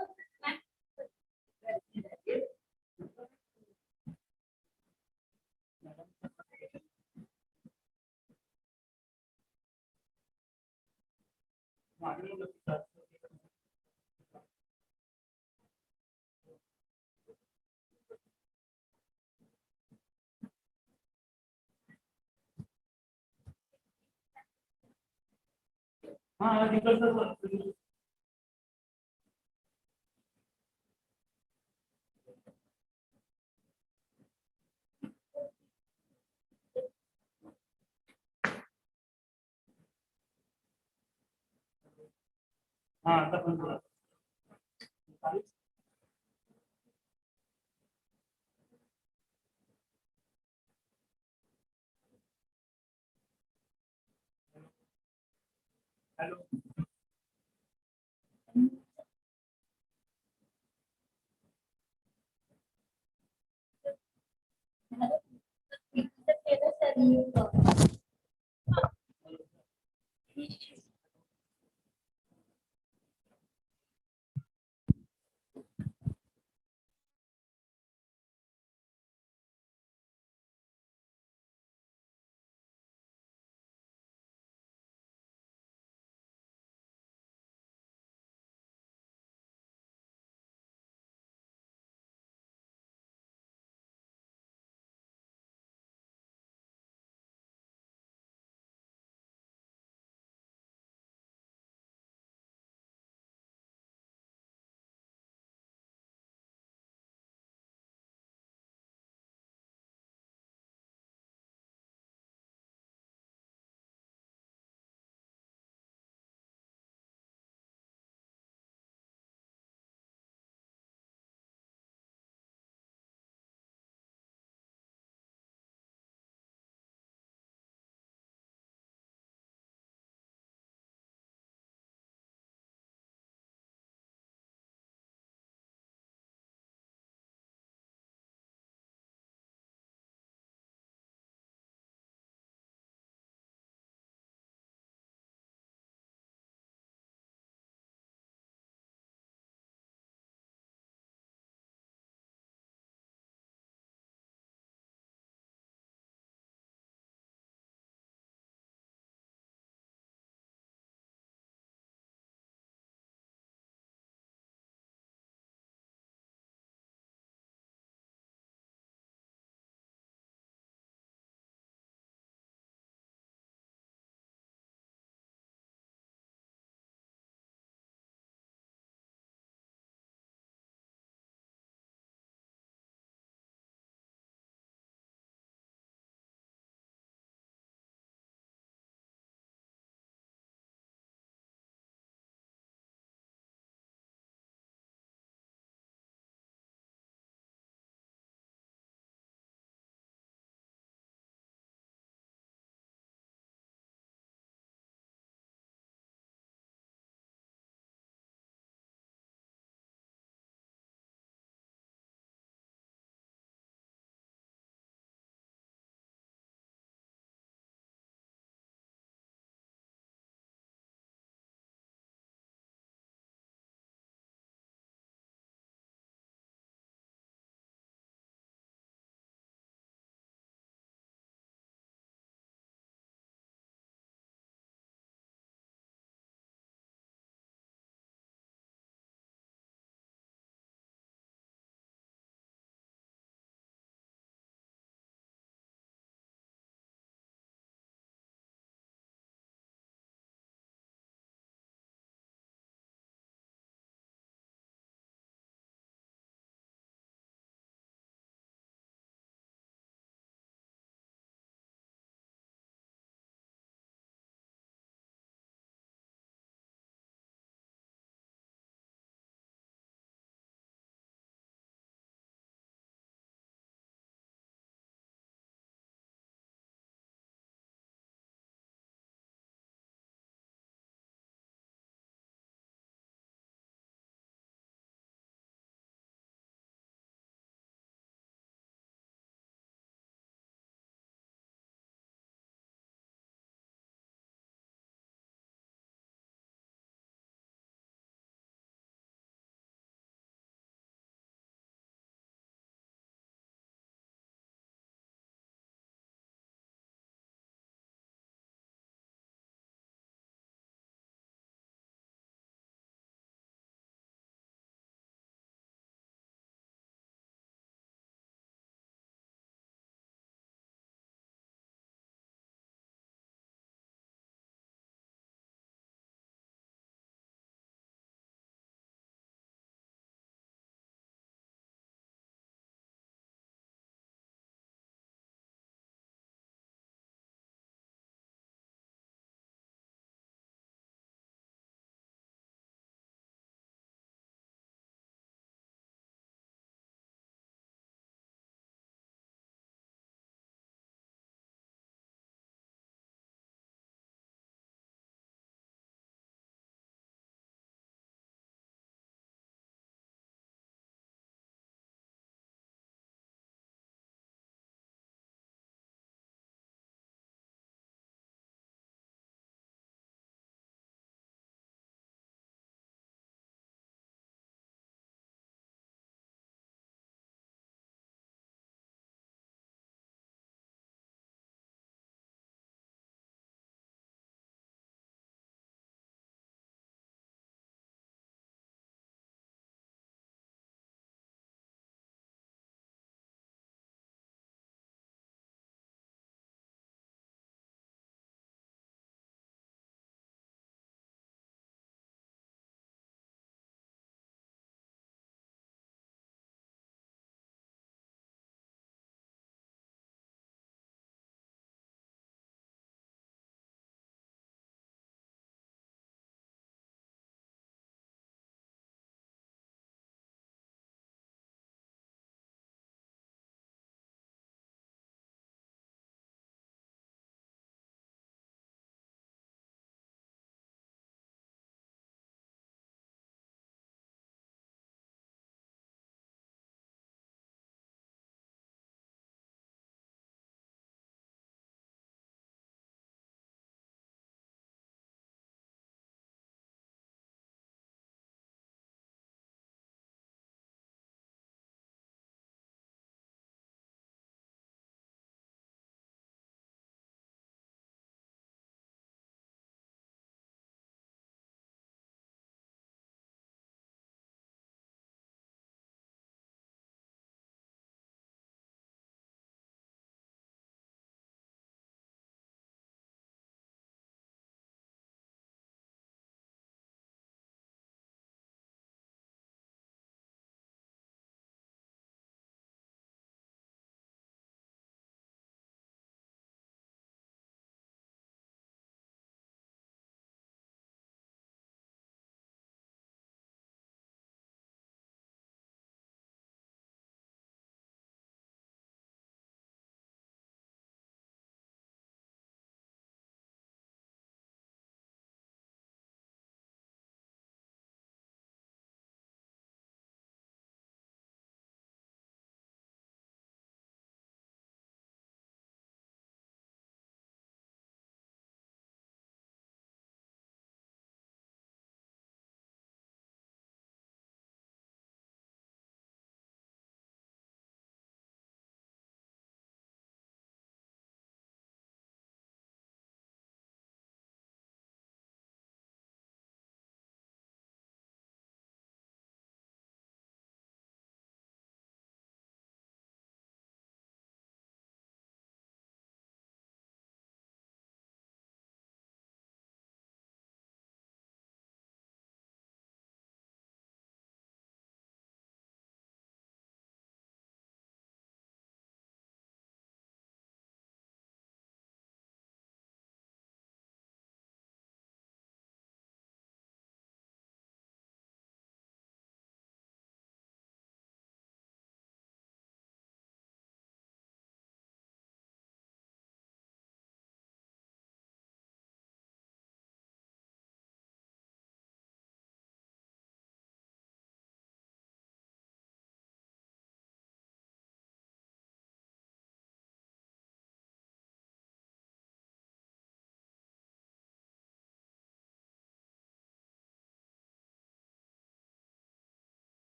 हाँ निकल हाँ आता पण hello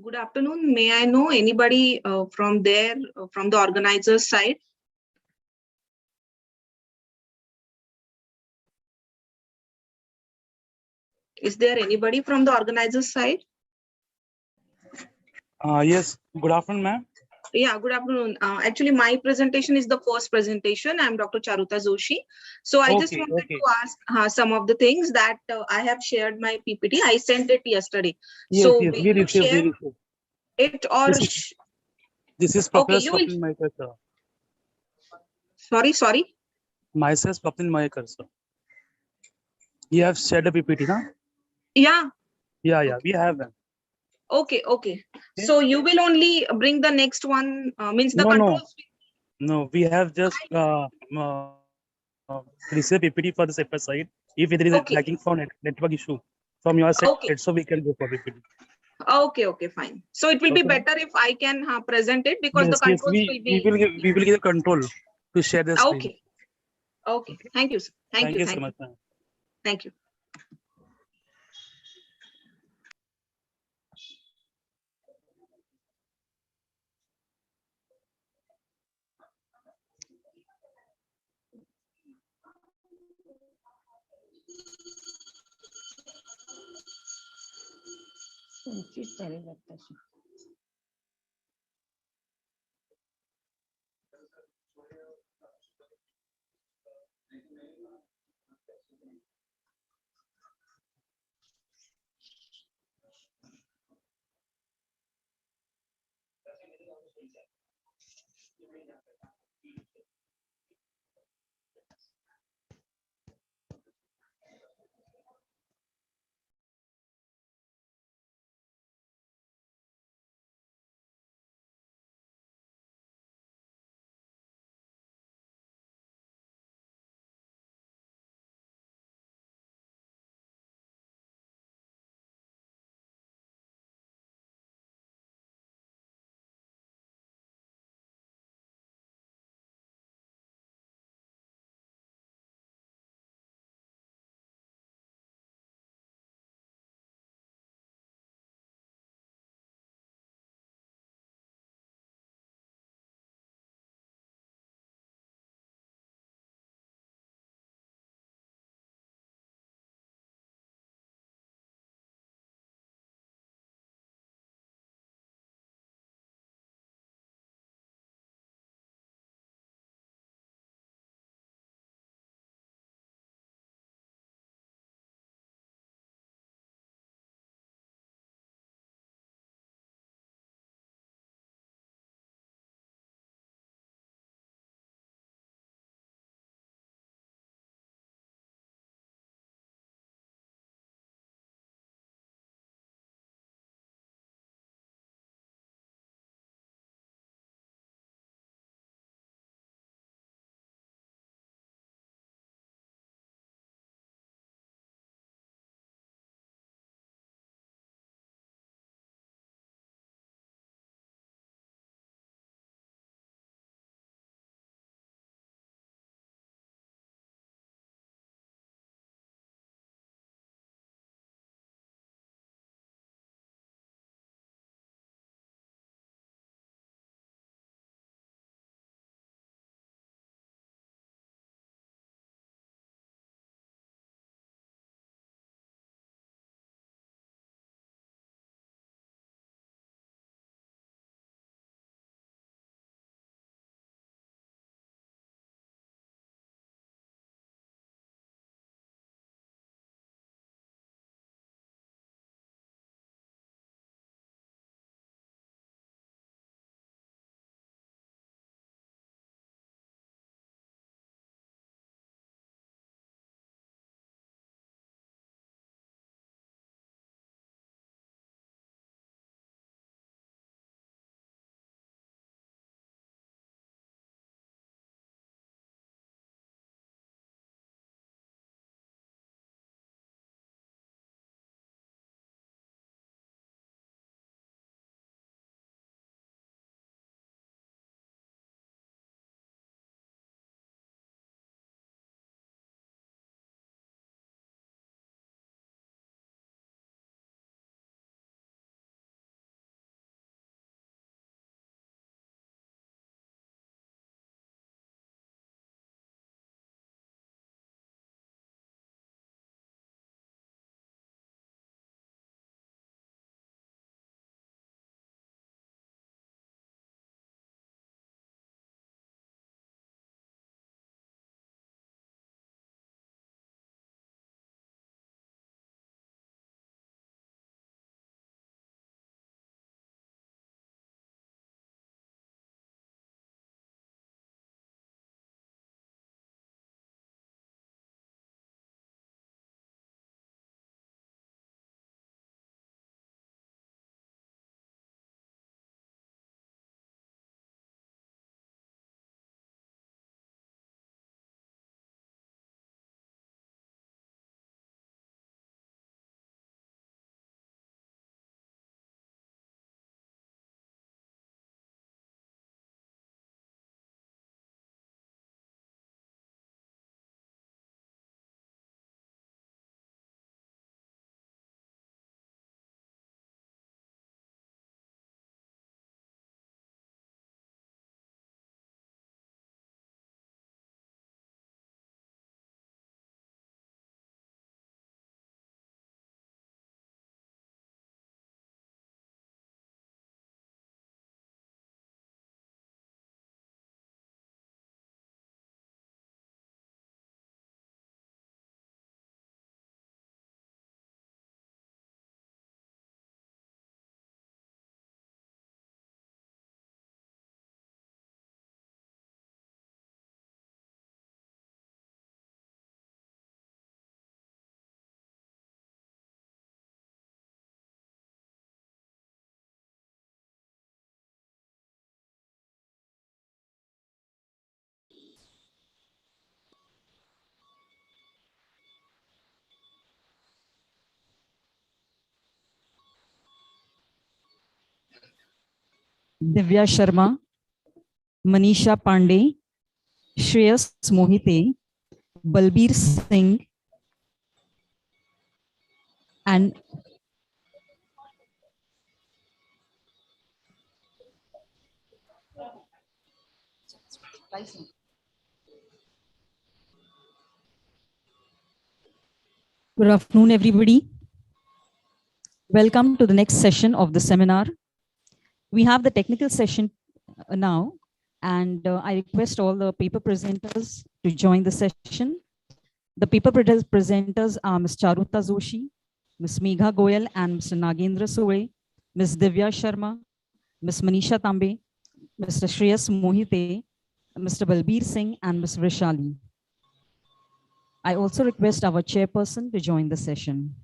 Good afternoon. May I know anybody from there, from the organizers side? Is there anybody from the organizers side? Yes, good afternoon, ma'am. Yeah, good afternoon. Actually, my presentation is the first presentation. I'm Dr. Charuta Joshi. So I just Okay, wanted okay. to ask some of the things that I have shared my PPT. I sent it yesterday. Yes, So yes, will we you received, we share received. it or? This is Okay, Professor you will. Swapnil Mahekar, sir. Sorry. Myself, Swapnil Mahekar, sir. You have shared a PPT, na? Yeah. Yeah, we have them. Okay. So you will only bring the next one, means the No, controls. no, we have just received PPT for the separate side. If there is a lagging for network issue from your side, so we can go for PPT. Okay, fine. So it will be Okay. better if I can present it because the Yes, controls will be. we will give control to share the screen. Okay. Thank you, sir. Thank you. So much, ma'am. Thank you. Divya Sharma, Manisha Pandey, Shreyas Mohite, Balbir Singh, and good afternoon, everybody. Welcome to the next session of the seminar. We have the technical session now, and I request all the paper presenters to join the session. The paper presenters are Ms. Charuta Joshi, Ms. Megha Goyal, and Mr. Nagendra Sule, Ms. Divya Sharma, Ms. Manisha Tambe, Mr. Shreyas Mohite, Mr. Balbir Singh, and Ms. Vrishali. I also request our chairperson to join the session.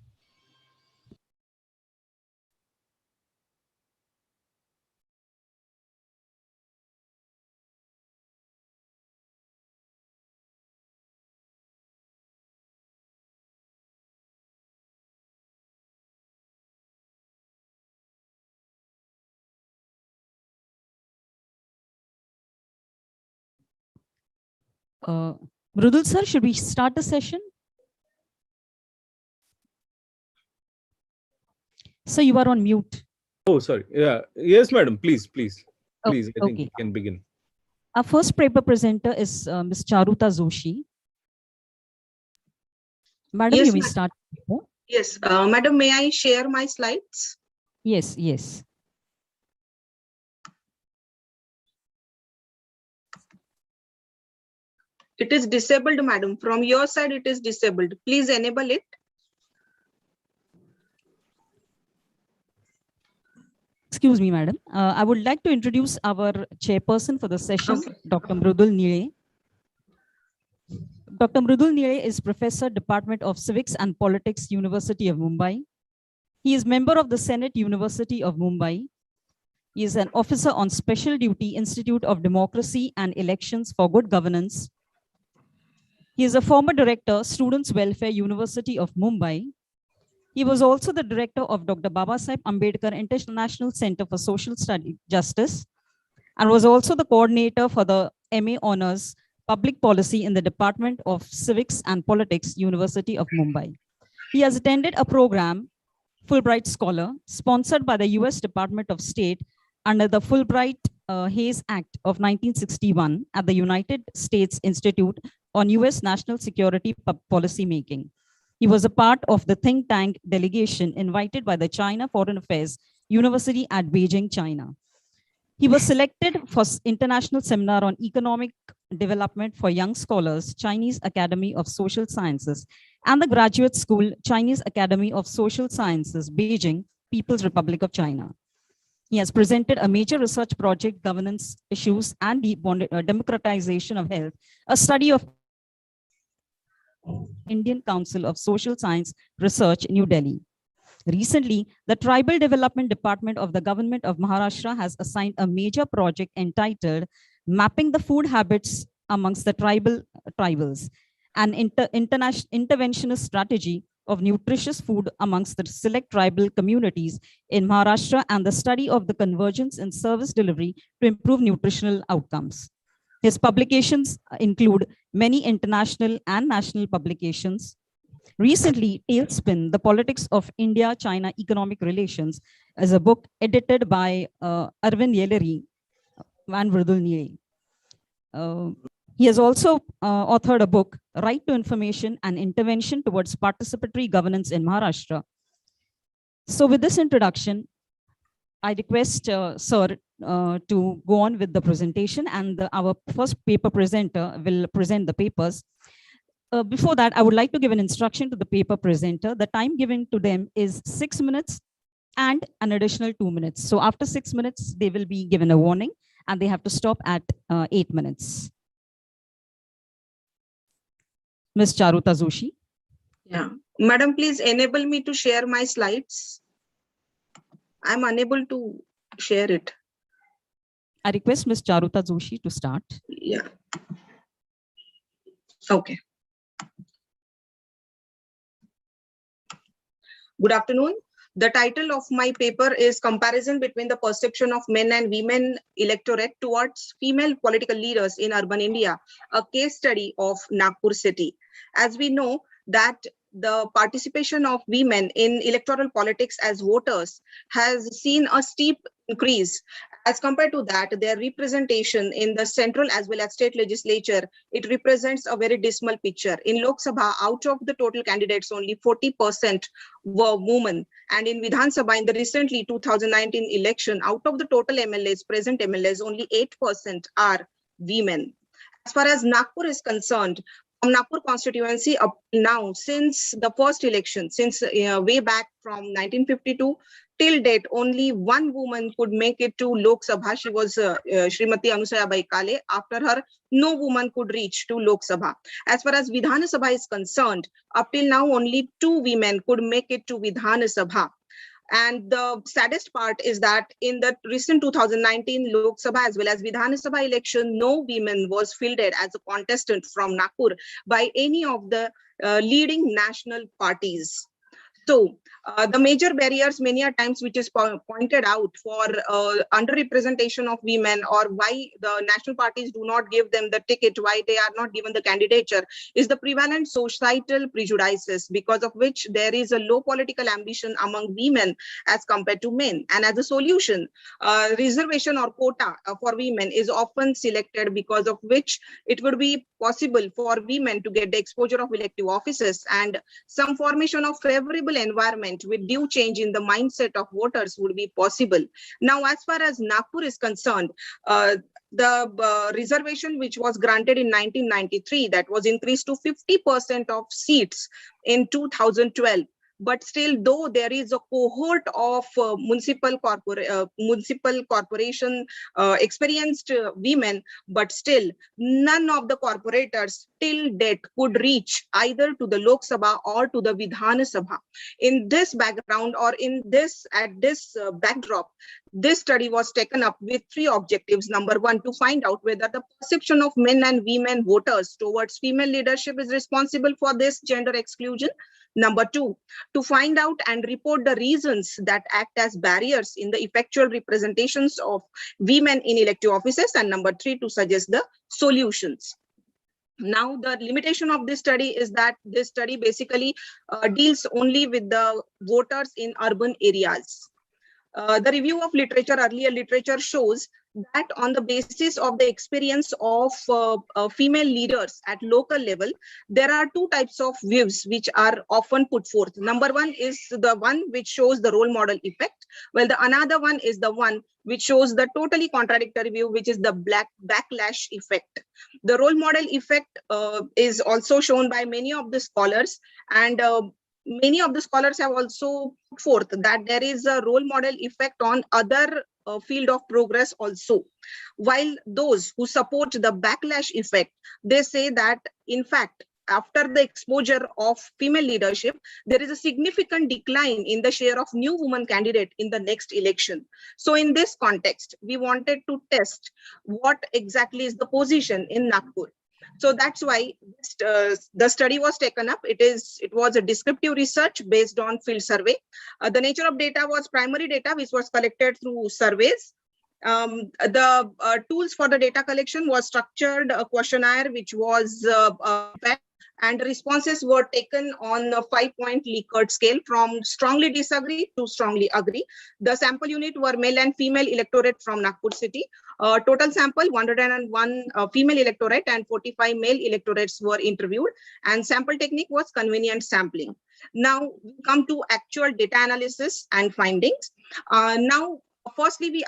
Mrudul sir, should we start the session? Sir, you are on mute. Oh, sorry. Yeah. Yes, madam. Please. I think okay. we can begin. Our first paper presenter is Ms. Charuta Joshi. Madam, Yes, you may madam. start. Yes, madam, may I share my slides? Yes, yes. It is disabled, madam. From your side, it is disabled. Please enable it. Excuse me, madam. I would like to introduce our chairperson for the session, Dr. Mrudul Nile. Dr. Mrudul Nile is Professor, Department of Civics and Politics, University of Mumbai. He is member of the Senate, University of Mumbai. He is an officer on special duty, Institute of Democracy and Elections for Good Governance. He is a former director, Students' Welfare, University of Mumbai. He was also the director of Dr. Babasaheb Ambedkar International Center for Social Justice, and was also the coordinator for the MA Honors Public Policy in the Department of Civics and Politics, University of Mumbai. He has attended a program, Fulbright Scholar, sponsored by the US Department of State under the Fulbright-Hays Act of 1961 at the United States Institute on US National Security Policy Making. He was a part of the think tank delegation invited by the China Foreign Affairs University at Beijing, China. He was selected for International Seminar on Economic Development for Young Scholars, Chinese Academy of Social Sciences, and the Graduate School, Chinese Academy of Social Sciences, Beijing, People's Republic of China. He has presented a major research project, Governance Issues and Democratization of Health, a study of Indian Council of Social Science Research, New Delhi. Recently, the Tribal Development Department of the Government of Maharashtra has assigned a major project entitled Mapping the Food Habits Amongst the Tribals, an interventionist strategy of nutritious food amongst the select tribal communities in Maharashtra and the study of the convergence in service delivery to improve nutritional outcomes. His publications include many international and national publications. Recently, Tailspin, The Politics of India-China Economic Relations, is a book edited by Arvind Yelleri and Mrudul Nile. He has also authored a book, Right to Information and Intervention Towards Participatory Governance in Maharashtra. So with this introduction, I request Sir to go on with the presentation, and our first paper presenter will present the papers. Before that, I would like to give an instruction to the paper presenter. The time given to them is 6 minutes and an additional 2 minutes. So after 6 minutes, they will be given a warning and they have to stop at 8 minutes. Ms. Charuta Joshi. Yeah. Madam, please enable me to share my slides. I'm unable to share it. I request Ms. Charuta Joshi to start. Yeah. Okay. Good afternoon. The title of my paper is Comparison Between the Perception of Men and Women Electorate Towards Female Political Leaders in Urban India, a case study of Nagpur city. As we know that the participation of women in electoral politics as voters has seen a steep increase. As compared to that, their representation in the central as well as state legislature, it represents a very dismal picture. In Lok Sabha, out of the total candidates, only 40% were women. And in Vidhan Sabha, in the recently 2019 election, out of the total MLAs, present MLAs, only 8% are women. As far as Nagpur is concerned, from Nagpur constituency up now, since the first election, since way back from 1952 till date, only one woman could make it to Lok Sabha. She was Srimati Anusaya Bai Kale. After her, no woman could reach to Lok Sabha. As far as Vidhan Sabha is concerned, up till now, only 2 women could make it to Vidhan Sabha. And the saddest part is that in the recent 2019 Lok Sabha as well as Vidhan Sabha election, no woman was fielded as a contestant from Nagpur by any of the leading national parties. So the major barriers many a times which is pointed out for underrepresentation of women, or why the national parties do not give them the ticket, why they are not given the candidature, is the prevalent societal prejudices, because of which there is a low political ambition among women as compared to men. And as a solution, reservation or quota for women is often selected, because of which it would be possible for women to get the exposure of elective offices, and some formation of favorable environment with due change in the mindset of voters would be possible. Now, as far as Nagpur is concerned, the reservation which was granted in 1993, that was increased to 50% of seats in 2012. But still, though there is a cohort of municipal corporation experienced women, but still none of the corporators till date could reach either to the Lok Sabha or to the Vidhan Sabha. In this background, or at this backdrop, this study was taken up with 3 objectives. Number 1, to find out whether the perception of men and women voters towards female leadership is responsible for this gender exclusion. Number 2, to find out and report the reasons that act as barriers in the effectual representations of women in elective offices. And number 3, to suggest the solutions. Now, the limitation of this study is that this study basically deals only with the voters in urban areas. The review of literature, earlier literature, shows that on the basis of the experience of female leaders at local level, there are 2 types of views which are often put forth. Number 1 is the one which shows the role model effect, while the another one is the one which shows the totally contradictory view, which is the backlash effect. The role model effect is also shown by many of the scholars, and many of the scholars have also put forth that there is a role model effect on other field of progress also. While those who support the backlash effect, they say that in fact, after the exposure of female leadership, there is a significant decline in the share of new woman candidate in the next election. So in this context, we wanted to test what exactly is the position in Nagpur. So that's why the study was taken up. It was a descriptive research based on field survey. The nature of data was primary data, which was collected through surveys. The tools for the data collection was structured a questionnaire, which was and responses were taken on a 5-point Likert scale from strongly disagree to strongly agree. The sample unit were male and female electorate from Nagpur city. Total sample 101 female electorate and 45 male electorates were interviewed, and sample technique was convenient sampling. Now we come to actual data analysis and findings. Now, firstly,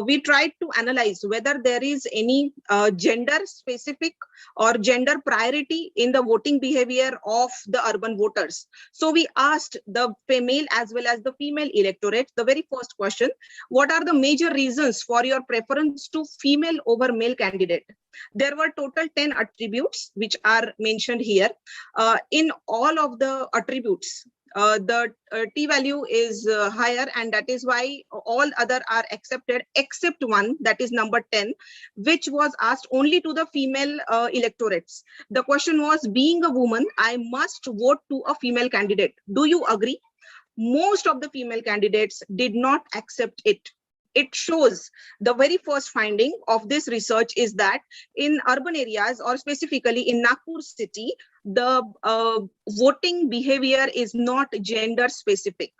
we tried to analyze whether there is any gender specific or gender priority in the voting behavior of the urban voters. So we asked the male as well as the female electorate the very first question: what are the major reasons for your preference to female over male candidate? There were total 10 attributes which are mentioned here. In all of the attributes, the T value is higher, and that is why all other are accepted except one, that is number 10, which was asked only to the female electorates. The question was, being a woman, I must vote to a female candidate. Do you agree? most of the female candidates did not accept it. It shows the very first finding of this research is that in urban areas, or specifically in Nagpur city, the voting behavior is not gender specific.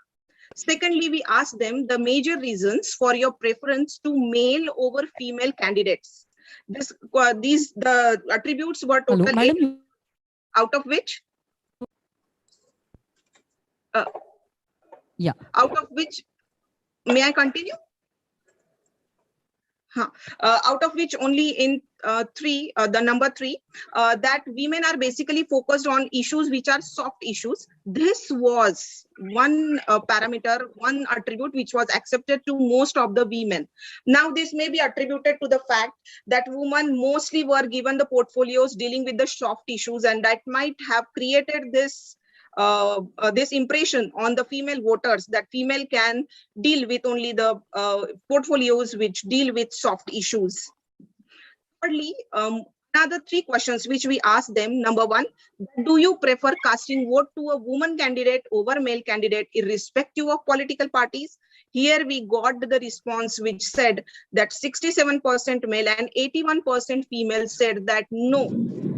Secondly, we asked them the major reasons for your preference to male over female candidates. The attributes were total Hello, madam. 8, out of which Yeah. out of which, may I continue? Out of which only in the number 3, that women are basically focused on issues which are soft issues. This was one parameter, one attribute which was accepted to most of the women. Now, this may be attributed to the fact that women mostly were given the portfolios dealing with the soft issues, and that might have created this this impression on the female voters that female can deal with only the portfolios which deal with soft issues. Thirdly, another 3 questions which we asked them. Number 1, do you prefer casting vote to a woman candidate over male candidate irrespective of political parties? Here we got the response which said that 67% male and 81% female said that no,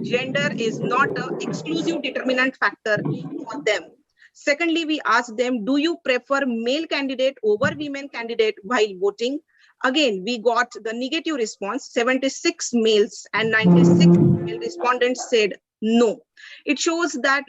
gender is not an exclusive determinant factor for them. Secondly, we asked them, do you prefer male candidate over women candidate while voting? Again, we got the negative response. 76 males and 96 female respondents said no. It shows that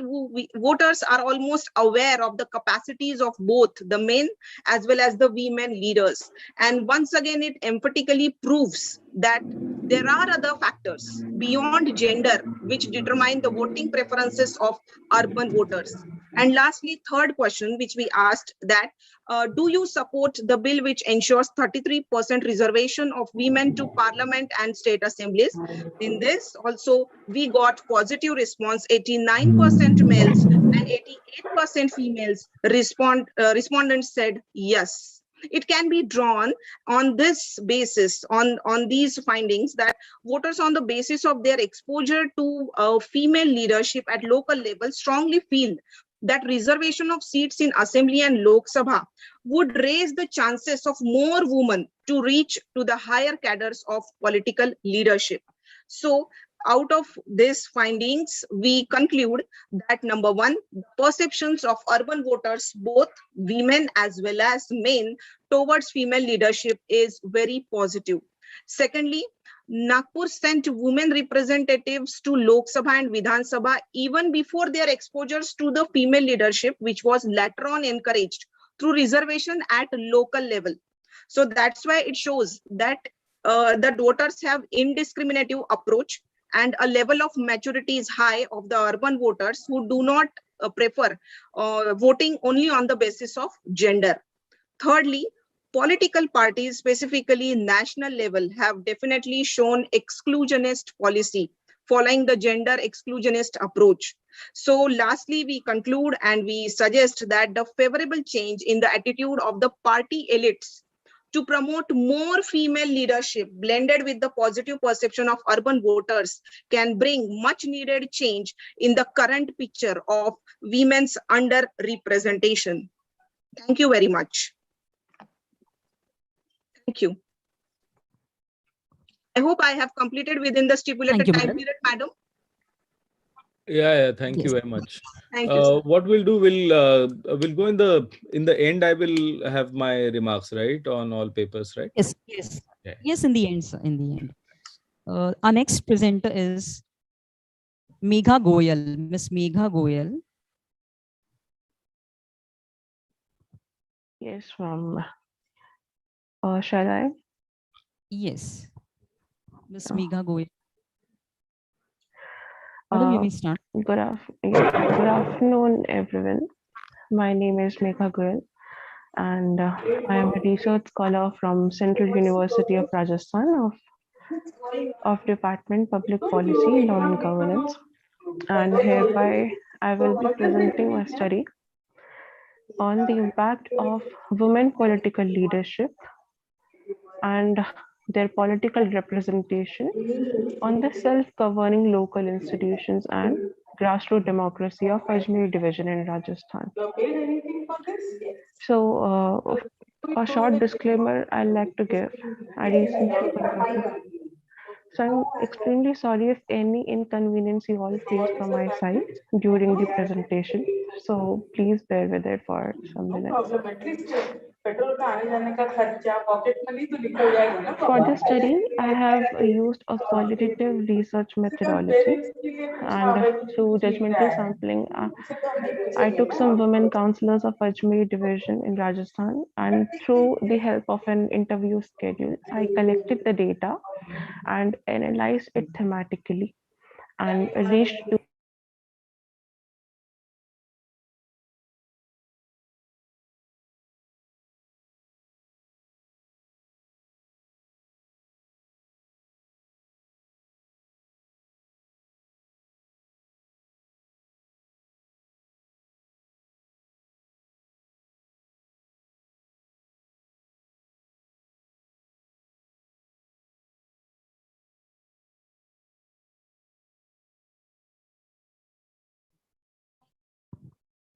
voters are almost aware of the capacities of both the men as well as the women leaders. And once again, it emphatically proves that there are other factors beyond gender which determine the voting preferences of urban voters. And lastly, third question which we asked that, do you support the bill which ensures 33% reservation of women to parliament and state assemblies? In this also, we got positive response. 89% males and 88% females respondents said yes. It can be drawn on this basis, on these findings, that voters on the basis of their exposure to female leadership at local level strongly feel that reservation of seats in Assembly and Lok Sabha would raise the chances of more women to reach to the higher cadres of political leadership. So out of these findings, we conclude that number 1, perceptions of urban voters, both women as well as men, towards female leadership is very positive. Secondly, Nagpur sent women representatives to Lok Sabha and Vidhan Sabha even before their exposures to the female leadership, which was later on encouraged through reservation at local level. So that's why it shows that the voters have indiscriminative approach, and a level of maturity is high of the urban voters who do not prefer voting only on the basis of gender. Thirdly, political parties, specifically national level, have definitely shown exclusionist policy following the gender exclusionist approach. So lastly, we conclude and we suggest that the favorable change in the attitude of the party elites to promote more female leadership blended with the positive perception of urban voters can bring much needed change in the current picture of women's underrepresentation. Thank you very much. Thank you. I hope I have completed within the stipulated time period, madam. Yeah, thank you very much. Thank you, sir. What we'll do, we'll go in the end. I will have my remarks, right, on all papers, right? Yes, yes, yes. In the end, sir. In the end, our next presenter is Megha Goyal, Miss Megha Goyal. Yes, from shall I? Yes, Miss Megha Goyal. Madam, you may start. Good afternoon, everyone. My name is Megha Goyal, and I am a research scholar from Central University of Rajasthan of Department Public Policy, Law and Governance. And hereby, I will be presenting my study on the impact of women political leadership and their political representation on the self-governing local institutions and grassroots democracy of Ajmer division in Rajasthan. So, a short disclaimer I'd like to give. I recently conducted. So I'm extremely sorry if any inconvenience you all face from my side during the presentation. So please bear with it for some minutes. For this study, I have used a qualitative research methodology, and through judgmental sampling, I took some women counselors of Ajmer division in Rajasthan, and through the help of an interview schedule, I collected the data and analyzed it thematically and reached to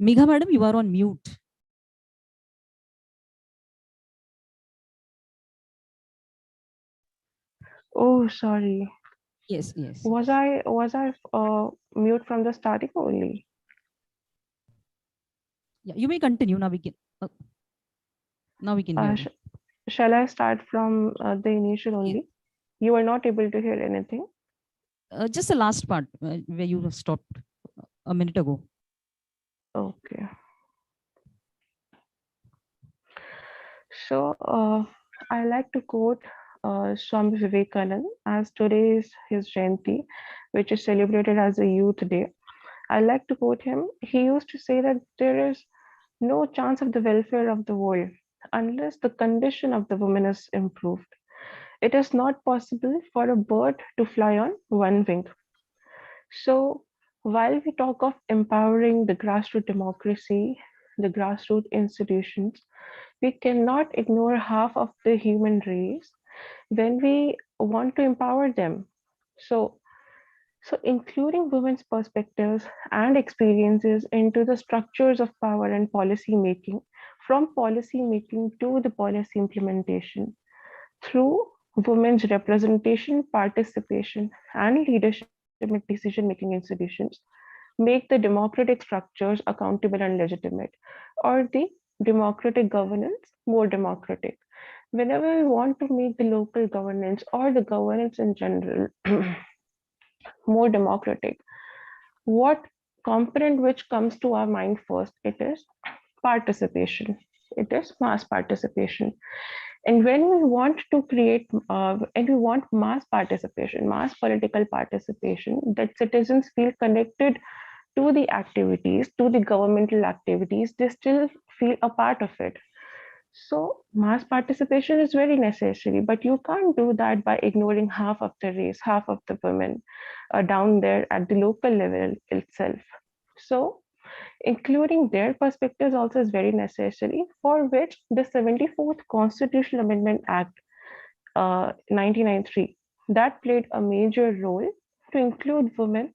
Megha madam, you are on mute. Oh, sorry. Yes, yes. Was I mute from the starting only? Yeah, you may continue. Now we can. Now we can hear you. Shall I start from the initial only? You were not able to hear anything? Just the last part where you have stopped a minute ago. Okay. So I like to quote Swami Vivekanand, as today is his Jayanti, which is celebrated as a Youth Day. I like to quote him. He used to say that there is no chance of the welfare of the world unless the condition of the woman is improved. It is not possible for a bird to fly on one wing. So while we talk of empowering the grassroots democracy, the grassroots institutions, we cannot ignore half of the human race when we want to empower them. So including women's perspectives and experiences into the structures of power and policy making, from policy making to the policy implementation, through women's representation, participation, and leadership in decision-making institutions, make the democratic structures accountable and legitimate, or the democratic governance more democratic. Whenever we want to make the local governance or the governance in general more democratic, what component which comes to our mind first? It is participation. It is mass participation. And when we want to create, and we want mass participation, mass political participation, that citizens feel connected to the activities, to the governmental activities, they still feel a part of it. So mass participation is very necessary, but you can't do that by ignoring half of the race, half of the women down there at the local level itself. So including their perspectives also is very necessary, for which the 74th Constitutional Amendment Act 1993, that played a major role to include women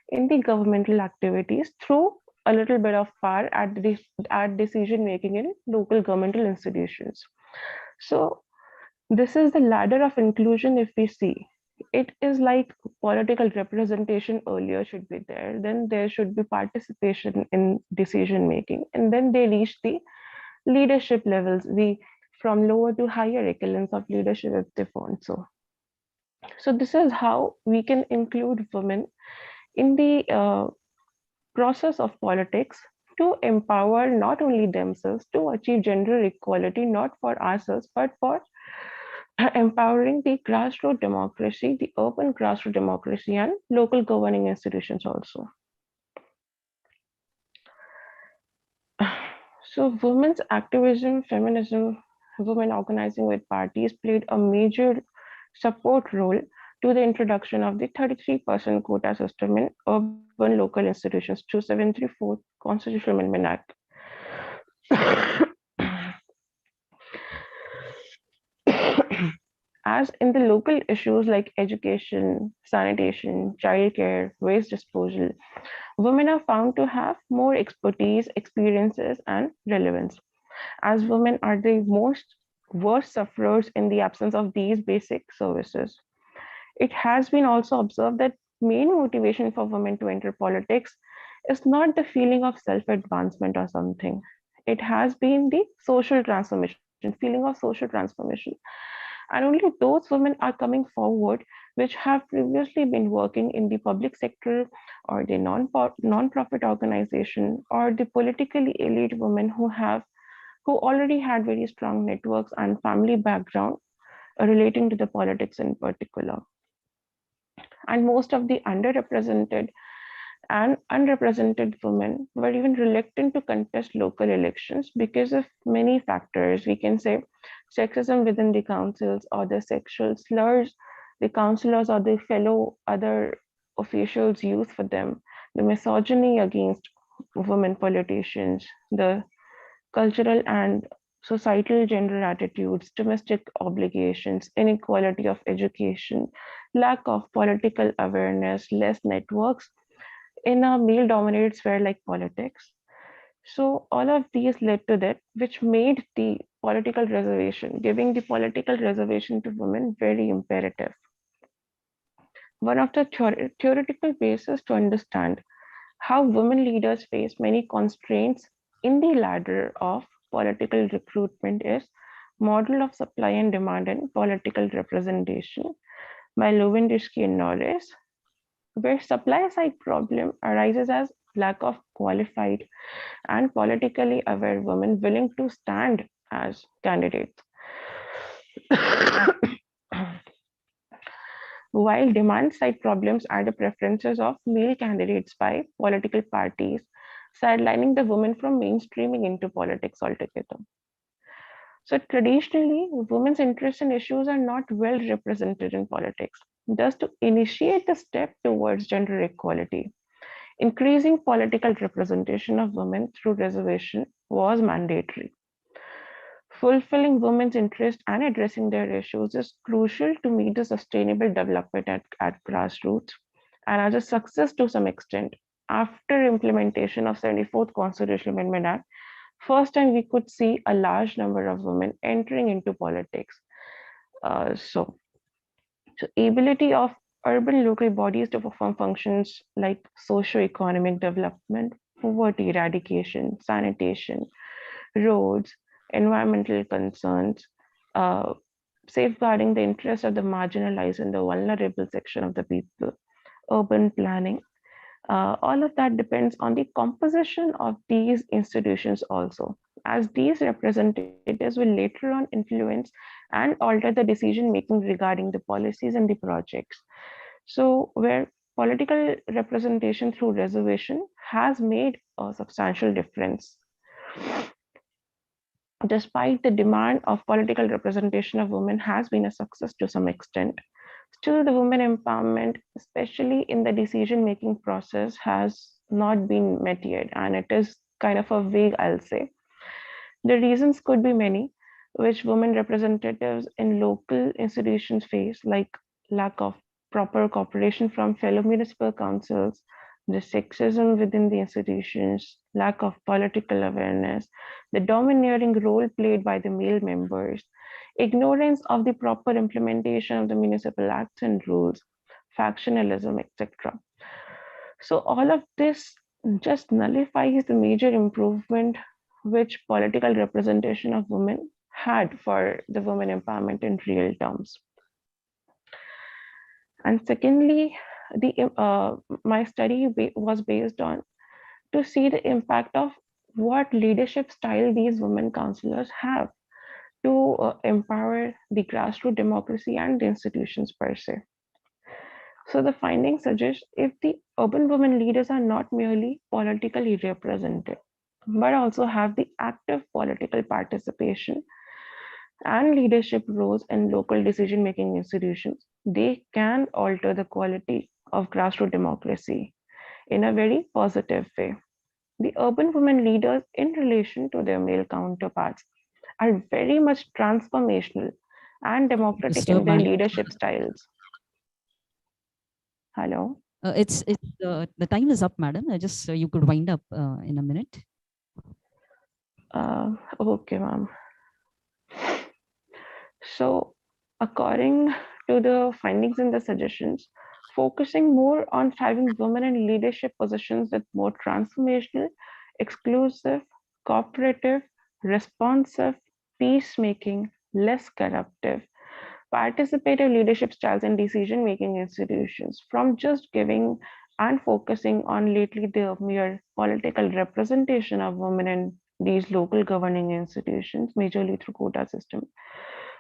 in the governmental activities through a little bit of power at decision making in local governmental institutions. So this is the ladder of inclusion. If we see, it is like political representation earlier should be there, then there should be participation in decision making, and then they reach the leadership levels, the from lower to higher echelons of leadership if they want so. So this is how we can include women in the process of politics to empower not only themselves to achieve gender equality, not for ourselves, but for empowering the grassroots democracy, the urban grassroots democracy, and local governing institutions also. So women's activism, feminism, women organizing with parties played a major support role to the introduction of the 33% quota system in urban local institutions through 74th Constitutional Amendment Act. As in the local issues like education, sanitation, childcare, waste disposal, women are found to have more expertise, experiences, and relevance. As women are the most worst sufferers in the absence of these basic services. It has been also observed that main motivation for women to enter politics is not the feeling of self-advancement or something. It has been the social transformation, feeling of social transformation. And only those women are coming forward which have previously been working in the public sector or the non-profit organization or the politically elite women who already had very strong networks and family background relating to the politics in particular. And most of the underrepresented and unrepresented women were even reluctant to contest local elections because of many factors. We can say sexism within the councils or the sexual slurs the councillors or the fellow other officials use for them, the misogyny against women politicians, the cultural and societal gender attitudes, domestic obligations, inequality of education, lack of political awareness, less networks in a male dominated sphere like politics. So all of these led to that, which made the political reservation, giving the political reservation to women very imperative. One of the theoretical basis to understand how women leaders face many constraints in the ladder of political recruitment is Model of Supply and Demand and Political Representation by Lewandowski and Norris, where supply side problem arises as lack of qualified and politically aware women willing to stand as candidates. While demand side problems are the preferences of male candidates by political parties, sidelining the women from mainstreaming into politics altogether. So traditionally, women's interests and issues are not well represented in politics. Thus, to initiate the step towards gender equality, increasing political representation of women through reservation was mandatory. Fulfilling women's interest and addressing their issues is crucial to meet the sustainable development at grassroots. And as a success to some extent, after implementation of 74th Constitutional Amendment Act, first time we could see a large number of women entering into politics. So ability of urban local bodies to perform functions like socio-economic development, poverty eradication, sanitation, roads, environmental concerns, safeguarding the interests of the marginalized and the vulnerable section of the people, urban planning. All of that depends on the composition of these institutions also, as these representatives will later on influence and alter the decision making regarding the policies and the projects. So where political representation through reservation has made a substantial difference. Despite the demand of political representation of women has been a success to some extent, still the women empowerment, especially in the decision-making process, has not been met yet, and it is kind of a vague, I'll say. The reasons could be many, which women representatives in local institutions face, like lack of proper cooperation from fellow municipal councils, the sexism within the institutions, lack of political awareness, the domineering role played by the male members, ignorance of the proper implementation of the municipal acts and rules, factionalism, etc. So all of this just nullifies the major improvement which political representation of women had for the women empowerment in real terms. And secondly, my study was based on to see the impact of what leadership style these women councillors have to empower the grassroots democracy and the institutions per se. So the findings suggest if the urban women leaders are not merely politically represented, but also have the active political participation and leadership roles in local decision-making institutions, they can alter the quality of grassroots democracy in a very positive way. The urban women leaders in relation to their male counterparts are very much transformational and democratic in Disturb their madam. leadership styles. Hello. It's the time is up, madam. Just you could wind up in a minute. Okay, ma'am. So, according to the findings and the suggestions, focusing more on having women in leadership positions with more transformational, exclusive, cooperative, responsive, peacemaking, less corruptive, participative leadership styles and decision-making institutions, from just giving and focusing on lately the mere political representation of women in these local governing institutions, majorly through quota system,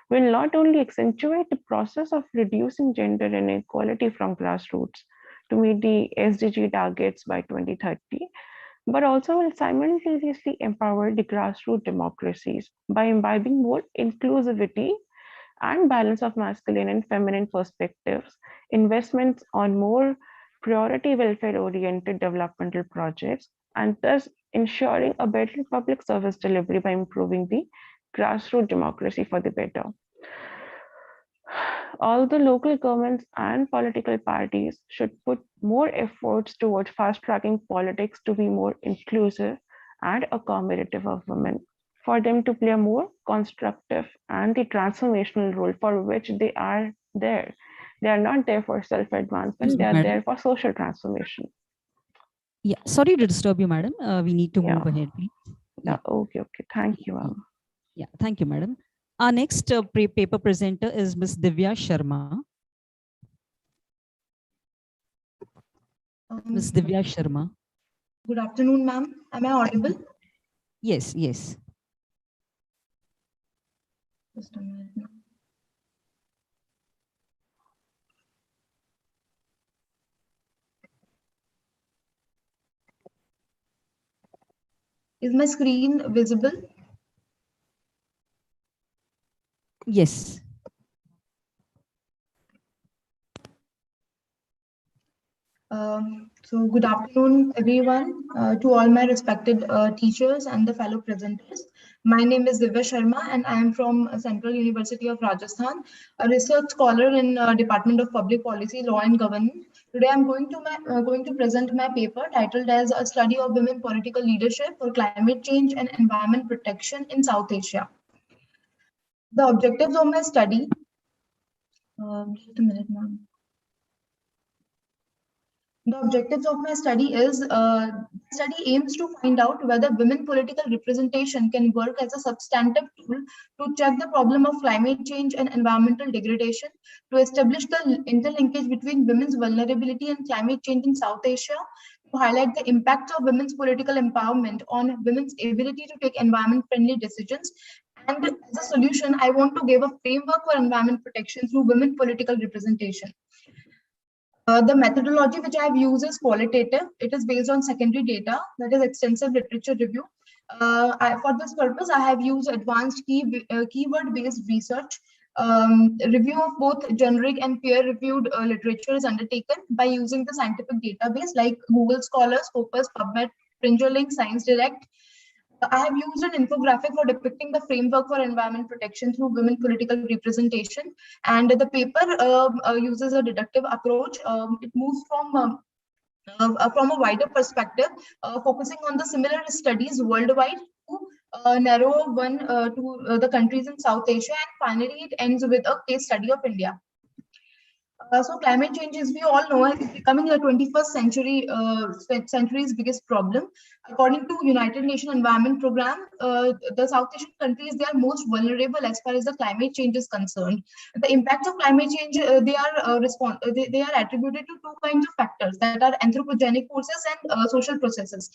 will not only accentuate the process of reducing gender inequality from grassroots to meet the SDG targets by 2030, but also will simultaneously empower the grassroots democracies by imbibing more inclusivity and balance of masculine and feminine perspectives, investments on more priority welfare-oriented developmental projects, and thus ensuring a better public service delivery by improving the grassroots democracy for the better. All the local governments and political parties should put more efforts towards fast-tracking politics to be more inclusive and accommodative of women, for them to play a more constructive and the transformational role for which they are there. They are not there for self-advancement, they are Madam. there for social transformation. Yeah, sorry to disturb you, madam. We need to move ahead, please. Yeah, okay. Thank you, ma'am. Yeah, thank you, madam. Our next paper presenter is Ms. Divya Sharma. Ms. Divya Sharma. Good afternoon, ma'am. Am I audible? Yes, yes. Just a minute, ma'am. Is my screen visible? Yes. So good afternoon, everyone, to all my respected teachers and the fellow presenters. My name is Divya Sharma, and I am from Central University of Rajasthan, a research scholar in Department of Public Policy, Law and Governance. Today, I'm going to present my paper titled as "A Study of Women Political Leadership for Climate Change and Environment Protection in South Asia." The objectives of my study. Just a minute, ma'am. The objectives of my study is, study aims to find out whether women political representation can work as a substantive tool to check the problem of climate change and environmental degradation, to establish the interlinkage between women's vulnerability and climate change in South Asia, to highlight the impact of women's political empowerment on women's ability to take environment-friendly decisions, and as a solution, I want to give a framework for environment protection through women political representation. The methodology which I have used is qualitative. It is based on secondary data, that is extensive literature review. For this purpose, I have used advanced keyword-based research. Review of both generic and peer-reviewed literature is undertaken by using the scientific database like Google Scholar, Scopus, PubMed, Pringerlink, ScienceDirect. I have used an infographic for depicting the framework for environment protection through women political representation. And the paper uses a deductive approach. It moves from a wider perspective, focusing on the similar studies worldwide to narrow one to the countries in South Asia. And finally, it ends with a case study of India. So climate change, as we all know, is becoming the 21st century's biggest problem. According to United Nations Environment Program, the South Asian countries, they are most vulnerable as far as the climate change is concerned. The impacts of climate change, they are attributed to two kinds of factors, that are anthropogenic forces and social processes.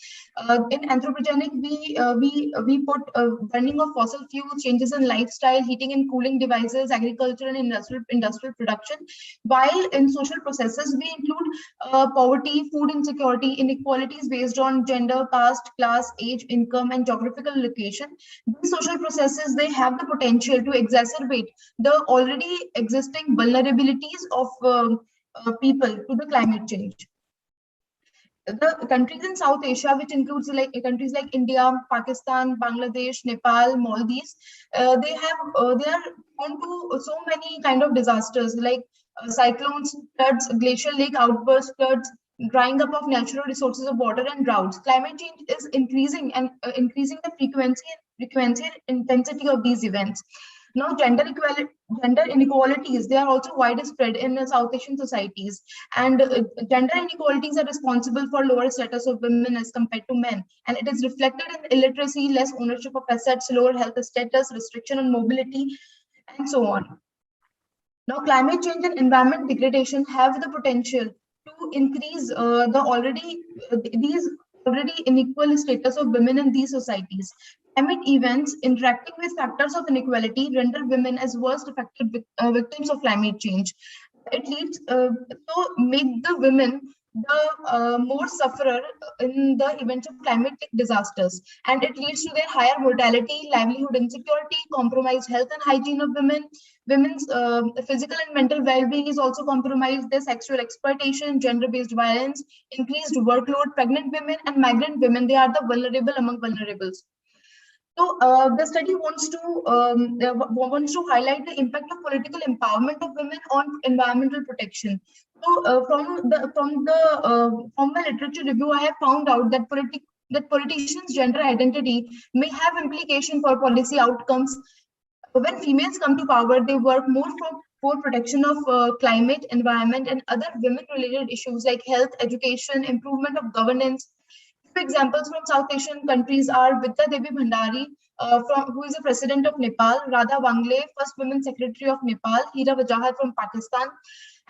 In anthropogenic, we put burning of fossil fuels, changes in lifestyle, heating and cooling devices, agriculture and industrial production. While in social processes, we include poverty, food insecurity, inequalities based on gender, caste, class, age, income, and geographical location. These social processes, they have the potential to exacerbate the already existing vulnerabilities of people to the climate change. the countries in South Asia, which includes like countries like India, Pakistan, Bangladesh, Nepal, Maldives, they are prone to so many kind of disasters like cyclones, floods, glacial lake outbursts, floods, drying up of natural resources of water, and droughts. Climate change is increasing and increasing the frequency and intensity of these events. Now, gender inequalities, they are also widespread in the South Asian societies, and gender inequalities are responsible for lower status of women as compared to men, and it is reflected in illiteracy, less ownership of assets, lower health status, restriction on mobility, and so on. Now, climate change and environment degradation have the potential to increase these already unequal status of women in these societies. Climate events interacting with factors of inequality render women as worst affected victims of climate change. It leads to make the women the more sufferer in the events of climatic disasters, and it leads to their higher mortality, livelihood insecurity, compromised health and hygiene of women. Women's physical and mental well-being is also compromised. Their sexual exploitation, gender-based violence, increased workload. Pregnant women and migrant women, they are the vulnerable among vulnerables. So the study wants to highlight the impact of political empowerment of women on environmental protection. So from my literature review, I have found out that politicians' gender identity may have implication for policy outcomes. When females come to power, they work more for protection of climate, environment, and other women-related issues like health, education, improvement of governance. Two examples from South Asian countries are Vidya Devi Bhandari, who is the president of Nepal, Radha Wangle, first women secretary of Nepal, Hira Wajahat from Pakistan.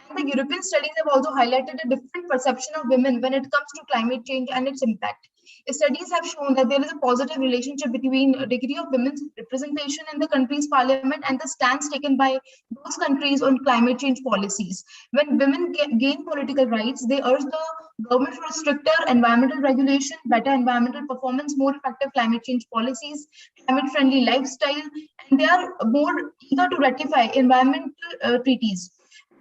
And the European studies have also highlighted a different perception of women when it comes to climate change and its impact. Studies have shown that there is a positive relationship between a degree of women's representation in the country's parliament and the stance taken by those countries on climate change policies. When women gain political rights, they urge the government for stricter environmental regulation, better environmental performance, more effective climate change policies, climate-friendly lifestyle, and they are more eager to ratify environmental treaties.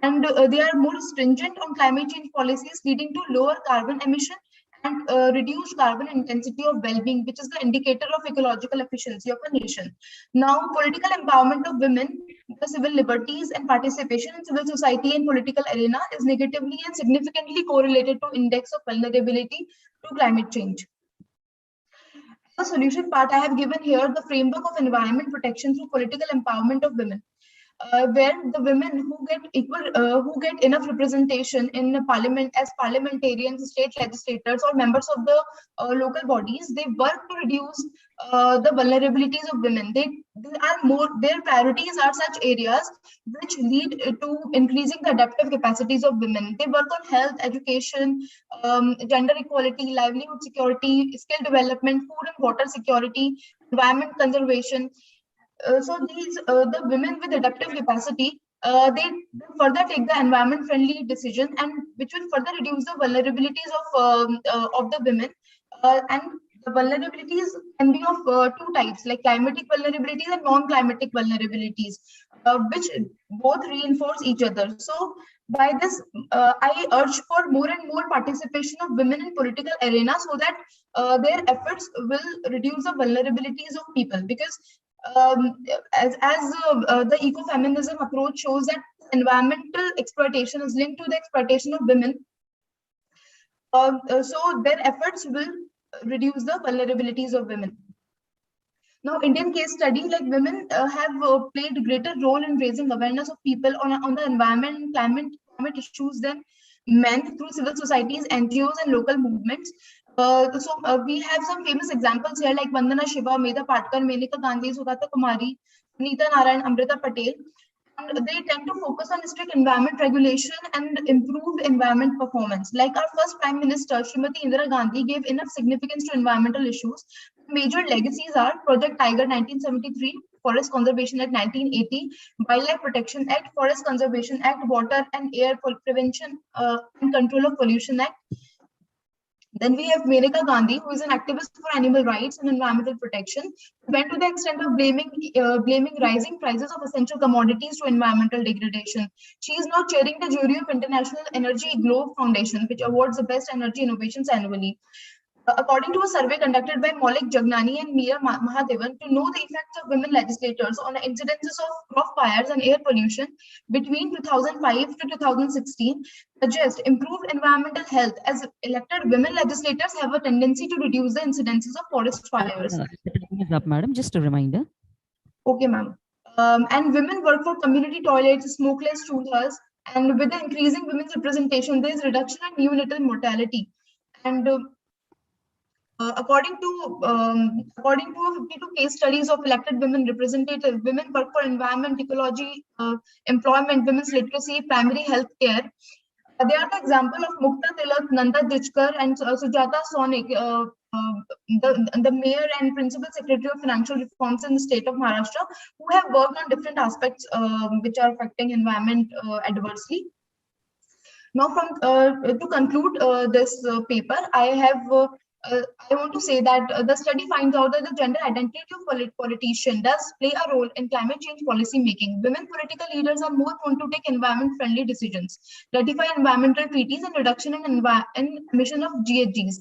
And they are more stringent on climate change policies, leading to lower carbon emission and reduced carbon intensity of well-being, which is the indicator of ecological efficiency of a nation. Now, political empowerment of women, the civil liberties, and participation in civil society and political arena is negatively and significantly correlated to index of vulnerability to climate change. The solution part, I have given here the framework of environment protection through political empowerment of women. Where the women who get enough representation in the parliament as parliamentarians, state legislators, or members of the local bodies, they work to reduce the vulnerabilities of women. Their priorities are such areas which lead to increasing the adaptive capacities of women. They work on health, education, gender equality, livelihood security, skill development, food and water security, environment conservation. So these the women with adaptive capacity, they further take the environment-friendly decision, and which will further reduce the vulnerabilities of the women. And the vulnerabilities can be of two types, like climatic vulnerabilities and non-climatic vulnerabilities, which both reinforce each other. So by this, I urge for more and more participation of women in political arena, so that their efforts will reduce the vulnerabilities of people, because as the ecofeminism approach shows that environmental exploitation is linked to the exploitation of women. So their efforts will reduce the vulnerabilities of women. Now, Indian case study, like women have played a greater role in raising awareness of people on the environment and climate issues than men through civil societies, NGOs, and local movements. We have some famous examples here like Vandana Shiva, Medha Patkar, Menaka Gandhi, Sugata Kumari, Nita Narayan, Amrita Patel. And they tend to focus on strict environment regulation and improved environment performance. Like our first Prime Minister, Srimati Indira Gandhi, gave enough significance to environmental issues. Major legacies are Project Tiger 1973, Forest Conservation Act 1980, Wildlife Protection Act, Forest Conservation Act, Water and Air Prevention and Control of Pollution Act. Then we have Menaka Gandhi, who is an activist for animal rights and environmental protection, who went to the extent of blaming rising prices of essential commodities to environmental degradation. She is now chairing the jury of International Energy Globe Foundation, which awards the best energy innovations annually. According to a survey conducted by Maulik Jagnani and Meera Mahadevan to know the effects of women legislators on the incidences of crop fires and air pollution between 2005 to 2016, suggest improved environmental health as elected women legislators have a tendency to reduce the incidences of forest fires. The time is up, madam. Just a reminder. Okay, ma'am. And women work for community toilets, smokeless chulhas, and with the increasing women's representation, there is reduction in neonatal mortality. And according to 52 case studies of elected women representatives, women work for environment, ecology, employment, women's literacy, primary health care. They are the example of Mukta Tilak, Nanda Jichkar, and Sujata Sonik, the mayor and principal secretary of financial reforms in the state of Maharashtra, who have worked on different aspects which are affecting environment adversely. Now, to conclude this paper, I want to say that the study finds out that the gender identity of politician does play a role in climate change policy making. Women political leaders are more prone to take environment-friendly decisions, ratify environmental treaties, and reduction in emission of GHGs.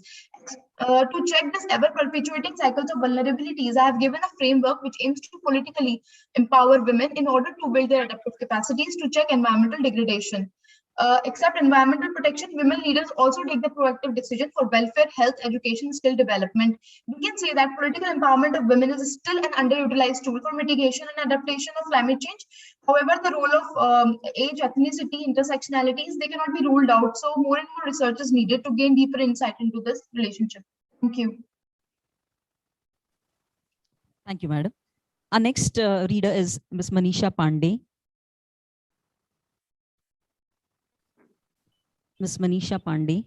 To check this ever-perpetuating cycles of vulnerabilities, I have given a framework which aims to politically empower women in order to build their adaptive capacities to check environmental degradation. Except environmental protection, women leaders also take the proactive decision for welfare, health, education, skill development. We can say that political empowerment of women is still an underutilized tool for mitigation and adaptation of climate change. However, the role of age, ethnicity, intersectionalities, they cannot be ruled out. So more and more research is needed to gain deeper insight into this relationship. Thank you. Thank you, madam. Our next reader is Ms. Manisha Pandey. Ms. Manisha Pandey.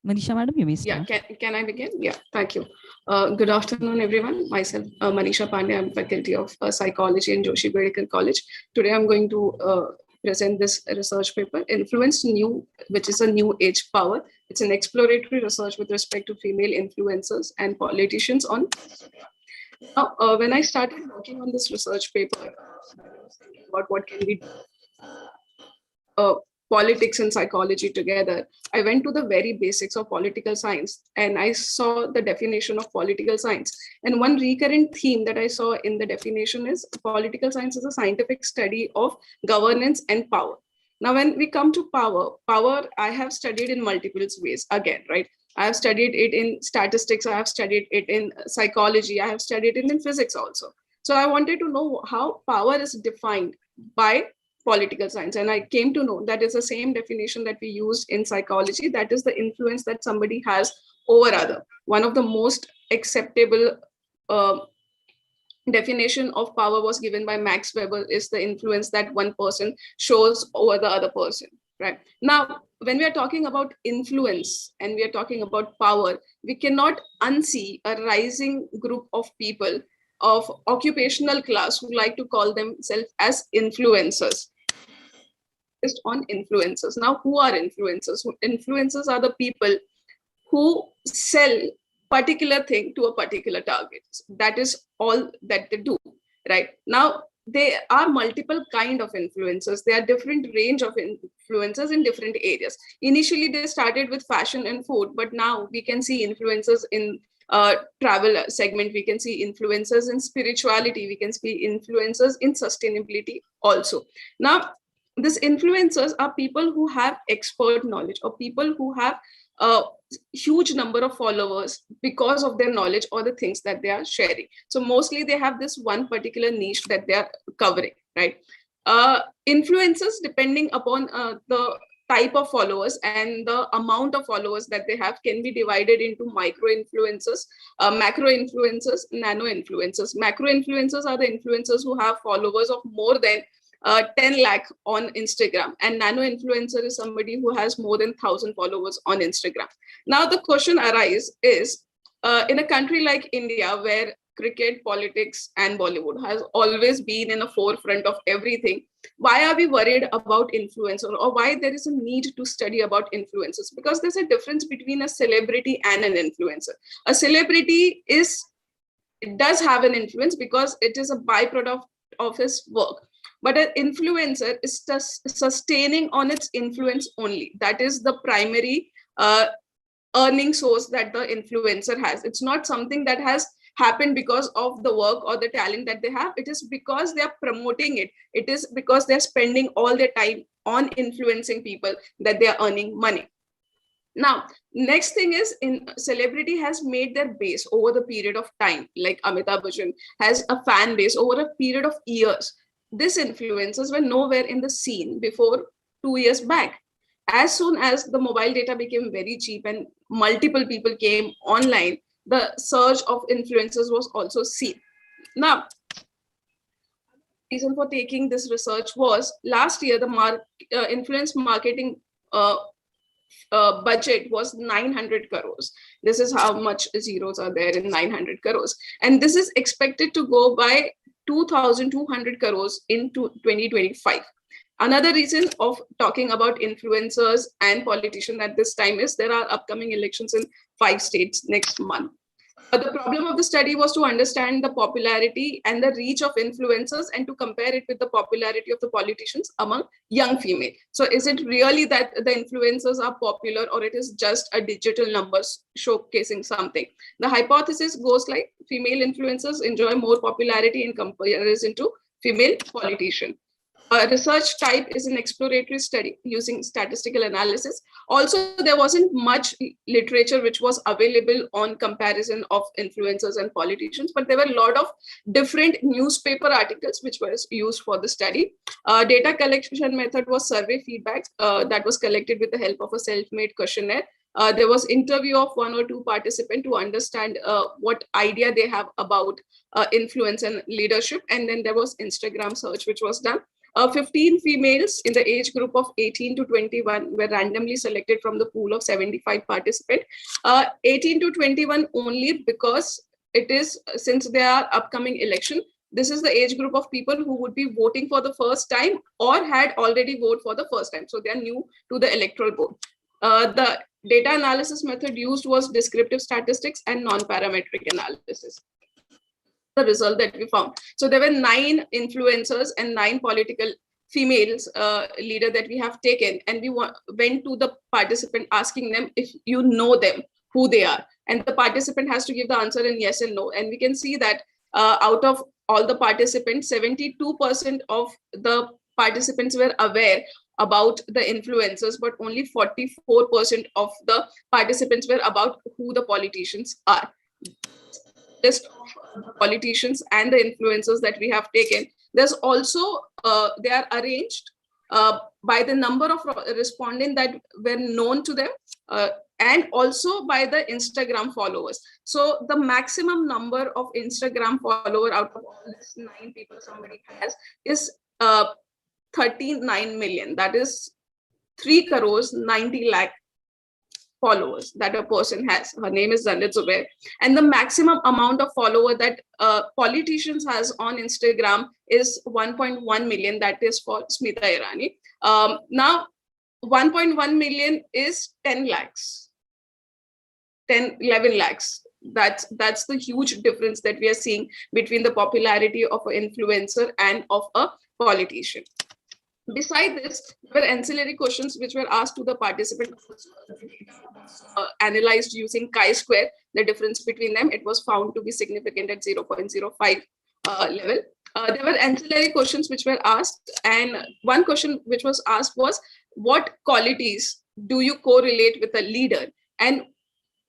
Manisha, madam, you may start. Yeah, can I begin? Yeah, thank you. Good afternoon, everyone. Myself, Manisha Pandey. I'm faculty of psychology in Joshi Bedekar College. Today, I'm going to present this research paper, Influence New, which is a new age power. It's an exploratory research with respect to female influencers and politicians on. Now, when I started working on this research paper, about what can we do, politics and psychology together, I went to the very basics of political science and I saw the definition of political science. And one recurrent theme that I saw in the definition is political science is a scientific study of governance and power. Now, when we come to power, I have studied in multiple ways again, right? I have studied it in statistics, I have studied it in psychology, I have studied it in physics also. So I wanted to know how power is defined by political science. And I came to know that is the same definition that we used in psychology. That is the influence that somebody has over other. One of the most acceptable definition of power was given by Max Weber is the influence that one person shows over the other person, right? Now, when we are talking about influence and we are talking about power, we cannot unsee a rising group of people of occupational class who like to call themselves as influencers. Based on influencers. Now, who are influencers? Influencers are the people who sell particular thing to a particular target. That is all that they do, right? Now, there are multiple kind of influencers. There are different range of influencers in different areas. Initially, they started with fashion and food, but now we can see influencers in travel segment, we can see influencers in spirituality, we can see influencers in sustainability also. Now, these influencers are people who have expert knowledge or people who have a huge number of followers because of their knowledge or the things that they are sharing. So mostly they have this one particular niche that they are covering, right? Influencers, depending upon the type of followers and the amount of followers that they have can be divided into micro influencers, macro influencers, nano influencers. Macro influencers are the influencers who have followers of more than 10 lakh on Instagram, and nano influencer is somebody who has more than 1,000 followers on Instagram. Now the question arises is, in a country like India, where cricket, politics, and Bollywood has always been in the forefront of everything, why are we worried about influencers, or why there is a need to study about influencers? Because there's a difference between a celebrity and an influencer. A celebrity does have an influence because it is a byproduct of his work. But an influencer is just sustaining on its influence only. That is the primary earning source that the influencer has. It's not something that has happened because of the work or the talent that they have. It is because they are promoting it. It is because they're spending all their time on influencing people that they are earning money. Now, next thing is, celebrity has made their base over the period of time. Like Amitabh Bachchan has a fan base over a period of years. These influencers were nowhere in the scene before 2 years back. As soon as the mobile data became very cheap and multiple people came online, the surge of influencers was also seen. Now, reason for taking this research was last year the influence marketing budget was 900 crores. This is how much zeros are there in 900 crores. And this is expected to go by 2,200 crores into 2025. Another reason of talking about influencers and politicians at this time is there are upcoming elections in 5 states next month. But the problem of the study was to understand the popularity and the reach of influencers and to compare it with the popularity of the politicians among young female. So is it really that the influencers are popular, or it is just a digital numbers showcasing something? The hypothesis goes like female influencers enjoy more popularity in comparison to female politicians. A research type is an exploratory study using statistical analysis. Also, there wasn't much literature which was available on comparison of influencers and politicians, but there were a lot of different newspaper articles which was used for the study. Data collection method was survey feedback that was collected with the help of a self-made questionnaire. There was interview of 1 or 2 participants to understand what idea they have about influence and leadership. And then there was Instagram search, which was done. 15 females in the age group of 18 to 21 were randomly selected from the pool of 75 participants. 18 to 21 only because it is, since there are upcoming election, this is the age group of people who would be voting for the first time or had already voted for the first time. So they are new to the electoral board. The data analysis method used was descriptive statistics and non-parametric analysis. The result that we found. So there were 9 influencers and 9 political females leader that we have taken, and we went to the participant asking them if you know them, who they are, and the participant has to give the answer in yes and no. And we can see that out of all the participants, 72% of the participants were aware about the influencers, but only 44% of the participants were about who the politicians are. List of politicians and the influencers that we have taken. There's also, they are arranged by the number of respondents that were known to them and also by the Instagram followers. So the maximum number of Instagram follower out of all this 9 people somebody has is 39 million. That is 3 crores 90 lakh followers that a person has. Her name is Zanit Zubair. And the maximum amount of follower that politicians has on Instagram is 1.1 million. That is for Smita Irani. Now, 1.1 million is 10 lakhs, 11 lakhs. That's the huge difference that we are seeing between the popularity of an influencer and of a politician. Beside this, there were ancillary questions which were asked to the participant, analyzed using chi-square, the difference between them. It was found to be significant at 0.05 level. There were ancillary questions which were asked, and one question which was asked was, what qualities do you correlate with a leader? And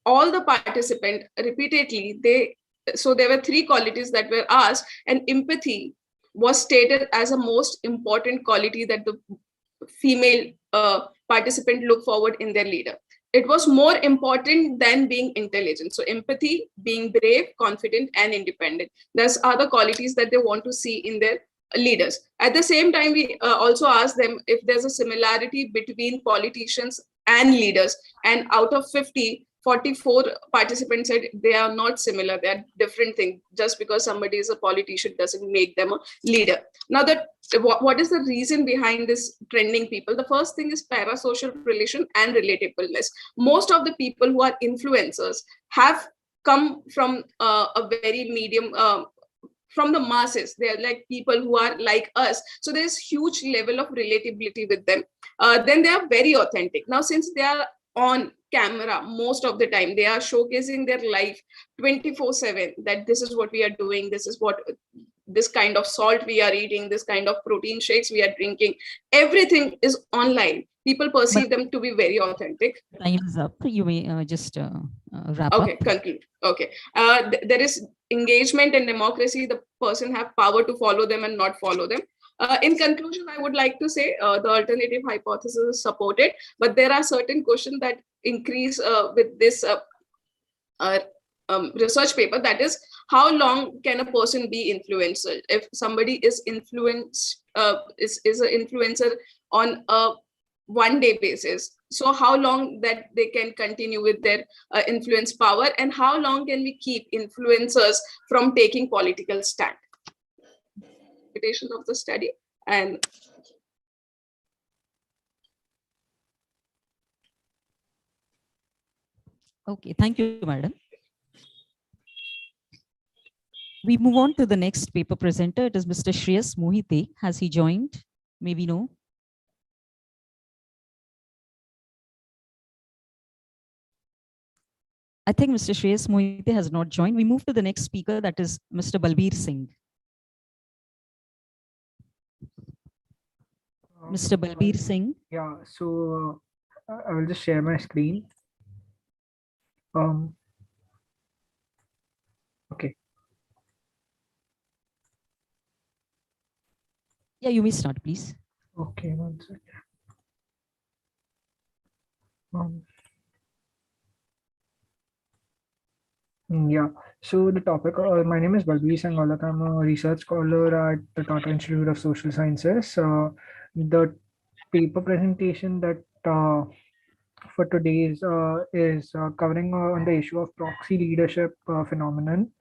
all the participants repeatedly, so there were 3 qualities that were asked, and empathy was stated as a most important quality that the female participant look forward in their leader. It was more important than being intelligent. So empathy, being brave, confident, and independent. Those are the qualities that they want to see in their leaders. At the same time, we also asked them if there's a similarity between politicians and leaders. And out of 50, 44 participants said they are not similar. They are different things. Just because somebody is a politician doesn't make them a leader. Now, what is the reason behind this trending people? The first thing is parasocial relation and relatableness. Most of the people who are influencers have come from a very medium, from the masses. They're like people who are like us. So there's huge level of relatability with them. Then they are very authentic. Now, since they are on camera most of the time, they are showcasing their life 24/7, that this is what we are doing, this kind of salt we are eating, this kind of protein shakes we are drinking. Everything is online. People perceive them to be very authentic. Time is up. You may just wrap Okay, up. conclude. Okay. There is engagement and democracy. The person have power to follow them and not follow them. In conclusion, I would like to say the alternative hypothesis is supported, but there are certain questions that increase with this research paper. That is, how long can a person be influencer? If somebody is is an influencer on a one-day basis, so how long that they can continue with their influence power, and how long can we keep influencers from taking political stand? Interpretation of the study. And Okay, thank you, madam. We move on to the next paper presenter. It is Mr. Shreyas Mohite. Has he joined? May we know? I think Mr. Shreyas Mohite has not joined. We move to the next speaker, that is Mr. Balbir Singh. Mr. Balbir Singh. Yeah, so I will just share my screen. Okay. Yeah, you may start, please. Okay, one second. Yeah, so the topic, my name is Balbir Singh. I'm a research scholar at the Tata Institute of Social Sciences. The paper presentation that for today's is covering on the issue of proxy leadership phenomenon.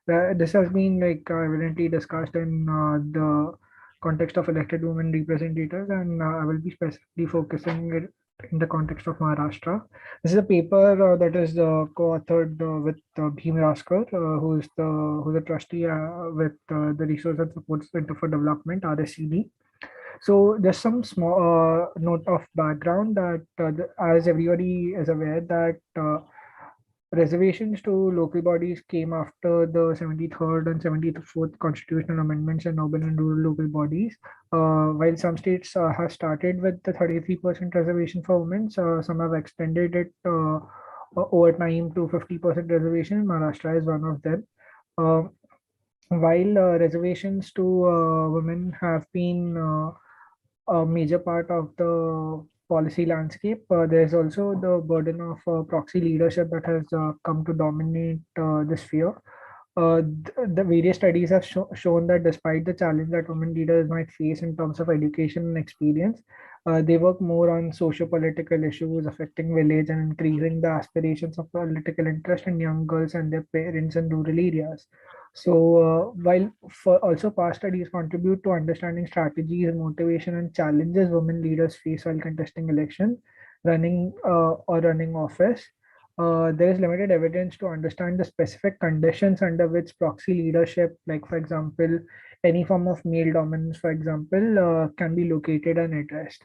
This has been evidently discussed in the context of elected women representatives, and I will be specifically focusing it in the context of Maharashtra. This is a paper that is co-authored with Bhim Raskar, who's a trustee with the Resource and Support Center for Development, RSCD. So there's some small note of background that, as everybody is aware, that reservations to local bodies came after the 73rd and 74th constitutional amendments in urban and rural local bodies. While some states have started with the 33% reservation for women, some have extended it over time to 50% reservation. Maharashtra is one of them. While reservations to women have been a major part of the policy landscape, there's also the burden of proxy leadership that has come to dominate this sphere. The various studies have shown that despite the challenge that women leaders might face in terms of education and experience, they work more on socio-political issues affecting village and increasing the aspirations of political interest in young girls and their parents in rural areas. So while also past studies contribute to understanding strategies, motivation, and challenges women leaders face while contesting election, running office, there is limited evidence to understand the specific conditions under which proxy leadership, like for example, any form of male dominance, for example, can be located and addressed.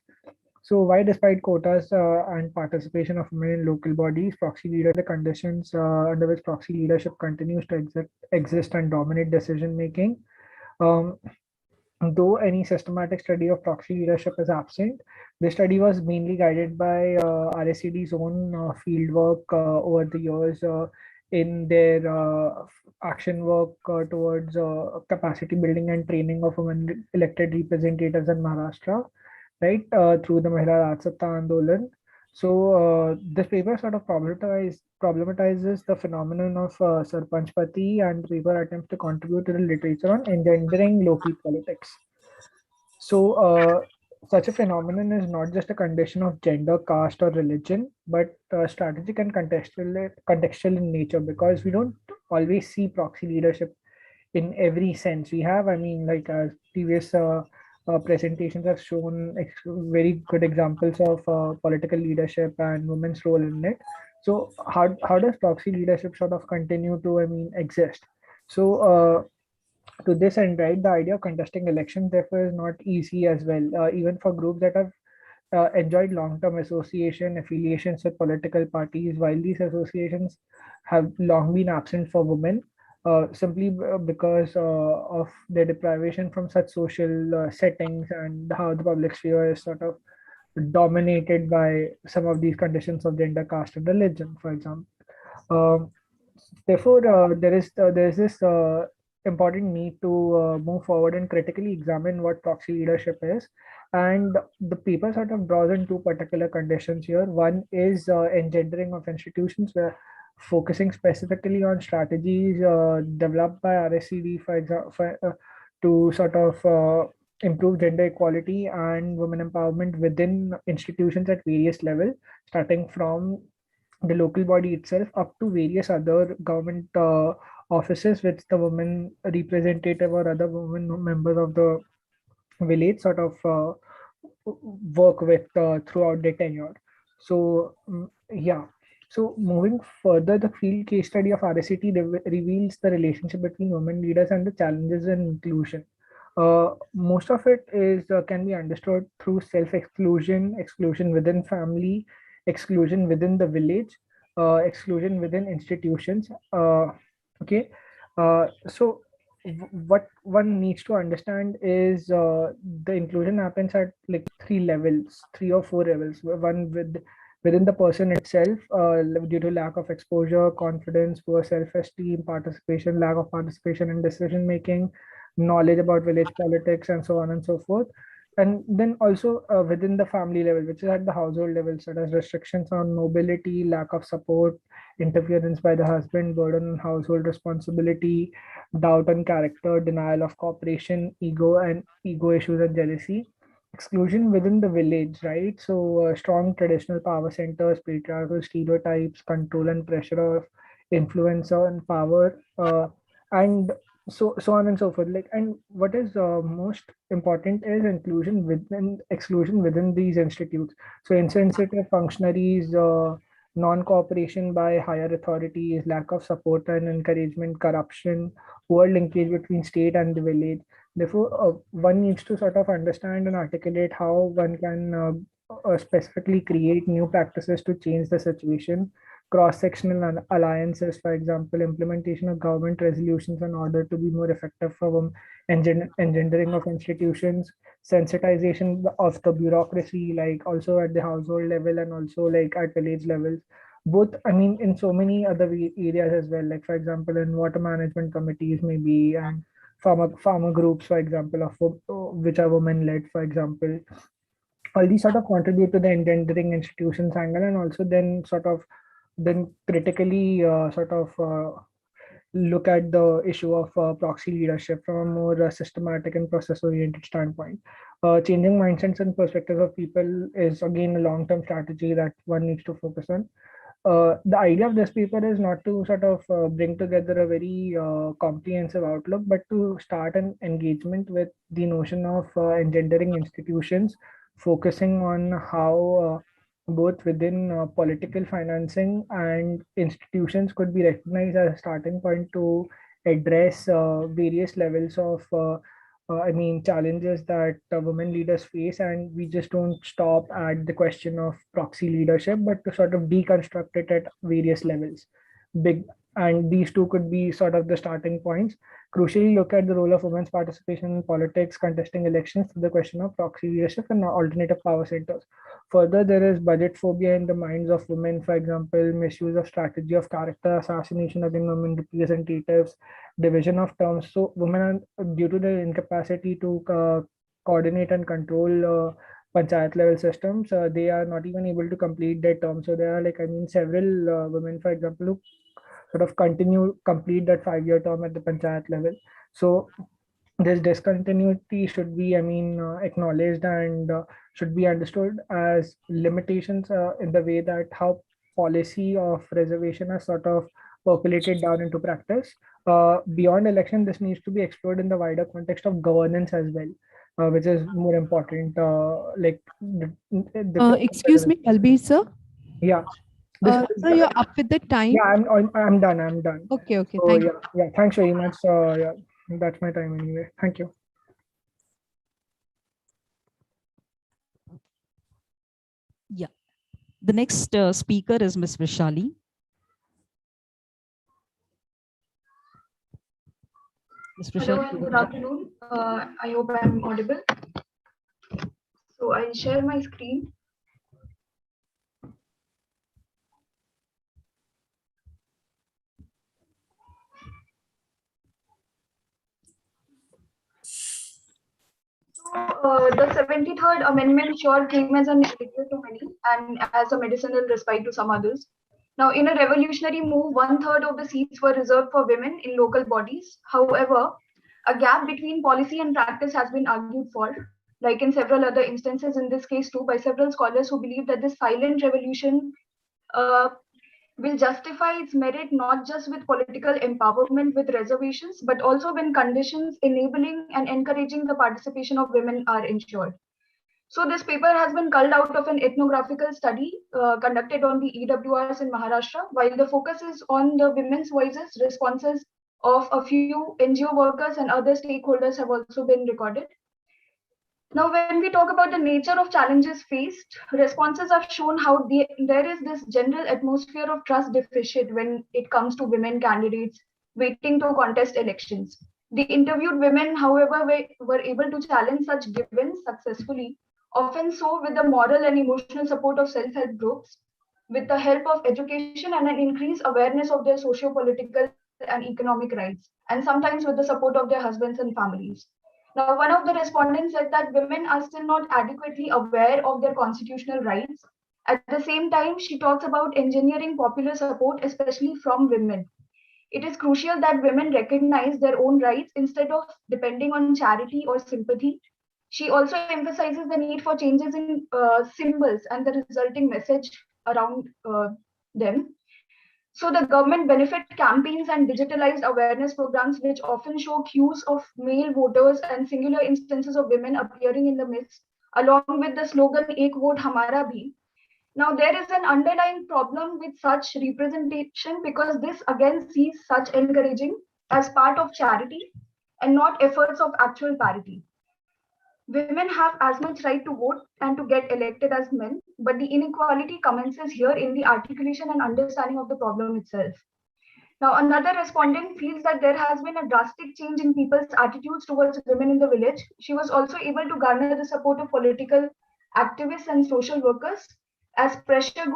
So why, despite quotas and participation of women in local bodies, proxy leader, the conditions under which proxy leadership continues to exist and dominate decision making? Though any systematic study of proxy leadership is absent, the study was mainly guided by RSCD's own fieldwork over the years in their action work towards capacity building and training of women elected representatives in Maharashtra. right, through the Mahila Raj Satta Andolan. So this paper sort of problematizes the phenomenon of Sarpanchpati, and the paper attempts to contribute to the literature on engendering local politics. So such a phenomenon is not just a condition of gender, caste, or religion, but strategic and contextual in nature, because we don't always see proxy leadership in every sense. We have, I mean, like previous presentations have shown very good examples of political leadership and women's role in it. So how does proxy leadership sort of continue to, I mean, exist? So to this end, right, the idea of contesting elections therefore is not easy as well, even for groups that have enjoyed long-term association affiliations with political parties. While these associations have long been absent for women, simply because of their deprivation from such social settings, and how the public sphere is sort of dominated by some of these conditions of gender, caste, and religion, for example. Therefore, there is this important need to move forward and critically examine what proxy leadership is. And the paper sort of draws in two particular conditions here. One is engendering of institutions, where focusing specifically on strategies developed by RSCD, for example, to sort of improve gender equality and women empowerment within institutions at various levels, starting from the local body itself up to various other government offices, which the women representative or other women members of the village sort of work with throughout their tenure. So yeah. So moving further, the field case study of RSCT reveals the relationship between women leaders and the challenges in inclusion. Most of it is can be understood through self-exclusion, exclusion within family, exclusion within the village, exclusion within institutions. Okay, so what one needs to understand is the inclusion happens at like three or four levels. One within the person itself, due to lack of exposure, confidence, poor self-esteem, participation, lack of participation in decision making, knowledge about village politics, and so on and so forth. And then also within the family level, which is at the household level, such as restrictions on mobility, lack of support, interference by the husband, burden on household responsibility, doubt on character, denial of cooperation, ego issues and jealousy. Exclusion within the village, right? So strong traditional power centers, patriarchal stereotypes, control and pressure of influencer and power, and so on and so forth. Like, and what is most important is inclusion within exclusion within these institutes. So insensitive functionaries, non-cooperation by higher authorities, lack of support and encouragement, corruption, poor linkage between state and the village. Therefore, one needs to sort of understand and articulate how one can specifically create new practices to change the situation. Cross-sectional alliances, for example, implementation of government resolutions in order to be more effective for engendering of institutions, sensitization of the bureaucracy, like also at the household level and also like at village levels. Both, I mean, in so many other areas as well, like for example, in water management committees maybe, and farmer groups, for example, of which are women led, for example. All these sort of contribute to the engendering institutions angle, and also then sort of then critically look at the issue of proxy leadership from a more systematic and process-oriented standpoint. Changing mindsets and perspectives of people is again a long-term strategy that one needs to focus on. The idea of this paper is not to sort of bring together a very comprehensive outlook, but to start an engagement with the notion of engendering institutions, focusing on how both within political financing and institutions could be recognized as a starting point to address various levels of I mean, challenges that women leaders face. And we just don't stop at the question of proxy leadership, but to sort of deconstruct it at various levels. And these two could be sort of the starting points. Crucially, look at the role of women's participation in politics, contesting elections, to the question of proxy leadership and alternative power centers. Further, there is budget phobia in the minds of women, for example, misuse of strategy of character assassination against women representatives, division of terms. So women are, due to their incapacity to coordinate and control panchayat level systems, they are not even able to complete their term. So there are like, I mean, several women, for example, who sort of complete that 5-year term at the panchayat level. So this discontinuity should be, I mean, acknowledged and should be understood as limitations in the way that how policy of reservation has sort of percolated down into practice. Beyond election, this needs to be explored in the wider context of governance as well, which is more important. Like, Excuse me, Balbir sir. Yeah. Sir, you're up with the time. Yeah, I'm done. I'm done. Okay, okay. So, Thank yeah, you. yeah. Thanks very much. Yeah, that's my time anyway. Thank you. Yeah. The next speaker is Ms. Vishali. Ms. Hello Vishali. and good afternoon. I hope I'm audible. So I'll share my screen. The 73rd Amendment sure came as an epithet to many and as a medicinal respite to some others. Now, in a revolutionary move, 1/3 of the seats were reserved for women in local bodies. However, a gap between policy and practice has been argued for, like in several other instances, in this case too, by several scholars who believe that this silent revolution will justify its merit not just with political empowerment with reservations, but also when conditions enabling and encouraging the participation of women are ensured. So this paper has been culled out of an ethnographical study conducted on the EWRs in Maharashtra, while the focus is on the women's voices. Responses of a few NGO workers and other stakeholders have also been recorded. Now, when we talk about the nature of challenges faced, responses have shown how there is this general atmosphere of trust deficit when it comes to women candidates waiting to contest elections. The interviewed women, however, were able to challenge such givens successfully, often so with the moral and emotional support of self-help groups, with the help of education and an increased awareness of their socio-political and economic rights, and sometimes with the support of their husbands and families. Now, one of the respondents said that women are still not adequately aware of their constitutional rights. At the same time, she talks about engineering popular support, especially from women. It is crucial that women recognize their own rights instead of depending on charity or sympathy. She also emphasizes the need for changes in symbols and the resulting message around them. So the government benefit campaigns and digitalized awareness programs, which often show cues of male voters and singular instances of women appearing in the midst, along with the slogan "Ek vote hamara bhi." Now there is an underlying problem with such representation because this again sees such encouraging as part of charity and not efforts of actual parity. Women have as much right to vote and to get elected as men, but the inequality commences here in the articulation and understanding of the problem itself. Now, another respondent feels that there has been a drastic change in people's attitudes towards women in the village. She was also able to garner the support of political activists and social workers as pressure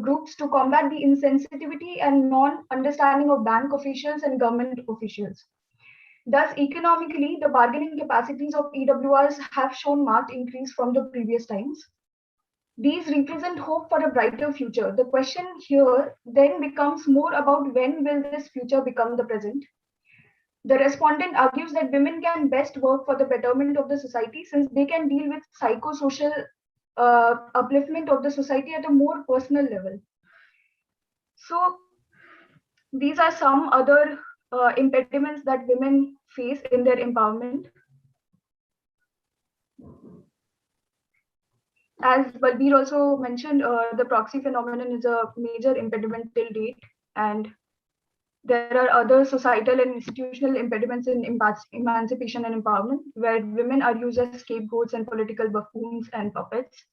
groups to combat the insensitivity and non-understanding of bank officials and government officials. Thus, economically, the bargaining capacities of EWRs have shown marked increase from the previous times. These represent hope for a brighter future. The question here then becomes more about when will this future become the present. The respondent argues that women can best work for the betterment of the society since they can deal with psychosocial upliftment of the society at a more personal level. So these are some other impediments that women face in their empowerment. As Balbir also mentioned, the proxy phenomenon is a major impediment till date, and there are other societal and institutional impediments in emancipation and empowerment, where women are used as scapegoats and political buffoons and puppets.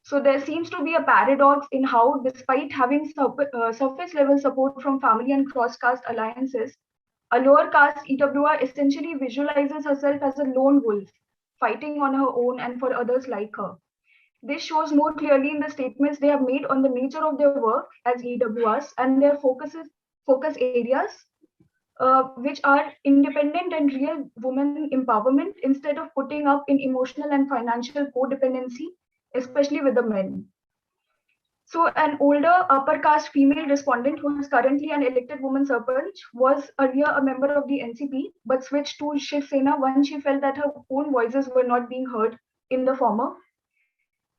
So there seems to be a paradox in how, despite having surface level support from family and cross-caste alliances, a lower caste EWR essentially visualizes herself as a lone wolf, fighting on her own and for others like her. This shows more clearly in the statements they have made on the nature of their work as EWRs and their focus areas, which are independent and real women empowerment instead of putting up in emotional and financial codependency especially with the men. So an older upper caste female respondent who is currently an elected woman sarpanch was earlier a member of the NCP but switched to Shiv Sena once she felt that her own voices were not being heard in the former.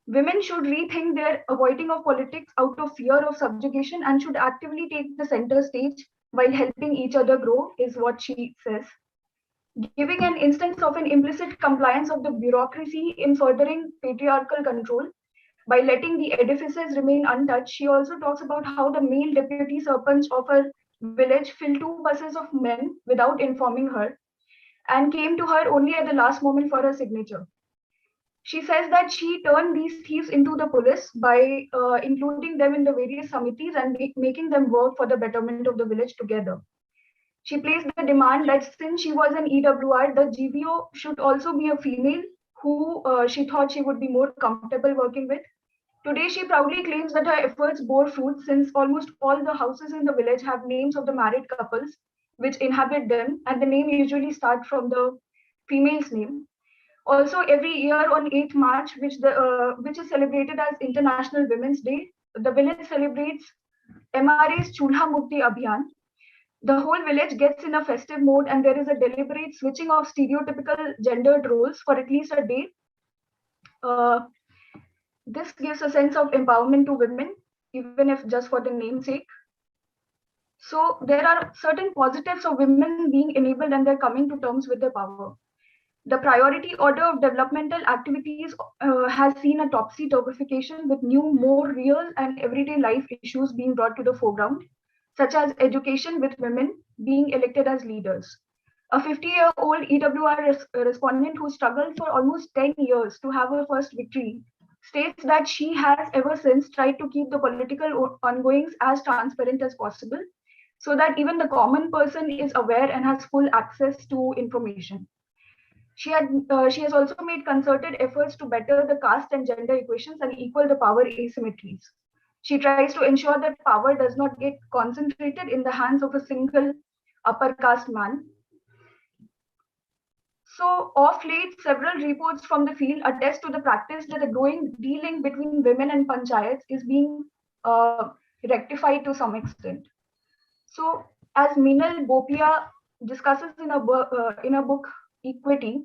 Women should rethink their avoiding of politics out of fear of subjugation and should actively take the center stage while helping each other grow, is what she says. Giving an instance of an implicit compliance of the bureaucracy in furthering patriarchal control by letting the edifices remain untouched, she also talks about how the male deputy sarpanch of her village filled 2 buses of men without informing her and came to her only at the last moment for her signature. She says that she turned these thieves into the police by including them in the various committees and making them work for the betterment of the village together. She placed the demand that since she was an EWR, the GBO should also be a female who she thought she would be more comfortable working with. Today, she proudly claims that her efforts bore fruit since almost all the houses in the village have names of the married couples which inhabit them, and the name usually starts from the female's name. Also, every year on 8th March, which is celebrated as International Women's Day, the village celebrates MRA's Chulha Mukti Abhiyan. The whole village gets in a festive mode and there is a deliberate switching of stereotypical gendered roles for at least a day. This gives a sense of empowerment to women, even if just for the namesake. So there are certain positives of women being enabled and they're coming to terms with their power. The priority order of developmental activities has seen a topsy-turvification with new, more real and everyday life issues being brought to the foreground, such as education with women being elected as leaders. A 50-year-old EWR respondent who struggled for almost 10 years to have her first victory states that she has ever since tried to keep the political ongoings as transparent as possible so that even the common person is aware and has full access to information. She has also made concerted efforts to better the caste and gender equations and equal the power asymmetries. She tries to ensure that power does not get concentrated in the hands of a single upper caste man. So, of late, several reports from the field attest to the practice that the growing dealing between women and panchayats is being rectified to some extent. So, as Meenal Bopia discusses in a book, Equity,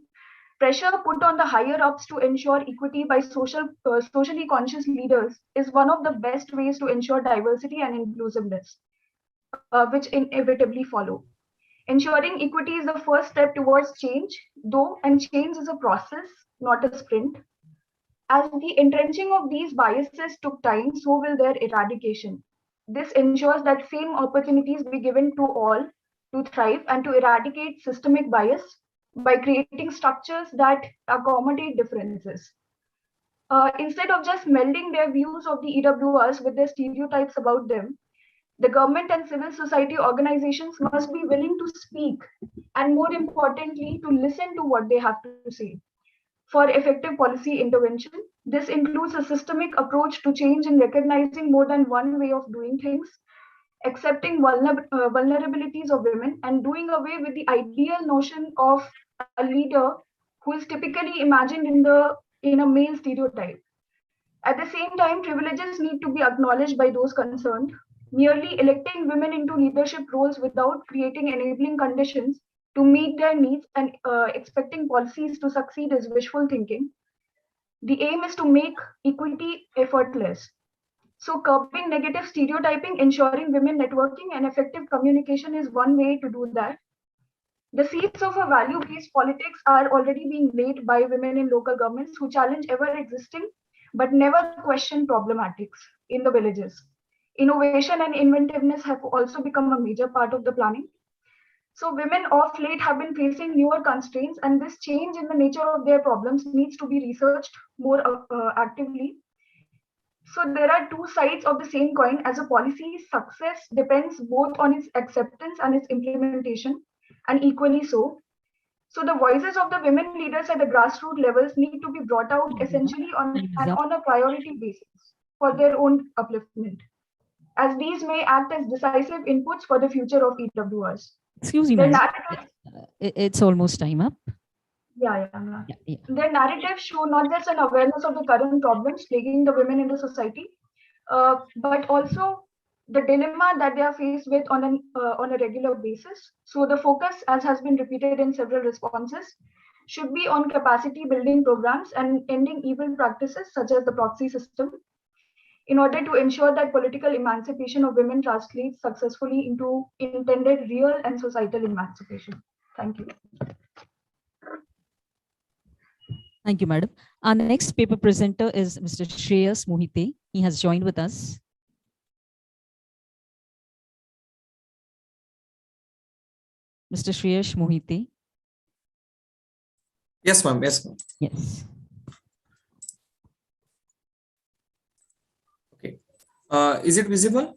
pressure put on the higher ups to ensure equity by socially conscious leaders is one of the best ways to ensure diversity and inclusiveness, which inevitably follow. Ensuring equity is the first step towards change, though, and change is a process, not a sprint. As the entrenching of these biases took time, so will their eradication. This ensures that same opportunities be given to all to thrive and to eradicate systemic bias by creating structures that accommodate differences. Instead of just melding their views of the EWRs with their stereotypes about them, the government and civil society organizations must be willing to speak and, more importantly, to listen to what they have to say. For effective policy intervention, this includes a systemic approach to change in recognizing more than one way of doing things, accepting vulnerabilities of women, and doing away with the ideal notion of a leader who is typically imagined in a male stereotype. At the same time, privileges need to be acknowledged by those concerned. Merely electing women into leadership roles without creating enabling conditions to meet their needs and expecting policies to succeed is wishful thinking. The aim is to make equity effortless. So curbing negative stereotyping, ensuring women networking and effective communication is one way to do that. The seeds of a value-based politics are already being laid by women in local governments who challenge ever-existing but never question problematics in the villages. Innovation and inventiveness have also become a major part of the planning. So women of late have been facing newer constraints, and this change in the nature of their problems needs to be researched more actively. So there are two sides of the same coin. As a policy, success depends both on its acceptance and its implementation, and equally so. So the voices of the women leaders at the grassroots levels need to be brought out essentially on a priority basis for their own upliftment, as these may act as decisive inputs for the future of EWRs. Excuse me, The ma'am. narrative- It's almost time up. Yeah. Their narratives show not just an awareness of the current problems plaguing the women in the society, but also the dilemma that they are faced with on a regular basis. So the focus, as has been repeated in several responses, should be on capacity building programs and ending evil practices such as the proxy system, in order to ensure that political emancipation of women translates successfully into intended real and societal emancipation. Thank you. Thank you, madam. Our next paper presenter is Mr. Shreyas Mohite. He has joined with us. Mr. Shreyas Mohite. Yes, ma'am. Yes, ma'am. Yes. Okay. Is it visible?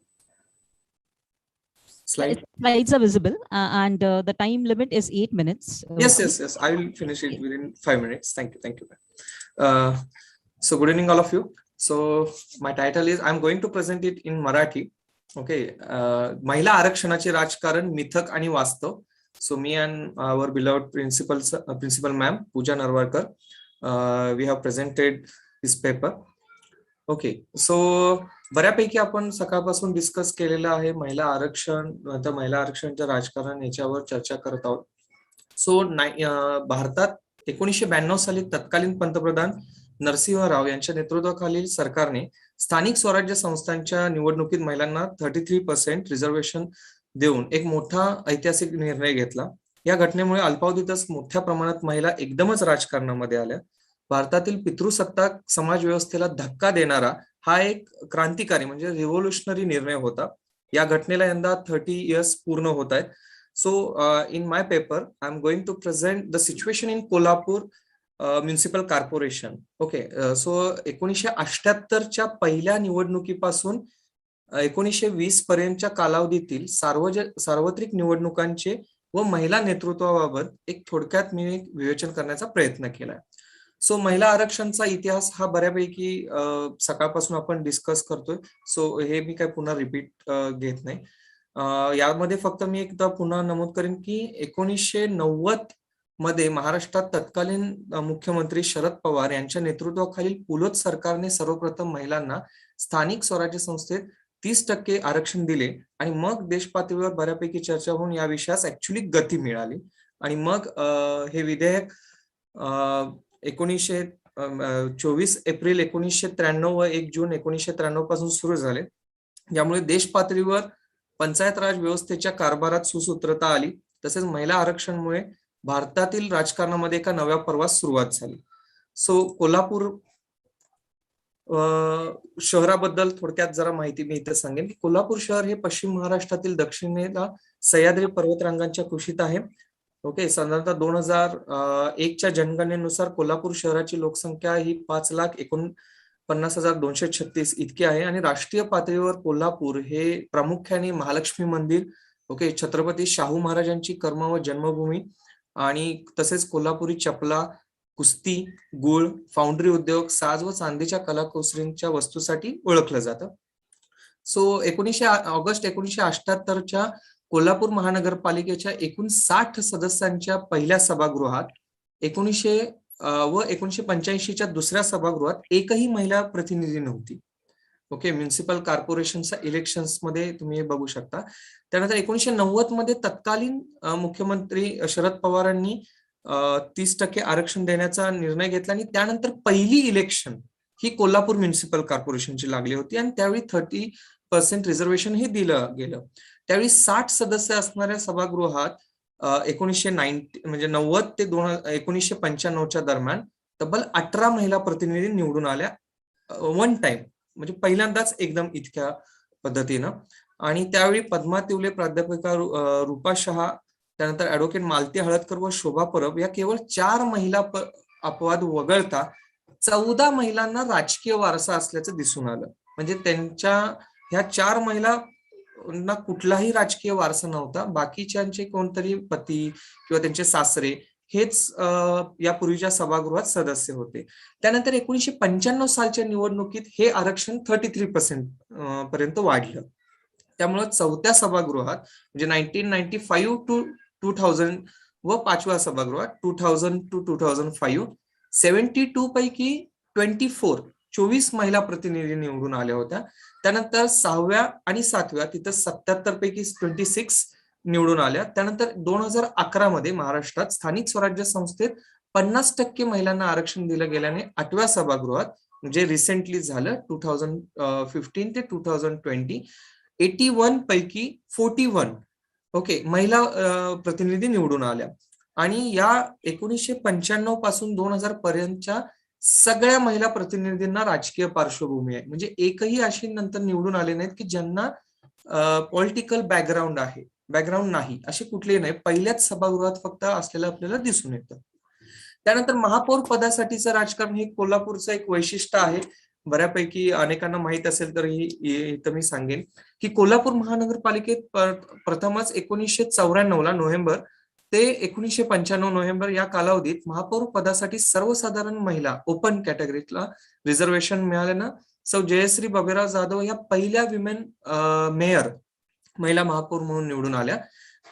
Slide. Slides are visible, and the time limit is 8 minutes. Yes. I will finish it within 5 minutes. Thank you. So good evening, all of you. So my title is, I'm going to present it in Marathi. Okay. Mahila आरक्षणाचे राजकारण मिथक आणि वास्तव. So me and our beloved principal ma'am Pooja Narwarkar, we have presented this paper. Okay. So बऱ्यापैकी आपण सकाळपासून discuss केलेलं आहे महिला आरक्षण, महिला आरक्षणचं राजकारण याच्यावर चर्चा करत आहोत. सो भारतात 1992 साली तत्कालीन पंतप्रधान नरसिंह राव यांच्या नेतृत्वाखालील सरकारने स्थानिक स्वराज्य संस्थांच्या निवडणुकीत महिलांना 33% रिझर्वेशन देऊन एक मोठा ऐतिहासिक निर्णय घेतला. या घटनेमुळे अल्पावधीतच मोठ्या प्रमाणात महिला एकदमच राजकारणामध्ये आल्या. भारतातील पितृसत्ताक समाज व्यवस्थेला धक्का देणारा हा एक क्रांतिकारी म्हणजे रिव्होल्युशनरी निर्णय होता. या घटनेला यंदा 30 इयर्स पूर्ण होत आहेत. So in my paper I am going to present the situation in Kolhapur municipal corporation. Okay. So 1978च्या पहिल्या निवडणुकीपासून 1920 पर्यंतच्या कालावधीतील सार्वत्रिक निवडणुकांचे व महिला नेतृत्वाबाबत एक थोडक्यात मी विवेचन करण्याचा प्रयत्न केलाय. सो महिला आरक्षणचा इतिहास हा बऱ्यापैकी सकाळपासून आपण डिस्कस करतोय. सो हे मी काय पुन्हा रिपीट घेत नाही. यामध्ये फक्त मी एकदा पुन्हा नमूद करेन की 1990 मध्ये महाराष्ट्रात तत्कालीन मुख्यमंत्री शरद पवार यांच्या नेतृत्वाखालील पुलोत सरकारने सर्वप्रथम महिलांना स्थानिक स्वराज्य संस्थेत 30% आरक्षण दिले आणि मग देशपातळीवर बऱ्यापैकी चर्चा होऊन या विषयास ऍक्च्युली गती मिळाली आणि मग हे विधेयक 24 एप्रिल 1993 व 1 जून 1993 पासून सुरू झाले. यामुळे देश पातळीवर पंचायत राज व्यवस्थेच्या कारभारात सुसूत्रता आली. तसेच महिला आरक्षणामुळे भारतातील राजकारणामध्ये एका नव्या पर्वास सुरुवात झाली. सो कोल्हापूर शहराबद्दल थोडक्यात जरा माहिती मी इथे सांगेन की कोल्हापूर शहर हे पश्चिम महाराष्ट्रातील दक्षिणेला सह्याद्री पर्वतरांगांच्या कुशीत आहे. ओके. साधारणतः 2001च्या जनगणनेनुसार कोल्हापूर शहराची लोकसंख्या ही 5,49,236 इतकी आहे आणि राष्ट्रीय पातळीवर कोल्हापूर हे प्रामुख्याने महालक्ष्मी मंदिर, ओके, छत्रपती शाहू महाराजांची कर्म व जन्मभूमी आणि तसेच कोल्हापुरी चपला, कुस्ती, गुळ, फाउंड्री उद्योग, साज व चांदीच्या कलाकुसरींच्या वस्तूसाठी ओळखलं जातं. सो ऑगस्ट 1978च्या कोल्हापूर महानगरपालिकेच्या एकूण 60 सदस्यांच्या पहिल्या सभागृहात 1985च्या दुसऱ्या सभागृहात एकही महिला प्रतिनिधी नव्हती. ओके. म्युनिसिपल कॉर्पोरेशनच्या इलेक्शन्स मध्ये तुम्ही हे बघू शकता. त्यानंतर 1990 मध्ये तत्कालीन मुख्यमंत्री शरद पवारांनी 30% आरक्षण देण्याचा निर्णय घेतला आणि त्यानंतर पहिली इलेक्शन ही कोल्हापूर म्युनिसिपल कॉर्पोरेशनची लागली होती आणि त्यावेळी 30% रिझर्वेशन हे दिलं गेलं. त्यावेळी 60 सदस्य असणाऱ्या सभागृहात 1990 ते 1995च्या दरम्यान तब्बल 18 महिला प्रतिनिधी निवडून आल्या वन टाइम, म्हणजे पहिल्यांदाच एकदम इतक्या पद्धतीनं. आणि त्यावेळी पद्मा तिवले, प्राध्यापिका रूपा शहा, त्यानंतर ऍडव्होकेट मालती हळदकर व शोभा परब या केवळ 4 महिला अपवाद वगळता 14 महिलांना राजकीय वारसा असल्याचं दिसून आलं. म्हणजे त्यांच्या ह्या 4 महिलांना कुठलाही राजकीय वारसा नव्हता. बाकीच्यांचे कोणतरी पती किंवा त्यांचे सासरे हेच यापूर्वीच्या सभागृहात सदस्य होते. त्यानंतर 1995 सालच्या निवडणुकीत हे आरक्षण 33% पर्यंत वाढलं. त्यामुळे चौथ्या सभागृहात म्हणजे 1995 to 2000 व 5व्या सभागृहात 2000 to 2005 72 पैकी 24 महिला प्रतिनिधी निवडून आल्या होत्या. त्यानंतर 6व्या आणि 7व्या तिथं 77 पैकी 26 निवडून आल्या. त्यानंतर 2011 मध्ये महाराष्ट्रात स्थानिक स्वराज्य संस्थेत 50% महिलांना आरक्षण दिलं गेल्याने 8व्या सभागृहात जे रिसेंटली झालं 2015 ते 2020 81 पैकी 41 ओके महिला प्रतिनिधी निवडून आल्या. आणि या 1995 पासून 2000 पर्यंतच्या सगळ्या महिला प्रतिनिधींना राजकीय पार्श्वभूमी आहे. म्हणजे एकही अशी नंतर निवडून आले नाहीत की ज्यांना पॉलिटिकल बॅकग्राऊंड नाही, असे कुठलेही नाही. पहिल्याच सभागृहात फक्त असलेलं आपल्याला दिसून येतं. त्यानंतर महापौर पदासाठीचं राजकारण हे कोल्हापूरचं एक वैशिष्ट्य आहे. बऱ्यापैकी अनेकांना माहित असेल तर इथं मी सांगेन की कोल्हापूर महानगरपालिकेत प्रथमच 1994 नोव्हेंबर ते 1995 नोव्हेंबर या कालावधीत महापौर पदासाठी सर्वसाधारण महिला ओपन कॅटेगरीतला रिझर्वेशन मिळाल्यानं सौ जयश्री बबेराव जाधव या पहिल्या विमेन मेयर महिला महापौर म्हणून निवडून आल्या.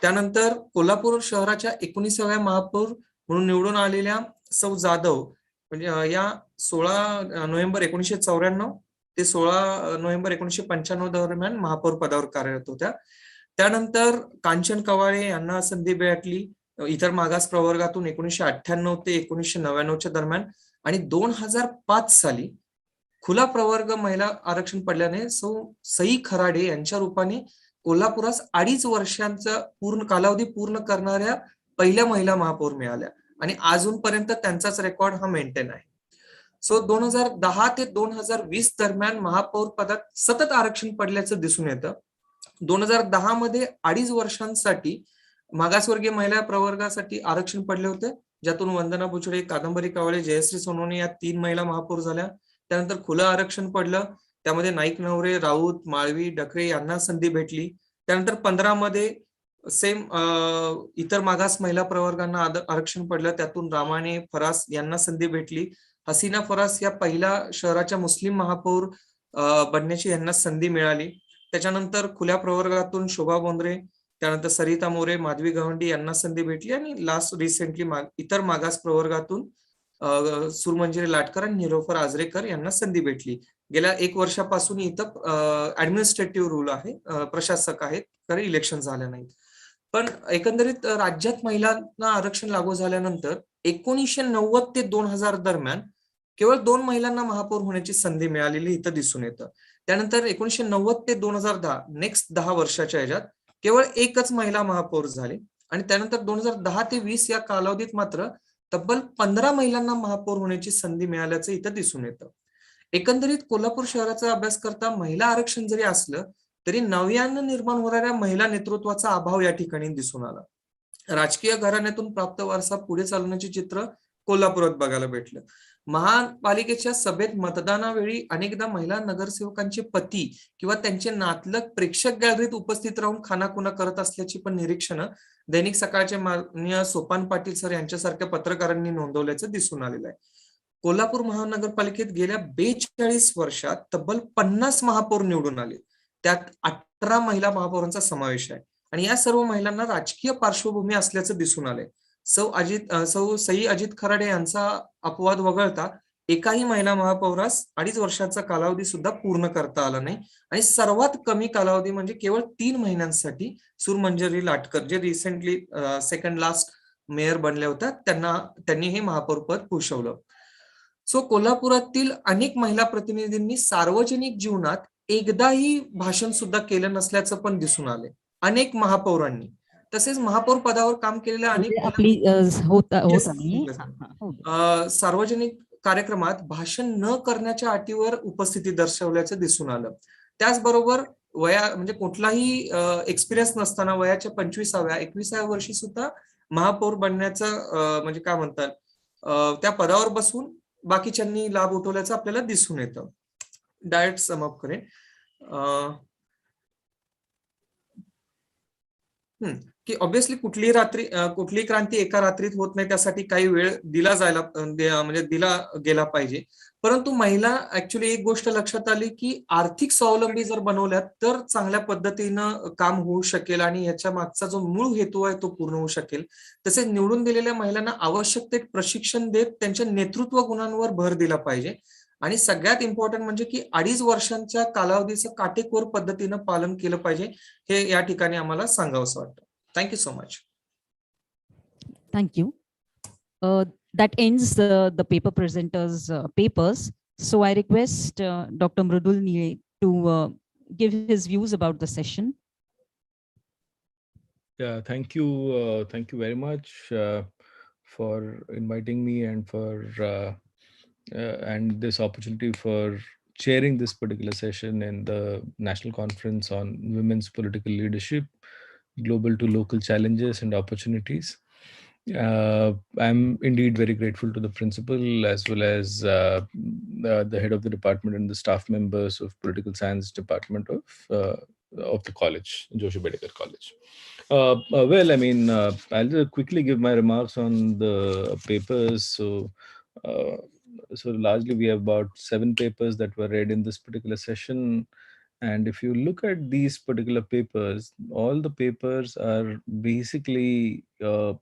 त्यानंतर कोल्हापूर शहराच्या 19व्या महापौर म्हणून निवडून आलेल्या सौ जाधव म्हणजे या 16 नोव्हेंबर 1994 ते 16 नोव्हेंबर 1995 दरम्यान महापौर पदावर कार्यरत होत्या. त्यानंतर कांचन कवाळे यांना संधी भेटली इतर मागास प्रवर्गातून 1998 ते 1999 दरम्यान. आणि 2005 साली खुला प्रवर्ग महिला आरक्षण पडल्याने सई खराडे यांच्या रूपाने कोल्हापुरास 2.5 वर्षांचा कालावधी पूर्ण करणाऱ्या पहिल्या महिला महापौर मिळाल्या. आणि अजूनपर्यंत त्यांचाच रेकॉर्ड हा मेंटेन आहे. 2010 ते 2020 दरम्यान महापौर पदात सतत आरक्षण पडल्याचं दिसून येतं. 2010 मध्ये 2.5 वर्षांसाठी मागासवर्गीय महिला प्रवर्गासाठी आरक्षण पडले होते, ज्यातून वंदना बुचडे, कादंबरी कवाळे, जयश्री सोनवणे या 3 महिला महापौर झाल्या. त्यानंतर खुलं आरक्षण पडलं, त्यामध्ये नाईक नवरे, राऊत, माळवी, डकरे यांना संधी भेटली. त्यानंतर 15 मध्ये सेम इतर मागास महिला प्रवर्गांना आरक्षण पडलं, त्यातून रामाने, फरास यांना संधी भेटली. हसीना फरास या पहिल्या शहराच्या मुस्लिम महापौर बनण्याची यांना संधी मिळाली. त्याच्यानंतर खुल्या प्रवर्गातून शोभा बोंद्रे, त्यानंतर सरिता मोरे, माधवी गवंडी यांना संधी भेटली. आणि लास्ट रिसेंटली इतर मागास प्रवर्गातून सुरमंजिरी लाटकर आणि निलोफर आजरेकर यांना संधी भेटली. गेल्या 1 वर्षापासून इथं ऍडमिनिस्ट्रेटिव्ह रूल आहे, प्रशासक आहेत, कारण इलेक्शन झाल्या नाहीत. पण एकंदरीत राज्यात महिलांना आरक्षण लागू झाल्यानंतर 1990 ते 2000 दरम्यान केवळ 2 महिलांना महापौर होण्याची संधी मिळालेली इथं दिसून येतं. त्यानंतर 1990 ते 2010 नेक्स्ट 10 वर्षाच्या ह्याच्यात केवळ 1च महिला महापौर झाली. आणि त्यानंतर 2010 ते 20 या कालावधीत मात्र तब्बल 15 महिलांना महापौर होण्याची संधी मिळाल्याचं इथं दिसून येतं. एकंदरीत कोल्हापूर शहराचा अभ्यास करता महिला आरक्षण जरी असलं तरी नव्यानं निर्माण होणाऱ्या महिला नेतृत्वाचा अभाव या ठिकाणी दिसून आला. राजकीय घराण्यातून प्राप्त वारसा पुढे चालण्याचे चित्र कोल्हापुरात बघायला भेटलं. महापालिकेच्या सभेत मतदानावेळी अनेकदा महिला नगरसेवकांचे पती किंवा त्यांचे नातलग प्रेक्षक गॅलरीत उपस्थित राहून खानाखुना करत असल्याची पण निरीक्षणं दैनिक सकाळचे माननीय सोपान पाटील सर यांच्यासारख्या पत्रकारांनी नोंदवल्याचं दिसून आलेलं आहे. कोल्हापूर महानगरपालिकेत गेल्या 42 वर्षात तब्बल 50 महापौर निवडून आले, त्यात 18 महिला महापौरांचा समावेश आहे. आणि या सर्व महिलांना राजकीय पार्श्वभूमी असल्याचं दिसून आलंय. सौ सई अजित खराडे यांचा अपवाद वगळता एकाही महिला महापौरास 2.5 वर्षाचा कालावधी सुद्धा पूर्ण करता आला नाही. आणि सर्वात कमी कालावधी म्हणजे केवळ 3 महिन्यांसाठी सुरमंजिरी लाटकर जे रिसेंटली सेकंड लास्ट मेयर बनल्या होत्या त्यांनी हे महापौर पद भूषवलं. कोल्हापुरातील अनेक महिला प्रतिनिधींनी सार्वजनिक जीवनात एकदाही भाषण सुद्धा केलं नसल्याचं पण दिसून आले अनेक महापौरांनी. तसेच महापौर पदावर काम केलेल्या अनेक सार्वजनिक कार्यक्रमात भाषण न करण्याच्या अटीवर उपस्थिती दर्शवल्याचं दिसून आलं. त्याचबरोबर म्हणजे कुठलाही एक्सपिरियन्स नसताना वयाच्या 25व्या 21व्या वर्षी सुद्धा महापौर बनण्याचं म्हणजे काय म्हणतात त्या पदावर बसून बाकीच्यांनी लाभ उठवल्याचं आपल्याला दिसून येतं. डायरेक्ट समअप करेन. की ऑब्व्हियसली कुठलीही क्रांती एका रात्रीत होत नाही, त्यासाठी काही वेळ दिला म्हणजे दिला गेला पाहिजे. परंतु महिला ऍक्च्युली एक गोष्ट लक्षात आली की आर्थिक स्वावलंबी जर बनवल्यात तर चांगल्या पद्धतीनं काम होऊ शकेल आणि याच्या मागचा जो मूळ हेतू आहे तो पूर्ण होऊ शकेल. तसेच निवडून दिलेल्या महिलांना आवश्यक ते प्रशिक्षण देत त्यांच्या नेतृत्व गुणांवर भर दिला पाहिजे. आणि सगळ्यात इम्पॉर्टंट म्हणजे की 2.5 वर्षांच्या कालावधीचं काटेकोर पद्धतीनं पालन केलं पाहिजे, हे या ठिकाणी आम्हाला सांगावंसं वाटतं. Thank you so much. Thank you. That ends the paper presenters' papers. So I request Dr. Mrudul Nile to give his views about the session. Yeah, thank you. Thank you very much for inviting me and and this opportunity for chairing this particular session in the National Conference on Women's Political Leadership, Global to Local Challenges and Opportunities. I'm indeed very grateful to the principal as well as the head of the department and the staff members of Political Science Department of the college, Joshi Bedekar College. Well, I mean, I'll just quickly give my remarks on the papers. So largely we have about 7 papers that were read in this particular session. And if you look at these particular papers, all the papers are basically, they're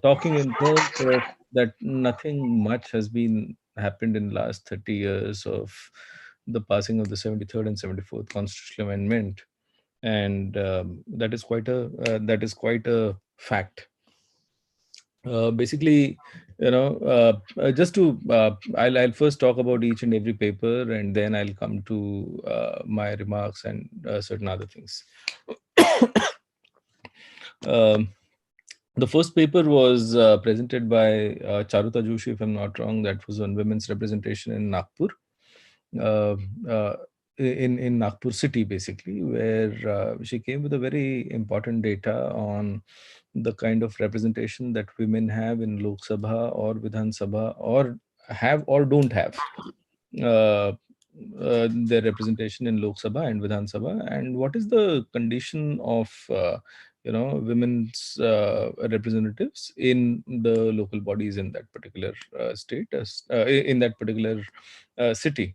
talking in terms of that nothing much has been happened in the last 30 years of the passing of the 73rd and 74th Constitutional Amendment. And that is quite a fact. Basically, just to I'll first talk about each and every paper, and then I'll come to my remarks and certain other things. The first paper was presented by Charuta Joshi, if I'm not wrong. That was on women's representation in Nagpur. In Nagpur city, basically, where she came with a very important data on the kind of representation that women have in Lok Sabha or Vidhan Sabha, or have or don't have their representation in Lok Sabha and Vidhan Sabha, and what is the condition of women's representatives in the local bodies in that particular state, in that particular city.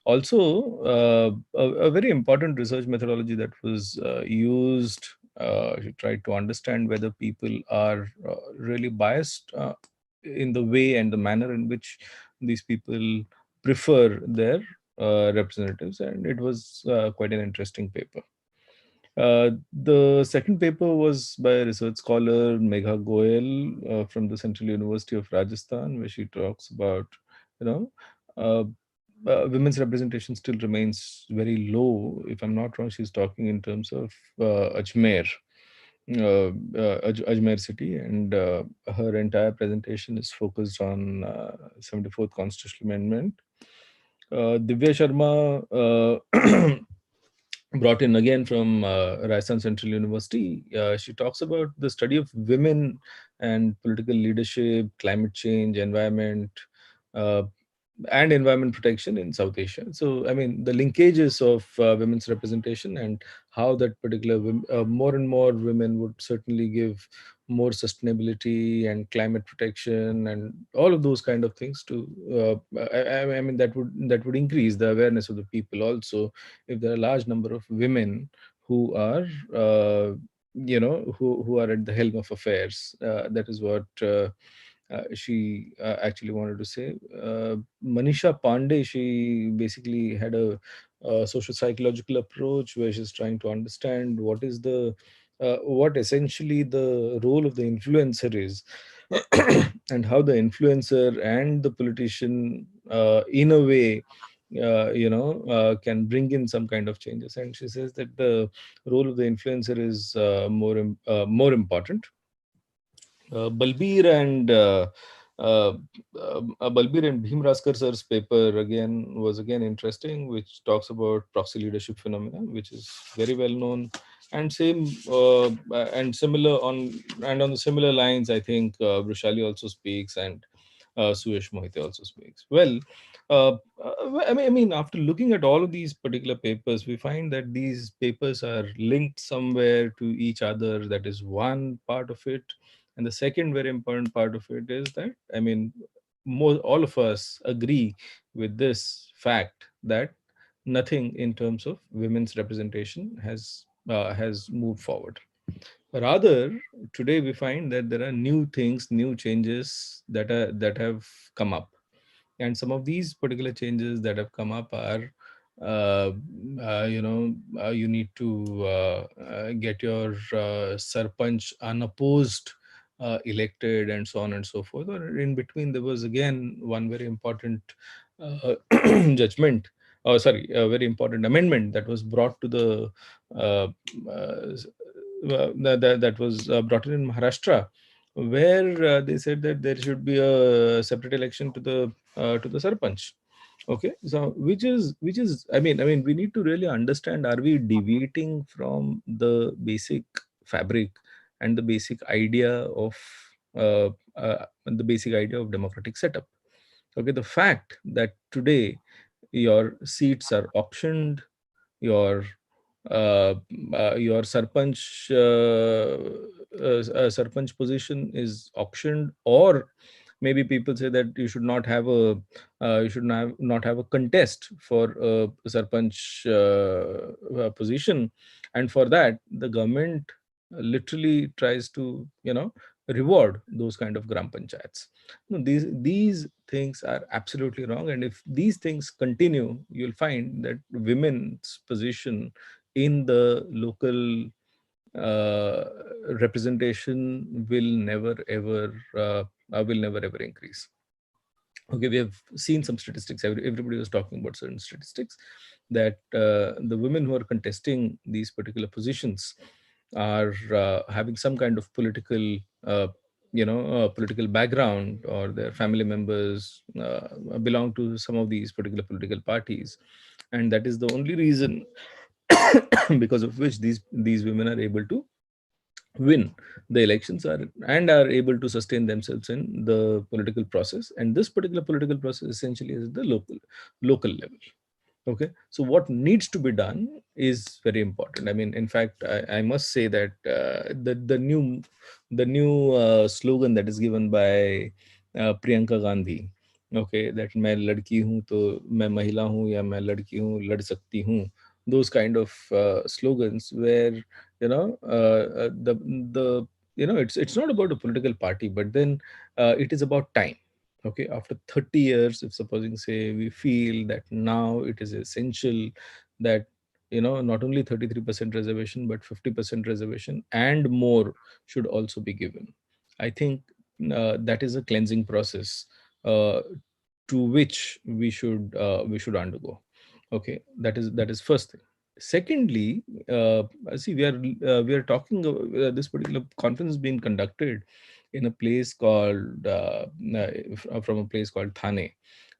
Also, a very important research methodology that was used to try to understand whether people are really biased in the way and the manner in which these people prefer their representatives, and it was quite an interesting paper. The second paper was by a research scholar, Megha Goyal, from the Central University of Rajasthan, where she talks about, women's representation still remains very low. If I'm not wrong, she's talking in terms of Ajmer city, and her entire presentation is focused on 74th Constitutional Amendment. Divya Sharma, brought in again from Rajasthan Central University, she talks about the study of women and political leadership, climate change, environment, and environment protection in South Asia. So, I mean, the linkages of women's representation and how that particular more and more women would certainly give more sustainability and climate protection and all of those kind of things to I mean that would increase the awareness of the people also, if there are a large number of women who are who are at the helm of affairs. That is what she actually wanted to say. Manisha Pandey, she basically had a social psychological approach where she's trying to understand what is the what essentially the role of the influencer is and how the influencer and the politician in a way can bring in some kind of changes. And she says that the role of the influencer is more important. Balbir and Bhim Raskar sir's paper was interesting, which talks about proxy leadership phenomena, which is very well known, and on the similar lines, I think Brushali also speaks, and Suyash Mohite also speaks. Well, I mean, after looking at all of these particular papers, we find that these papers are linked somewhere to each other. That is one part of it. And the second very important part of it is that, I mean, all of us agree with this fact that nothing in terms of women's representation has moved forward. Rather, today we find that there are new things, new changes that have come up, and some of these particular changes that have come up are, you need to get your sarpanch unopposed elected, and so on and so forth. Or in between, there was again one very important judgment. Oh, sorry, a very important amendment that was brought to the that was brought in Maharashtra, where they said that there should be a separate election to the sarpanch. Okay, so which is I mean we need to really understand, are we deviating from the basic fabric and the basic idea of democratic setup? Okay, the fact that today your seats are auctioned, your your sarpanch position is auctioned, or maybe people say that you should not have a contest for a sarpanch position, and for that the government literally tries to reward those kind of gram panchayats. No, these things are absolutely wrong, and if these things continue, you'll find that women's position in the local representation will never ever increase. Okay, we have seen some statistics. Everybody was talking about certain statistics that the women who are contesting these particular positions are having some kind of political political background, or their family members belong to some of these particular political parties, and that is the only reason because of which these women are able to win the elections and are able to sustain themselves in the political process. And this particular political process essentially is the local level. Okay, so what needs to be done is very important. I mean, in fact, I must say that the new slogan that is given by Priyanka Gandhi, okay, that मैं लड़की हूँ तो मैं महिला हूँ या मैं लड़की हूँ लड़ सकती हूँ, those kind of slogans where the it's not about a political party, but then it is about time. Okay, after 30 years, if supposing say we feel that now it is essential that not only 33% reservation but 50% reservation and more should also be given. I think that is a cleansing process to which we should undergo. Okay, that is first thing. Secondly, see, we are talking this particular conference being conducted in a place called from a place called Thane.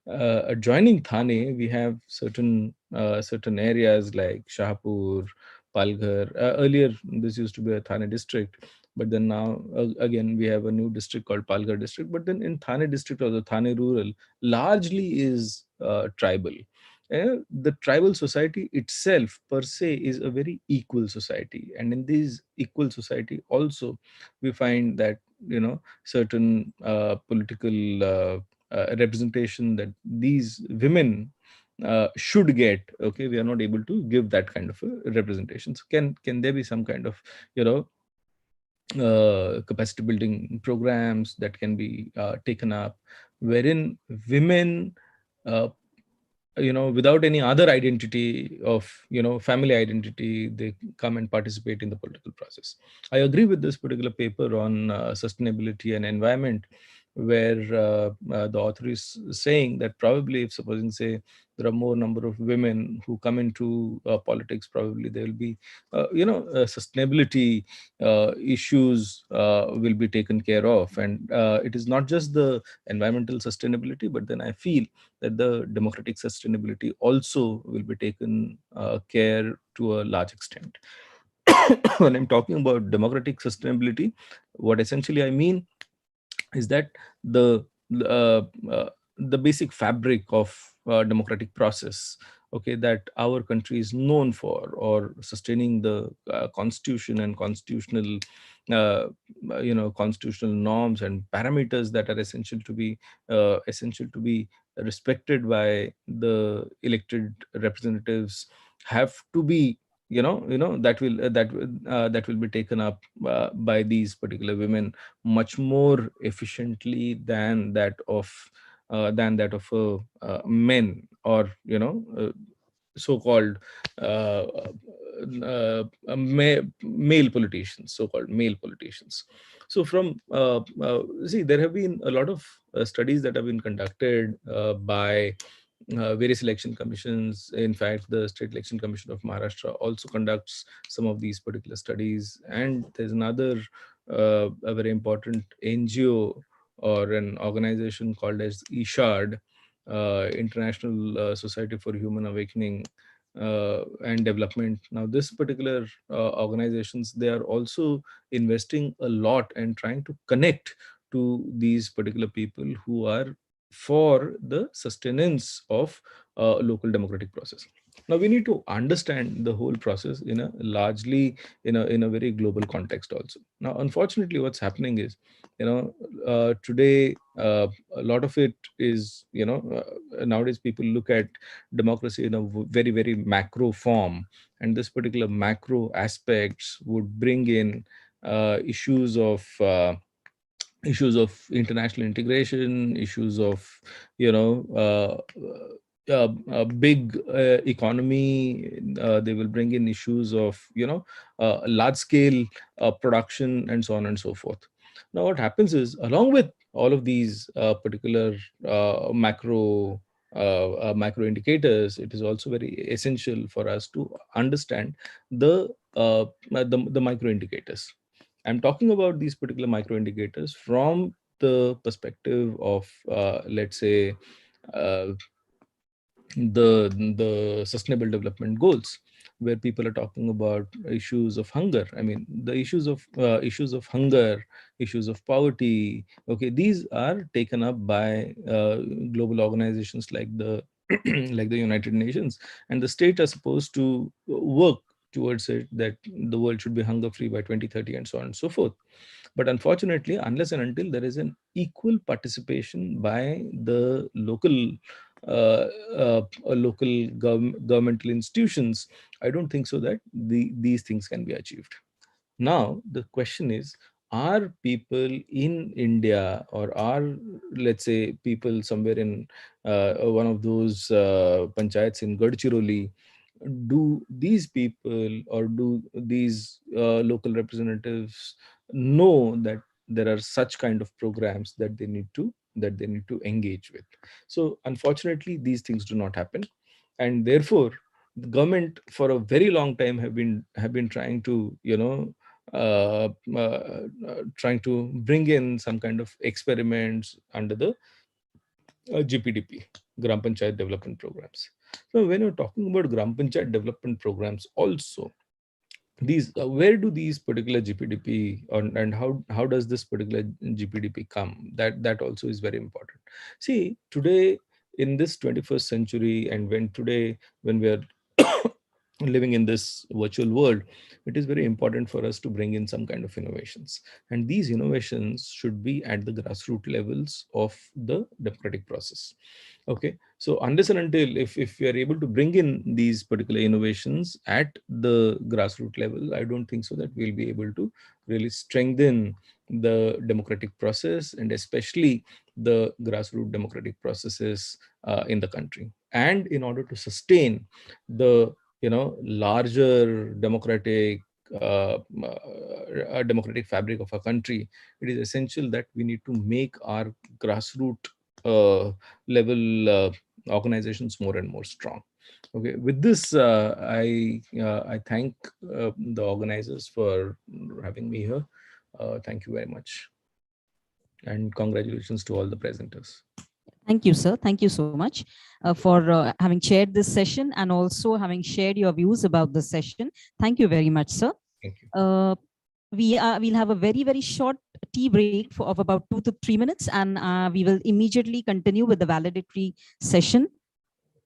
Adjoining Thane, we have certain areas like Shahpur, Palghar. Earlier, this used to be a Thane district, but then now again we have a new district called Palghar district. But then in Thane district, or the Thane rural, largely is tribal. The tribal society itself per se is a very equal society, and in this equal society also we find that certain political representation that these women should get. Okay, we are not able to give that kind of a representation. So can there be some kind of capacity building programs that can be taken up, wherein women without any other identity of family identity, they come and participate in the political process. I agree with this particular paper on sustainability and environment, where the author is saying that probably if supposing say there are more number of women who come into politics, probably there will be sustainability issues will be taken care of. And it is not just the environmental sustainability, but then I feel that the democratic sustainability also will be taken care to a large extent. When I'm talking about democratic sustainability, what essentially I mean is that the the basic fabric of democratic process, okay, that our country is known for, or sustaining the constitution and constitutional constitutional norms and parameters that are essential to be respected by the elected representatives, have to be that will be taken up by these particular women much more efficiently than that of men, or so-called male politicians, so-called male politicians. So from see, there have been a lot of studies that have been conducted by various election commissions. In fact, the State Election Commission of Maharashtra also conducts some of these particular studies. And there's another a very important NGO or an organization called as ISHAD, International Society for Human Awakening and Development. Now, this particular organizations, they are also investing a lot and trying to connect to these particular people who are for the sustenance of local democratic process. Now we need to understand the whole process in a largely in a very global context also. Now, unfortunately, what's happening is, today a lot of it is, nowadays people look at democracy in a very, very macro form, and this particular macro aspects would bring in issues of international integration, issues of a big economy. They will bring in issues of large scale production and so on and so forth. Now what happens is, along with all of these particular macro indicators, it is also very essential for us to understand the micro indicators. I'm talking about these particular micro indicators from the perspective of, let's say, the Sustainable Development Goals, where people are talking about issues of hunger. I mean, the issues of hunger, issues of poverty. Okay, these are taken up by global organizations like the like the United Nations, and the state are supposed to work towards it, that the world should be hunger free by 2030 and so on and so forth. But unfortunately, unless and until there is an equal participation by the local governmental institutions, I don't think so that these things can be achieved. Now the question is, are people in India, or are, let's say, people somewhere in one of those panchayats in Gadchiroli, do these people, or do these local representatives know that there are such kind of programs that they need to engage with? So unfortunately, these things do not happen, and therefore the government for a very long time have been trying to trying to bring in some kind of experiments under the GPDP, Gram Panchayat Development Programs. So when you're talking about Gram Panchayat Development Programs, also these where do these particular GPDP, and how does this particular GPDP come? That also is very important. See, today in this 21st century, and when we are living in this virtual world, it is very important for us to bring in some kind of innovations, and these innovations should be at the grassroots levels of the democratic process. Okay, so unless and until if we are able to bring in these particular innovations at the grassroots level, I don't think so that we'll be able to really strengthen the democratic process, and especially the grassroots democratic processes in the country. And in order to sustain the larger democratic democratic fabric of our country, it is essential that we need to make our grassroots level organizations more and more strong. Okay, with this, I thank the organizers for having me here. Thank you very much, and congratulations to all the presenters. Thank you, sir. Thank you so much for having chaired this session, and also having shared your views about the session. Thank you very much, sir. Thank you. we'll have a very short tea break of about 2 to 3 minutes, and we will immediately continue with the valedictory session.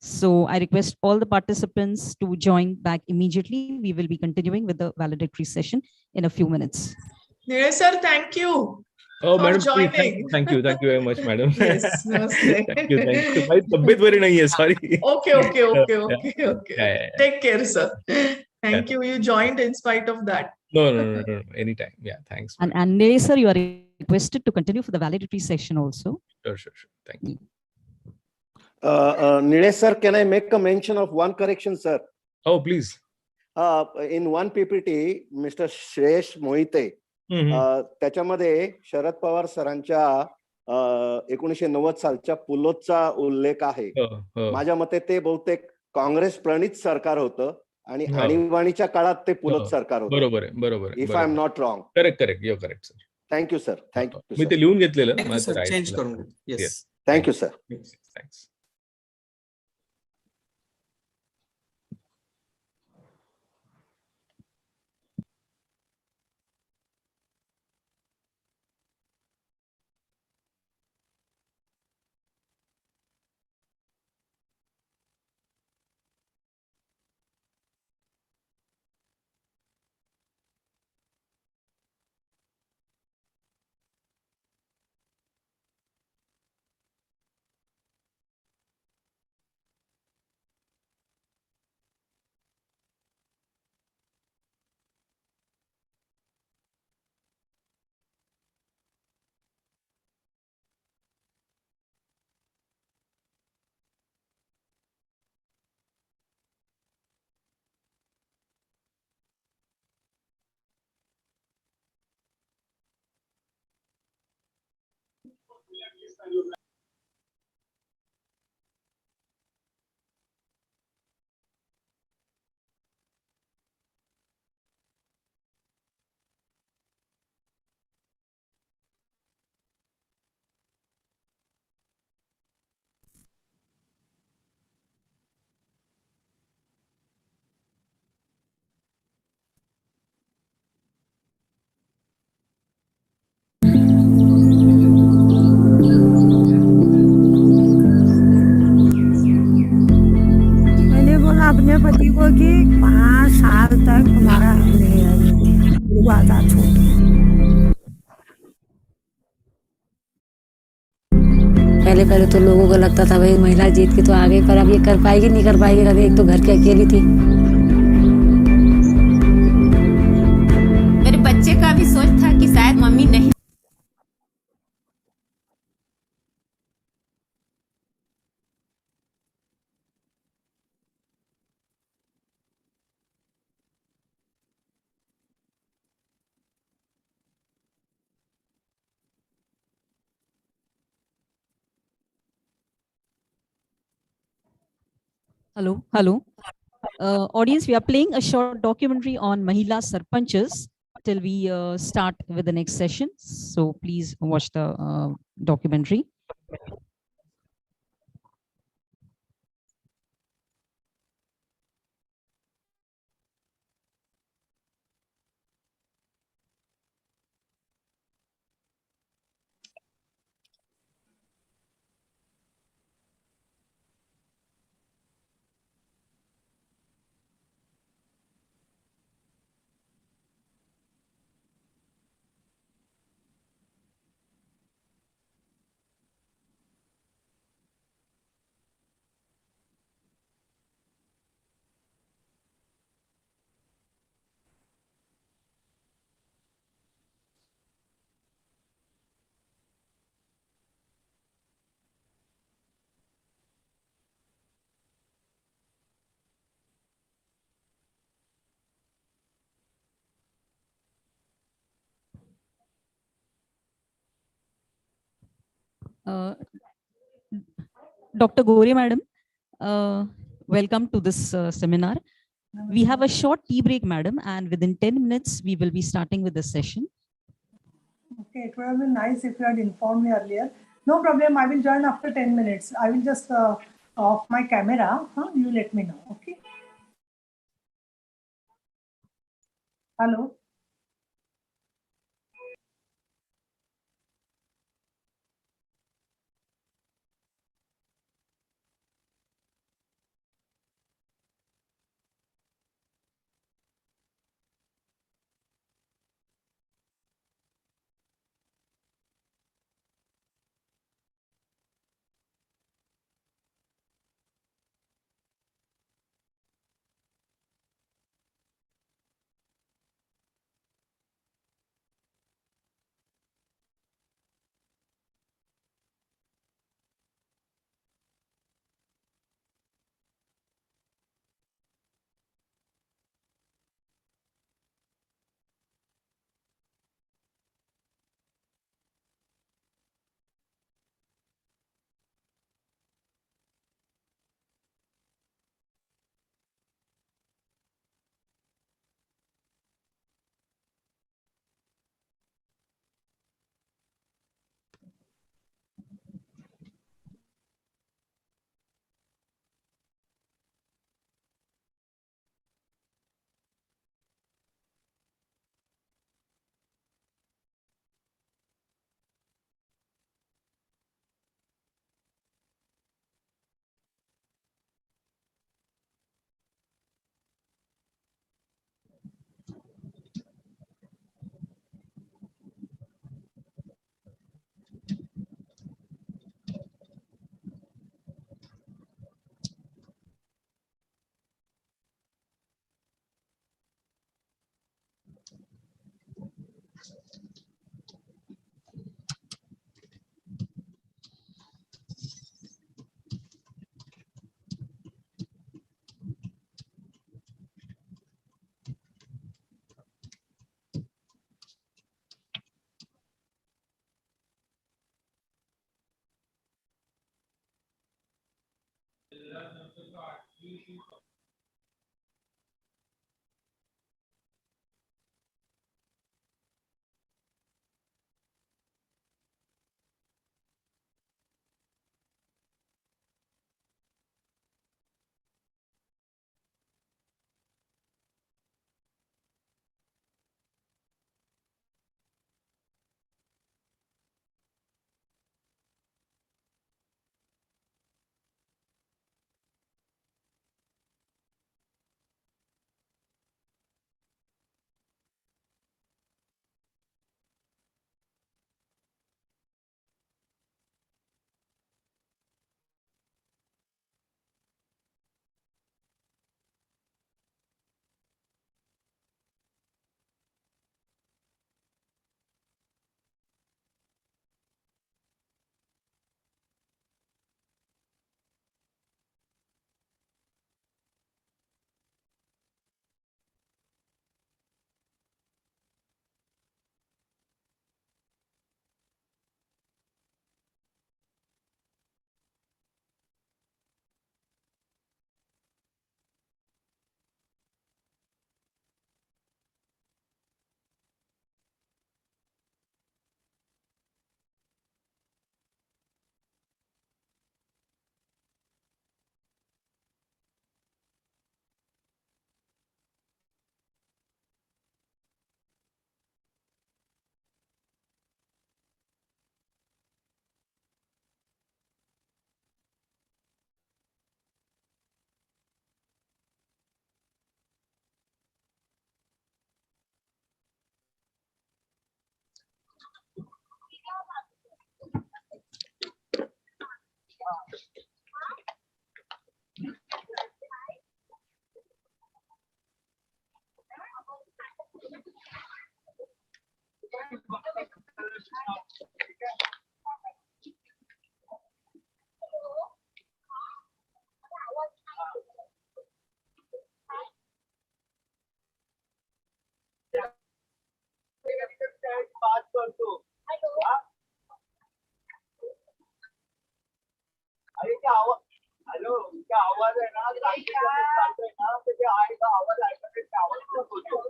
So I request all the participants to join back immediately. We will be continuing with the valedictory session in a few minutes. Nilay sir, thank you for madam, joining. please, thank you very much, madam. Yes, namaste. thank you. My tabiyat very nahi hai, sorry. Okay. Take care, sir. Thank you. You joined in spite of that. No. Anytime. Yeah, thanks. And Nilay sir, you are requested to continue for the valedictory session also. Sure. Thank you. Nilay sir, can I make a mention of one correction, sir? Oh, please. In one PPT, Mr. Shresh Mohite, त्याच्यामध्ये शरद पवार सरांच्या 1990 सालच्या पुलोचा उल्लेख आहे. माझ्या मते ते बहुतेक काँग्रेस प्रणित सरकार होतं आणि आणीबाणीच्या काळात ते पुलोत सरकार होतं. बरोबर. If I am not wrong. Correct. You are correct, sir. Thank you sir. Thank you. मी ते लिहून घेतलेलं. चेंज करून. येस. Thank you sir. थँक्स. अपने पति को कि 5 साल तक तुम्हारा वादा छूट। पहले तो लोगों को लगता था भाई महिला जीत के तो आ गई, पर अब ये कर पाएगी नहीं कर पाएगी, कभी एक तो घर की अकेली थी। मेरे बच्चे का भी सोच था कि शायद मम्मी नहीं। Hello. Audience, we are playing a short documentary on Mahila Sarpanchas till we start with the next session. So please watch the documentary. Dr. Gore, madam, welcome to this seminar. We have a short tea break, madam, and within 10 minutes, we will be starting with the session. Okay, it would have been nice if you had informed me earlier. No problem, I will join after 10 minutes. I will just off my camera. You let me know, okay? Hello. अरे क्या आवाज, hello क्या आवाज है ना, आवाज आएगा, आवाज बोलतो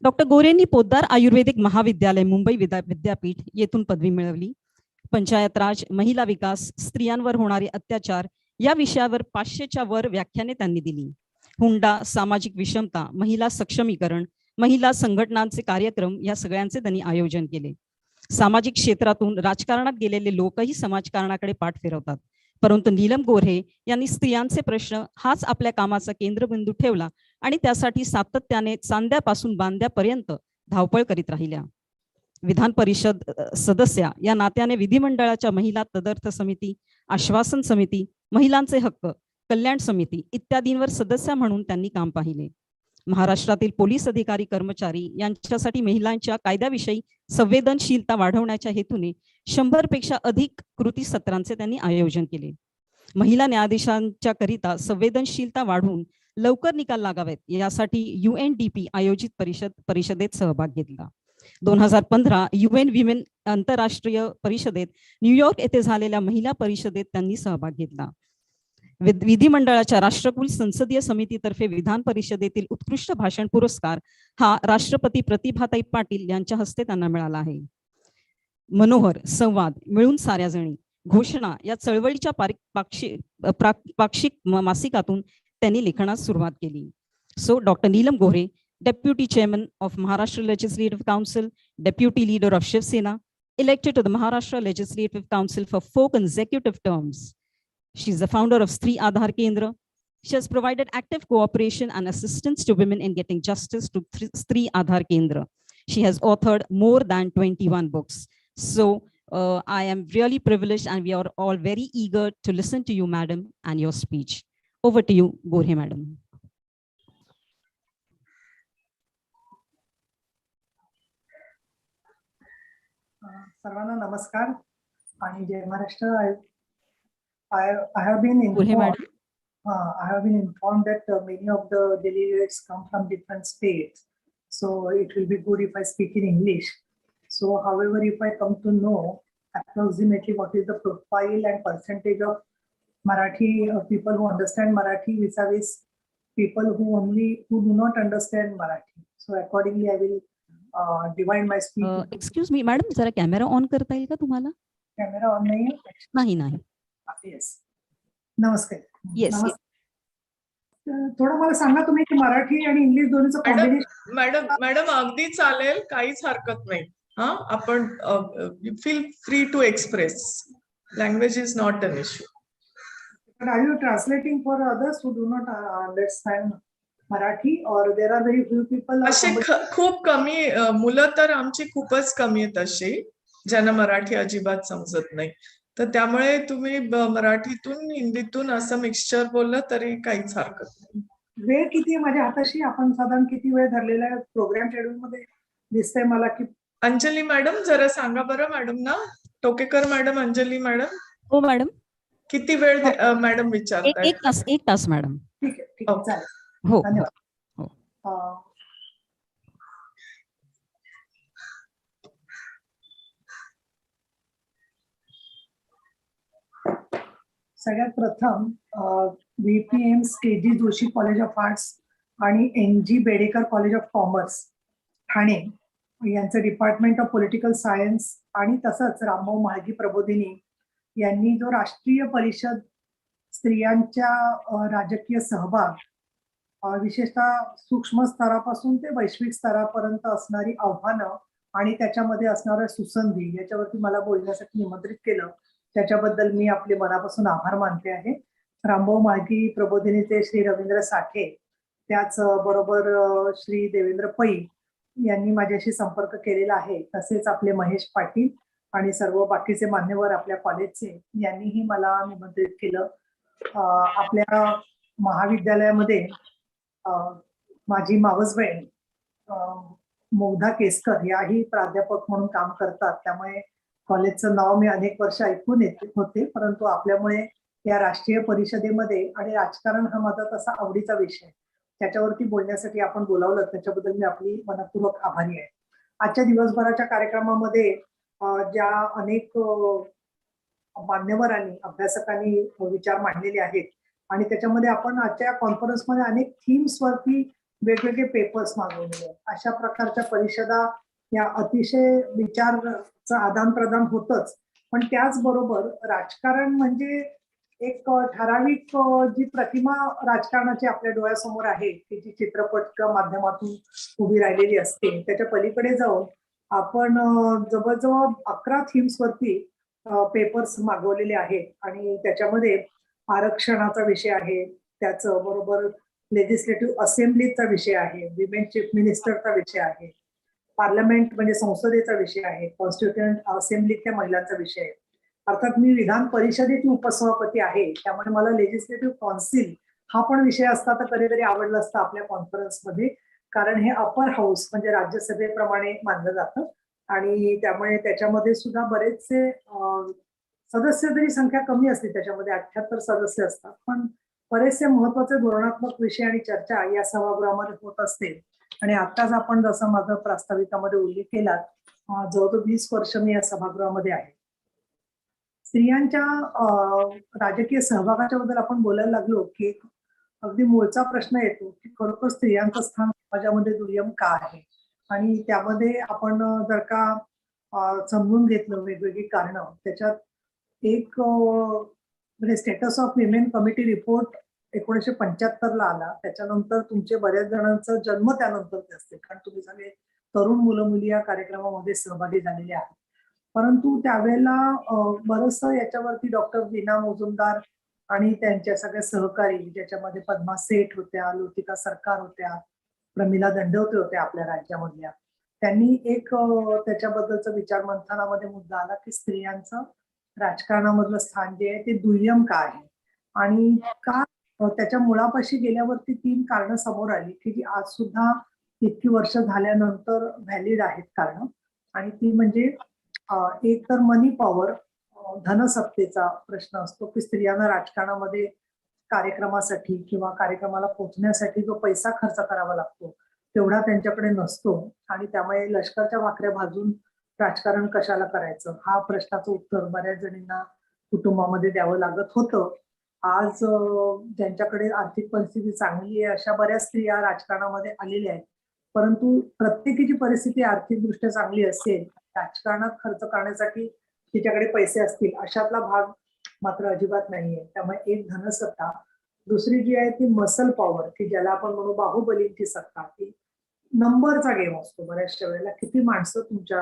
डॉक्टर गोरेंनी पोद्दार आयुर्वेदिक महाविद्यालय मुंबई विद्यापीठ येथून पदवी मिळवली. पंचायत राज, महिला विकास, स्त्रियांवर होणारे अत्याचार या विषयावर 500च्या वर व्याख्याने त्यांनी दिली. हुंडा, सामाजिक विषमता, महिला सक्षमीकरण, महिला संघटनांचे कार्यक्रम या सगळ्यांचे त्यांनी आयोजन केले. सामाजिक क्षेत्रातून राजकारणात गेलेले लोकही समाजकारणाकडे पाठ फिरवतात, परंतु नीलम गोऱ्हे यांनी स्त्रियांचे प्रश्न हाच आपल्या कामाचा केंद्रबिंदू ठेवला आणि त्यासाठी सातत्याने चांद्यापासून बांद्यापर्यंत धावपळ करीत राहिल्या. विधान परिषद सदस्या या नात्याने विधिमंडळाच्या महिला तदर्थ समिती, आश्वासन समिती, महिलांचे हक्क कल्याण समिती इत्यादींवर सदस्य म्हणून त्यांनी काम पाहिले. महाराष्ट्रातील पोलीस अधिकारी कर्मचारी यांच्यासाठी महिलांच्या कायद्याविषयी संवेदनशीलता वाढवण्याच्या हेतूने 100 पेक्षा अधिक कृती सत्रांचे त्यांनी आयोजन केले. महिला न्यायाधीशांच्या करिता संवेदनशीलता वाढवून लवकर निकाल लागावेत यासाठी UNDP आयोजित परिषदेत सहभाग घेतला. 2015 UN विमेन आंतरराष्ट्रीय परिषदेत न्यूयॉर्क येथे झालेल्या महिला परिषदेत त्यांनी सहभाग घेतला. विधिमंडळाच्या राष्ट्रकुल संसदीय समितीतर्फे विधान परिषदेतील उत्कृष्ट भाषण पुरस्कार हा राष्ट्रपती प्रतिभाताई पाटील यांच्या हस्ते त्यांना मिळाला आहे. मनोहर, संवाद, मिळून साऱ्या जणी, घोषणा या चळवळीच्या पाक्षिक मासिकातून त्यांनी लेखनास सुरुवात केली. So doctor Neelam Gorhe, Deputy Chairman of Maharashtra Legislative Council, Deputy Leader of Shiv Sena, elected to the Maharashtra Legislative Council for 4 consecutive terms. She is the founder of Stree Aadhar Kendra. She has provided active cooperation and assistance to women in getting justice to Stree Aadhar Kendra. She has authored more than 21 books. So I am really privileged and we are all very eager to listen to you, madam, and your speech. Over to you, Gorhe madam. सर्वांना नमस्कार आणि जय Maharashtra. I have been informed. I have been informed that many of the delegates come from different states, so it will be good if I speak in English. So, however, if I come to know approximately what is the profile and percentage of Marathi people who understand Marathi vis-a-vis people who do not understand Marathi, so accordingly I will divide my speech. Excuse me, madam, जरा camera on करता येईल का तुम्हाला? Camera on नाही आहे? नाही. Yes. नमस्कार. Yes. थोडं मला सांगा तुम्ही की मराठी आणि इंग्लिश दोन्हीचं कॉम्बिनेशन. मॅडम अगदी चालेल, काहीच हरकत नाही. आपण feel free to express. Language is not an issue. But are you translating for others who do not understand Marathi, or there are very few people? असे खूप कमी मुलं तर आमची खूपच कमी आहेत अशी ज्यांना मराठी अजिबात समजत नाही. तर त्यामुळे तुम्ही मराठीतून हिंदीतून असं मिक्सचर बोललं तरी काहीच हरकत नाही. वेळ किती आहे माझ्या हाताशी? आपण साधारण किती वेळ धरलेला आहे प्रोग्राम शेड्यूल मध्ये दिसतंय मला की? अंजली मॅडम जरा सांगा बरं मॅडम ना. Tokekar madam, Anjali madam. हो मॅडम. किती वेळ मॅडम विचारताय? एक तास मॅडम. ठीक आहे चालेल. हो धन्यवाद. सगळ्यात प्रथम VPM KG Joshi college of arts आणि NG Bedekar college of commerce Thane यांचं डिपार्टमेंट ऑफ पॉलिटिकल सायन्स आणि तसंच रामभाऊ म्हाळगी प्रबोधिनी यांनी जो राष्ट्रीय परिषद स्त्रियांच्या राजकीय सहभाग विशेषतः सूक्ष्म स्तरापासून ते वैश्विक स्तरापर्यंत असणारी आव्हानं आणि त्याच्यामध्ये असणाऱ्या सुसंधी याच्यावरती मला बोलण्यासाठी निमंत्रित केलं, त्याच्याबद्दल मी आपले मनापासून आभार मानते आहे. रामभाऊ म्हाळगी प्रबोधिनीचे श्री रवींद्र साठे, त्याच बरोबर श्री देवेंद्र पै यांनी माझ्याशी संपर्क केलेला आहे. तसेच आपले महेश पाटील आणि सर्व बाकीचे मान्यवर आपल्या कॉलेजचे यांनीही मला निमंत्रित केलं. आपल्या महाविद्यालयामध्ये माझी मावस बहीण मुग्धा केसकर याही प्राध्यापक म्हणून काम करतात. त्यामुळे कॉलेजचं नाव मी अनेक वर्ष ऐकून येते होते, परंतु आपल्यामुळे या राष्ट्रीय परिषदेमध्ये, आणि राजकारण हा माझा तसा आवडीचा विषय, त्याच्यावरती बोलण्यासाठी आपण बोलावलं, त्याच्याबद्दल मी आपली मनपूर्वक आभारी आहे. आजच्या दिवसभराच्या कार्यक्रमामध्ये ज्या अनेक मान्यवरांनी अभ्यासकांनी विचार मांडलेले आहेत आणि त्याच्यामध्ये आपण आजच्या कॉन्फरन्समध्ये अनेक थीम्स वरती वेगवेगळे पेपर्स मागवलेले आहेत. अशा प्रकारच्या परिषदा या अतिशय विचाराचं आदान प्रदान होतच, पण त्याचबरोबर राजकारण म्हणजे एक ठराविक जी प्रतिमा राजकारणाची आपल्या डोळ्यासमोर आहे, ती जी चित्रपट माध्यमातून उभी राहिलेली असते, त्याच्या पलीकडे जाऊन आपण जवळजवळ 11 थीम्स वरती पेपर्स मागवलेले आहेत आणि त्याच्यामध्ये आरक्षणाचा विषय आहे, त्याचं बरोबर लेजिस्लेटिव्ह असेंब्लीचा विषय आहे, विमेन चीफ मिनिस्टरचा विषय आहे, पार्लमेंट म्हणजे संसदेचा विषय आहे, कॉन्स्टिट्युएंट असेंब्लीतल्या महिलांचा विषय आहे. अर्थात मी विधान परिषदेची उपसभापती आहे, त्यामुळे मला लेजिस्लेटिव्ह काउन्सिल हा पण विषय असता तर कधीतरी आवडला असता आपल्या कॉन्फरन्समध्ये, कारण हे अपर हाऊस म्हणजे राज्यसभेप्रमाणे मानलं जातं आणि त्यामुळे त्याच्यामध्ये सुद्धा बरेचसे सदस्य जरी संख्या कमी असली, त्याच्यामध्ये 78 सदस्य असतात, पण बरेचसे महत्वाचे धोरणात्मक विषय आणि चर्चा या सभागृहामध्ये होत असते. आणि आताच आपण जसं माझं प्रास्ताविकामध्ये उल्लेख केला, जवळजवळ 20 वर्ष मी या सभागृहामध्ये आहे. स्त्रियांच्या राजकीय सहभागाच्या बद्दल आपण बोलायला लागलो की अगदी मूळचा प्रश्न येतो की खरोखर स्त्रियांचं स्थान समाजामध्ये दुय्यम का आहे, आणि त्यामध्ये आपण जर का समजून घेतलं वेगवेगळी कारणं, त्याच्यात एक म्हणजे status of women committee report 1975 ला आला. त्याच्यानंतर तुमचे बऱ्याच जणांचा जन्म त्यानंतर असते, कारण तुम्ही सगळे तरुण मुलं मुली या कार्यक्रमामध्ये सहभागी झालेले आहेत. परंतु त्यावेळेला बरंचसं याच्यावरती डॉक्टर वीणा मुजुमदार आणि त्यांच्या सगळ्या सहकारी, ज्याच्यामध्ये पद्मा सेठ होत्या, लुतिका सरकार होत्या, प्रमिला दंडवते होत्या आपल्या राज्यामधल्या, त्यांनी एक त्याच्याबद्दलचा विचार मंथनामध्ये मुद्दा आला की स्त्रियांचं राजकारणामधलं स्थान जे आहे ते दुय्यम का आहे, आणि का त्याच्या मुळापाशी गेल्यावरती 3 कारणं समोर आली की जी आज सुद्धा इतकी वर्ष झाल्यानंतर व्हॅलिड आहेत कारणं. आणि ती म्हणजे एक तर मनी पॉवर, धनसत्तेचा प्रश्न असतो की स्त्रियांना राजकारणामध्ये कार्यक्रमासाठी किंवा कार्यक्रमाला पोहोचण्यासाठी जो पैसा खर्च करावा लागतो तेवढा त्यांच्याकडे नसतो, आणि त्यामुळे लष्करच्या भाकऱ्या भाजून राजकारण कशाला करायचं हा प्रश्नाचं उत्तर बऱ्याच जणींना कुटुंबामध्ये द्यावं लागत होतं. आज ज्यांच्याकडे आर्थिक परिस्थिती चांगली आहे अशा बऱ्याच स्त्रिया राजकारणामध्ये आलेल्या आहेत, परंतु प्रत्येकीची परिस्थिती आर्थिकदृष्ट्या चांगली असेल, राजकारणात खर्च करण्यासाठी तिच्याकडे पैसे असतील अशातला भाग मात्र अजिबात नाहीये. त्यामुळे एक धनसत्ता, दुसरी जी आहे ती मसल पॉवर, की ज्याला आपण म्हणू बाहुबलींची सत्ता, की नंबरचा गेम असतो. बऱ्याचशा वेळेला किती माणसं तुमच्या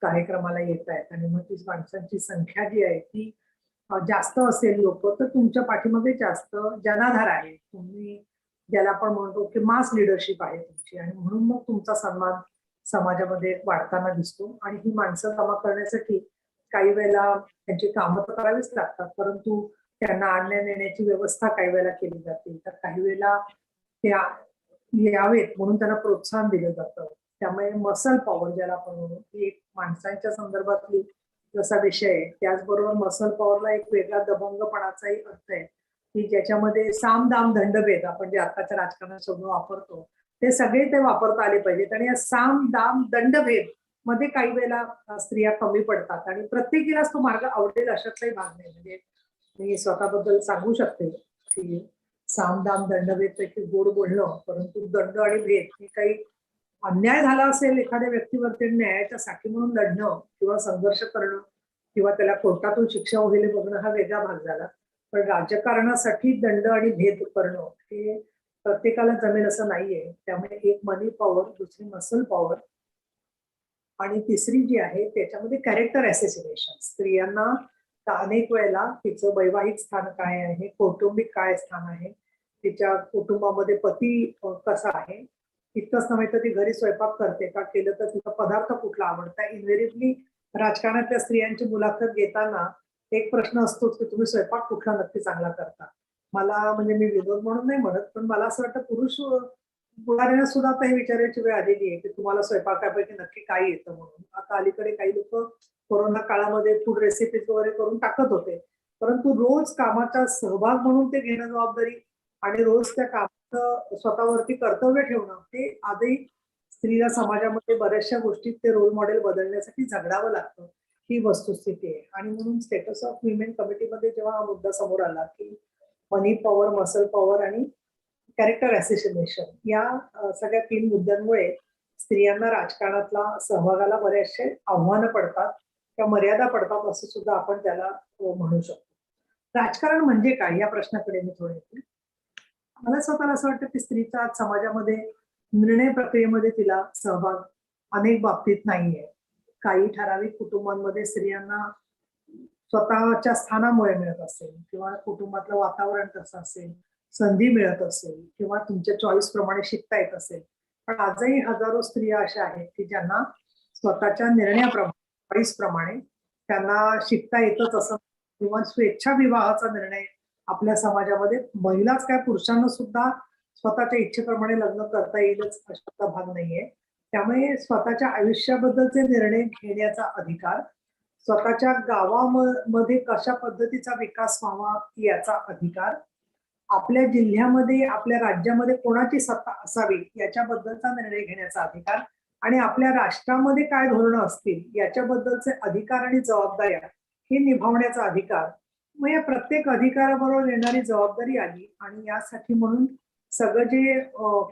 कार्यक्रमाला येत आहेत आणि मग ती माणसांची संख्या जी आहे ती जास्त असेल लोक तर तुमच्या पाठीमध्ये जास्त जनाधार आहे, तुम्ही ज्याला आपण म्हणतो की मास लिडरशिप आहे तुमची, आणि म्हणून मग तुमचा सन्मान समाजामध्ये वाढताना दिसतो. आणि ही माणसं जमा करण्यासाठी काही वेळेला त्यांची कामं तर करावीच लागतात, परंतु त्यांना आणण्या नेण्याची व्यवस्था काही वेळेला केली जाते, तर काही वेळेला ते यावेत म्हणून त्यांना प्रोत्साहन दिलं जातं. त्यामुळे मसल पॉवर ज्याला आपण म्हणू, ही एक माणसांच्या संदर्भातली जसा विषय आहे, त्याचबरोबर मसल पॉवरला एक वेगळा दबंगपणाचाही अर्थ आहे की ज्याच्यामध्ये साम दाम दंडभेद आपण जे आताच्या राजकारणात शब्द वापरतो ते सगळे ते वापरता आले पाहिजेत. आणि या साम दाम दंडभेद मध्ये काही वेळेला स्त्रिया कमी पडतात आणि प्रत्येकीलाच तो मार्ग आवडेल अशातलाही भाग नाही. म्हणजे मी स्वतःबद्दल सांगू शकते की साम दाम दंडभेद पैकी गोड बोलणं, परंतु दंड आणि भेद हे काही अन्याय झाला असेल एखाद्या व्यक्तीवरती न्यायाच्या साठी म्हणून लढणं किंवा संघर्ष करणं किंवा त्याला कोर्टातून शिक्षा वगैरे बघणं हा वेगळा भाग झाला, पण राजकारणासाठी दंड आणि भेद करणं हे प्रत्येकाला जमेल असं नाहीये. त्यामुळे एक मनी पॉवर, दुसरी मसल पॉवर, आणि तिसरी जी आहे त्याच्यामध्ये कॅरेक्टर ॲसेसिनेशन. स्त्रियांना अनेक वेळेला तिचं वैवाहिक स्थान काय आहे, कौटुंबिक काय स्थान आहे, तिच्या कुटुंबामध्ये पती कसा आहे, इतकंच नव्हे तर ती घरी स्वयंपाक करते का, केलं तर तिचा पदार्थ कुठला आवडता. इन्व्हेरिएबली राजकारणातल्या स्त्रियांची मुलाखत घेताना एक प्रश्न असतोच की तुम्ही स्वयंपाक कुठला नक्की चांगला करता. मला म्हणजे मी विनोद म्हणून नाही म्हणत, पण मला असं वाटतं पुरुष पुढाऱ्यांना सुद्धा आता हे विचारायची वेळ आलेली आहे की तुम्हाला स्वयंपाकापैकी नक्की काय येतं म्हणून. आता अलीकडे काही लोक कोरोना काळामध्ये फूड रेसिपीज वगैरे करून टाकत होते, परंतु रोज कामाचा सहभाग म्हणून ते घेणं जबाबदारी आणि रोज त्या कामाचं स्वतःवरती कर्तव्य ठेवणं ते आजही स्त्रीला समाजामध्ये बऱ्याचशा गोष्टीत ते रोल मॉडेल बदलण्यासाठी झगडावं लागतं, ही वस्तुस्थिती आहे. आणि म्हणून स्टेटस ऑफ विमेन कमिटीमध्ये जेव्हा हा मुद्दा समोर आला की मनी पॉवर, मसल पॉवर आणि कॅरेक्टर असोसिएशन या सगळ्या 3 मुद्द्यांमुळे स्त्रियांना राजकारणातला सहभागाला बरेचसे आव्हानं पडतात किंवा मर्यादा पडतात असं सुद्धा आपण त्याला म्हणू शकतो. राजकारण म्हणजे काय या प्रश्नाकडे मी थोडे येते. मला स्वतःला असं वाटतं की स्त्रीचा आज समाजामध्ये निर्णय प्रक्रियेमध्ये तिला सहभाग अनेक बाबतीत नाहीये. काही ठराविक कुटुंबांमध्ये स्त्रियांना स्वतःच्या स्थानामुळे मिळत असेल किंवा कुटुंबातलं वातावरण तसं असेल, संधी मिळत असेल किंवा तुमच्या चॉईस प्रमाणे शिकता येत असेल. पण आजही हजारो स्त्रिया अशा आहेत की ज्यांना स्वतःच्या निर्णयाप्रमाणे चॉईस प्रमाणे त्यांना शिकता येतच असं किंवा स्वेच्छा विवाहाचा निर्णय आपल्या समाजामध्ये महिलाच काय पुरुषांना सुद्धा स्वतःच्या इच्छेप्रमाणे लग्न करता येईलच अशातला भाग नाहीये. त्यामुळे स्वतःच्या आयुष्याबद्दलचे निर्णय घेण्याचा अधिकार, स्वतःच्या गावामध्ये कशा पद्धतीचा विकास व्हावा याचा अधिकार, आपल्या जिल्ह्यामध्ये आपल्या राज्यामध्ये कोणाची सत्ता असावी याच्याबद्दलचा निर्णय घेण्याचा अधिकार आणि आपल्या राष्ट्रामध्ये काय धोरणं असतील याच्याबद्दलचे अधिकार आणि जबाबदाऱ्या हे निभावण्याचा अधिकार. मग या प्रत्येक अधिकाराबरोबर येणारी जबाबदारी आली आणि यासाठी म्हणून सगळं जे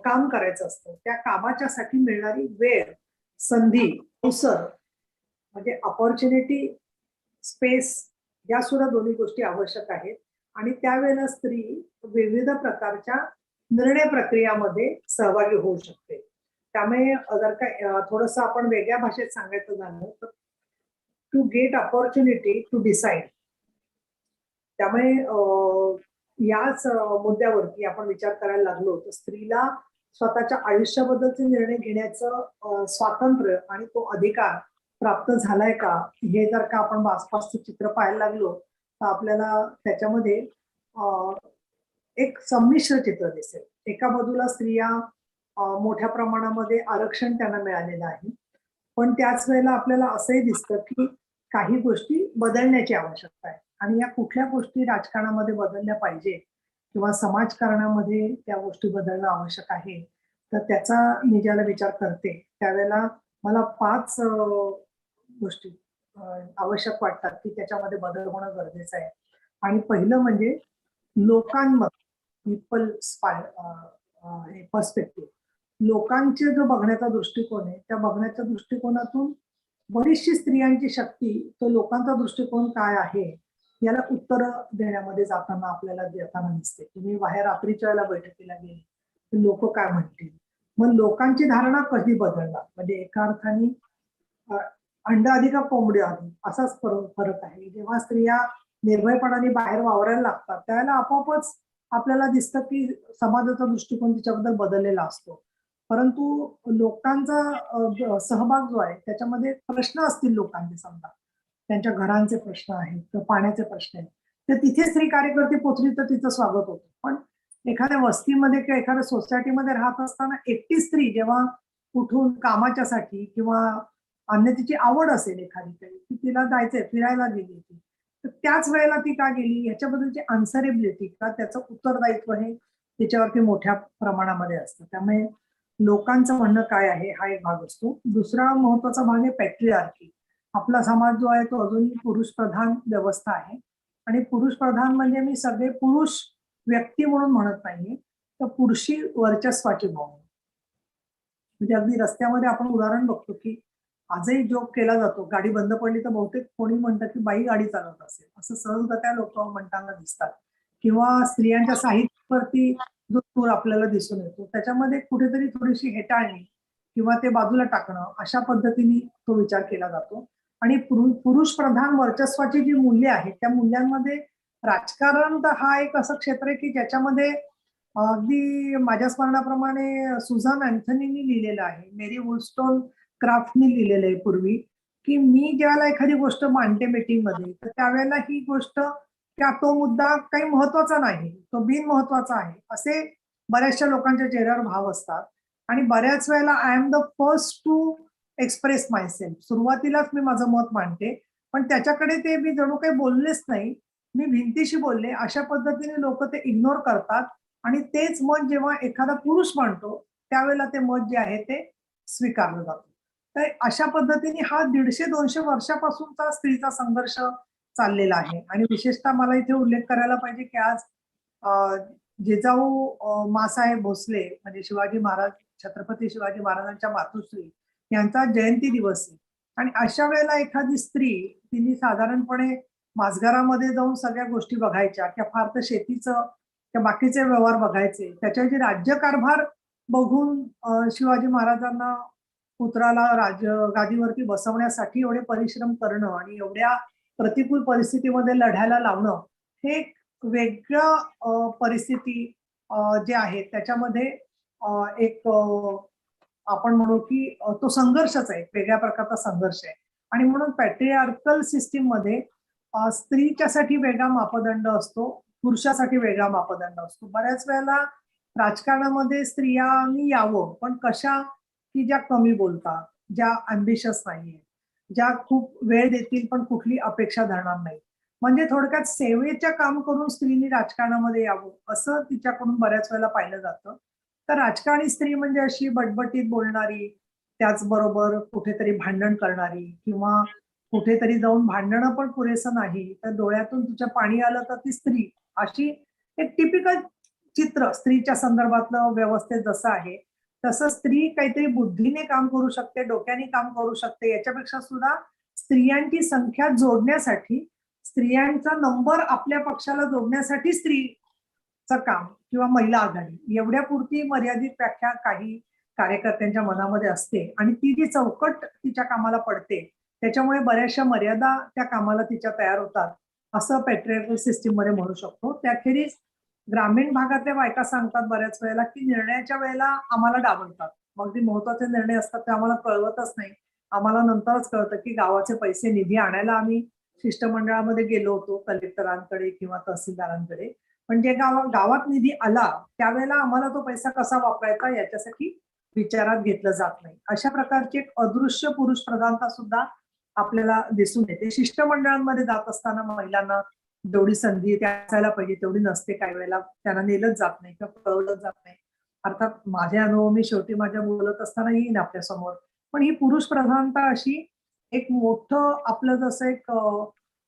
काम करायचं असतं त्या कामाच्यासाठी मिळणारी वेळ, संधी, अवसर म्हणजे अपॉर्च्युनिटी, स्पेस या सुद्धा दोन्ही गोष्टी आवश्यक आहेत. आणि त्यावेळेला स्त्री विविध प्रकारच्या निर्णय प्रक्रियामध्ये सहभागी होऊ शकते. त्यामुळे जर का थोडंसं आपण वेगळ्या भाषेत सांगायचं झालं तर to get opportunity to decide. त्यामुळे याच मुद्द्यावरती आपण विचार करायला लागलो तर स्त्रीला स्वतःच्या आयुष्याबद्दलचे निर्णय घेण्याचं स्वातंत्र्य आणि तो अधिकार प्राप्त झालाय का हे जर का आपण आसपासचं चित्र पाहायला लागलो तर आपल्याला त्याच्यामध्ये एक संमिश्र चित्र दिसेल. एका बाजूला स्त्रिया मोठ्या प्रमाणामध्ये आरक्षण त्यांना मिळालेलं आहे, पण त्याच वेळेला आपल्याला असंही दिसतं की काही गोष्टी बदलण्याची आवश्यकता आहे आणि या कुठल्या गोष्टी राजकारणामध्ये बदलल्या पाहिजे किंवा समाजकारणामध्ये त्या गोष्टी बदलणं आवश्यक आहे. तर त्याचा मी ज्याला विचार करते त्यावेळेला मला 5 गोष्टी आवश्यक वाटतात की त्याच्यामध्ये बदल होणं गरजेचं आहे. आणि पहिलं म्हणजे लोकांमध्ये पर्स्पेक्टिव्ह, लोकांचे जो बघण्याचा दृष्टिकोन आहे त्या बघण्याच्या दृष्टिकोनातून बरीचशी स्त्रियांची शक्ती, तो लोकांचा दृष्टिकोन काय आहे याला उत्तर देण्यामध्ये जाताना आपल्याला देताना दिसते. तुम्ही बाहेर रात्रीच्या वेळेला बैठकीला गेले लोक काय म्हणतील, मग लोकांची धारणा कधी बदलणार. म्हणजे एका अर्थाने अंड आधी का कोंबडी आधी असाच फरक आहे. जेव्हा स्त्रिया निर्भयपणाने बाहेर वावरायला लागतात त्यावेळेला आपोआपच आपल्याला दिसतं की समाजाचा दृष्टिकोन तिच्याबद्दल बदललेला असतो. परंतु लोकांचा सहभाग जो आहे त्याच्यामध्ये प्रश्न असतील लोकांचे, समजा त्यांच्या घरांचे प्रश्न आहेत किंवा पाण्याचे प्रश्न आहेत, तर तिथे स्त्री कार्यकर्ती पोचली तर तिचं स्वागत होतं. पण एखाद्या वस्तीमध्ये किंवा एखाद्या सोसायटीमध्ये राहत असताना एकटी स्त्री जेव्हा उठून कामाच्यासाठी किंवा अन्य तिची आवड असेल एखादी तरी की तिला जायचंय फिरायला गेली ती, तर त्याच वेळेला ती का गेली याच्याबद्दलची आन्सरेबिलिटी का त्याचं उत्तरदायित्व हे त्याच्यावरती मोठ्या प्रमाणामध्ये असतं. त्यामुळे लोकांचं म्हणणं काय आहे हा एक भाग असतो. दुसरा महत्वाचा भाग आहे पॅट्रिआर्की. आपला समाज जो आहे तो अजूनही पुरुष प्रधान व्यवस्था आहे आणि पुरुष प्रधान म्हणजे मी सगळे पुरुष व्यक्ती म्हणून म्हणत नाहीये, तर पुरुषी वर्चस्वाची भावना. म्हणजे अगदी रस्त्यामध्ये आपण उदाहरण बघतो की आजही जोक केला जातो, गाडी बंद पडली तर बहुतेक कोणी म्हणतं की बाई गाडी चालवत असेल असं सहजगत्या लोक म्हणताना दिसतात. किंवा स्त्रियांच्या साहित्यावरती जो सूर आपल्याला दिसून येतो त्याच्यामध्ये कुठेतरी थोडीशी हेटाळणी किंवा ते बाजूला टाकणं अशा पद्धतीने तो विचार केला जातो. आणि पुरुष प्रधान वर्चस्वाची जी मूल्य आहेत त्या मूल्यांमध्ये राजकारण तर हा एक असं क्षेत्र आहे की ज्याच्यामध्ये अगदी माझ्या स्मरणाप्रमाणे सुझान अँथनीनी लिहिलेलं आहे, मेरी वुलस्टोन क्राफ्टनी लिहिलेलं आहे पूर्वी, की मी ज्यावेळेला एखादी गोष्ट मांडते मीटिंगमध्ये तर त्यावेळेला ही गोष्ट किंवा तो मुद्दा काही महत्वाचा नाही, तो बिनमहत्वाचा आहे असे बऱ्याचशा लोकांच्या चेहऱ्यावर भाव असतात. आणि बऱ्याच वेळेला I am the first to express myself, सुरुवातीलाच मी माझं मत मांडते पण त्याच्याकडे ते मी जणू काही बोललेच नाही, मी भिंतीशी बोलले अशा पद्धतीने लोक ते इग्नोर करतात. आणि तेच मत जेव्हा एखादा पुरुष मांडतो त्यावेळेला ते मत जे आहे ते स्वीकारलं जातं. तर अशा पद्धतीने हा 150-200 वर्षापासूनचा स्त्रीचा संघर्ष चाललेला आहे. आणि विशेषतः मला इथे उल्लेख करायला पाहिजे की आज जिजाऊ मासाहेब भोसले म्हणजे शिवाजी महाराज, छत्रपती शिवाजी महाराजांच्या मातुश्री यांचा जयंती दिवस आहे. आणि अशा वेळेला एखादी स्त्री तिने साधारणपणे मासघरामध्ये जाऊन सगळ्या गोष्टी बघायच्या किंवा फार तर शेतीचं किंवा बाकीचे व्यवहार बघायचे. त्याच्याऐवजी राज्यकारभार बघून शिवाजी महाराजांना पुत्राला गादीवरती बसवण्यासाठी एवढे परिश्रम करणं आणि एवढ्या प्रतिकूल परिस्थितीमध्ये लढायला लावणं हे एक वेगळं परिस्थिती जे आहे त्याच्यामध्ये एक आपण म्हणू की तो संघर्षच आहे, वेगळ्या प्रकारचा संघर्ष आहे. आणि म्हणून पॅट्रिआर्कल सिस्टीम मध्ये स्त्रीच्यासाठी वेगळा मापदंड असतो, पुरुषासाठी वेगळा मापदंड असतो. बऱ्याच वेळेला राजकारणामध्ये स्त्रियांनी यावं, पण कशा की ज्या कमी बोलतात, ज्या अम्बिशियस नाहीये, ज्या खूप वेळ देतील पण कुठली अपेक्षा धरणार नाही. म्हणजे थोडक्यात सेवेच्या काम करून स्त्रीनी राजकारणामध्ये यावं असं तिच्याकडून बऱ्याच वेळेला पाहिलं जातं. तर राजकारणी स्त्री म्हणजे अशी बटबटीत बोलणारी, त्याचबरोबर कुठेतरी भांडण करणारी किंवा कुठेतरी जाऊन भांडणं पण पुरेसं नाही तर डोळ्यातून तिच्या पाणी आलं तर ती स्त्री, अशी एक टिपिकल चित्र स्त्रीच्या संदर्भातलं व्यवस्थेत जसं आहे तसं स्त्री काहीतरी बुद्धीने काम करू शकते, डोक्याने काम करू शकते. याच्यापेक्षा सुद्धा स्त्रियांची संख्या जोडण्यासाठी, स्त्रियांचा नंबर आपल्या पक्षाला जोडण्यासाठी स्त्रीचं काम किंवा महिला आघाडी एवढ्या पुरती मर्यादित व्याख्या काही कार्यकर्त्यांच्या मनामध्ये असते. आणि ती जी चौकट तिच्या कामाला पडते त्याच्यामुळे बऱ्याचशा मर्यादा त्या कामाला तिच्या तयार होतात असं पॅट्रिआर्कल सिस्टीम मध्ये म्हणू शकतो. त्याखेरीज ग्रामीण भागातल्या बायका सांगतात बऱ्याच वेळेला की निर्णयाच्या वेळेला आम्हाला डावलतात, मग ते महत्वाचे निर्णय असतात ते आम्हाला कळवतच नाही. आम्हाला नंतरच कळतं की गावाचे पैसे निधी आणायला आम्ही शिष्टमंडळामध्ये गेलो होतो कलेक्टरांकडे किंवा तहसीलदारांकडे, पण जे गावात निधी आला त्यावेळेला आम्हाला तो पैसा कसा वापरायचा याच्यासाठी विचारात घेतलं जात नाही. अशा प्रकारची एक अदृश्य पुरुष प्रधानता सुद्धा आपल्याला दिसून येते. शिष्टमंडळांमध्ये जात असताना महिलांना जेवढी संधी त्या असायला पाहिजे तेवढी नसते, काही वेळेला त्यांना नेलंच जात नाही किंवा कळवलं जात नाही. अर्थात माझे अनुभव मी शेवटी माझ्या बोलत असताना येईन आपल्या समोर, पण ही पुरुष प्रधानता अशी एक मोठं आपलं जसं एक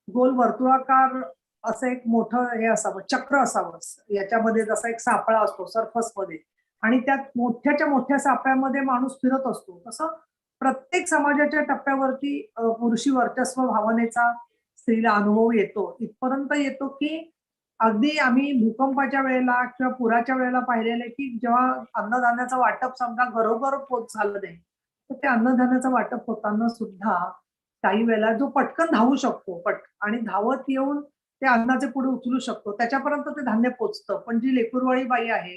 गोल वर्तुळाकार असं एक मोठं हे असावं, चक्र असावं. याच्यामध्ये जसा एक सापळा असतो सर्फस मध्ये आणि त्यात मोठ्याच्या मोठ्या सापळ्यामध्ये माणूस फिरत असतो, तसं प्रत्येक समाजाच्या टप्प्यावरती पुरुषी वर्चस्व भावनेचा स्त्रीला अनुभव येतो. इथपर्यंत येतो की अगदी आम्ही भूकंपाच्या वेळेला किंवा पुराच्या वेळेला पाहिलेलं की जेव्हा अन्नधान्याचं वाटप समजा घरोघर पोच झालं नाही तर ते अन्नधान्याचं वाटप होताना सुद्धा काही वेळेला जो पटकन धावू शकतो आणि धावत येऊन ते अन्नाचे पुढे उचलू शकतो त्याच्यापर्यंत ते धान्य पोचतं, पण जी लेकुरवाळी बाई आहे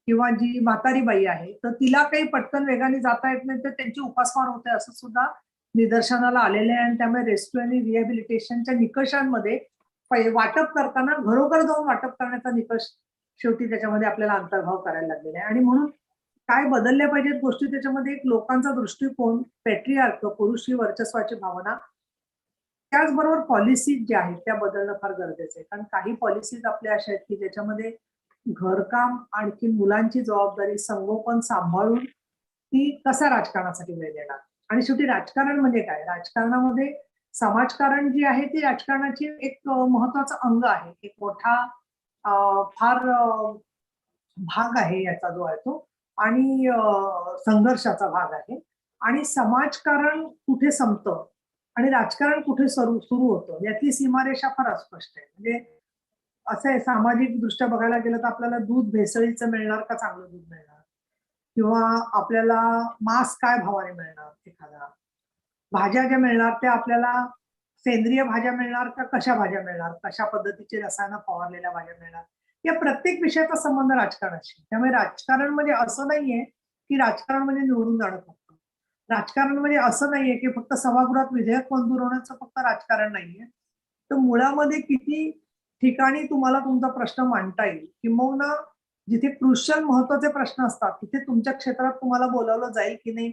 किंवा जी म्हातारी बाई आहे तर तिला काही पटकन वेगाने जाता येत नाही तर त्यांची उपासमार होते असं सुद्धा निदर्शनाला आलेले आहे. आणि त्यामुळे रेस्क्यू आणि रिहॅबिलिटेशनच्या निकषांमध्ये वाटप करताना घरोघर जाऊन वाटप करण्याचा निकष शेवटी त्याच्यामध्ये आपल्याला अंतर्भाव करायला लागलेला आहे. आणि म्हणून काय बदलल्या पाहिजेत गोष्टी त्याच्यामध्ये एक लोकांचा दृष्टिकोन, पॅट्रिआर्क पुरुषी वर्चस्वाची भावना, त्याचबरोबर पॉलिसीज ज्या आहेत त्या बदलणं फार गरजेचं आहे. कारण काही पॉलिसीज आपल्या अशा आहेत की ज्याच्यामध्ये घरकाम आणखी मुलांची जबाबदारी संगोपन सांभाळून ती कसा राजकारणासाठी वेळ देणार. आणि शेवटी राजकारण म्हणजे काय, राजकारणामध्ये समाजकारण जी आहे ती राजकारणाची एक महत्वाचं अंग आहे, एक मोठा फार भाग आहे याचा जो आहे तो, आणि संघर्षाचा भाग आहे. आणि समाजकारण कुठे संपतं आणि राजकारण कुठे सुरू होतं यातली सीमारेषा फार अस्पष्ट आहे. म्हणजे असं आहे, सामाजिक दृष्ट्या बघायला गेलं तर आपल्याला दूध भेसळीचं मिळणार का चांगलं दूध मिळणार, किंवा आपल्याला मांस काय भावाने मिळणार, एखादा भाज्या ज्या मिळणार त्या आपल्याला सेंद्रिय भाज्या मिळणार का कशा भाज्या मिळणार, कशा पद्धतीचे रसायनं फवारलेल्या भाज्या मिळणार, या प्रत्येक विषयाचा संबंध राजकारणाशी. त्यामुळे राजकारण म्हणजे असं नाहीये की राजकारण म्हणजे निवडून जाणं फक्त, राजकारण म्हणजे असं नाहीये की फक्त सभागृहात विधेयक मंजूर होण्याचं फक्त राजकारण नाहीये. तर मुळामध्ये किती ठिकाणी तुम्हाला तुमचा प्रश्न मांडता येईल, किंबहुना जिथे क्रुशियल महत्वाचे प्रश्न असतात तिथे तुमच्या क्षेत्रात तुम्हाला बोलावलं जाईल की नाही,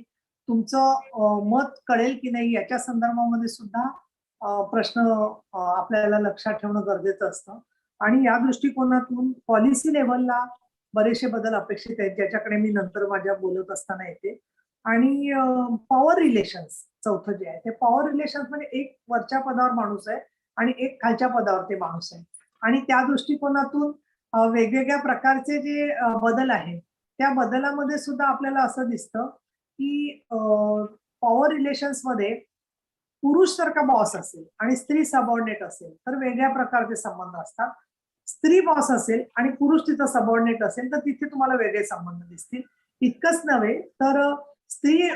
तुमचं मत कळेल की नाही, याच्या संदर्भामध्ये सुद्धा प्रश्न आपल्याला लक्षात ठेवणं गरजेचं असतं. आणि या दृष्टिकोनातून पॉलिसी लेव्हलला बरेचसे बदल अपेक्षित आहेत ज्याच्याकडे मी नंतर माझ्या बोलत असताना येते. आणि पॉवर रिलेशन्स चौथं जे आहे ते पॉवर रिलेशन्स म्हणजे एक वरच्या पदावर माणूस आहे आणि एक खालच्या पदावर ते माणूस आहे. आणि त्या दृष्टिकोनातून वेगवेगळ्या प्रकारचे जे बदल आहेत त्या बदलामध्ये सुद्धा आपल्याला असं दिसतं की पॉवर रिलेशन्स मध्ये पुरुष जर का बॉस असेल आणि स्त्री सबऑर्डिनेट असेल तर वेगळ्या प्रकारचे संबंध असतात. स्त्री बॉस असेल आणि पुरुष तिचा सबऑर्डिनेट असेल तर तिथे तुम्हाला वेगळे संबंध दिसतील. इतकंच नव्हे तर स्त्री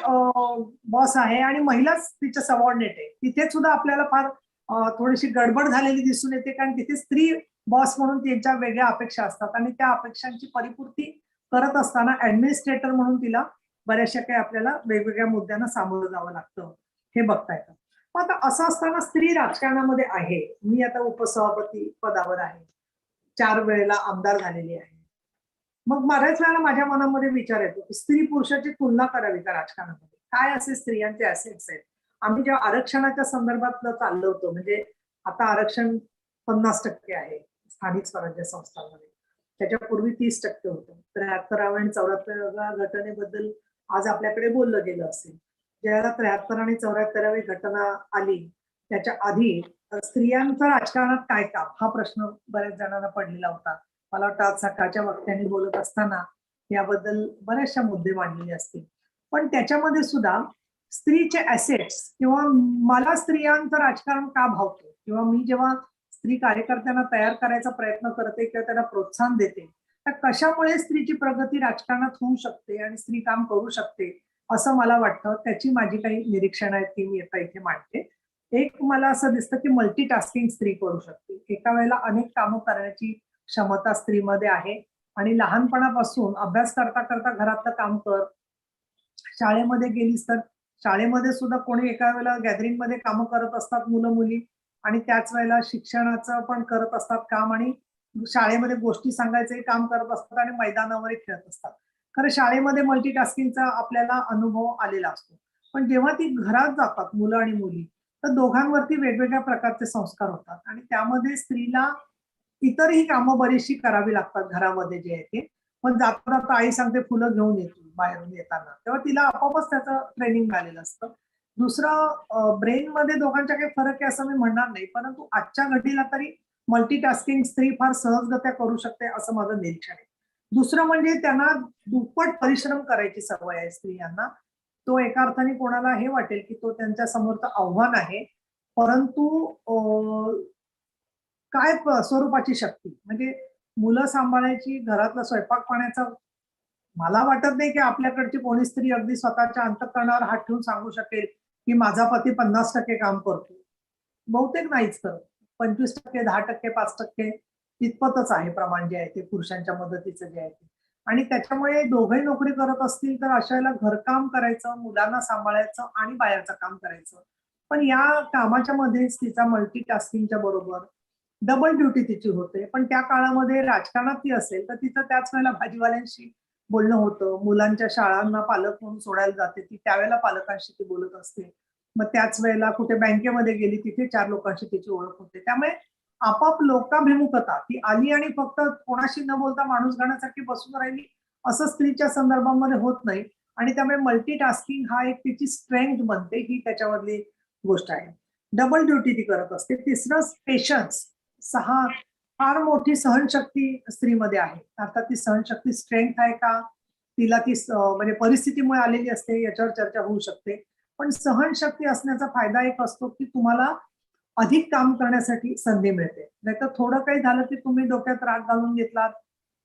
बॉस आहे आणि महिलाच तिच्या सबऑर्डिनेट आहे, तिथे सुद्धा आपल्याला फार थोडीशी गडबड झालेली दिसून येते, कारण तिथे स्त्री बॉस म्हणून त्यांच्या वेगळ्या अपेक्षा असतात आणि त्या अपेक्षांची परिपूर्ती करत असताना ऍडमिनिस्ट्रेटर म्हणून तिला बऱ्याचशा काही आपल्याला वेगवेगळ्या मुद्द्यांना सामोरं जावं लागतं हे बघता येतं. मग आता असं असताना स्त्री राजकारणामध्ये आहे. मी आता उपसभापती पदावर आहे, 4 वेळेला आमदार झालेली आहे. मग बऱ्याच वेळेला माझ्या मनामध्ये विचार येतो की स्त्री पुरुषाची तुलना करावी का राजकारणामध्ये, काय असे स्त्रियांचे ऍसेट्स आहेत. आम्ही जेव्हा आरक्षणाच्या संदर्भात चाललो होतो, म्हणजे आता आरक्षण 50% आहे स्थानिक स्वराज्य संस्थांमध्ये, त्याच्यापूर्वी 30% होतं. 73व्या आणि 74व्या घटनेबद्दल आज आपल्याकडे बोललं गेलं असेल. ज्याला 73 आणि 74वी घटना आली त्याच्या आधी स्त्रियांचं राजकारणात काय काम हा प्रश्न बऱ्याच जणांना पडलेला होता. मला वाटतं आज सकाळच्या वक्त्यांनी बोलत असताना याबद्दल बरेचशा मुद्दे मांडलेले असतील. पण त्याच्यामध्ये सुद्धा स्त्रीचे ऍसेट्स किंवा मला स्त्रियांचं राजकारण का भावतं किंवा मी जेव्हा स्त्री कार्यकर्त्यांना तयार करायचा प्रयत्न करते किंवा त्यांना प्रोत्साहन देते तर कशामुळे स्त्रीची प्रगती राजकारणात होऊ शकते आणि स्त्री काम करू शकते असं मला वाटतं. त्याची माझी काही निरीक्षणं आहेत ती मी आता इथे मांडते. एक मला असं दिसतं की मल्टीटास्किंग स्त्री करू शकते. एका वेळेला अनेक कामं करण्याची क्षमता स्त्रीमध्ये आहे आणि लहानपणापासून अभ्यास करता करता घरातलं काम कर, शाळेमध्ये गेलीस तर शाळेमध्ये सुद्धा कोणी एका वेळेला गॅदरिंग मध्ये कामं करत असतात मुलं मुली आणि त्याच वेळेला शिक्षणाचं पण करत असतात काम आणि शाळेमध्ये गोष्टी सांगायचंही काम करत असतात आणि मैदानावरही खेळत असतात. खरं शाळेमध्ये मल्टीटास्किंगचा आपल्याला अनुभव आलेला असतो, पण जेव्हा ती घरात जातात मुलं आणि मुली तर दोघांवरती वेगवेगळ्या प्रकारचे संस्कार होतात आणि त्यामध्ये स्त्रीला इतरही कामं बरीचशी करावी लागतात घरामध्ये जे आहे ते. पण जाता जाता आई सांगते फुलं घेऊन येतो बाहेरून येताना, तेव्हा तिला आपोआपच त्याचं ट्रेनिंग मिळालेलं असतं. दुसरं ब्रेन मध्ये दोघांच्या काही फरक आहे असं मी म्हणणार नाही, परंतु आजच्या घडीला तरी मल्टीटास्किंग स्त्री फार सहजगत्या करू शकते असं माझं निरीक्षण आहे. दुसरं म्हणजे त्यांना दुप्पट परिश्रम करायची सवय आहे स्त्रियांना. तो एका अर्थाने कोणाला हे वाटेल की तो त्यांच्या समोरचं आव्हान आहे, परंतु काय स्वरूपाची शक्ती म्हणजे मुलं सांभाळायची, घरातला स्वयंपाक पाण्याचा. मला वाटत नाही की आपल्याकडची कोणी स्त्री अगदी स्वतःच्या अंतःकरणावर हात ठेवून सांगू शकेल की माझा पती 50% काम करतो. बहुतेक नाहीच करत. 25%, 10%, 5% तितपतच आहे प्रमाण जे आहे ते पुरुषांच्या मदतीचं जे आहे ते. आणि त्याच्यामुळे दोघंही नोकरी करत असतील तर अशा वेळेला घरकाम करायचं, मुलांना सांभाळायचं आणि बाहेरचं काम करायचं. पण या कामाच्या मध्येच तिचा मल्टीटास्किंगच्या बरोबर डबल ड्युटी तिची होते. पण त्या काळामध्ये राजकारणात ती असेल तर तिचं त्याच वेळेला भाजीवाल्यांशी बोलणं होतं, मुलांच्या शाळांना पालक म्हणून सोडायला जाते ती त्यावेळेला पालकांशी ती बोलत असते. मग त्याच वेळेला कुठे बँकेमध्ये गेली तिथे 4 लोकांशी तिची ओळख होते. त्यामुळे आपाप लोकाभिमुखता ती आली आणि फक्त कोणाशी न बोलता माणूस गाण्यासारखी बसून राहिली असं स्त्रीच्या संदर्भामध्ये होत नाही. आणि त्यामुळे मल्टीटास्किंग हा एक तिची स्ट्रेंथ बनते, ही त्याच्यामधली गोष्ट आहे. डबल ड्युटी ती करत असते. तिसरं पेशन्स. 6 फार मोठी सहनशक्ती स्त्रीमध्ये आहे. अर्थात ती सहनशक्ती स्ट्रेंथ आहे का तिला ती म्हणजे परिस्थितीमुळे आलेली असते याच्यावर चर्चा होऊ शकते. पण सहनशक्ती असण्याचा फायदा एक असतो की तुम्हाला अधिक काम करण्यासाठी संधी मिळते. नाहीतर थोडं काही झालं की तुम्ही डोक्यात राग घालून घेतलात,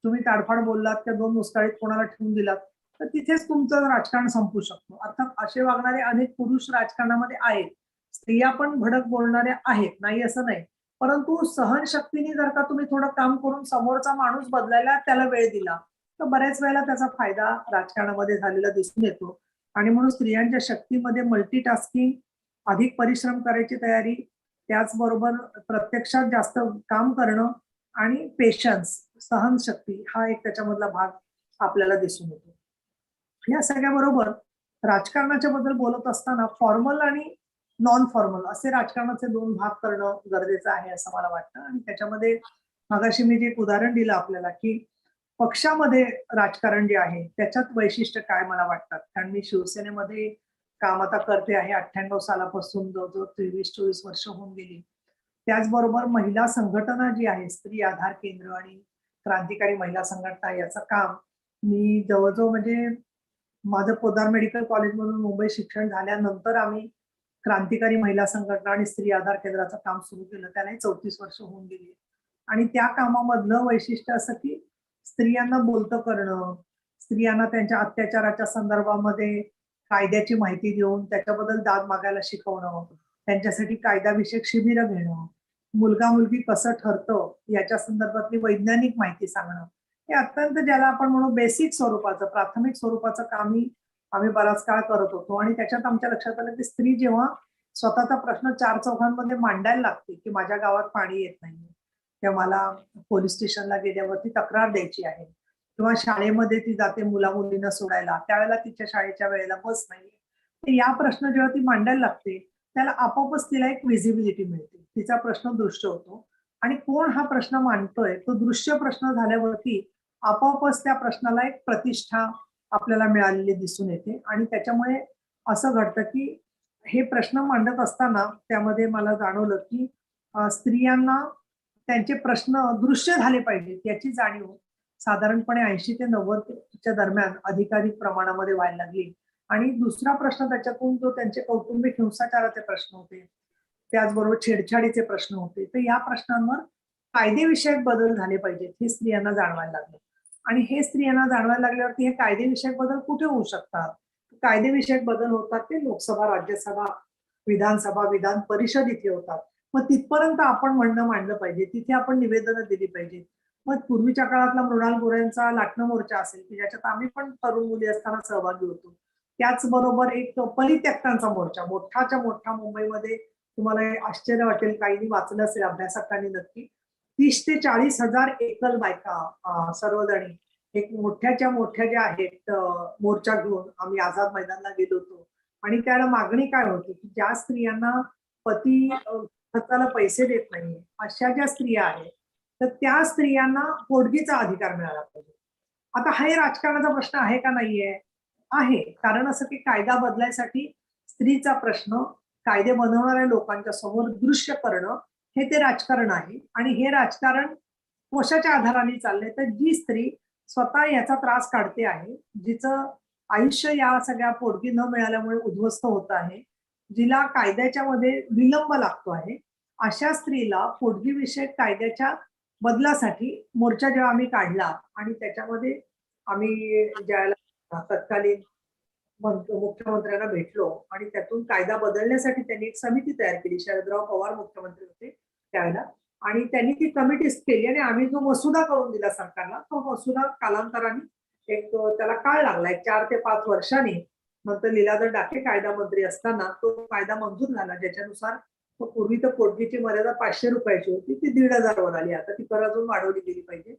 तुम्ही ताडफाड बोललात किंवा 2 मुस्काळीत कोणाला ठेवून दिलात तर तिथेच तुमचं राजकारण संपू शकतो. अर्थात असे वागणारे अनेक पुरुष राजकारणामध्ये आहेत. स्त्रिया पण भडक बोलणाऱ्या आहेत, नाही असं नाही. परंतु सहनशक्तीने जर का तुम्ही थोडं काम करून समोरचा माणूस बदलायला त्याला वेळ दिला तर बऱ्याच वेळेला त्याचा फायदा राजकारणामध्ये झालेला दिसून येतो. आणि म्हणून स्त्रियांच्या शक्तीमध्ये मल्टीटास्किंग, अधिक परिश्रम करायची तयारी, त्याचबरोबर प्रत्यक्षात जास्त काम करणं आणि पेशन्स, सहनशक्ती हा एक त्याच्यामधला भाग आपल्याला दिसून येतो. या सगळ्याबरोबर राजकारणाच्या बद्दल बोलत असताना फॉर्मल आणि नॉन फॉर्मल असे राजकारणाचे 2 भाग करणं गरजेचं आहे असं मला वाटतं. आणि त्याच्यामध्ये मगाशी मी जे एक उदाहरण दिलं आपल्याला की पक्षामध्ये राजकारण जे आहे त्याच्यात वैशिष्ट्य काय मला वाटतात. कारण मी शिवसेनेमध्ये काम आता करते आहे 98 सालापासून, जवळजवळ 23-24 वर्ष होऊन गेली. त्याचबरोबर महिला संघटना जी आहे, स्त्री आधार केंद्र आणि क्रांतिकारी महिला संघटना याचं काम मी जवळजवळ म्हणजे माझं पोद्दार मेडिकल कॉलेजमधून मुंबई शिक्षण झाल्यानंतर आम्ही क्रांतिकारी महिला संघटना आणि स्त्री आधार केंद्राचं काम सुरू केलं. त्यालाही 34 वर्ष होऊन गेली. आणि त्या कामामधलं वैशिष्ट्य असं की स्त्रियांना बोलतं करणं, स्त्रियांना त्यांच्या अत्याचाराच्या संदर्भामध्ये कायद्याची माहिती देऊन त्याच्याबद्दल दाद मागायला शिकवणं, त्यांच्यासाठी कायदाविषयक शिबिरं घेणं, मुलगा मुलगी कसं ठरतं याच्या संदर्भातली वैज्ञानिक माहिती सांगणं, हे अत्यंत ज्याला आपण म्हणू बेसिक स्वरूपाचं प्राथमिक स्वरूपाचं कामही आम्ही बराच काळ करत होतो. आणि त्याच्यात आमच्या लक्षात आलं की स्त्री जेव्हा स्वतःचा प्रश्न 4 चौघांमध्ये मांडायला लागते की माझ्या गावात पाणी येत नाही किंवा मला पोलीस स्टेशनला गेल्यावरती तक्रार द्यायची आहे किंवा शाळेमध्ये ती जाते मुला मुलींना सोडायला, त्यावेळेला तिच्या शाळेच्या वेळेला बस नाही, तर या प्रश्न जेव्हा ती मांडायला लागते त्याला आपोआपच तिला एक विजिबिलिटी मिळते, तिचा प्रश्न दृश्य होतो. आणि कोण हा प्रश्न मांडतोय तो दृश्य प्रश्न झाल्यावरती आपोआपच त्या प्रश्नाला एक प्रतिष्ठा आपल्याला मिळालेली दिसून येते. आणि त्याच्यामुळे असं घडतं की हे प्रश्न मांडत असताना त्यामध्ये मला जाणवलं की स्त्रियांना त्यांचे प्रश्न दृश्य झाले पाहिजेत याची जाणीव साधारणपणे 80 ते 90च्या दरम्यान अधिकाधिक प्रमाणामध्ये व्हायला लागली. आणि दुसरा प्रश्न त्याच्यातून जो त्यांचे कौटुंबिक हिंसाचाराचे प्रश्न होते, त्याचबरोबर छेडछाडीचे प्रश्न होते, तर या प्रश्नांवर कायदेविषयक बदल झाले पाहिजेत हे स्त्रियांना जाणवायला लागलं. आणि हे स्त्रियांना जाणवायला लागल्यावरती हे कायदेविषयक बदल कुठे होऊ शकतात? कायदेविषयक बदल होतात ते लोकसभा, राज्यसभा, विधानसभा, विधान परिषद इथे होतात. मग तिथपर्यंत आपण म्हणणं मांडलं पाहिजे, तिथे आपण निवेदनं दिली पाहिजेत. मग पूर्वीच्या काळातला मृणाल गोऱ्यांचा लाटणं मोर्चा असेल की ज्याच्यात आम्ही पण तरुण मुली असताना सहभागी होतो. त्याचबरोबर एक परित्यक्तांचा मोर्चा मोठाच्या मोठा मुंबईमध्ये, तुम्हाला आश्चर्य वाटेल काहींनी वाचलं असेल अभ्यासकांनी नक्की, 30 ते 40 हजार एकल बायका सर्वजणी एक मोठ्या ज्या आहेत मोर्चा घेऊन आम्ही आझाद मैदानला गेलो होतो. आणि त्याला मागणी काय होती की ज्या स्त्रियांना पती स्वतःला पैसे देत नाही अशा ज्या स्त्रिया आहेत तर त्या स्त्रियांना पोटगीचा अधिकार मिळाला पाहिजे. आता हा राजकारणाचा प्रश्न आहे का नाहीये? आहे. कारण असं की कायदा बदलायसाठी स्त्रीचा प्रश्न कायदे बनवणाऱ्या लोकांच्या समोर दृश्य करणं हे ते राजकारण आहे. आणि हे राजकारण कोशाच्या आधाराने चाललंय तर जी स्त्री स्वतः याचा त्रास काढते आहे, जिचं आयुष्य या सगळ्या पोटगी न मिळाल्यामुळे उद्ध्वस्त होत आहे, जिला कायद्याच्या मध्ये विलंब लागतो आहे, अशा स्त्रीला पोटगी विषयक कायद्याच्या बदलासाठी मोर्चा जेव्हा आम्ही काढला आणि त्याच्यामध्ये आम्ही ज्याला तत्कालीन मुख्यमंत्र्यांना भेटलो आणि त्यातून कायदा बदलण्यासाठी त्यांनी एक समिती तयार केली. शरदराव पवार मुख्यमंत्री होते त्यावेळेला. आणि त्यांनी ती कमिटी केली आणि आम्ही जो मसुदा करून दिला सरकारला, तो मसुदा कालांतराने एक त्याला काळ लागला, एक 4 ते 5 वर्षांनी. नंतर लीलाधर डाके कायदा मंत्री असताना तो कायदा मंजूर झाला, ज्याच्यानुसार पूर्वी तर पोटगीची मर्यादा 500 रुपयाची होती, ती 1,500 वर आली. आता ती कर अजून वाढवली गेली पाहिजे.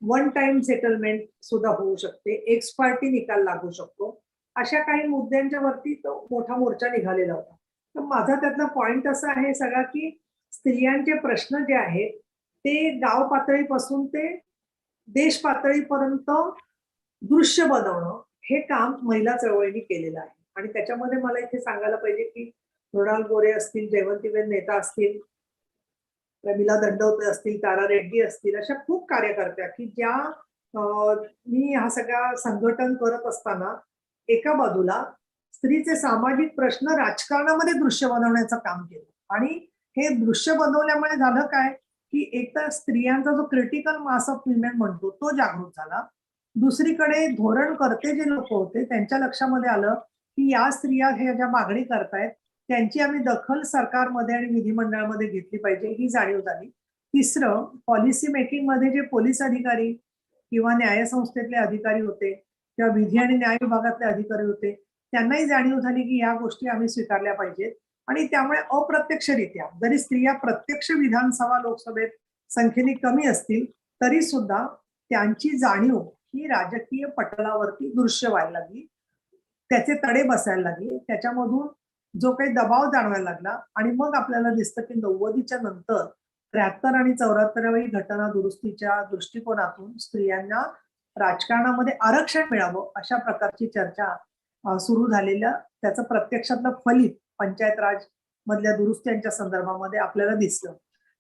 1 टाइम सेटलमेंट सुद्धा होऊ शकते, एक्स पार्टी निकाल लागू शकतो. अशा काही मुद्द्यांच्या वरती तो मोठा मोर्चा निघालेला होता. तर माझा त्यातला पॉइंट असा आहे सगळा की स्त्रियांचे प्रश्न जे आहेत ते गाव पातळीपासून ते देश पातळीपर्यंत दृश्य बनवणं हे काम महिला चळवळीने केलेलं आहे. आणि त्याच्यामध्ये मला इथे सांगायला पाहिजे की मृणाल गोरे असतील, जयवंतीबेन नेता असतील, प्रमिला दंडवते असतील, तारा रेड्डी असतील, अशा खूप कार्यकर्त्या की ज्या मी हा सगळा संघटन करत असताना एका बाजूला स्त्रीचे सामाजिक प्रश्न राजकारणामध्ये दृश्य बनवण्याचं काम केलं. आणि हे दृश्य बनवल्यामुळे झालं काय की एक तर स्त्रियांचा जो क्रिटिकल मास ऑफ विमेन म्हणतो तो जागृत झाला. दुसरीकडे धोरणकर्ते जे लोक होते त्यांच्या लक्षामध्ये आलं की या स्त्रिया हे ज्या मागणी करतायत त्यांची आम्ही दखल सरकारमध्ये आणि विधिमंडळामध्ये घेतली पाहिजे, ही जाणीव झाली. तिसरं, पॉलिसी मेकिंग मध्ये जे पोलीस अधिकारी किंवा न्यायसंस्थेतले अधिकारी होते किंवा विधी आणि न्याय विभागातले अधिकारी होते त्यांनाही जाणीव झाली की या गोष्टी आम्ही स्वीकारल्या पाहिजेत. आणि त्यामुळे अप्रत्यक्षरित्या जरी स्त्रिया प्रत्यक्ष विधानसभा लोकसभेत संख्येने कमी असतील तरी सुद्धा त्यांची जाणीव ही राजकीय पटलावरती दृश्य व्हायला लागली, त्याचे तडे बसायला लागले, त्याच्यामधून जो काही दबाव जाणवायला लागला. आणि मग आपल्याला दिसतं की 90च्या नंतर 73 आणि 74व्या घटना दुरुस्तीच्या दृष्टिकोनातून स्त्रियांना राजकारणामध्ये आरक्षण मिळावं अशा प्रकारची चर्चा सुरू झालेल्या त्याचं प्रत्यक्षातलं फलित पंचायत राज मधल्या दुरुस्त्यांच्या संदर्भामध्ये आपल्याला दिसलं.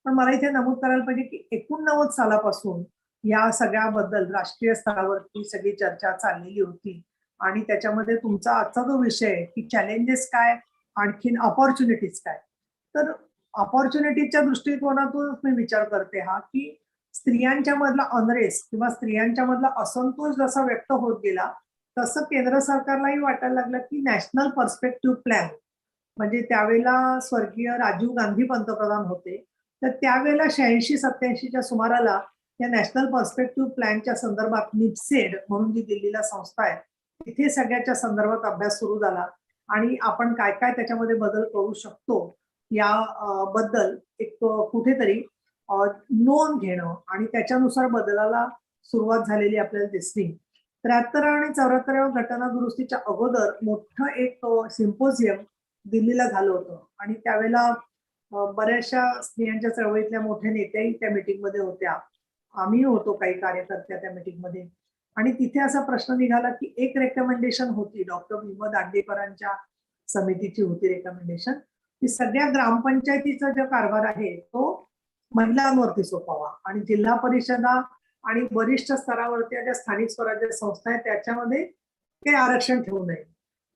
पण मला इथे नमूद करायला पाहिजे की 89 सालापासून या सगळ्याबद्दल राष्ट्रीय स्तरावरती सगळी चर्चा चाललेली होती. आणि त्याच्यामध्ये तुमचा आजचा जो विषय आहे की चॅलेंजेस काय, आणखीन अपॉर्च्युनिटीज काय. तर अपॉर्च्युनिटीच्या दृष्टिकोनातून मी विचार करते हा की स्त्रियांच्या मधला अनरेस्ट किंवा स्त्रियांच्या मधला असंतोष जसा व्यक्त होत गेला, तसं केंद्र सरकारलाही वाटायला लागलं की नॅशनल पर्स्पेक्टिव्ह प्लॅन, म्हणजे त्यावेळेला स्वर्गीय राजीव गांधी पंतप्रधान होते, तर त्यावेळेला 86-87च्या सुमाराला या नॅशनल पर्स्पेक्टिव्ह प्लॅनच्या संदर्भात निपसेड म्हणून जी दिल्लीला संस्था आहे, तिथे सगळ्याच्या संदर्भात अभ्यास सुरू झाला आणि आपण काय काय त्याच्यामध्ये बदल करू शकतो या बद्दल एक कुठेतरी नोंद घेणं आणि त्याच्यानुसार बदलाला सुरुवात झालेली आपल्याला दिसली. 73 आणि 74व्या घटना दुरुस्तीच्या अगोदर मोठं एक सिम्पोजियम दिल्लीला झालं होतं आणि त्यावेळेला बऱ्याचशा स्त्रियांच्या चळवळीतल्या मोठ्या नेत्याही त्या मीटिंगमध्ये होत्या. आम्ही होतो काही कार्यकर्त्या त्या मीटिंगमध्ये. आणि तिथे असा प्रश्न निघाला की एक रेकमेंडेशन होती, डॉक्टर भीमा दांडेकरांच्या समितीची होती रेकमेंडेशन, की सगळ्या ग्रामपंचायतीचा जो कारभार आहे तो महिलांवरती सोपावा आणि जिल्हा परिषदा आणि वरिष्ठ स्तरावरती ज्या स्थानिक स्वराज्य संस्था आहेत त्याच्यामध्ये काही आरक्षण ठेवू नये.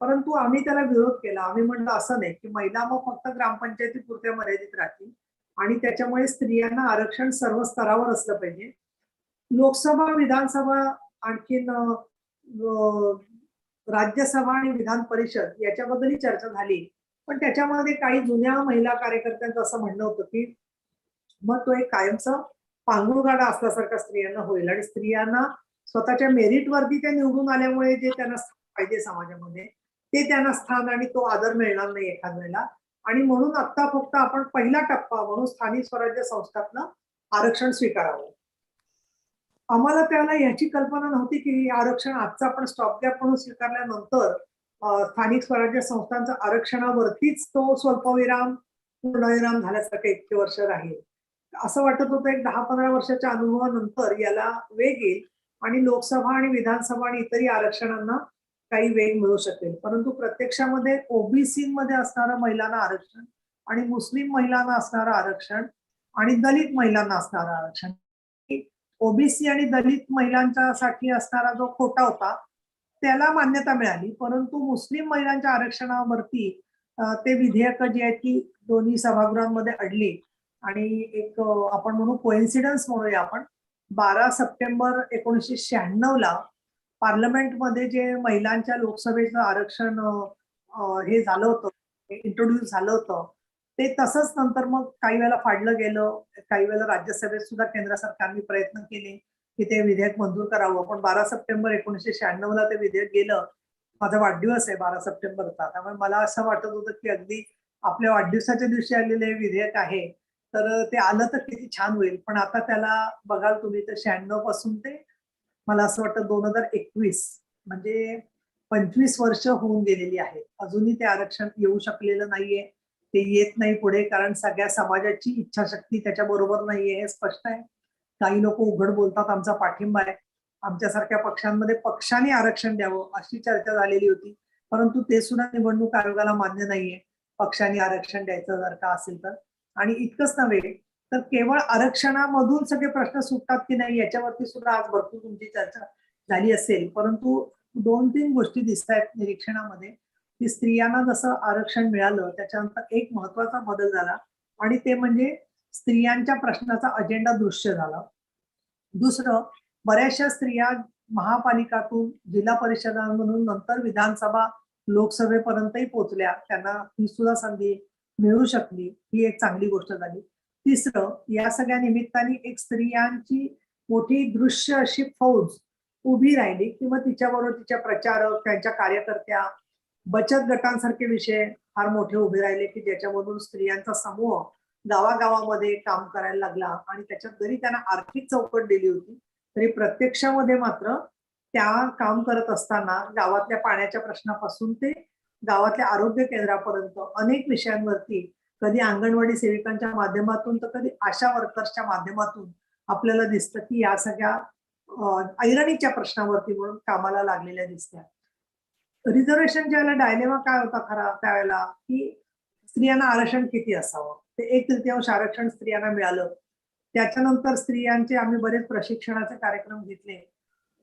परंतु आम्ही त्याला विरोध केला. आम्ही म्हणलं असं नाही की महिला मग फक्त ग्रामपंचायतीपुरत्या मर्यादित राहतील आणि त्याच्यामुळे स्त्रियांना आरक्षण सर्व स्तरावर असलं पाहिजे. लोकसभा, विधानसभा, आणखीन राज्यसभा आणि विधान परिषद याच्याबद्दलही चर्चा झाली, पण त्याच्यामध्ये काही जुन्या महिला कार्यकर्त्यांचं असं म्हणणं होतं की मग तो एक कायमचा पांघरुगाडा असल्यासारखा स्त्रियांना होईल आणि स्त्रियांना स्वतःच्या मेरिटवरती त्या निवडून आल्यामुळे जे त्यांना पाहिजे समाजामध्ये ते त्यांना स्थान आणि तो आदर मिळणार नाही एखाद वेळेला. आणि म्हणून आता फक्त आपण पहिला टप्पा म्हणून स्थानिक स्वराज्य संस्थातलं आरक्षण स्वीकारावं. आम्हाला त्याला याची कल्पना नव्हती की आरक्षण आजचं आपण स्टॉपगॅप म्हणून स्वीकारल्यानंतर स्थानिक स्वराज्य संस्थांचं आरक्षणावरतीच तो स्वल्पविराम पूर्णविराम झाल्यासारखं 100 वर्ष राहील. असं वाटत होतं एक 10-15 वर्षाच्या अनुभवानंतर याला वेग येईल आणि लोकसभा आणि विधानसभा आणि इतरही आरक्षणांना काही वेग मिळू शकेल. परंतु प्रत्यक्षामध्ये ओबीसी मध्ये असणारं महिलांना आरक्षण आणि मुस्लिम महिलांना असणारं आरक्षण आणि दलित महिलांना असणारं आरक्षण, ओबीसी आणि दलित महिलांच्यासाठी असणारा जो कोटा होता त्याला मान्यता मिळाली, परंतु मुस्लिम महिलांच्या आरक्षणावरती ते विधेयक जी आहेत ती दोन्ही सभागृहांमध्ये अडली आणि एक आपण म्हणू कोइन्सिडन्स म्हणूया आपण 12 सप्टेंबर 1996ला पार्लमेंटमध्ये जे महिलांच्या लोकसभेचं आरक्षण हे झालं होतं, इंट्रोड्यूस झालं होतं, ते तसंच नंतर मग काही वेळेला फाडलं गेलं. काही वेळेला राज्यसभेत सुद्धा केंद्र सरकारने प्रयत्न केले की ते विधेयक मंजूर करावं, पण 12 सप्टेंबर 1996ला ते विधेयक गेलं. माझा वाढदिवस आहे 12 सप्टेंबरचा, त्यामुळे मला असं वाटत होतं की अगदी आपल्या वाढदिवसाच्या दिवशी आलेले हे विधेयक आहे तर ते आलं तर किती छान होईल. पण आता त्याला बघाल तुम्ही तर 96 पासून ते मला असं वाटतं 2021 म्हणजे 25 वर्ष होऊन गेलेली आहेत. अजूनही ते आरक्षण येऊ शकलेलं नाहीये, ते येत नाही पुढे, कारण सगळ्या समाजाची इच्छाशक्ती त्याच्या बरोबर नाहीये हे स्पष्ट आहे. काही लोक उघड बोलतात आमचा पाठिंबा आहे, आमच्यासारख्या पक्षांमध्ये पक्षाने आरक्षण द्यावं अशी चर्चा झालेली होती, परंतु ते सुद्धा निवडणूक आयोगाला मान्य नाहीये पक्षाने आरक्षण द्यायचं जर का असेल तर. आणि इतकंच नव्हे तर केवळ आरक्षणामधून सगळे प्रश्न सुटतात की नाही याच्यावरती सुद्धा आज भरपूर तुमची चर्चा झाली असेल. परंतु 2-3 गोष्टी दिसत आहेत निरीक्षणामध्ये की स्त्रियांना जसं आरक्षण मिळालं त्याच्यानंतर एक महत्वाचा बदल झाला आणि ते म्हणजे स्त्रियांच्या प्रश्नाचा अजेंडा दृश्य झाला. दुसरं, बऱ्याचशा स्त्रिया महापालिकातून जिल्हा परिषदांमधून नंतर विधानसभा लोकसभेपर्यंतही पोहोचल्या, त्यांना ही सुद्धा संधी मिळू शकली, ही एक चांगली गोष्ट झाली. तिसरं, या सगळ्या निमित्ताने एक स्त्रियांची मोठी दृश्य अशी फौज उभी राहिली किंवा तिच्याबरोबर तिच्या प्रचारक, त्यांच्या कार्यकर्त्या, बचत गटांसारखे विषय फार मोठे उभे राहिले की ज्याच्यामधून स्त्रियांचा समूह गावागावामध्ये काम करायला लागला आणि त्याच्यात जरी त्यांना आर्थिक चौकट दिली होती तरी प्रत्यक्षामध्ये मात्र त्या काम करत असताना गावातल्या पाण्याच्या प्रश्नापासून ते गावातल्या आरोग्य केंद्रापर्यंत अनेक विषयांवरती कधी अंगणवाडी सेविकांच्या माध्यमातून तर कधी आशा वर्कर्सच्या माध्यमातून आपल्याला दिसतं की या सगळ्या ऐरणीच्या प्रश्नावरती म्हणून कामाला लागलेल्या दिसत्या. रिझर्वेशनच्या वेळेला डायलेमा काय होता खरा त्यावेळेला की स्त्रियांना आरक्षण किती असावं. ते 1/3 आरक्षण स्त्रियांना मिळालं त्याच्यानंतर स्त्रियांचे आम्ही बरेच प्रशिक्षणाचे कार्यक्रम घेतले.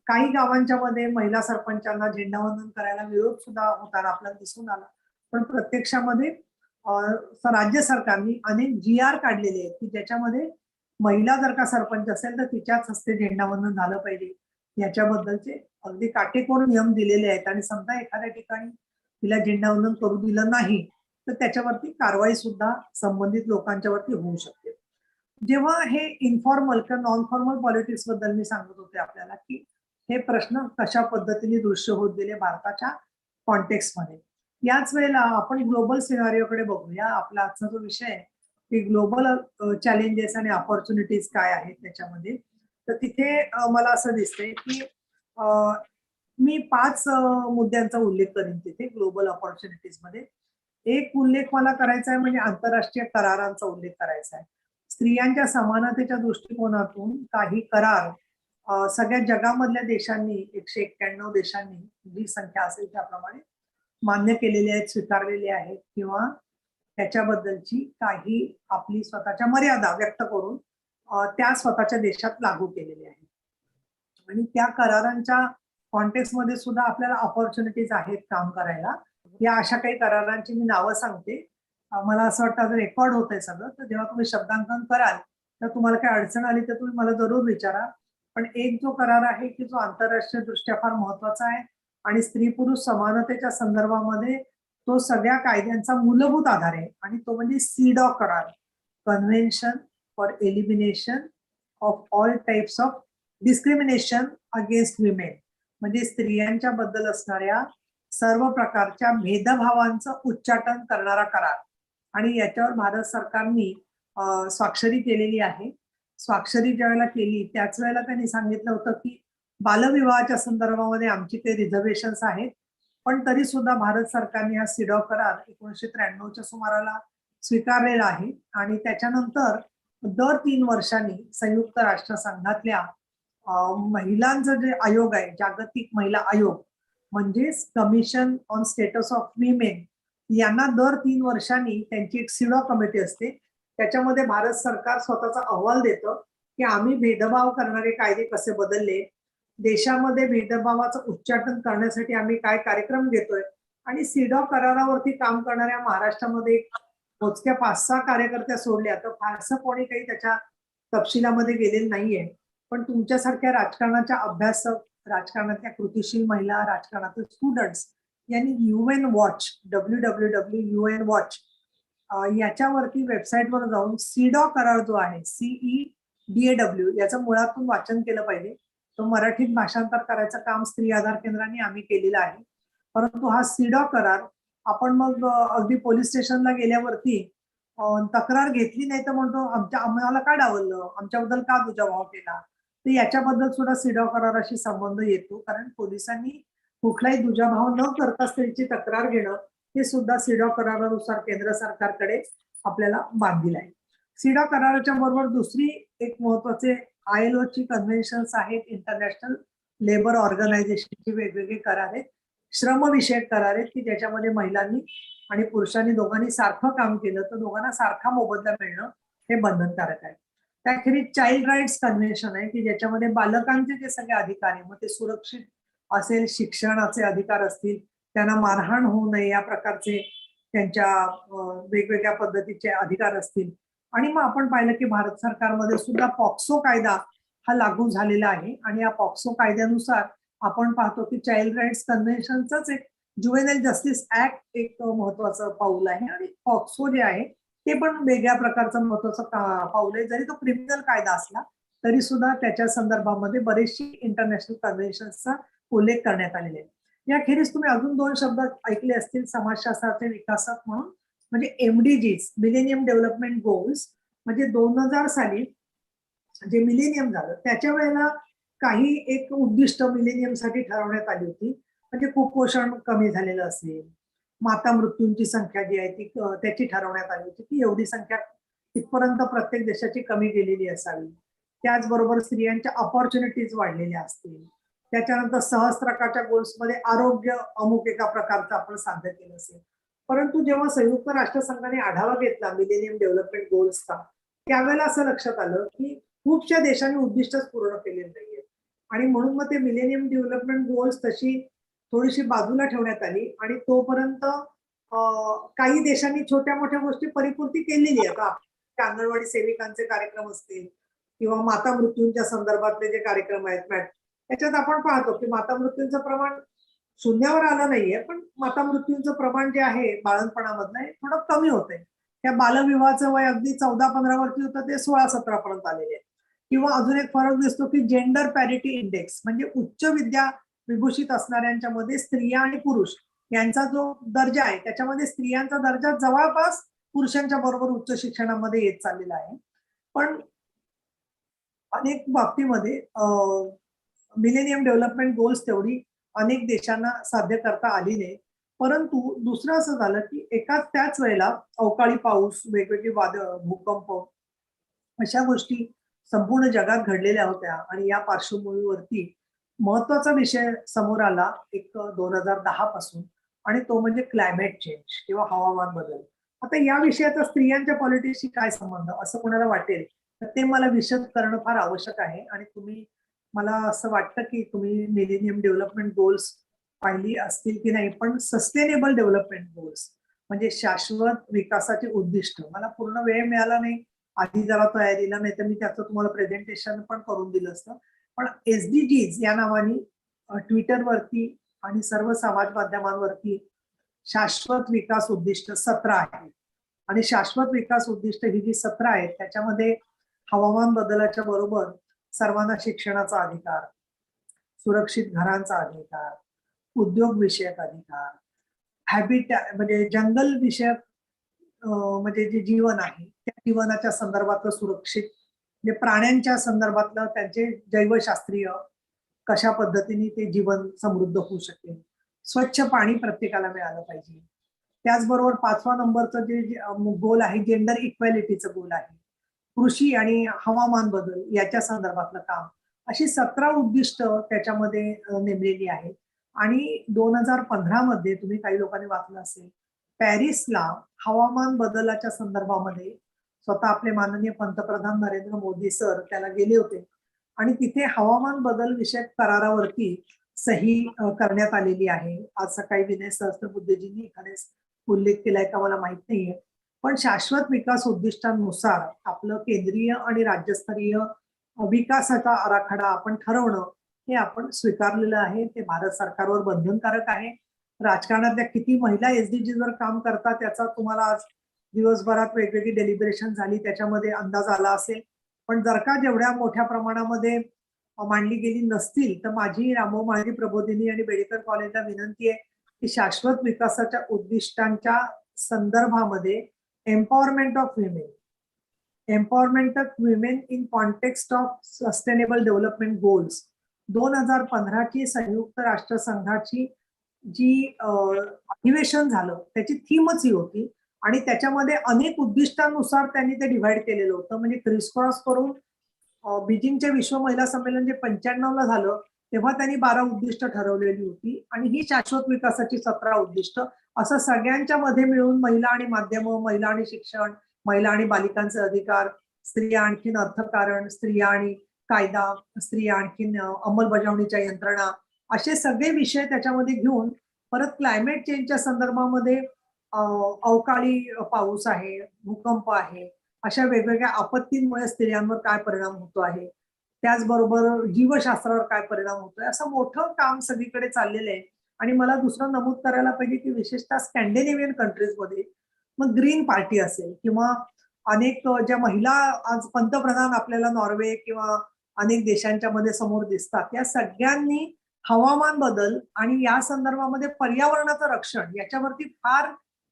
काही गावांच्या मध्ये महिला सरपंचांना झेंडावंदन करायला विरोध सुद्धा होताना आपल्याला दिसून आला. पण प्रत्यक्षामध्ये राज्य सरकारने अनेक GR काढलेले आहेत की ज्याच्यामध्ये महिला जर का सरपंच असेल तर तिच्याच हस्ते झेंडावंदन झालं पाहिजे याच्याबद्दलचे अगदी काटेकोर नियम दिलेले आहेत. आणि समजा एखाद्या ठिकाणी तिला झेंडावंदन करू दिलं नाही तर त्याच्यावरती कारवाई सुद्धा संबंधित लोकांच्या वरती होऊ शकते. जेव्हा हे इन्फॉर्मल किंवा नॉन फॉर्मल पॉलिटिक्स बद्दल मी सांगत होते आपल्याला की हे प्रश्न कशा पद्धतीने दृश्य होत गेले भारताच्या कॉन्टेक्स्टमध्ये. याच वेळेला आपण ग्लोबल सिनारिओकडे बघूया. आपला आजचा जो विषय आहे की ग्लोबल चॅलेंजेस आणि ऑपॉर्च्युनिटीज काय आहेत त्याच्यामध्ये. तर तिथे मला असं दिसतंय की मी 5 मुद्द्यांचा उल्लेख करीन तिथे ग्लोबल ऑपॉर्च्युनिटीज मध्ये. एक उल्लेख मला करायचा आहे म्हणजे आंतरराष्ट्रीय करारांचा उल्लेख करायचा आहे. स्त्रियांच्या समानतेच्या दृष्टिकोनातून काही करार सगळ्या जगामधल्या देशांनी 191 देशांनी जी संख्या असेल त्याप्रमाणे मान्य केलेले आहेत, स्वीकारलेले आहेत किंवा त्याच्याबद्दलची काही आपली स्वतःच्या मर्यादा व्यक्त करून त्या स्वतःच्या देशात लागू केलेले आहेत. आणि त्या करारांच्या कॉन्टेक्स्ट मध्ये सुद्धा आपल्याला ऑपॉर्च्युनिटीज आहेत काम करायला. या अशा काही करारांची मी नावं सांगते. मला असं वाटतं जर रेकॉर्ड होत आहे सगळं तर जेव्हा तुम्ही शब्दांकन कराल तर तुम्हाला काही अडचण आली तर तुम्ही मला जरूर विचारा. पण एक जो करार आहे की जो आंतरराष्ट्रीय दृष्ट्या फार महत्वाचा आहे आणि स्त्री पुरुष समानतेच्या संदर्भामध्ये तो सगळ्या कायद्यांचा मूलभूत आधार आहे आणि तो म्हणजे CEDAW करार, convention for elimination of all types of discrimination against women. म्हणजे स्त्रियांच्या बद्दल असणाऱ्या सर्व प्रकारच्या भेदभावांचं उच्चाटन करणारा करार. आणि याच्यावर भारत सरकारने स्वाक्षरी केलेली आहे. स्वाक्षरी ज्या वेळेला केली त्याच वेळेला त्यांनी सांगितलं होतं की बालविवाहाच्या संदर्भामध्ये आमची काही रिझर्वेशन्स आहेत, पण तरी सुद्धा भारत सरकारने हा CEDAW करार 1993च्या सुमाराला स्वीकारलेला आहे. आणि त्याच्यानंतर दर 3 वर्षांनी संयुक्त राष्ट्रसंघातल्या महिलांचं जे आयोग आहे, जागतिक महिला आयोग म्हणजेच commission on status of women, यांना दर 3 वर्षांनी त्यांची एक CEDAW कमिटी असते. त्याच्यामध्ये भारत सरकार स्वतःचा अहवाल देतं की आम्ही भेदभाव करणारे कायदे कसे बदलले, देशामध्ये भेदभावाचं उच्चाटन करण्यासाठी आम्ही काय कार्यक्रम घेतोय. आणि CEDAW करारावरती काम करणाऱ्या महाराष्ट्रामध्ये मोजक्या 5-6 कार्यकर्त्या सोडल्या तर फारसं कोणी काही त्याच्या तपशिलामध्ये गेलेलं नाहीये. पण तुमच्यासारख्या राजकारणाच्या अभ्यासक, राजकारणातल्या कृतिशील महिला, राजकारणातील स्टुडंट्स यांनी UN वॉच, www.UN वॉच याच्यावरती वेबसाईटवर जाऊन CEDAW करार जो आहे CEDAW याचं मुळातून वाचन केलं पाहिजे. तो मराठीत भाषांतर करायचं काम स्त्री आधार केंद्राने आम्ही केलेलं आहे. परंतु हा CEDAW करार आपण मग अगदी पोलीस स्टेशनला गेल्यावरती तक्रार घेतली नाही तर म्हणतो आम्हाला का डावललं, आमच्याबद्दल का दुजाभाव केला. तर याच्याबद्दल सुद्धा CEDAW कराराशी संबंध येतो. कारण पोलिसांनी कुठलाही दुजाभाव न करता स्त्रीची तक्रार घेणं हे सुद्धा CEDAW करारानुसार केंद्र सरकारकडे आपल्याला बांधील आहे. CEDAW कराराच्या बरोबर दुसरी एक महत्वाचे ILO ची कन्व्हेन्शन्स आहेत, इंटरनॅशनल लेबर ऑर्गनायझेशनचे वेगवेगळे करार आहेत, श्रमविषयक करार आहेत की ज्याच्यामध्ये महिलांनी आणि पुरुषांनी दोघांनी सारखं काम केलं तर दोघांना सारखा मोबदला मिळणं हे बंधनकारक आहे. त्याखेरीज चाइल्ड राईट्स कन्व्हेन्शन आहे की ज्याच्यामध्ये बालकांचे जे सगळे अधिकार आहे, मग ते सुरक्षित असेल, शिक्षणाचे अधिकार असतील, त्यांना मारहाण होऊ नये या प्रकारचे त्यांच्या वेगवेगळ्या पद्धतीचे अधिकार असतील. आणि मग आपण पाहिलं की भारत सरकारमध्ये सुद्धा पॉक्सो कायदा हा लागू झालेला आहे. आणि या पॉक्सो कायद्यानुसार आपण पाहतो की चाइल्ड राईट्स कन्व्हेन्शनच एक ज्युवेनाईल जस्टिस ऍक्ट एक महत्वाचं पाऊल आहे. आणि पॉक्सो जे आहे ते पण वेगळ्या प्रकारचं महत्वाचं पाऊल आहे. जरी तो क्रिमिनल कायदा असला तरी सुद्धा त्याच्या संदर्भामध्ये बरेचशी इंटरनॅशनल कन्व्हेन्शनचा उल्लेख करण्यात आलेले आहे. याखेरीज तुम्ही अजून 2 शब्द ऐकले असतील समाजशास्त्राचे विकासक म्हणून, म्हणजे MDGs, मिलेनियम डेव्हलपमेंट गोल्स. म्हणजे 2000 साली जे मिलेनियम झालं त्याच्या वेळेला काही एक उद्दिष्ट मिलेनियमसाठी ठरवण्यात आली होती. म्हणजे कुपोषण कमी झालेलं असेल, माता मृत्यूंची संख्या जी आहे ती त्याची ठरवण्यात आली होती की एवढी संख्या इथपर्यंत प्रत्येक देशाची कमी गेलेली असावी. त्याचबरोबर स्त्रियांच्या ऑपॉर्च्युनिटीज वाढलेल्या असतील. त्याच्यानंतर सहस्त्रकाच्या गोल्समध्ये आरोग्य अमुक एका प्रकारचं आपण साध्य केलं असेल. परंतु जेव्हा संयुक्त राष्ट्रसंघाने आढावा घेतला मिलेनियम डेव्हलपमेंट गोल्सचा त्यावेळेला असं लक्षात आलं की खूपशा देशांनी उद्दिष्टच पूर्ण केलेली नाहीये आणि म्हणून मग ते मिलेनियम डेव्हलपमेंट गोल्स तशी थोडीशी बाजूला ठेवण्यात आली आणि तोपर्यंत काही देशांनी छोट्या मोठ्या गोष्टी परिपूर्ती केलेली आहे. आता अंगणवाडी सेविकांचे कार्यक्रम असतील किंवा माता मृत्यूंच्या संदर्भातले जे कार्यक्रम आहेत त्याच्यात आपण पाहतो की माता मृत्यूंचं प्रमाण शून्यावर आलं नाहीये, पण माता मृत्यूंचं प्रमाण जे आहे बाळंतपणामधलं हे थोडं कमी होतंय. त्या बालविवाहाचं वय अगदी 14-15 वर्षी होतं ते 16-17 पर्यंत आलेले आहे. किंवा अजून एक फरक दिसतो की जेंडर पॅरिटी इंडेक्स म्हणजे उच्च विद्या विभूषित असणाऱ्यांच्या मध्ये स्त्रिया आणि पुरुष यांचा जो दर्जा आहे त्याच्यामध्ये स्त्रियांचा दर्जा जवळपास पुरुषांच्या बरोबर उच्च शिक्षणामध्ये येत चाललेला आहे. पण अनेक बाबतीमध्ये मिलेनियम डेव्हलपमेंट गोल्स तेवढी अनेक देशांना साध्य करता आली नाही. परंतु दुसरं असं झालं की त्याच वेळेला अवकाळी पाऊस, वेगवेगळी वादळ, भूकंप अशा गोष्टी संपूर्ण जगात घडलेल्या होत्या आणि या पार्श्वभूमीवरती महत्वाचा विषय समोर आला 2010 पासून आणि तो म्हणजे क्लायमेट चेंज किंवा हवामान बदल. आता या विषयाचा स्त्रियांच्या पॉलिटिक्सशी काय संबंध असं कोणाला वाटेल तर ते मला विशद करणं फार आवश्यक आहे. आणि तुम्ही मला असं वाटतं की तुम्ही मिलेनियम डेव्हलपमेंट गोल्स पाहिली असतील की नाही, पण सस्टेनेबल डेव्हलपमेंट गोल्स म्हणजे शाश्वत विकासाचे उद्दिष्ट मला पूर्ण वेळ मिळाला नाही आधी जरा तयारीला, नाही तर मी त्याचं तुम्हाला प्रेझेंटेशन पण करून दिलं असतं. पण SDGs या नावाने ट्विटरवरती आणि सर्व समाज माध्यमांवरती शाश्वत विकास उद्दिष्ट 17 आहे आणि शाश्वत विकास उद्दिष्ट ही जी 17 आहेत त्याच्यामध्ये हवामान बदलाच्या बरोबर सर्वांना शिक्षणाचा अधिकार, सुरक्षित घरांचा अधिकार, उद्योग विषयक अधिकार, हॅबिटॅट म्हणजे जंगल विषयक म्हणजे जे जीवन आहे त्या जीवनाच्या संदर्भातलं सुरक्षित म्हणजे प्राण्यांच्या संदर्भातलं त्यांचे जैवशास्त्रीय कशा पद्धतीने ते जीवन समृद्ध होऊ शकेल, स्वच्छ पाणी प्रत्येकाला मिळालं पाहिजे. त्याचबरोबर 5वा नंबरचं जे गोल आहे जेंडर इक्वॅलिटीचं गोल आहे, कृषी आणि हवामान बदल याच्या संदर्भातलं काम, अशी 17 उद्दिष्ट त्याच्यामध्ये नेमलेली आहेत. आणि 2015 मध्ये तुम्ही काही लोकांनी वाचलं असेल पॅरिसला हवामान बदलाच्या संदर्भामध्ये स्वतः आपले माननीय पंतप्रधान नरेंद्र मोदी सर त्याला गेले होते आणि तिथे हवामान बदल विषयक करारावरती सही करण्यात आलेली आहे. आज सकाळी विनय सहस्त्रबुद्धेजींनी एखाद्या उल्लेख केलाय का मला माहित नाहीये, पण शाश्वत विकास उद्दिष्टांनुसार आपलं केंद्रीय आणि राज्यस्तरीय विकासाचा आराखडा आपण ठरवणं हे आपण स्वीकारलेलं आहे. ते भारत सरकारवर बंधनकारक आहे. राजकारणातल्या किती महिला SDGs वर काम करतात त्याचा तुम्हाला आज दिवसभरात वेगवेगळी डेलिब्रेशन झाली त्याच्यामध्ये अंदाज आला असेल. पण जर का जेवढ्या मोठ्या प्रमाणामध्ये मांडली गेली नसतील तर माझी रामभाऊ म्हाळगी प्रबोधिनी आणि बेडेकर कॉलेजला विनंती आहे की शाश्वत विकासाच्या उद्दिष्टांच्या संदर्भामध्ये empowerment of women in context of sustainable development goals 2015 ची संयुक्त राष्ट्र संघाची जी अधिवेशन झालं त्याची थीमच ही होती आणि त्याच्यामध्ये अनेक उद्दिष्टांनुसार त्यांनी ते डिव्हाइड केलेलं होतं. म्हणजे क्रिसक्रॉस करून बीजिंगच्या विश्व महिला संमेलन जे 95 ला झालं तेव्हा त्यांनी 12 उद्दिष्ट ठरवलेली होती आणि ही शाश्वत विकासाची 17 उद्दिष्ट असं सगळ्यांच्या मध्ये मिळून महिला आणि माध्यमं, महिला आणि शिक्षण, महिला आणि बालिकांचे अधिकार, स्त्रिया आणखीन अर्थकारण, स्त्रिया आणि कायदा, स्त्रिया आणखीन अंमलबजावणीच्या यंत्रणा असे सगळे विषय त्याच्यामध्ये घेऊन परत क्लायमेट चेंजच्या संदर्भामध्ये अवकाळी पाऊस आहे, भूकंप आहे, अशा वेगवेगळ्या आपत्तींमुळे स्त्रियांवर काय परिणाम होतो आहे, त्याचबरोबर जीवशास्त्रावर काय परिणाम होतोय, असं मोठं काम सगळीकडे चाललेलं आहे. आणि मला दुसरं नमूद करायला पाहिजे की विशेषतः स्कॅन्डिनेव्हियन कंट्रीजमध्ये मग ग्रीन पार्टी असेल किंवा अनेक ज्या महिला आज पंतप्रधान आपल्याला नॉर्वे किंवा अनेक देशांच्या मध्ये समोर दिसतात, या सगळ्यांनी हवामान बदल आणि या संदर्भामध्ये पर्यावरणाचं रक्षण याच्यावरती फार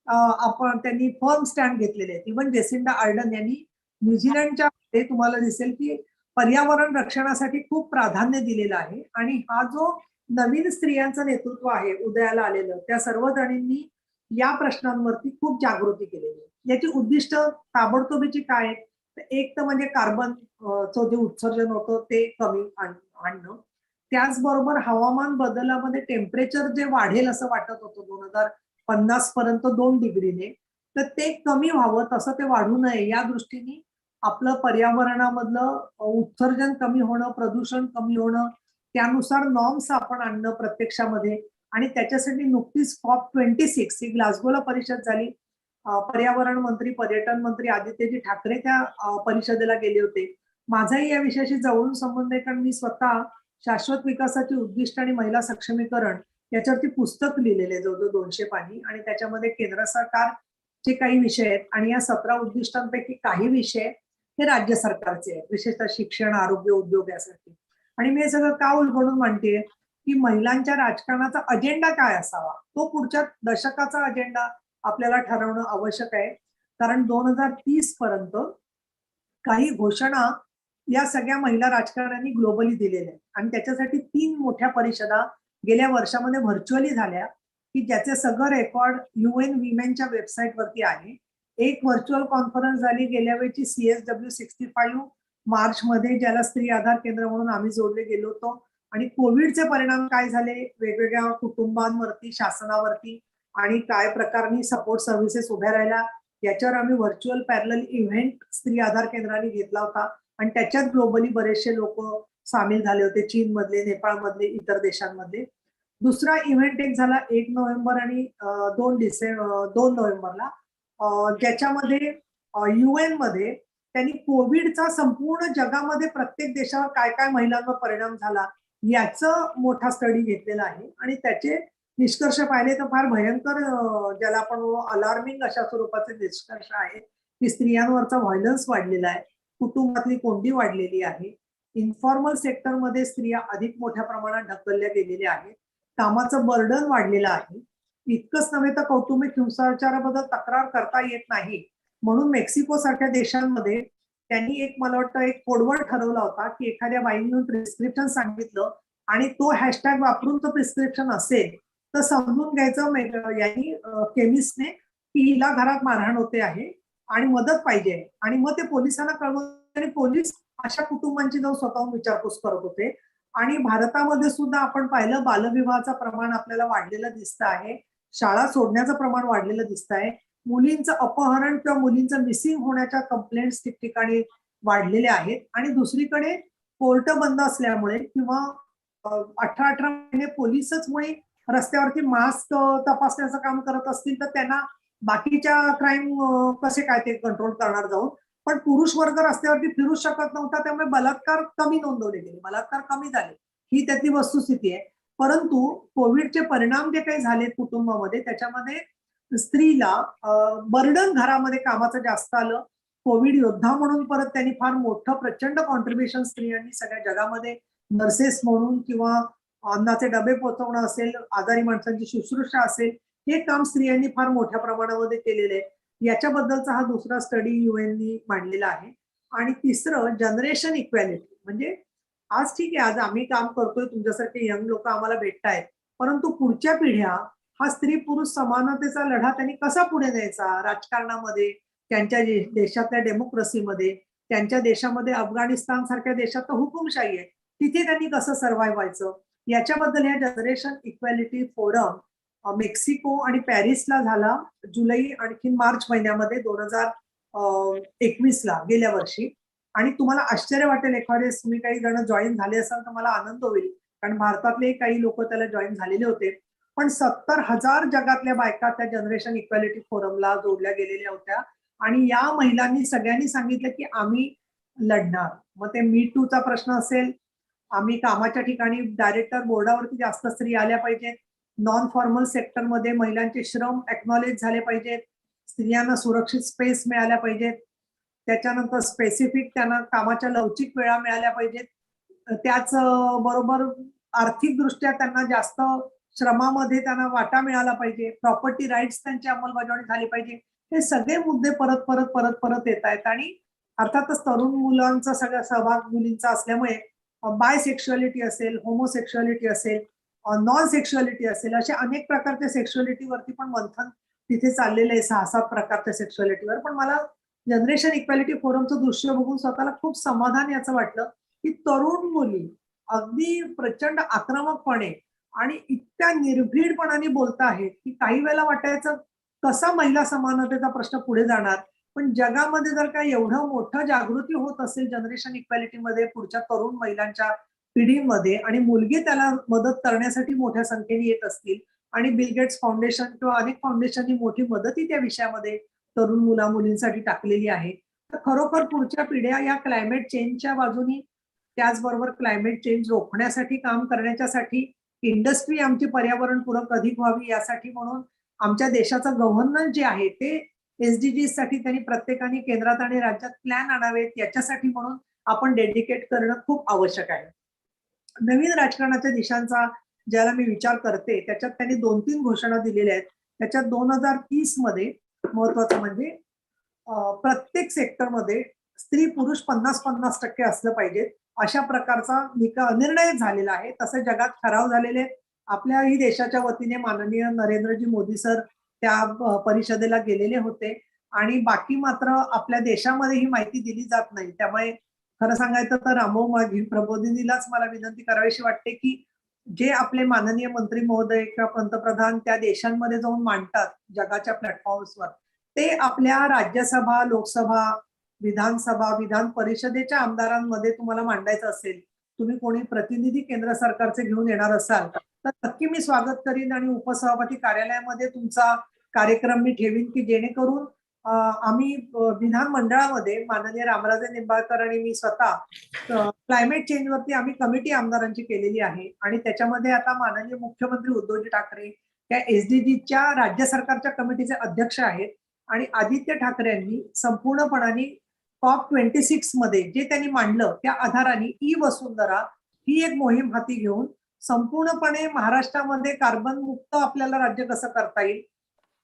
आपण त्यांनी फर्म स्टँड घेतलेले आहेत. इव्हन जेसिंडा आर्डन यांनी न्यूझीलंडच्या तुम्हाला दिसेल की पर्यावरण रक्षणासाठी खूप प्राधान्य दिलेलं आहे. आणि हा जो नवीन स्त्रियांचं नेतृत्व आहे उदयाला आलेलं, त्या सर्व जणींनी या प्रश्नांवरती खूप जागृती केलेली आहे. याची उद्दिष्ट ताबडतोबीची काय आहेत, तर एक तर म्हणजे कार्बनचं जे उत्सर्जन होतं ते कमी आणणं, त्याचबरोबर हवामान बदलामध्ये टेम्परेचर जे वाढेल असं वाटत होतं 2050 पर्यंत 2 डिग्रीने, तर ते कमी व्हावं, तसं ते वाढू नये या दृष्टीने आपलं पर्यावरणामधलं उत्सर्जन कमी होणं, प्रदूषण कमी होणं, त्यानुसार नॉर्म्स आपण आणणं प्रत्यक्षामध्ये. आणि त्याच्यासाठी नुकतीच COP26 ही ग्लासगोला परिषद झाली. पर्यावरण मंत्री, पर्यटन मंत्री आदित्यजी ठाकरे त्या परिषदेला गेले होते. माझाही या विषयाशी जवळून संबंध आहे, कारण मी स्वतः शाश्वत विकासाची उद्दिष्ट आणि महिला सक्षमीकरण याच्यावरती पुस्तक लिहिलेले जवळजवळ 200 पानी, आणि त्याच्यामध्ये केंद्र सरकारचे काही विषय आहेत आणि या 17 उद्दिष्टांपैकी काही विषय हे राज्य सरकारचे आहेत, विशेषतः शिक्षण, आरोग्य, उद्योग यासाठी. आणि मी हे सगळं का उलगडून म्हणते की महिलांच्या राजकारणाचा अजेंडा काय असावा, तो पुढच्या दशकाचा अजेंडा आपल्याला ठरवणं आवश्यक आहे. कारण 2030 पर्यंत काही घोषणा या सगळ्या महिला राजकारण्यांनी ग्लोबली दिलेल्या आहेत आणि त्याच्यासाठी 3 मोठ्या परिषदा गेल्या वर्षामध्ये व्हर्च्युअली झाल्या की ज्याचे सगळं रेकॉर्ड UN विमेनच्या वेबसाईटवरती आहे. एक व्हर्च्युअल कॉन्फरन्स झाली गेल्या वेळची CSW65 मार्च मध्ये, ज्याला स्त्री आधार केंद्र म्हणून आम्ही जोडले गेलो होतो. आणि कोविडचे परिणाम काय झाले वेगवेगळ्या कुटुंबांवरती, शासनावरती, आणि काय प्रकारनी सपोर्ट सर्व्हिसेस उभ्या राहिल्या याच्यावर आम्ही व्हर्च्युअल पॅरलल इव्हेंट स्त्री आधार केंद्राने घेतला होता. आणि त्याच्यात ग्लोबली बरेचसे लोक सामील झाले होते, चीन मधले, नेपाळ मधले, इतर देशांमधले. दुसरा इव्हेंट एक झाला 1 नोव्हेंबर आणि 2 नोव्हेंबरला, ज्याच्यामध्ये UN मध्ये त्यांनी कोविडचा संपूर्ण जगामध्ये प्रत्येक देशावर काय काय महिलांवर परिणाम झाला याचं मोठा स्टडी घेतलेला आहे. आणि त्याचे निष्कर्ष पाहिले तर फार भयंकर, ज्याला आपण अलार्मिंग अशा स्वरूपाचे निष्कर्ष आहेत की स्त्रियांवरचा व्हायलन्स वाढलेला आहे, कुटुंबातली कोंडी वाढलेली आहे, इन्फॉर्मल सेक्टरमध्ये स्त्रिया अधिक मोठ्या प्रमाणात ढकलल्या गेलेल्या आहेत, कामाचं बर्डन वाढलेलं आहे. इतकंच नव्हे तर कौटुंबिक हिंसाचाराबद्दल तक्रार करता येत नाही, म्हणून मेक्सिको सारख्या देशांमध्ये त्यांनी एक, मला वाटतं, एक कोडवर्ड ठरवला होता की एखाद्या बाईने प्रिस्क्रिप्शन सांगितलं आणि तो हॅशटॅग वापरून तो प्रिस्क्रिप्शन असेल तर समजून घ्यायचं यांनी केमिस्टने की हिला घरात मारहाण होते आहे आणि मदत पाहिजे, आणि मग ते पोलिसांना कळवलं आणि पोलीस अशा कुटुंबांची जाऊन स्वतःहून विचारपूस करत होते. आणि भारतामध्ये सुद्धा आपण पाहिलं बालविवाहाचं प्रमाण आपल्याला वाढलेलं दिसतं आहे, शाळा सोडण्याचं प्रमाण वाढलेलं दिसत आहे, मुलींचं अपहरण किंवा मुलींचं मिसिंग होण्याच्या कंप्लेंट्स ठिकठिकाणी वाढलेल्या आहेत. आणि दुसरीकडे कोर्ट बंद असल्यामुळे किंवा 18 महिने पोलीसच मुळे रस्त्यावरती मास्क तपासण्याचं काम करत असतील तर त्यांना बाकीच्या क्राईम कसे काय ते कंट्रोल करणार जाऊन. पण पुरुष वर्ग रस्त्यावरती फिरू शकत नव्हता, त्यामुळे बलात्कार कमी नोंदवले गेले, बलात्कार कमी झाले, ही त्यातली वस्तुस्थिती आहे. परंतु कोविडचे परिणाम जे काही झालेत कुटुंबामध्ये, त्याच्यामध्ये स्त्रीला बर्डन घरामध्ये कामाचं जास्त आलं. कोविड योद्धा म्हणून परत त्यांनी फार मोठं प्रचंड कॉन्ट्रीब्युशन स्त्रियांनी सगळ्या जगामध्ये, नर्सेस म्हणून किंवा अन्नाचे डबे पोहोचवणं असेल, आजारी माणसांची शुश्रूषा असेल, हे काम स्त्रियांनी फार मोठ्या प्रमाणामध्ये केलेले आहे. याच्याबद्दलचा हा दुसरा स्टडी युएननी मांडलेला आहे. आणि तिसरं जनरेशन इक्वॅलिटी, म्हणजे आज ठीक आहे, आज आम्ही काम करतोय, तुमच्यासारखे यंग लोक आम्हाला भेटतायत, परंतु पुढच्या पिढ्या हा स्त्री पुरुष समानतेचा लढा त्यांनी कसा पुढे न्यायचा राजकारणामध्ये, त्यांच्या देशातल्या डेमोक्रेसीमध्ये, त्यांच्या देशामध्ये अफगाणिस्तान सारख्या देशात तर हुकुमशाही आहे, तिथे त्यांनी कसं सर्व्हाइव्ह व्हायचं, याच्याबद्दल ह्या जनरेशन इक्वॅलिटी फोरम मेक्सिको आणि पॅरिसला झाला जुलै आणखी मार्च महिन्यामध्ये 2021ला, गेल्या वर्षी. आणि तुम्हाला आश्चर्य वाटेल, एखादे तुम्ही काही जण जॉईन झाले असाल तर मला आनंद होईल, कारण भारतातले काही लोक त्याला जॉईन झालेले होते. पण 70,000 जगातल्या बायका त्या जनरेशन इक्वॅलिटी फोरमला जोडल्या गेलेल्या होत्या. आणि या महिलांनी सगळ्यांनी सांगितलं की आम्ही लढणार. मग ते मी टूचा प्रश्न असेल, आम्ही कामाच्या ठिकाणी डायरेक्टर बोर्डावरती जास्त स्त्री आल्या पाहिजेत, नॉन फॉर्मल सेक्टरमध्ये महिलांचे श्रम एक्नॉलेज झाले पाहिजेत, स्त्रियांना सुरक्षित स्पेस मिळाल्या पाहिजेत, त्याच्यानंतर स्पेसिफिक त्यांना कामाच्या लवचिक वेळा मिळाल्या पाहिजेत, त्याच बरोबर आर्थिक दृष्ट्या त्यांना जास्त श्रमामध्ये त्यांना वाटा मिळाला पाहिजे, प्रॉपर्टी राईट्स त्यांची अंमलबजावणी झाली पाहिजे. हे सगळे मुद्दे परत परत परत परत येत आहेत. आणि अर्थातच तरुण मुलांचा सगळा सहभाग मुलींचा असल्यामुळे बायसेक्शुअलिटी असेल, होमोसेक्शुअलिटी असेल, नॉन सेक्शुअलिटी असेल, अशा अनेक प्रकारच्या सेक्शुअलिटीवरती पण मंथन तिथे चाललेलं आहे, 6-7 प्रकारच्या सेक्शुअलिटीवर. पण मला जनरेशन इक्वॅलिटी फोरमचं दृश्य बघून स्वतःला खूप समाधान याचं वाटलं की तरुण मुली अगदी प्रचंड आक्रमकपणे आणि इतक्या निर्भीडपणाने बोलत आहेत की काही वेळेला वाटायचं कसा महिला समानतेचा प्रश्न पुढे जाणार, पण जगामध्ये जर का एवढं मोठं जागृती होत असेल जनरेशन इक्वॅलिटीमध्ये पुढच्या तरुण महिलांच्या पिढीमध्ये आणि मुलगी त्याला मदत करण्यासाठी मोठ्या संख्येने येत असतील आणि बिल गेट्स फाउंडेशन किंवा अनेक फाउंडेशननी मोठी मदतही त्या विषयामध्ये तरुण मुला मुलींसाठी टाकलेली आहे, तर खरोखर पुढच्या पिढ्या या क्लायमेट चेंजच्या बाजूनी, त्याचबरोबर क्लायमेट चेंज रोखण्यासाठी काम करण्याच्यासाठी इंडस्ट्री आमची पर्यावरणपूरक अधिक व्हावी यासाठी म्हणून आमच्या देशाचं गव्हर्नन्स जे आहे ते SDGs साठी त्यांनी प्रत्येकाने केंद्रात आणि राज्यात प्लॅन आणावेत, याच्यासाठी म्हणून आपण डेडिकेट करणं खूप आवश्यक आहे. नवीन राजकारणाच्या दिशांचा ज्याला मी विचार करते त्याच्यात त्यांनी 2-3 घोषणा दिलेल्या आहेत. त्याच्यात 2030 मध्ये महत्वाचं म्हणजे प्रत्येक सेक्टरमध्ये स्त्री पुरुष 50-50% असलं पाहिजे अशा प्रकारचा निर्णय झालेला आहे. तसं जगात ठराव झालेले आपल्याही देशाच्या वतीने माननीय नरेंद्रजी मोदी सर त्या परिषदेला गेलेले होते आणि बाकी मात्र आपल्या देशामध्ये ही माहिती दिली जात नाही. त्यामुळे खरं सांगायचं तर रामभाऊ म्हाळगी प्रबोधिनीलाच मला विनंती करावीशी वाटते की जे आपले माननीय मंत्री महोदय किंवा पंतप्रधान त्या देशांमध्ये जाऊन मांडतात जगाच्या प्लॅटफॉर्म्सवर, ते आपल्या राज्यसभा, लोकसभा, विधानसभा, विधान परिषदेच्या आमदारांमध्ये तुम्हाला मांडायचं असेल, तुम्ही कोणी प्रतिनिधी केंद्र सरकारचे घेऊन येणार असाल तर नक्की मी स्वागत करीन आणि उपसभापती कार्यालयामध्ये तुमचा कार्यक्रम मी ठेवीन की जेणेकरून आम्ही विधान मंडळामध्ये माननीय रामराजे निंबाळकर आणि मी स्वतः क्लायमेट चेंज वरती आम्ही कमिटी आमदारांची केलेली आहे आणि त्याच्यामध्ये आता माननीय मुख्यमंत्री उद्धवजी ठाकरे त्या SDGच्या राज्य सरकारच्या कमिटीचे अध्यक्ष आहेत आणि आदित्य ठाकरे यांनी संपूर्णपणाने COP26 मध्ये जे त्यांनी मांडलं त्या आधाराने वसुंधरा ही एक मोहीम हाती घेऊन संपूर्णपणे महाराष्ट्रामध्ये कार्बन मुक्त आपल्याला राज्य कसं करता येईल,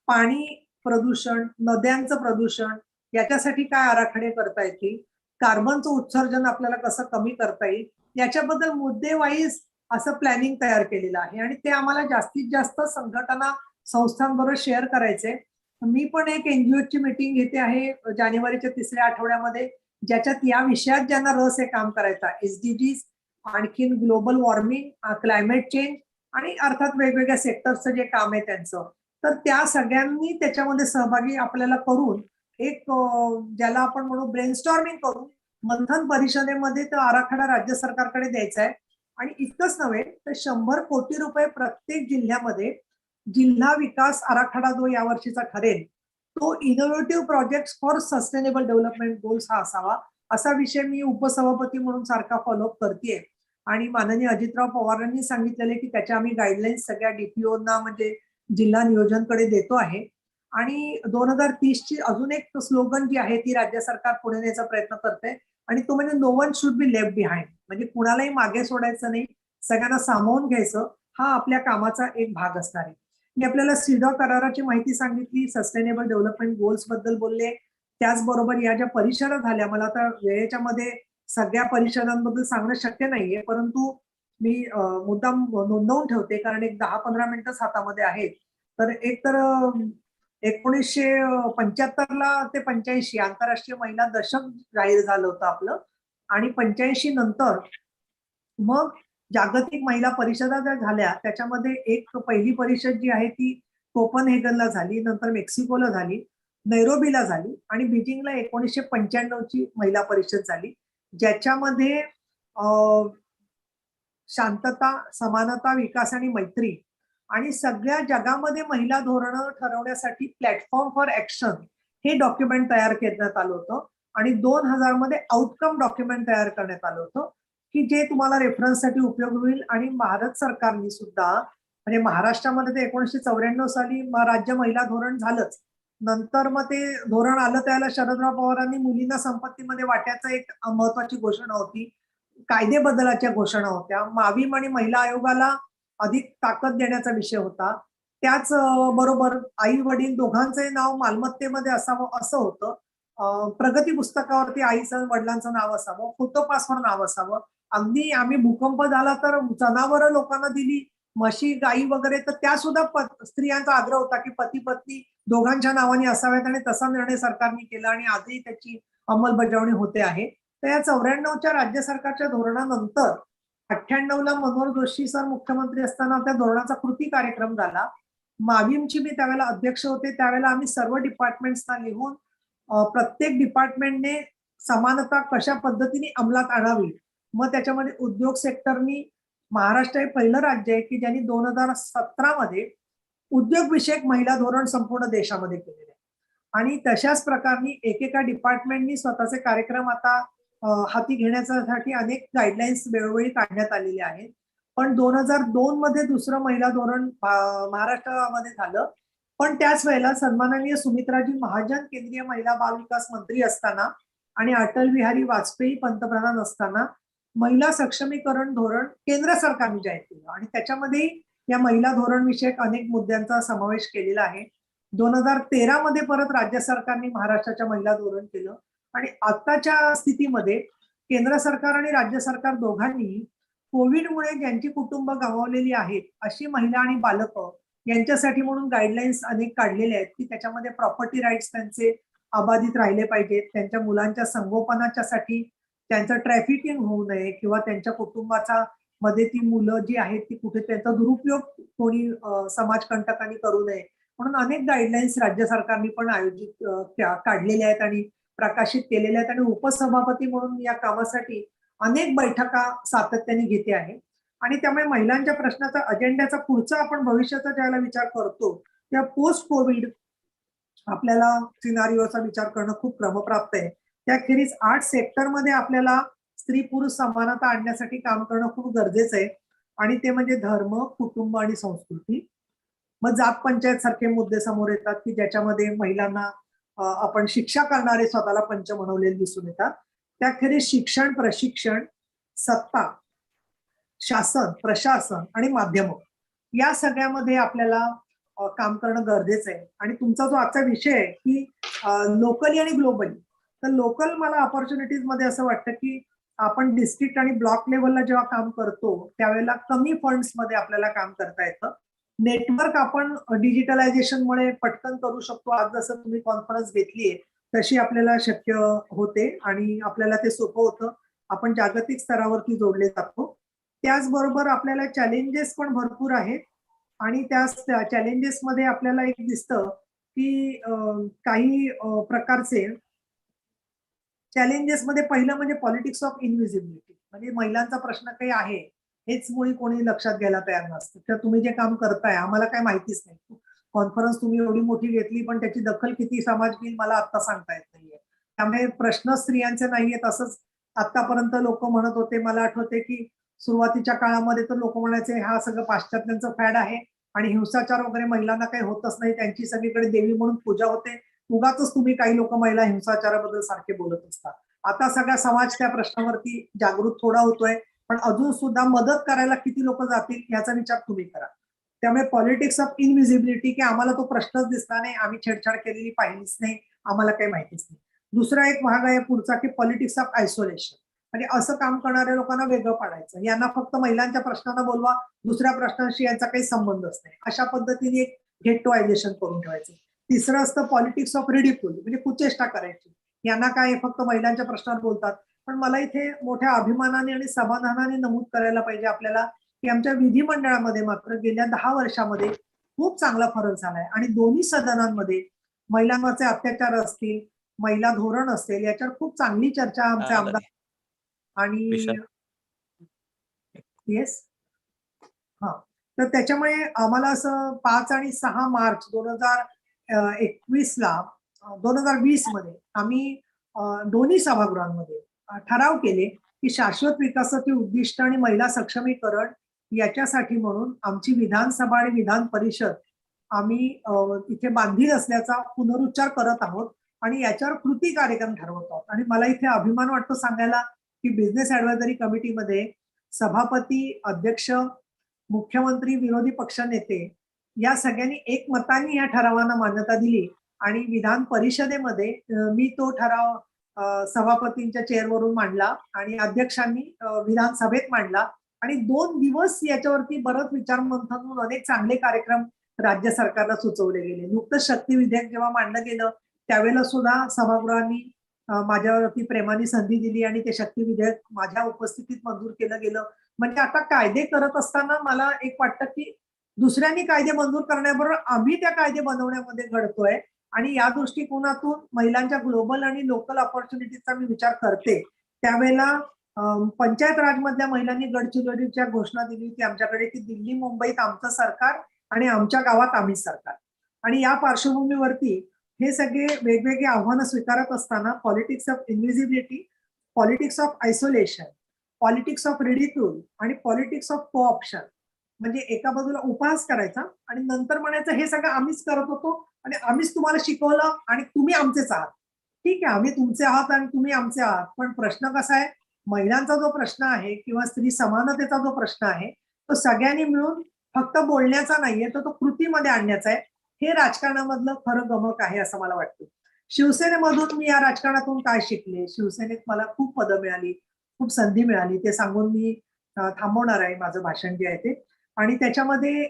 पाणी प्रदूषण, नद्यांचं प्रदूषण याच्यासाठी काय आराखडे करता येतील, कार्बनचं उत्सर्जन आपल्याला कसं कमी करता येईल याच्याबद्दल मुद्देवाईज असं प्लॅनिंग तयार केलेलं आहे आणि ते आम्हाला जास्तीत जास्त संघटना संस्थांबरोबर शेअर करायचे. मी पण एक NGOची मीटिंग घेते आहे जानेवारीच्या 3ऱ्या आठवड्यामध्ये, ज्याच्यात या विषयात ज्यांना रस आहे काम करायचा, SDGs, आणखीन ग्लोबल वॉर्मिंग, क्लायमेट चेंज आणि अर्थात वेगवेगळ्या सेक्टरचं जे काम आहे त्यांचं, तर त्या सगळ्यांनी त्याच्यामध्ये सहभागी आपल्याला करून एक ज्याला आपण म्हणू ब्रेनस्टॉर्मिंग करून मंथन परिषदेमध्ये तो आराखडा राज्य सरकारकडे द्यायचा आहे. आणि इतकंच नव्हे तर 100 कोटी रुपये प्रत्येक जिल्ह्यामध्ये जिल्हा विकास आराखडा जो यावर्षीचा ठरेल तो innovative project for sustainable development goals हा असावा, असा विषय मी उपसभापती म्हणून सारखा फॉलोअप करतेय. आणि माननीय अजितराव पवारांनी सांगितलेले की त्याच्या आम्ही गाईडलाईन्स सगळ्या DPOना म्हणजे जिल्हा नियोजनकडे देतो आहे. आणि 2030ची अजून एक स्लोगन जी आहे ती राज्य सरकार पुढे नेण्याचा प्रयत्न करते आणि तो म्हणजे no one should be left behind, म्हणजे कुणालाही मागे सोडायचं नाही, सगळ्यांना सामावून घ्यायचं, हा आपल्या कामाचा एक भाग असणार आहे. मी आपल्याला सिडॉ कराराची माहिती सांगितली, सस्टेनेबल डेव्हलपमेंट गोल्स बद्दल बोलले, त्याचबरोबर या ज्या परिषदा झाल्या, मला आता वेळेच्या मध्ये सगळ्या परिषदांबद्दल सांगणं शक्य नाहीये, परंतु मी मुद्दाम नोंदवून ठेवते कारण एक 10-15 मिनिटच हातामध्ये आहेत. तर एक तर 1975 ते 85 आंतरराष्ट्रीय महिला दशक जाहीर झालं होतं आपलं आणि 85 नंतर मग जागतिक महिला परिषदा ज्या झाल्या त्याच्यामध्ये एक पहिली परिषद जी आहे ती कोपनहेगनला झाली, नंतर मेक्सिकोला झाली, नैरोबीला झाली आणि बीजिंगला 1995ची महिला परिषद झाली, ज्याच्यामध्ये शांतता, समानता, विकास आणि मैत्री आणि सगळ्या जगामध्ये महिला धोरणं ठरवण्यासाठी प्लॅटफॉर्म फॉर ऍक्शन हे डॉक्युमेंट तयार करण्यात आलं होतं आणि 2000 मध्ये आउटकम डॉक्युमेंट तयार करण्यात आलं होतं की जे तुम्हाला रेफरन्ससाठी उपयोग होईल. आणि भारत सरकारने सुद्धा म्हणजे महाराष्ट्रामध्ये ते 1994 साली राज्य महिला धोरण झालंच, नंतर मग ते धोरण आलं त्याला शरदराव पवारांनी मुलींना संपत्तीमध्ये वाट्याचं एक महत्वाची घोषणा होती, कायदे बदलाच्या घोषणा होत्या, माविम आणि महिला आयोगाला अधिक ताकद देण्याचा विषय होता, त्याच बरोबर आई वडील दोघांचे नाव मालमत्तेमध्ये असावं असं होतं, प्रगती पुस्तकावरती आईचं वडिलांचं नाव असावं, फोटोपासवर नाव असावं, अगदी आम्ही भूकंप झाला तर जनावरं लोकांना दिली, म्हशी गाई वगैरे, तर त्या सुद्धा स्त्रियांचा आग्रह होता की पती पत्नी दोघांच्या नावाने असाव्यात आणि तसा निर्णय सरकारने केला आणि आजही त्याची अंमलबजावणी होते आहे. तर या 94च्या राज्य सरकारच्या धोरणानंतर 98ला मनोहर जोशी सर मुख्यमंत्री असताना त्या धोरणाचा कृती कार्यक्रम झाला. माविमची मी त्यावेळेला अध्यक्ष होते, त्यावेळेला आम्ही सर्व डिपार्टमेंट्सना लिहून प्रत्येक डिपार्टमेंटने समानता कशा पद्धतीने अंमलात आणावी. मग त्याच्यामध्ये उद्योग सेक्टरनी, महाराष्ट्र हे पहिलं राज्य आहे की ज्यांनी 2017 मध्ये उद्योग विषयक महिला धोरण संपूर्ण देशामध्ये केलेले आहे. आणि तशाच प्रकारनी एकेका डिपार्टमेंटनी स्वतःचे कार्यक्रम आता हाती घेण्यासाठी अनेक गाईडलाईन्स वेळोवेळी काढण्यात आलेले आहेत. पण 2002 मध्ये दुसरं महिला धोरण महाराष्ट्रामध्ये झालं. पण त्याच वेळेला सन्माननीय सुमित्राजी महाजन केंद्रीय महिला बाल विकास मंत्री असताना आणि अटल बिहारी वाजपेयी पंतप्रधान असताना महिला सक्षमीकरण धोरण केंद्र सरकारने जाहीर केलं आणि त्याच्यामध्ये या महिला धोरण विषयक अनेक मुद्द्यांचा समावेश केलेला आहे. 2013 मध्ये परत राज्य सरकारने महाराष्ट्राच्या महिला धोरण केलं आणि आताच्या स्थितीमध्ये केंद्र सरकार आणि राज्य सरकार दोघांनी कोविडमुळे ज्यांची कुटुंब गमावलेली आहेत अशी महिला आणि बालकं यांच्यासाठी म्हणून गाईडलाईन्स अनेक काढलेले आहेत की त्याच्यामध्ये प्रॉपर्टी राईट्स त्यांचे अबाधित राहिले पाहिजेत, त्यांच्या मुलांच्या संगोपनाच्यासाठी त्यांचं ट्रॅफिकिंग होऊ नये किंवा त्यांच्या कुटुंबाचा मध्ये ती मुलं जी आहेत ती कुठे त्यांचा दुरुपयोग कोणी समाजकंटकांनी करू नये म्हणून अनेक गाईडलाईन्स राज्य सरकारने पण आयोजित काढलेल्या आहेत आणि प्रकाशित केलेल्या आहेत. आणि उपसभापती म्हणून या कामासाठी अनेक बैठका सातत्याने घेते आहे. आणि त्यामुळे महिलांच्या प्रश्नाचा अजेंड्याचा पुढचा आपण भविष्याचा ज्याला विचार करतो त्या पोस्ट कोविड आपल्याला सिनारिओचा विचार करणं खूप क्रमप्राप्त आहे. त्याखेरीज 8 सेक्टरमध्ये आपल्याला स्त्री पुरुष समानता आणण्यासाठी काम करणं खूप गरजेचं आहे. आणि ते म्हणजे धर्म, कुटुंब आणि संस्कृती. मग जात पंचायत सारखे मुद्दे समोर येतात की ज्याच्यामध्ये महिलांना आपण शिक्षा करणारे स्वतःला पंच म्हणवलेले दिसून येतात. त्याखेरीज शिक्षण, प्रशिक्षण, सत्ता, शासन, प्रशासन आणि माध्यम या सगळ्यामध्ये आपल्याला काम करणं गरजेचं आहे. आणि तुमचा जो आजचा विषय आहे की लोकली आणि ग्लोबली, तर लोकल मला ऑपॉर्च्युनिटीज मध्ये असं वाटतं की आपण डिस्ट्रिक्ट आणि ब्लॉक लेवलला जेव्हा काम करतो त्यावेळेला कमी फंड्स मध्ये आपल्याला काम करता येतं. नेटवर्क आपण डिजिटलायझेशनमुळे पटकन करू शकतो. आज जसं तुम्ही कॉन्फरन्स घेतलीये तशी आपल्याला शक्य होते आणि आपल्याला ते सोपं होतं. आपण जागतिक स्तरावरती जोडले जातो. त्याचबरोबर आपल्याला चॅलेंजेस पण भरपूर आहेत आणि त्या चॅलेंजेस मध्ये आपल्याला एक दिसतं की काही प्रकारचे चॅलेंजेस मध्ये पहिलं म्हणजे पॉलिटिक्स ऑफ इनव्हिजिबिलिटी. म्हणजे महिलांचा प्रश्न काही आहे हेच मुळी कोणी लक्षात घ्यायला तयार नसतं. तर तुम्ही जे काम करताय आम्हाला काय माहितीच नाही. कॉन्फरन्स तुम्ही एवढी मोठी घेतली पण त्याची दखल किती समाज घेईल मला आता सांगता येत नाहीये. त्यामुळे प्रश्न स्त्रियांचे नाहीये. तसंच आतापर्यंत लोक म्हणत होते, मला आठवते की सुरुवातीच्या काळामध्ये तर लोक म्हणायचे हा सगळं पाश्चात्यांचं फॅड आहे आणि हिंसाचार वगैरे महिलांना काही होतच नाही, त्यांची सगळीकडे देवी म्हणून पूजा होते. उगाच तुम्ही काही लोक महिला हिंसाचाराबद्दल सारखे बोलत असतात. आता सगळा समाज त्या प्रश्नावरती जागृत थोडा होतोय पण अजून सुद्धा मदत करायला किती लोक जातील याचा विचार तुम्ही करा. त्यामुळे पॉलिटिक्स ऑफ इनव्हिजिबिलिटी की आम्हाला तो प्रश्नच दिसला नाही, आम्ही छेडछाड केलेली पाहिलीच नाही, आम्हाला काही माहितीच नाही. दुसरा एक भाग आहे पुढचा की पॉलिटिक्स ऑफ आयसोलेशन. म्हणजे असं काम करणाऱ्या लोकांना वेगळं पाडायचं, यांना फक्त महिलांच्या प्रश्नांना बोलवा, दुसऱ्या प्रश्नांशी यांचा काही संबंधच नाही, अशा पद्धतीने एक गेटोआयझेशन करून ठेवायचं. तिसरं असतं पॉलिटिक्स ऑफ रिडिक्युल, म्हणजे कुचेष्टा करायची. यांना काय फक्त महिलांच्या प्रश्नावर बोलतात. पण मला इथे मोठ्या अभिमानाने आणि समाधानाने नमूद करायला पाहिजे आपल्याला की आमच्या विधिमंडळामध्ये मात्र गेल्या 10 वर्षामध्ये खूप चांगला फरक झालाय आणि दोन्ही सदनांमध्ये महिलांवरचे अत्याचार असतील, महिला धोरण असेल, याच्यावर खूप चांगली चर्चा आमच्या आमदार आणि येस हा. तर त्याच्यामुळे आम्हाला असं 5 आणि 6 मार्च 2020 मध्ये आम्ही दोन्ही सभागृहांमध्ये ठराव केले की शाश्वत विकासाची उद्दिष्ट आणि महिला सक्षमीकरण याच्यासाठी म्हणून आमची विधानसभा आणि विधान परिषद आम्ही इथे बांधील असल्याचा पुनरुच्चार करत आहोत आणि याच्यावर कृती कार्यक्रम ठरवत आहोत. आणि मला इथे अभिमान वाटतो सांगायला की बिझनेस ऍडव्हायझरी कमिटीमध्ये सभापती, अध्यक्ष, मुख्यमंत्री, विरोधी पक्षनेते या सगळ्यांनी एकमताने या ठरावांना मान्यता दिली आणि विधान परिषदेमध्ये मी तो ठराव सभापतींच्या चेअरवरून मांडला आणि अध्यक्षांनी विधानसभेत मांडला आणि 2 दिवस याच्यावरती बरंच विचार मंथन होऊन अनेक चांगले कार्यक्रम राज्य सरकारला सुचवले गेले. नुकतंच शक्ती विधेयक जेव्हा मांडलं गेलं त्यावेळेला सुद्धा सभागृहांनी माझ्यावरती प्रेमाने संधी दिली आणि ते शक्ती विधेयक माझ्या उपस्थितीत मंजूर केलं गेलं. म्हणजे आता कायदे करत असताना मला एक वाटतं की दुसऱ्यांनी कायदे मंजूर करण्याबरोबर आम्ही त्या कायदे बनवण्यामध्ये घडतोय आणि या दृष्टिकोनातून महिलांच्या ग्लोबल आणि लोकल ऑपॉर्च्युनिटीजचा मी विचार करते त्यावेळेला पंचायत राजमधल्या महिलांनी गडचिरोलीच्या घोषणा दिली होती आमच्याकडे की दिल्ली मुंबईत आमचं सरकार आणि आमच्या गावात आम्ही सरकार. आणि या पार्श्वभूमीवरती हे सगळे वेगवेगळे आव्हानं स्वीकारत असताना politics of invisibility, politics of isolation, politics of ridicule आणि पॉलिटिक्स ऑफ कोऑप्शन, म्हणजे एका बाजूला उपहास करायचा आणि नंतर म्हणायचं हे सगळं आम्हीच करत होतो आणि आम्हीच तुम्हाला शिकवलं आणि तुम्ही आमचेच आहात. ठीक आहे, आम्ही तुमचे आहात आणि तुम्ही आमचे आहात, पण प्रश्न कसा आहे, महिलांचा जो प्रश्न आहे किंवा स्त्री समानतेचा जो प्रश्न आहे तो सगळ्यांनी मिळून फक्त बोलण्याचा नाहीये, तो कृतीमध्ये आणण्याचा आहे. हे राजकारणामधलं खरं गमक आहे असं मला वाटतं. शिवसेनेमधून मी या राजकारणातून काय शिकले, शिवसेनेत मला खूप पदं मिळाली, खूप संधी मिळाली, ते सांगून मी थांबवणार आहे माझं भाषण जे आहे ते. आणि त्याच्यामध्ये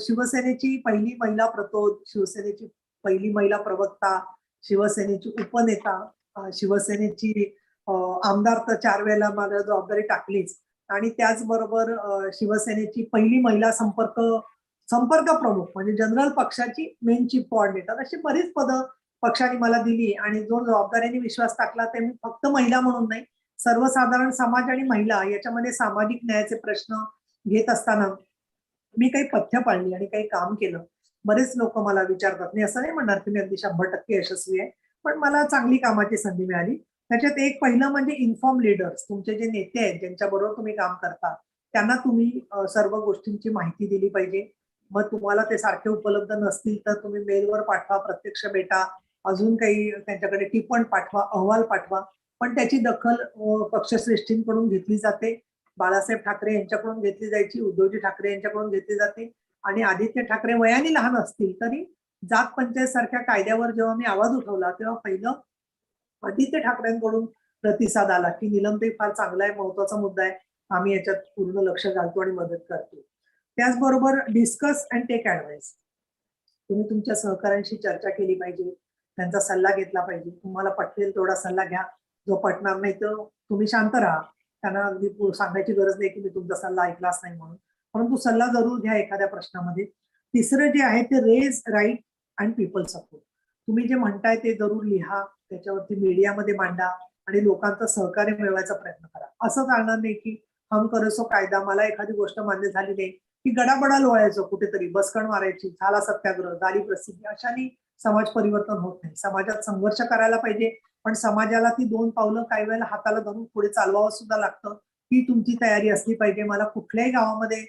शिवसेनेची पहिली महिला प्रतोद, शिवसेनेची पहिली महिला प्रवक्ता, शिवसेनेची उपनेता, शिवसेनेची आमदार तर 4 वेळेला मला जबाबदारी टाकलीच, आणि त्याचबरोबर शिवसेनेची पहिली महिला संपर्क प्रमुख म्हणजे जनरल पक्षाची मेन चीफ कोऑर्डिनेटर, अशी बरीच पदं पक्षाने मला दिली. आणि जो जबाबदारीने विश्वास टाकला ते मी फक्त महिला म्हणून नाही, सर्वसाधारण समाज आणि महिला याच्यामध्ये सामाजिक न्यायाचे प्रश्न घेत असताना मी काही पथ्य पाळली आणि काही काम केलं. बरेच लोक मला विचारतात, मी असं नाही म्हणणार की मी अगदी 100% यशस्वी आहे, पण मला चांगली कामाची संधी मिळाली. त्याच्यात एक पहिलं म्हणजे इन्फॉर्म लीडर्स, तुमचे जे नेते आहेत ज्यांच्याबरोबर तुम्ही काम करता त्यांना तुम्ही सर्व गोष्टींची माहिती दिली पाहिजे. मग तुम्हाला ते सारखे उपलब्ध नसतील तर तुम्ही मेलवर पाठवा, प्रत्यक्ष भेटा, अजून काही त्यांच्याकडे टिप्पण पाठवा, अहवाल पाठवा, पण त्याची दखल पक्षश्रेष्ठींकडून घेतली जाते. बाळासाहेब ठाकरे यांच्याकडून घेतली जायची, उद्धवजी ठाकरे यांच्याकडून घेतली जाते. आणि आदित्य ठाकरे वयाने लहान असतील तरी जात पंचायत सारख्या कायद्यावर जेव्हा मी आवाज उठवला तेव्हा पहिलं आदित्य ठाकरेंकडून प्रतिसाद आला की नीलमताई फार चांगला आहे, महत्वाचा मुद्दा आहे, आम्ही याच्यात पूर्ण लक्ष घालतो आणि मदत करतो. त्याचबरोबर डिस्कस अँड टेक ऍडवाइस, तुम्ही तुमच्या सहकाऱ्यांशी चर्चा केली पाहिजे, त्यांचा सल्ला घेतला पाहिजे. तुम्हाला पटेल तेवढा सल्ला घ्या, जो पटणार नाही तर तुम्ही शांत राहा. त्यांना अगदी सांगायची गरज नाही की मी तुमचा सल्ला ऐकलाच नाही म्हणून, परंतु सल्ला जरूर घ्या एखाद्या प्रश्नामध्ये. तिसरं जे आहे ते raise right and people support, तुम्ही जे म्हणताय ते जरूर लिहा, त्याच्यावरती मीडियामध्ये मांडा आणि लोकांचं सहकार्य मिळवायचा प्रयत्न करा. असं चालणार नाही की हम करसो कायदा, मला एखादी गोष्ट मान्य झाली नाही की गडाबडा लोळायचो कुठेतरी, बसकण मारायची, झाला सत्याग्रह, झाली प्रसिद्धी, अशाने समाज परिवर्तन होत नाही. समाजात संघर्ष करायला पाहिजे, पण समाजाला ती 2 पावलं काही वेळेला हाताला धरून पुढे चालवावं सुद्धा लागतं. ही तुमची तयारी असली पाहिजे. मला कुठल्याही गावामध्ये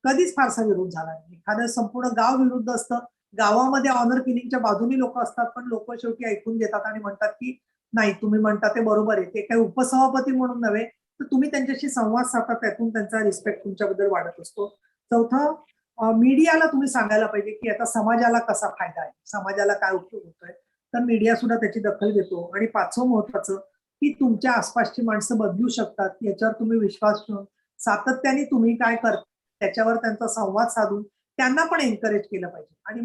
कधीच फारसा विरोध झाला नाही. एखादं संपूर्ण गाव विरुद्ध असतं, गावामध्ये ऑनर किलिंगच्या बाजूनी लोक असतात, पण लोक शेवटी ऐकून घेतात आणि म्हणतात की नाही तुम्ही म्हणता ते बरोबर आहे. ते काही उपसभापती म्हणून नव्हे, तर तुम्ही त्यांच्याशी संवाद साधता, त्यातून त्यांचा रिस्पेक्ट तुमच्याबद्दल वाढत असतो. चौथं, मीडियाला तुम्ही सांगायला पाहिजे की आता समाजाला कसा फायदा आहे, समाजाला काय उपयोग होतोय, तर मीडिया सुद्धा त्याची दखल घेतो. आणि 5वं महत्वाचं की तुमच्या आसपासची माणसं बदलू शकतात याच्यावर तुम्ही विश्वास ठेवून सातत्याने तुम्ही काय करता त्याच्यावर त्यांचा संवाद साधून त्यांना पण एनकरेज केलं पाहिजे. आणि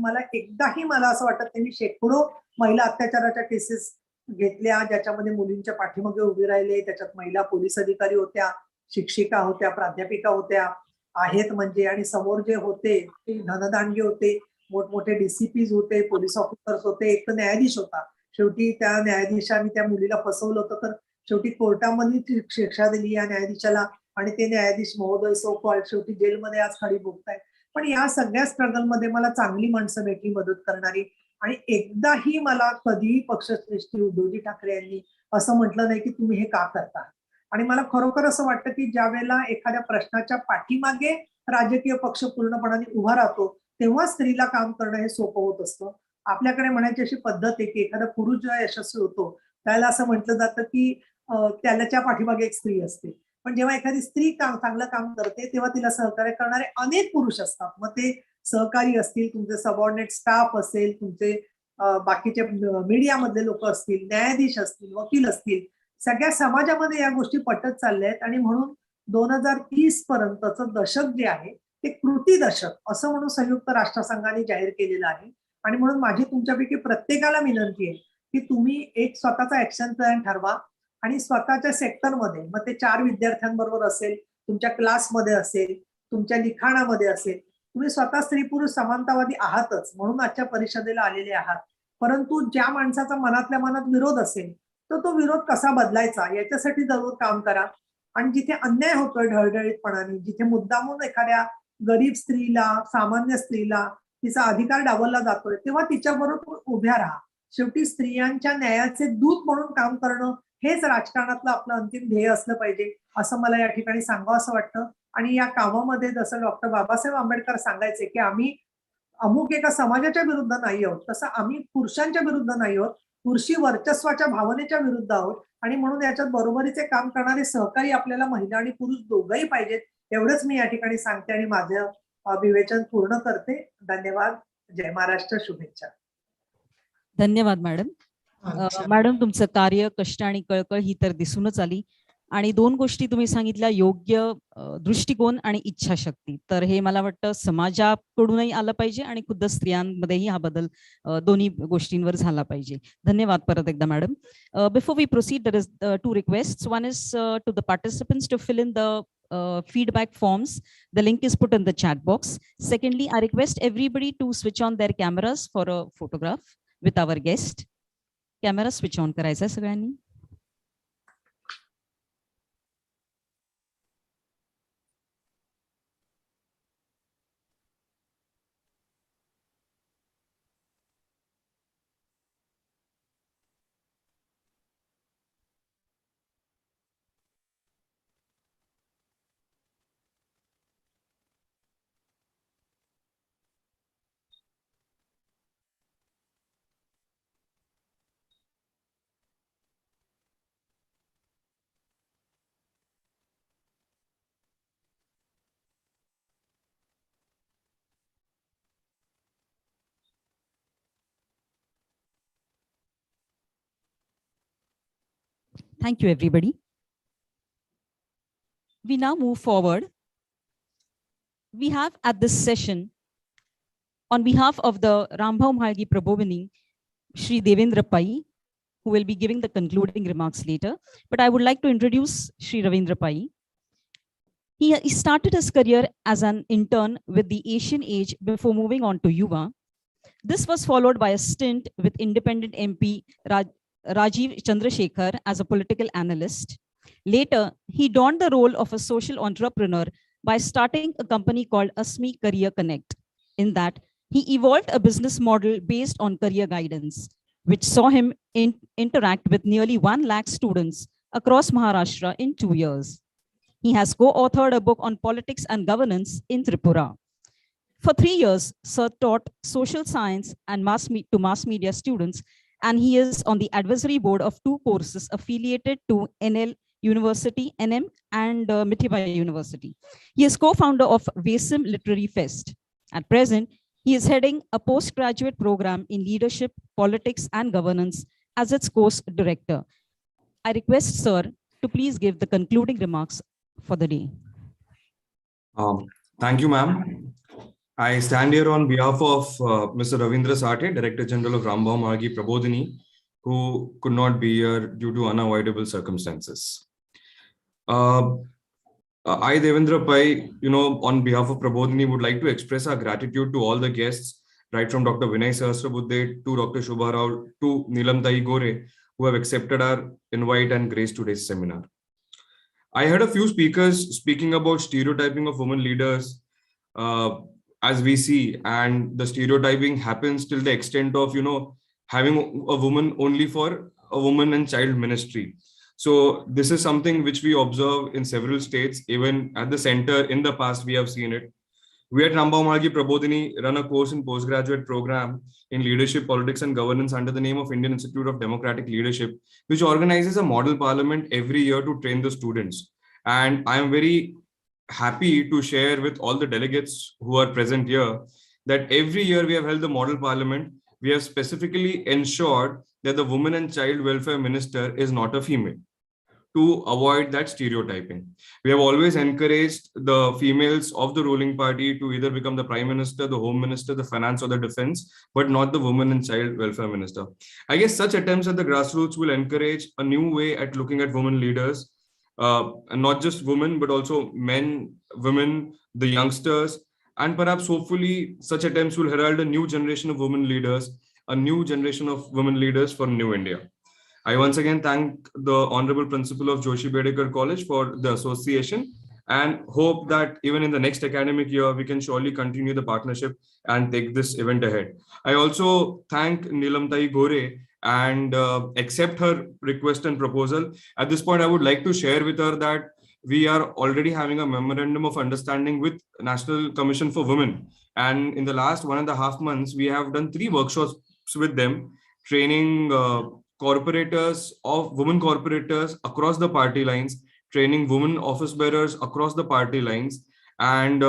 मला असं वाटत त्यांनी शेकडो महिला अत्याचाराच्या केसेस घेतल्या ज्याच्यामध्ये मुलींच्या पाठीमागे उभी राहिले, त्याच्यात महिला पोलीस अधिकारी होत्या, शिक्षिका होत्या, प्राध्यापिका होत्या, आहेत म्हणजे, आणि समोर जे होते ते धनदांडगे होते, मोठमोठे डीसीपीज होते, पोलीस ऑफिसर्स होते, एक तर न्यायाधीश होता. शेवटी त्या न्यायाधीशांनी त्या मुलीला फसवलं होतं, तर शेवटी कोर्टामध्ये शिक्षा दिली या न्यायाधीशाला, आणि ते न्यायाधीश महोदय सो कॉल्ड शेवटी जेलमध्ये आज खडी भोगतायत. पण या सगळ्या स्ट्रगलमध्ये मला चांगली माणसं भेटली, मदत करणारी. आणि एकदाही मला कधीही पक्षश्रेष्ठी उद्धवजी ठाकरे यांनी असं म्हटलं नाही की तुम्ही हे का करता. आणि मला खरोखर असं वाटतं की ज्या वेळेला एखाद्या प्रश्नाच्या पाठीमागे राजकीय पक्ष पूर्णपणाने उभा राहतो तेव्हा स्त्रीला काम करणं हे सोपं होत असतं. आपल्याकडे म्हणायची अशी पद्धत आहे की एखादा पुरुष जेव्हा यशस्वी होतो त्याला असं म्हटलं जातं की त्याच्या पाठीमागे एक स्त्री असते, पण जेव्हा एखादी स्त्री चांगलं काम करते तेव्हा तिला सहकार्य करणारे अनेक पुरुष असतात. मग ते सहकारी असतील, तुमचे सबऑर्डिनेट स्टाफ असेल, तुमचे बाकीचे मीडियामधले लोक असतील, न्यायाधीश असतील, वकील असतील, सगळ्या समाजामध्ये या गोष्टी पटत चालल्या आहेत. आणि म्हणून 2030 पर्यंतचं दशक जे आहे ते कृती दशक असं म्हणून संयुक्त राष्ट्रसंघाने जाहीर केलेलं आहे. आणि म्हणून माझी तुमच्यापैकी प्रत्येकाला विनंती आहे की तुम्ही एक स्वतःचा ऍक्शन प्लॅन ठरवा आणि स्वतःच्या सेक्टरमध्ये, मग ते 4 विद्यार्थ्यांबरोबर असेल, तुमच्या क्लासमध्ये असेल, तुमच्या लिखाणामध्ये असेल, तुम्ही स्वतः स्त्री पुरुष समानतावादी आहातच म्हणून आजच्या परिषदेला आलेले आहात. परंतु ज्या माणसाचा मनातल्या मनात विरोध असेल तर तो विरोध कसा बदलायचा याच्यासाठी जरूर काम करा. आणि जिथे अन्याय होतोय ढळढळीतपणाने, जिथे मुद्दामून एखाद्या गरीब स्त्रीला, सामान्य स्त्रीला तिचा अधिकार डावलला जातोय, तेव्हा तिच्याबरोबर उभ्या राहा. शेवटी स्त्रियांच्या न्यायाचे दूत म्हणून काम करणं हेच राजकारणातलं आपलं अंतिम ध्येय असलं पाहिजे, असं मला या ठिकाणी सांगावं असं वाटतं. आणि या कामामध्ये जसं डॉक्टर बाबासाहेब आंबेडकर सांगायचे की आम्ही अमुक एका समाजाच्या विरुद्ध नाही आहोत, तसं आम्ही पुरुषांच्या विरुद्ध नाही आहोत, पुरुषी वर्चस्वाच्या भावनेच्या विरुद्ध आहोत. आणि म्हणून याच्यात बरोबरीचे काम करणारे सहकारी आपल्याला महिला आणि पुरुष दोघंही पाहिजेत, एवढंच मी या ठिकाणी सांगते आणि माझं विवेचन पूर्ण करते. धन्यवाद. जय महाराष्ट्र. शुभेच्छा. धन्यवाद मॅडम. मॅडम, तुमचं कार्य, कष्ट आणि कळकळ ही तर दिसूनच आली. आणि दोन गोष्टी तुम्ही सांगितल्या, योग्य दृष्टिकोन आणि इच्छाशक्ती. तर हे मला वाटतं समाजाकडूनही आलं पाहिजे आणि खुद्द स्त्रियांमध्येही हा बदल दोन्ही गोष्टींवर झाला पाहिजे. धन्यवाद परत एकदा madam. Before we proceed, there is two requests. One is to the participants to fill in the feedback forms. The link is put in the chat box. Secondly, I request everybody to switch on their cameras for a photograph with our guest. Camera switch on करायचा आहे सगळ्यांनी. Thank you, everybody. We now move forward. We have at this session, on behalf of the Rambhau Mahalgi Prabodhini, Shri Devendra Pai, who will be giving the concluding remarks later. But I would like to introduce Shri Ravindra Pai. He started his career as an intern with the Asian Age before moving on to Yuva. This was followed by a stint with independent MP Rajiv Chandrasekhar as a political analyst. Later, he donned the role of a social entrepreneur by starting a company called Asmi Career Connect. In that, he evolved a business model based on career guidance, which saw him interact with nearly 1 lakh students across Maharashtra in 2 years. He has co-authored a book on politics and governance in Tripura. For 3 years, Sir taught social science and mass media students, and he is on the advisory board of 2 courses affiliated to NL University, NM, and Mithibai University. He is co-founder of Vesim Literary Fest. At present, he is heading a postgraduate program in leadership, politics, and governance as its course director. I request Sir to please give the concluding remarks for the day. Thank you, ma'am. I stand here on behalf of Mr. Ravindra Sathe, Director General of Rambhau Mahalgi Prabodhini, who could not be here due to unavoidable circumstances. I, Devendra Pai, on behalf of Prabodhini, would like to express our gratitude to all the guests, right from Dr. Vinay Sahasrabudhe to Dr. Shubha Rao to Neelam Tai Gore, who have accepted our invite and graced today's seminar. I heard a few speakers speaking about stereotyping of women leaders, as we see, and the stereotyping happens till the extent of, having a woman only for a woman and child ministry. So this is something which we observe in several states, even at the center. In the past, we have seen it. We at Rambhau Mahalgi Prabodhini run a course in postgraduate program in leadership, politics, and governance under the name of Indian Institute of Democratic Leadership, which organizes a model parliament every year to train the students. And I am very happy to share with all the delegates who are present here that every year we have held the model parliament. We have specifically ensured that the woman and child welfare minister is not a female, to avoid that stereotyping. We have always encouraged the females of the ruling party to either become the prime minister, the home minister, the finance, or the defense, but not the woman and child welfare minister. I guess such attempts at the grassroots will encourage a new way at looking at women leaders, and not just women, but also men, women, the youngsters, and perhaps hopefully such attempts will herald a new generation of women leaders, a new generation of women leaders for New India. I once again thank the Honorable Principal of Joshi Bedekar College for the association and hope that even in the next academic year, we can surely continue the partnership and take this event ahead. I also thank Nilamtai Gore and accept her request and proposal. At this point, I would like to share with her that we are already having a memorandum of understanding with National Commission for Women. And in the last 1.5 months, we have done 3 workshops with them, training corporators of women corporators across the party lines, training women office bearers across the party lines. And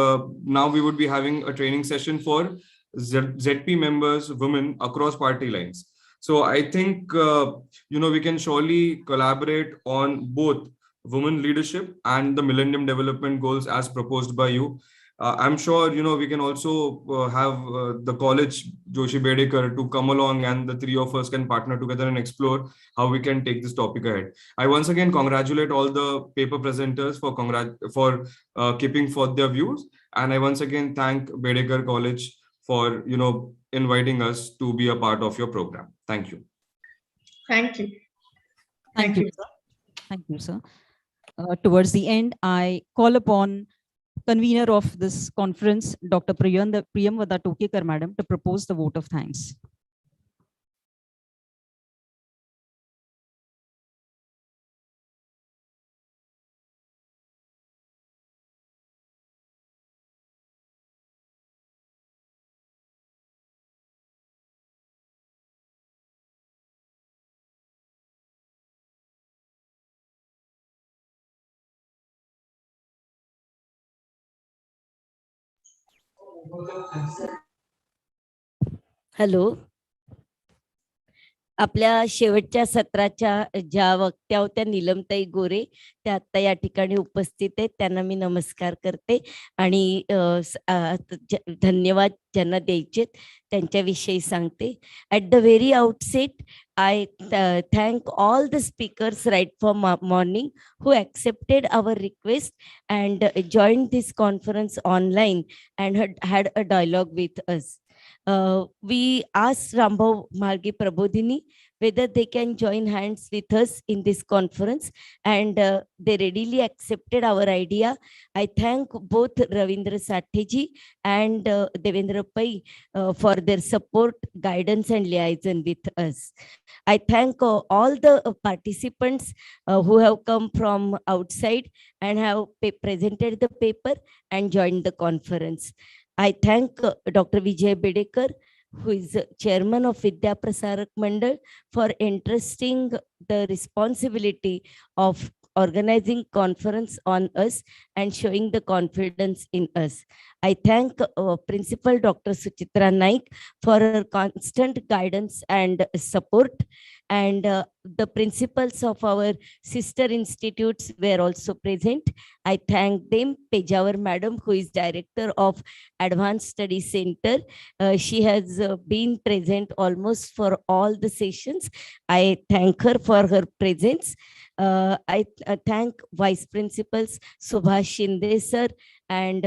now we would be having a training session for ZP members, women across party lines. So I think, we can surely collaborate on both women leadership and the Millennium Development Goals as proposed by you. I'm sure, we can also have the college, Joshi Bedekar, to come along, and the 3 of us can partner together and explore how we can take this topic ahead. I once again congratulate all the paper presenters for keeping forth their views. And I once again thank Bedekar College for, inviting us to be a part of your program. Thank you. Thank you. Thank you, sir. Thank you, sir. Towards the end, I call upon convener of this conference, Dr. Priyamvada Tokekar, Madam, to propose the vote of thanks. Hello, आपल्या शेवटच्या सत्राच्या ज्या वक्त्या होत्या नीलमताई गोरे, त्या आता या ठिकाणी उपस्थित आहेत. त्यांना मी नमस्कार करते आणि धन्यवाद ज्यांना द्यायचे त्यांच्याविषयी सांगते. At the very outset, I thank all the speakers right from morning who accepted our request and joined this conference online and had a dialogue with us. We asked Rambhav Malgi Prabodhini whether they can join hands with us in this conference, and they readily accepted our idea. I thank both Ravindra Satheji and Devendra Pai for their support, guidance and liaison with us. I thank all the participants who have come from outside and have presented the paper and joined the conference. I thank Dr. Vijay Bedekar, who is chairman of Vidya Prasarak Mandal, for entrusting the responsibility of organizing conference on us and showing the confidence in us. I thank Principal Dr. Suchitra Naik for her constant guidance and support, and the principals of our sister institutes were also present. I thank them. Pejawar Madam, who is Director of Advanced Study Center, she has been present almost for all the sessions. I thank her for her presence. I thank Vice Principals Subhash Shinde sir and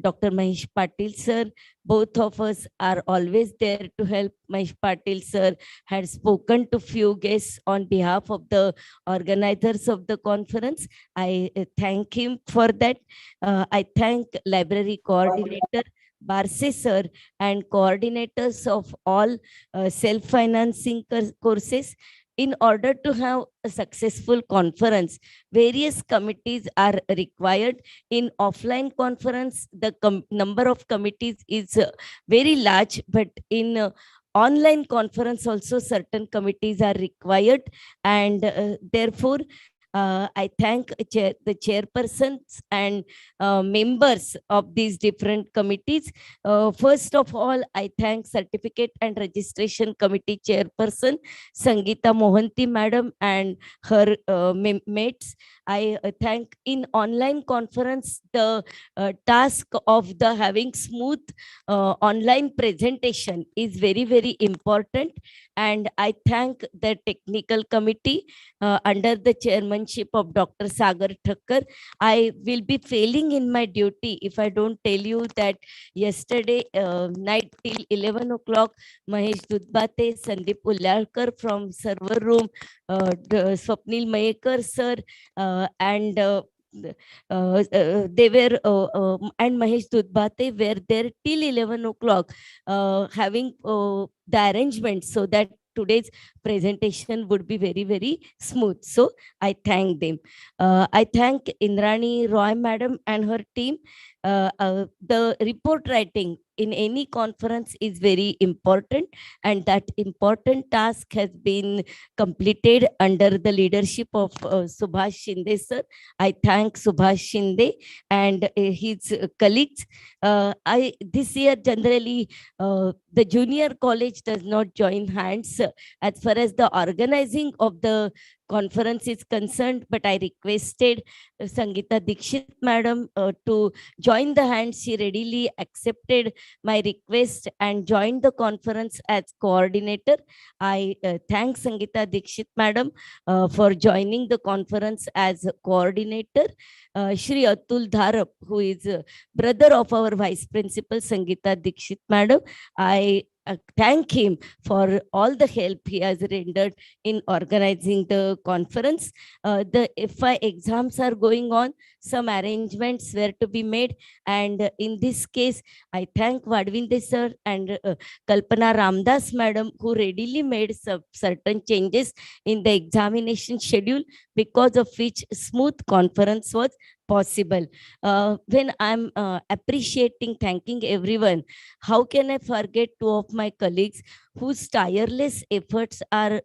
Dr. Mahesh Patil sir. Both of us are always there to help. Mahesh Patil sir had spoken to few guests on behalf of the organizers of the conference. I thank him for that. I thank Library Coordinator Barse sir and coordinators of all self-financing courses. In order to have a successful conference, various committees are required. In offline conference, the number of committees is very large, but in online conference also certain committees are required, and therefore I thank the chairpersons and members of these different committees. First of all, I thank Certificate and Registration Committee Chairperson Sangeeta Mohanty Madam and her mates. I thank in online conference the task of the having smooth online presentation is very, very important. And I thank the technical committee under the chairmanship chairmanship of Dr. Sagar Thakkar. I will be failing in my duty if I don't tell you that yesterday night till 11 o'clock, Mahesh Dudbate, Sandeep Ullalkar from server room, Swapnil Mayekar sir, and they were and Mahesh Dudbate were there till 11 o'clock, having the arrangement so that today's presentation would be very, very smooth. So I thank them. I thank Indrani Roy madam and her team. The report writing in any conference is very important, and that important task has been completed under the leadership of Subhash Shinde sir. I thank Subhash Shinde and his colleagues. This year generally the junior college does not join hands as far as the organizing of the conference is concerned, but I requested Sangeeta Dikshit madam to join the hands. She readily accepted my request and joined the conference as coordinator. I thank Sangeeta Dikshit madam for joining the conference as coordinator. Shri Atul Dharap, who is brother of our vice principal Sangeeta Dikshit madam, I thank him for all the help he has rendered in organizing the conference. The FI exams are going on. Some arrangements were to be made. And in this case, I thank Vadvinde sir and Kalpana Ramdas madam, who readily made certain changes in the examination schedule, because of which smooth conference was possible. When I'm appreciating, thanking everyone, how can I forget two of my colleagues whose tireless efforts are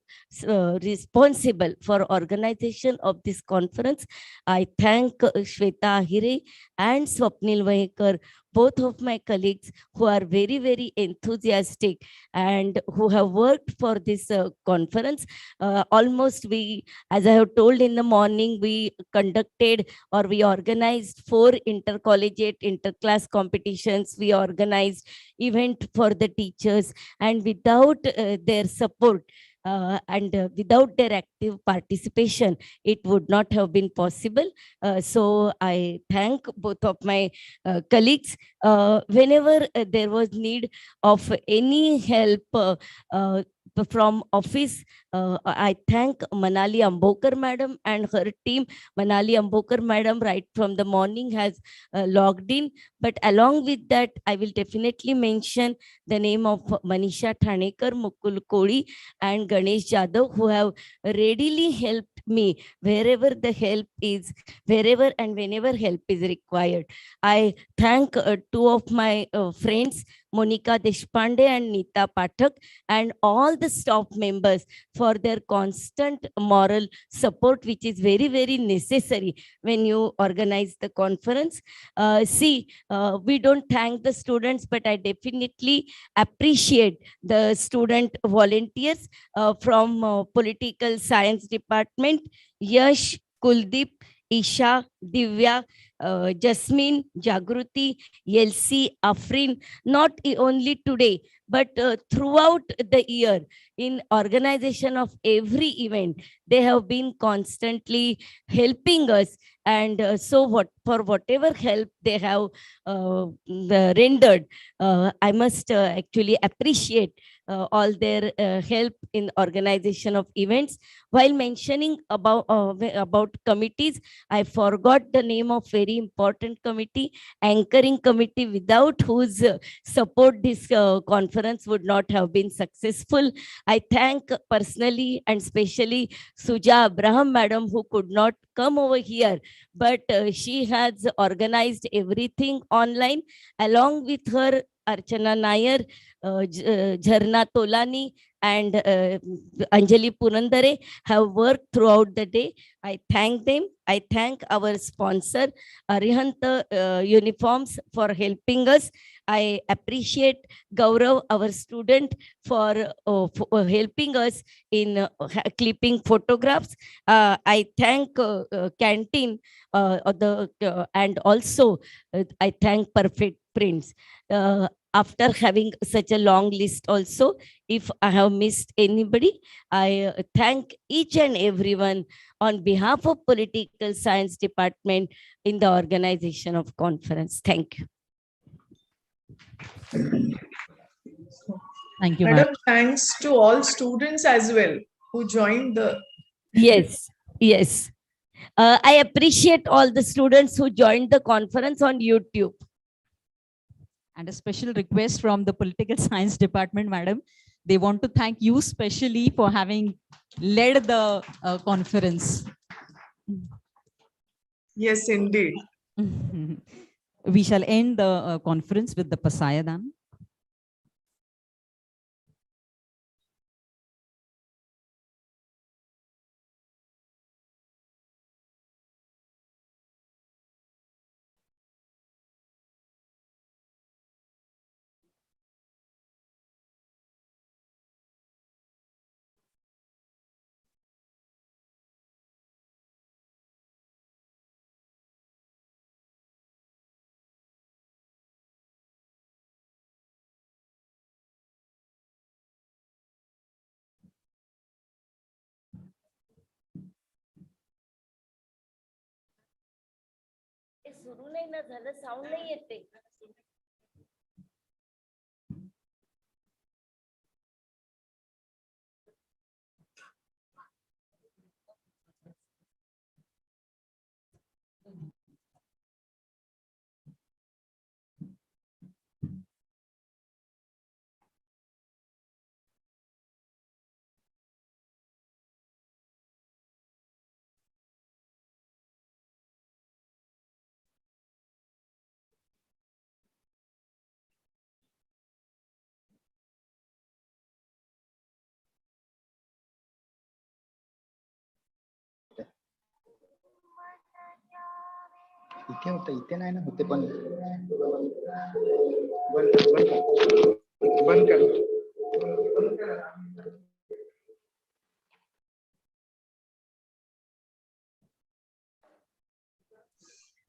responsible for organization of this conference? I thank Shweta Ahire and Swapnil Vahekar, both of my colleagues who are very, very enthusiastic and who have worked for this conference. Almost as I have told in the morning, we conducted or we organized 4 intercollegiate, interclass competitions. We organized event for the teachers, and without their support, and without their active participation, it would not have been possible. So I thank both of my colleagues. Whenever there was need of any help from office, I thank Manali Ambokar madam and her team. Manali Ambokar madam right from the morning has logged in, but along with that, I will definitely mention the name of Manisha Thanekar, Mukul Kodi and Ganesh Jadhav, who have readily helped me wherever the help is, wherever and whenever help is required. I thank 2 of my friends, Monica Deshpande and Neeta Pathak, and all the staff members for their constant moral support, which is very, very necessary when you organize the conference. We don't thank the students, but I definitely appreciate the student volunteers from political science department, Yash, Kuldeep, Isha, Divya, Jasmine, Jagruti, Yelsi, Afrin, not only today, but throughout the year in organization of every event, they have been constantly helping us. And for whatever help they have rendered, I must actually appreciate all their help in organization of events. While mentioning about committees, I forgot the name of very important committee, anchoring committee, without whose support this conference would not have been successful. I thank personally and specially Suja Abraham madam, who could not come over here, but she has organized everything online. Along with her, Archana Nair, Jharna Tolani and Anjali Purandare have worked throughout the day. I thank them. I thank our sponsor, Arihant Uniforms, for helping us. I appreciate Gaurav, our student, for helping us in clipping photographs. I thank Canteen and also I thank Perfect Prints. after having such a long list also. If I have missed anybody, I thank each and everyone on behalf of Political Science Department in the organization of conference. Thank you. Thank you, Madam, thanks to all students as well who joined the. Yes, yes. I appreciate all the students who joined the conference on YouTube. And a special request from the Political Science Department, madam. They want to thank you specially for having led the conference. Yes, indeed. We shall end the conference with the Pasayadam. सुरू नाही ना झालं, sound नाही येते. इथे होतं, इथे नाही ना होते, पण बंद कर.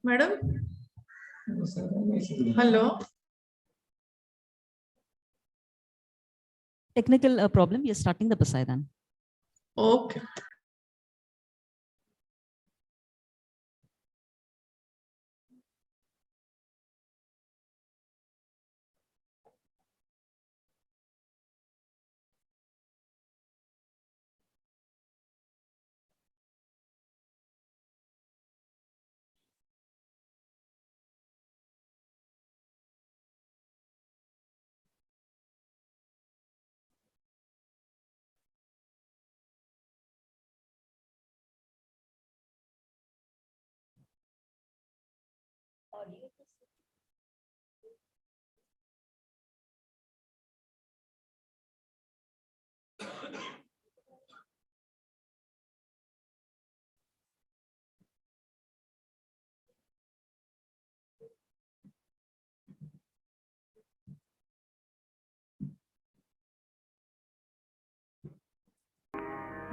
Madam, hello. Technical problem. You're starting the Pasayadam. Okay.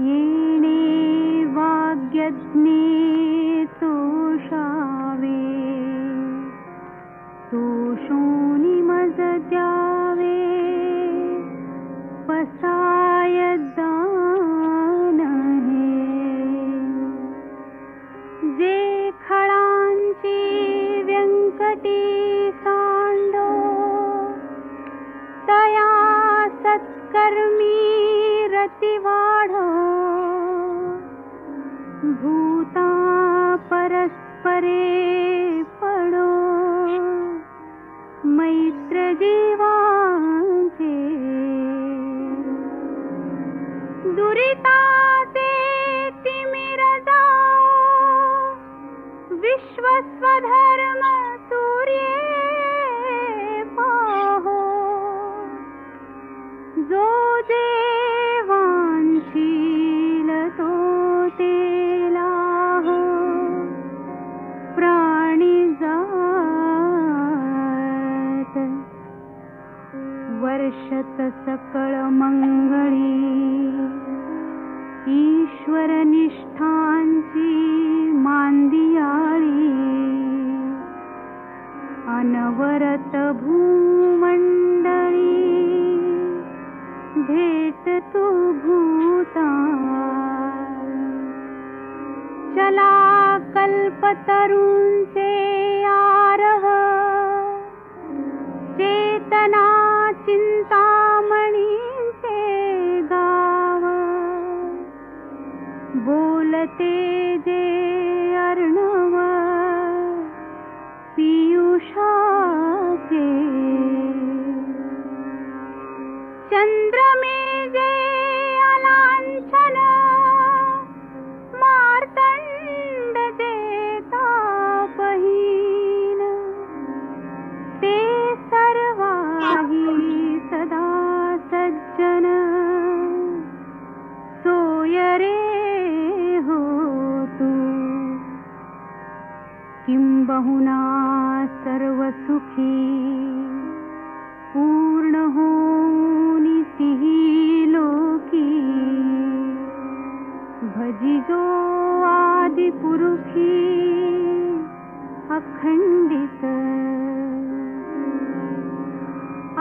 येणे वाग्यज्ञे तोषावे, तोषोनी मज द्यावे, पसायदान हे. जे खळांची व्यंकटी सांडो, तया सत्कर्मी रती वाढो. भूता परस्परे पडो, मैत्र जीवांचे. दुरिताचे तिमिर जाओ, विश्वस्वधर्म तुर्ये पाहो. जो देवांशील तो तेला हो, प्राणी जात. वर्षत सकळ मंगळी, ईश्वर निष्ठांची मांदियाळी. अनवरत भूमंड कल्पतरूंचे आरह चेतना चिंतामणींचे गाव बोलते जे अर्णव पियुषाचे चंद्रमे जे अलांछन मार्तंड जे तापहीन ते सर्वाही सदा सज्जन सोय रे हो तू किंबहुना सर्व सुखी पूर्ण होनी तिही लोकी भजिजो आदि पुरुषी अखंडित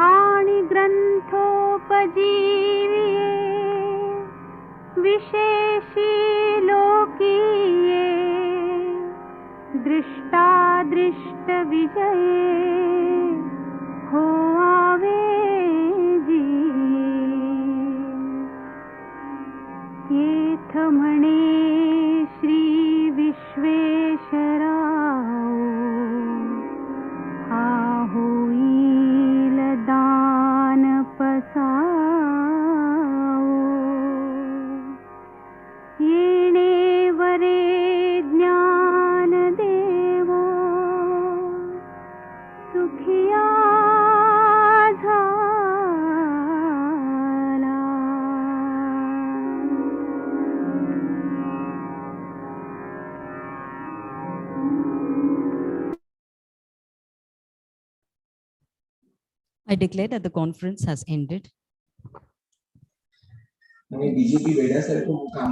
आणि ग्रंथोपजीविये विशेषी लोकीये दृष्टादृष्ट विजये हो आवे जी येथ म्हणे श्री विश्वेश्वराव हा होईल दान पसावो येणे वरे ज्ञान देवो सुखिया झाला. I declare that the conference has ended. आणि बीजेपी वेड्यासारखं काम